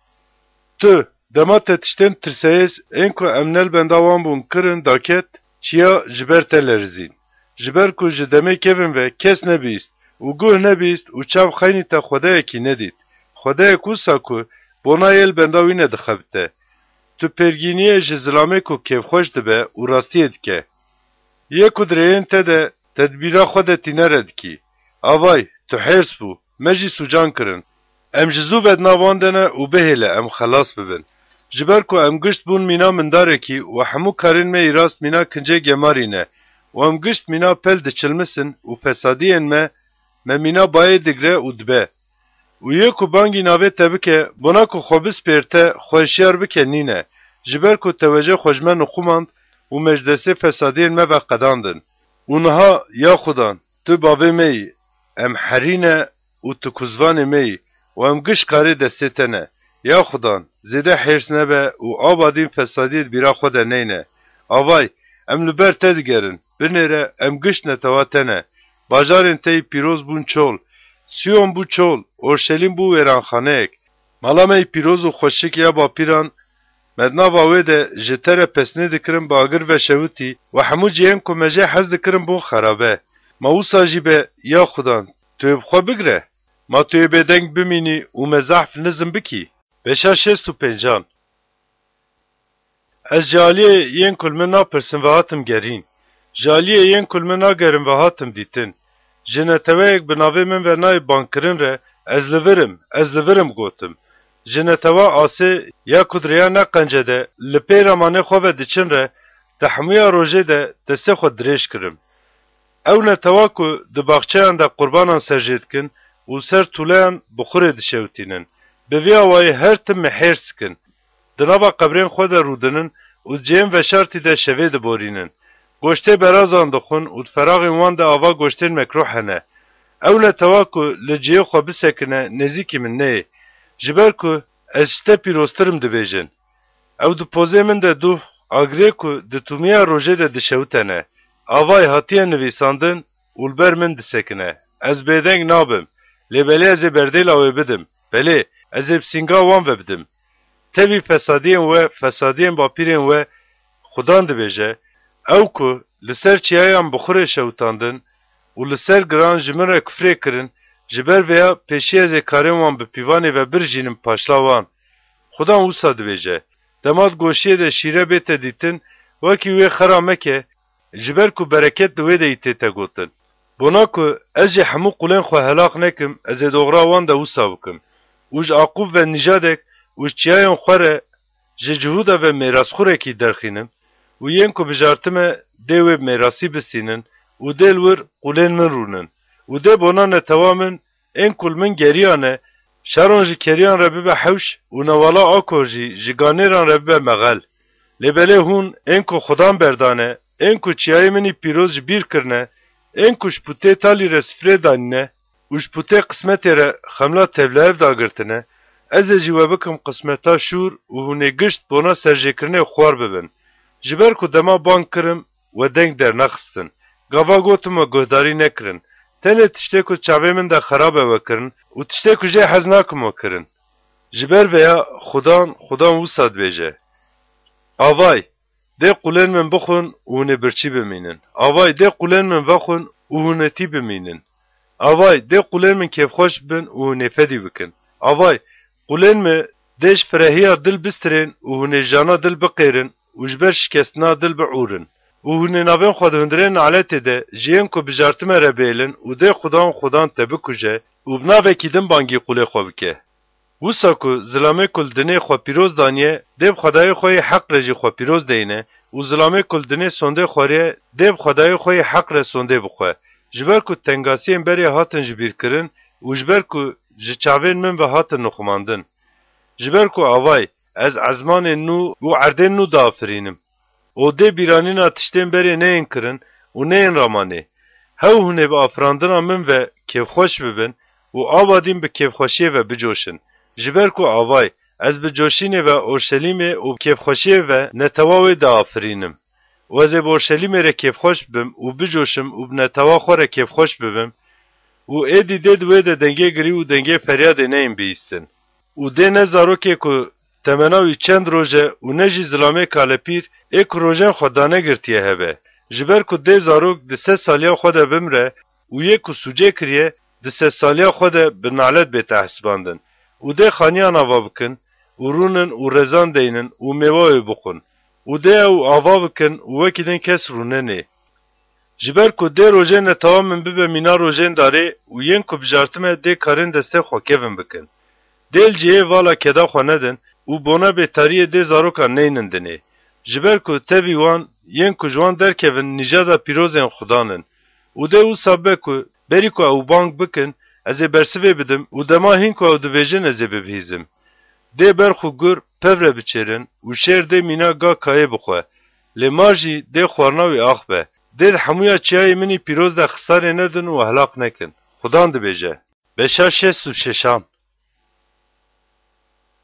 Tu, dema te tiştên tirseyêz, ên ku em nelbenda wan bûn kirin daket, çiya ji ber te lerizîn. Ji ber ku ji demê kevin ve kes nebîst û guh nebîst û çav xeynî te xwedayekî nedît. خدای کوسا کو بونا یل بنداوینه دخبته. تو پرگینیه جزلامه کو کیف خوش دبه و راستیه دکه. یه کدرین تده تدبیرا خود تینرد کی. آوای تو حرس بو مجی سوجان کرن. ام جزو بدناواندنه و بهله ام خلاص ببن. جبر کو ام گشت بون مینا منداره کی و همو کارین می راست مینا کنجه گمارینه و ام گشت مینا پل دچلمسن و فسادین me مینا باید دگره و دبه. و یکو بانگی ناوه تبکه بنا کو خوبس پرته خوشیار بکه نینه. جبر کو توجه خوشمن و خوماند و مجلسه فسادین me و قداندن. اونها یا خودان تو باوه می ام حرینه و تو کزوان می و ام گش کاری دستتنه. یا خودان زیده حرس نبه و آبادین فسادیت بیرا خود نینه. آوای ام لبر تدگرن بنره ام گش نتواتنه. باجارن تی پیروز بون چول. سیون بو چول. اورشلیم بو ویرانخانه اک. مالامه پیروز و خوشک یا با پیران مدنا واوه ده جتره پسنه دکرم باگر و شوتی و همو جیم که مجه حز دکرم بو خرابه. ما او ساجی به یا خودان توی بخوا بگره. ما توی بدنگ بمینی و مزحف نزم بکی. بشا 65 از جالیه ین کلمه ناپرسن و هاتم گرین. جالیه ین کلمه ناگرم و هاتم دیتن. جنتوه یک بناوه من و نای بانکرین ره از لورم گوتم. جنتوا آسه یا کدریا نقنجه ده لپی رمانه خواه دچن ره تحمیه روژه ده دسته خود دریش کرم. او نتوا که ده باغچه ده قربانان سرجید کن و سر طولهان بخوره دشوتینن. به وی آوائی هر تم محرس کن. دنابا قبرین خود رودنن و جیم و شرطی ده شوه ده بورینن. گوشته برازان دخون و فراغ وان ده آوا گوشتین مکروحه نه. او نتوا که لجیه خواه بسکنه نزیکی من نه. جبر کو از شته پیروسترم دبیجن. او دو پوزه من ده دو آگره کو ده تومیا روژه ده دشوتنه. آوای هاتیه نویساندن اولبر من دسکنه. از بیدنگ نابم. لیبلی از بردیل آوه بدم. بله از بسینگا وان و بدم. تبی فسادین با پیرین و خدان دبیجه. او کو لسر چیایان بخوره شوتاندن و لسر گران جمره کفره کرن جبر ویا پیشی از کاریم وان به پیوانی و برجینم پاشلاوان. خدا اوسا دویجه. دماد گوشیه ده شیره بیت دیتن وکی وی خرامه که جبر کو برکت دوی ده ایتی تا گوتن. بنا کو از جه همو قولین خو هلاق نکم از دوغرا وان ده اوسا بکم. اوش عقوب و نجادک اوش چیاین خوره جهوده و میراس خوره کی درخینم و ین کو بجارتمه دیوی میراسی بسینن و دل ور قولین من رونن. و ده بنا نتوامن این کل من گریانه شرون جی کریان ربی به حوش و نوالا آکو جی گانیران ربی به مغل. لبله هون این کو خدام بردانه این کو چیای منی پیروز بیر کرنه این کو شپوته تالی رسفره دانینه و شپوته قسمتی را خملا تبلیف داگرتنه از جیوه بکم قسمتا شور و هونه گشت بنا سرجه کرنه خوار ببن. جبر کو دما بانک کرم و دنگ در نخستن. گاوا گوتم و گهداری نکرن. تنه تشته کو چاوه من ده خرابه وکرن و تشته کو جه حزناکم وکرن. جبر ویا خدان وساد بیجه. آوای ده قولن من بخون و هونه برچی بمینن. آوای ده قولن من بخون و هونه تی بمینن. آوای ده قولن من کیف خوش بن و هونه فدی بکن. آوای قولن من دش فرهیا دل بسترین و هونه جانا دل بقیرن و جبر شکستنا دل بعورن. و هونه نابین خود هندرین نعلته ده جیم کو بجارتمه ربیلن و ده خدان تبه کجه و بناوه کیدن بانگی قوله خواه بکه. وسا کو ظلامه کل دنه خواه پیروز دانیه دب خدای خواه حق رجی خواه پیروز دینه و ظلامه کل دنه سنده خواره دب خدای خواه حق ر سنده بخواه. جبر کو تنگاسیم بری هاتن جبیر کرن و جبر کو جچاوین من و هاتن نخماندن. جبر کو آوای از عزمان نو و عردن نو دافرینم. او ده بیرانین آتشتین بری نین کرن و نین رامانه. هاو هونه به افراندنا من و کیف خوش ببن و آبادین به کیف خوشیه و بجوشن. جبر کو آوای از بجوشینه و اورشلیمه و کیف خوشیه و نتواوی دا آفرینم. و از اورشلیمه را کیف خوش بم و بجوشم و بنتوا خوره کیف خوش ببم و ایدی دید و ده دنگه گری و دنگه فریاد نین بیستن. و ده نزارو که تمناوی چند روزه و نجی ظلامه کالپیر ایک روزن خدانه گرتیه هبه. جبر کو ده زاروک ده 3 سالیا خود بمره و یک سوجه کریه ده 3 سالیا خود به نعلت بیت حسباندن. و ده خانیان آوا بکن و رونن و رزان دینن و میوه بخون و ده او آوا بکن و وکیدن کس روننه. جبر کو ده روژن تمام ببه مینا روژن داره و ین کو بجارتمه ده کارن دسته خوکیون بکن. دل جیه والا کدا خواندن و بونا بهتریه ده زاروکا نینندنه. جبر کو تبی وان ین کو جوان درکون نجادا پیروزن خدانن. و ده او سابه کو بری کو او بانک بکن از برسوه بدم و دما هین کو او دویجن از ببهیزم. ده برخو گر پوره بچرن و شیر ده مینا گا کایه بخواه. لماجی ده خورناوی آخ به. ده همویا چیای منی پیروز ده خساره ندن و هلاک نکن. خدان ده بیجه. بشا 66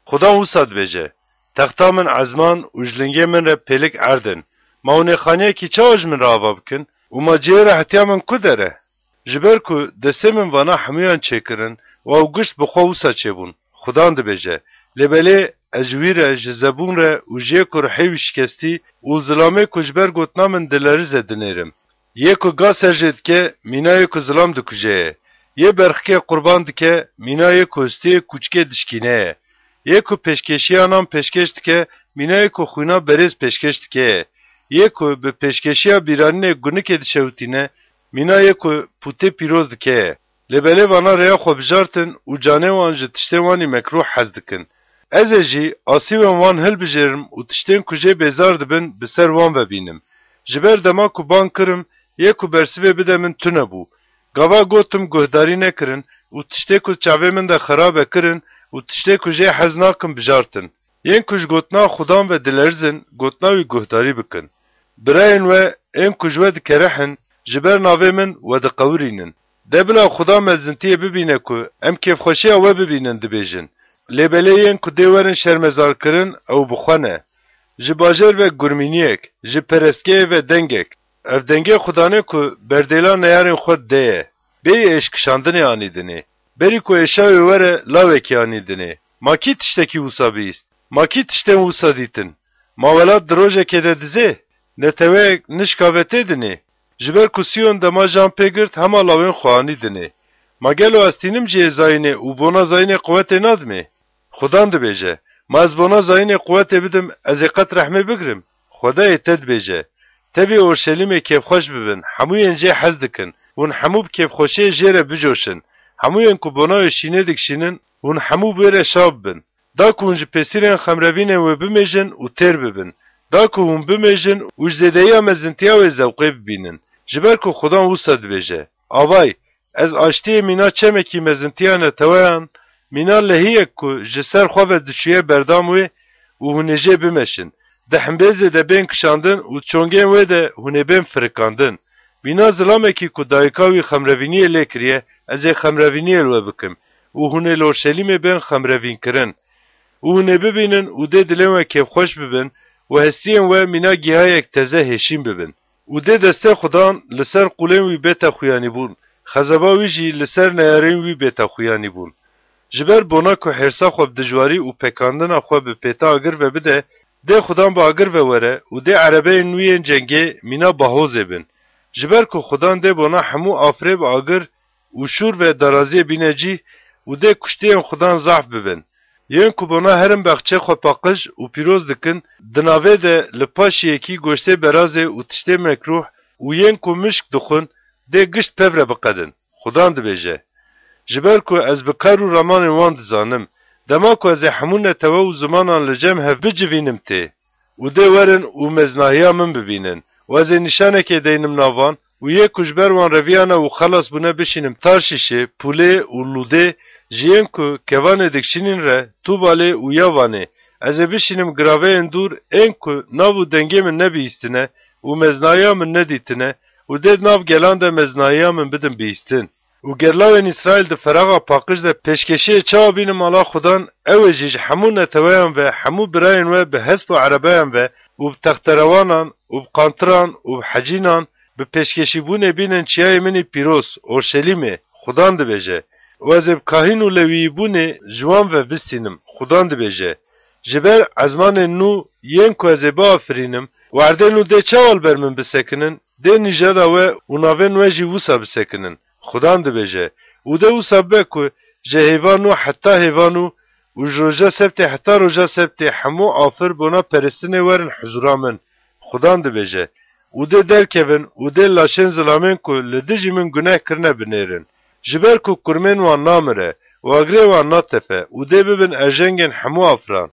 خدا اوساد بیجه. تختا من عزمان و جلنگه من را پیلک اردن. ماونه خانیه کی چاوج من را آوا بکن و ما جیره حتیا من کدره. جبر کو دسته من وانا همویان چکرن و او گشت بخوا اوسا چه بون. خدان ده بیجه. لبله اجویر جزبون را و جه که رحیو شکستی و ظلامه کجبر گوتنا من دلاری زدنیرم. یه که گا سرجد که مینای که ظلام دکجه. یه برخی قربان دکه مینای که استی کوچکه دشکینه. یه که پیشکشی آنام پیشکشت که مینای که خوینا بریز پیشکشت که. یه که به پیشکشی بیرانین گونه دشوتینه مینای که پوته پیروز دکه. لبله وانا ریا خوب جارتن و جانه وان جتشته وانی مکروح حز دکن. از جی آسی وان هل بجرم و تشتین کجه بیزار دبن بسر وان ببینم. جبر دما کو بان کرم یک کو برسیبه بده من تونه بو. گاوا گوتم گهداری نکرن و تشتی کو چاوه من ده خراب کرن و تشتی کجه حزناکم بجارتن. ین کج گوتنا خدام و دلرزن گوتناوی گهداری بکن. براین و این کجوه دکرحن جبر ناوه من و دقورینن. دبلا خدا مزنتیه ببینه کو ام کیف خوشی او ببینن دبیجن. لبلیین که دیوارن شرمزار کرن او بخونه. جباجر و گرمینیک، جپرسکه و دنگک. اف دنگه خدانه که بردیلا نیارن خود دیه. بی اشکشاندنی آنیدنی. بری که اشاوی وره لاوکی آنیدنی. ما کی تشتکی وسا بیست؟ ما کی تشتن وسا دیتن؟ ما ولاد دروژه که ده دزه؟ نتوه نشکاوته دنی. جبر کسیون دما جان پیگرد همه لاوین خوانی دنی. ما گلو استینم جه زاینه و بونا زاینه قوت نادمه. خدان ده بیجه. ما از بونا زاینه قوت بدم از اقت رحمه بگرم. خدا ایتد بیجه. تبی اورشلیمه کیف خوش ببین. هموین جه حز دکن. ون هموب کیف خوشه جیره بجوشن. هموین که بونای شینه دکشینن. ون هموب بره شاب بین. دا که ونج پسیرن خمروینه و بمیجن و تیر ببین. دا که ون بمیجن و جزیده مزنتیا و زوقی ببینن. جبر که خدا وسط بیجه. آوای از آشتی مینا چمکی مزنتیان توان مینا لحیه که جسر خواه دشویه برداموی و هنجه بمشن. ده همبیزه ده بین کشاندن و چونگین وی ده هنه بین فرکاندن. مینا ظلامکی که دایکاوی خمروینی لکریه از خمروینی الوه بکم و هنه لورشلیم بین خمروین کرن. و هنه ببینن و ده دلوه کیف خوش ببین و هستین و مینا گیهای یک تزه هشیم ببین. و ده دسته خدان لسر قولین وی بیتا خویانی بون. خزباوی جی لسر نیارین وی بیتا خویانی بون. جبر بونا که حرسا خوب دجواری و پکاندن خوب پیتا اگر و بده ده خدان با اگر و وره و ده عربه نوین جنگه مینا باهوزه بین. جبر که خدان ده بونا همو آفره با اگر و شور و درازی بینه جی و ده کشتین خدان ضعف ببین. یون که بونا هرم بخچه خوب پاقش و پیروز دکن دناوه ده لپاشی یکی گوشته برازه و تشته مکروح و یون که مشک دخون ده گشت پوره بقدن. خدان ده بیجه. جبر که از بکر و رمان وان دزانم دما که از همون توا و زمانان لجم هف بجوینم ته و ده ورن و مزناهیا من ببینن و از نشانه که دینم ناوان و یک کجبر وان رویانه و خلاص بونه بشینم تارشیشه پوله و لوده جیم که کوان دکشینین ره تو باله و یاوانه از بشینم گراوه اندور این که ناو دنگی من نبیستنه و مزناهیا من ندیتنه و ده ناو گلان ده مزناهیا من بدم بیستن. و گرلاوین اسرائیل ده فراغا پاقش ده پیشکشی چاو بینم الله خدان اوجیج همو نتویان و همو براین و به حسب و عربیان و بتختروانان و بقانتران و بحجینان به پیشکشی بونه بینن چیای منی پیروس اورشلیمه خدان ده بیجه و از بکاهین و لوی بونه جوان و بستینم خدان ده بیجه جبر ازمان نو ین که از با افرینم و عرده نو ده چاوال برمن بسکنن ده نجادا و ناوین و جی وسا بسکنن خدان ده بیجه و ده و سبه که جه حیوانو حتی حیوانو و روژا سبتی حتی روژا سبتی همو آفر بونا پرستنه ورن حضورا من خدان دبیجه و ده درکوین و ده لاشن ظلامین کو لدجی من گناه کرنه بنیرن جبر کو کرمین وان نامره و اگره وان ناتفه و ده ببین ارجنگن همو آفران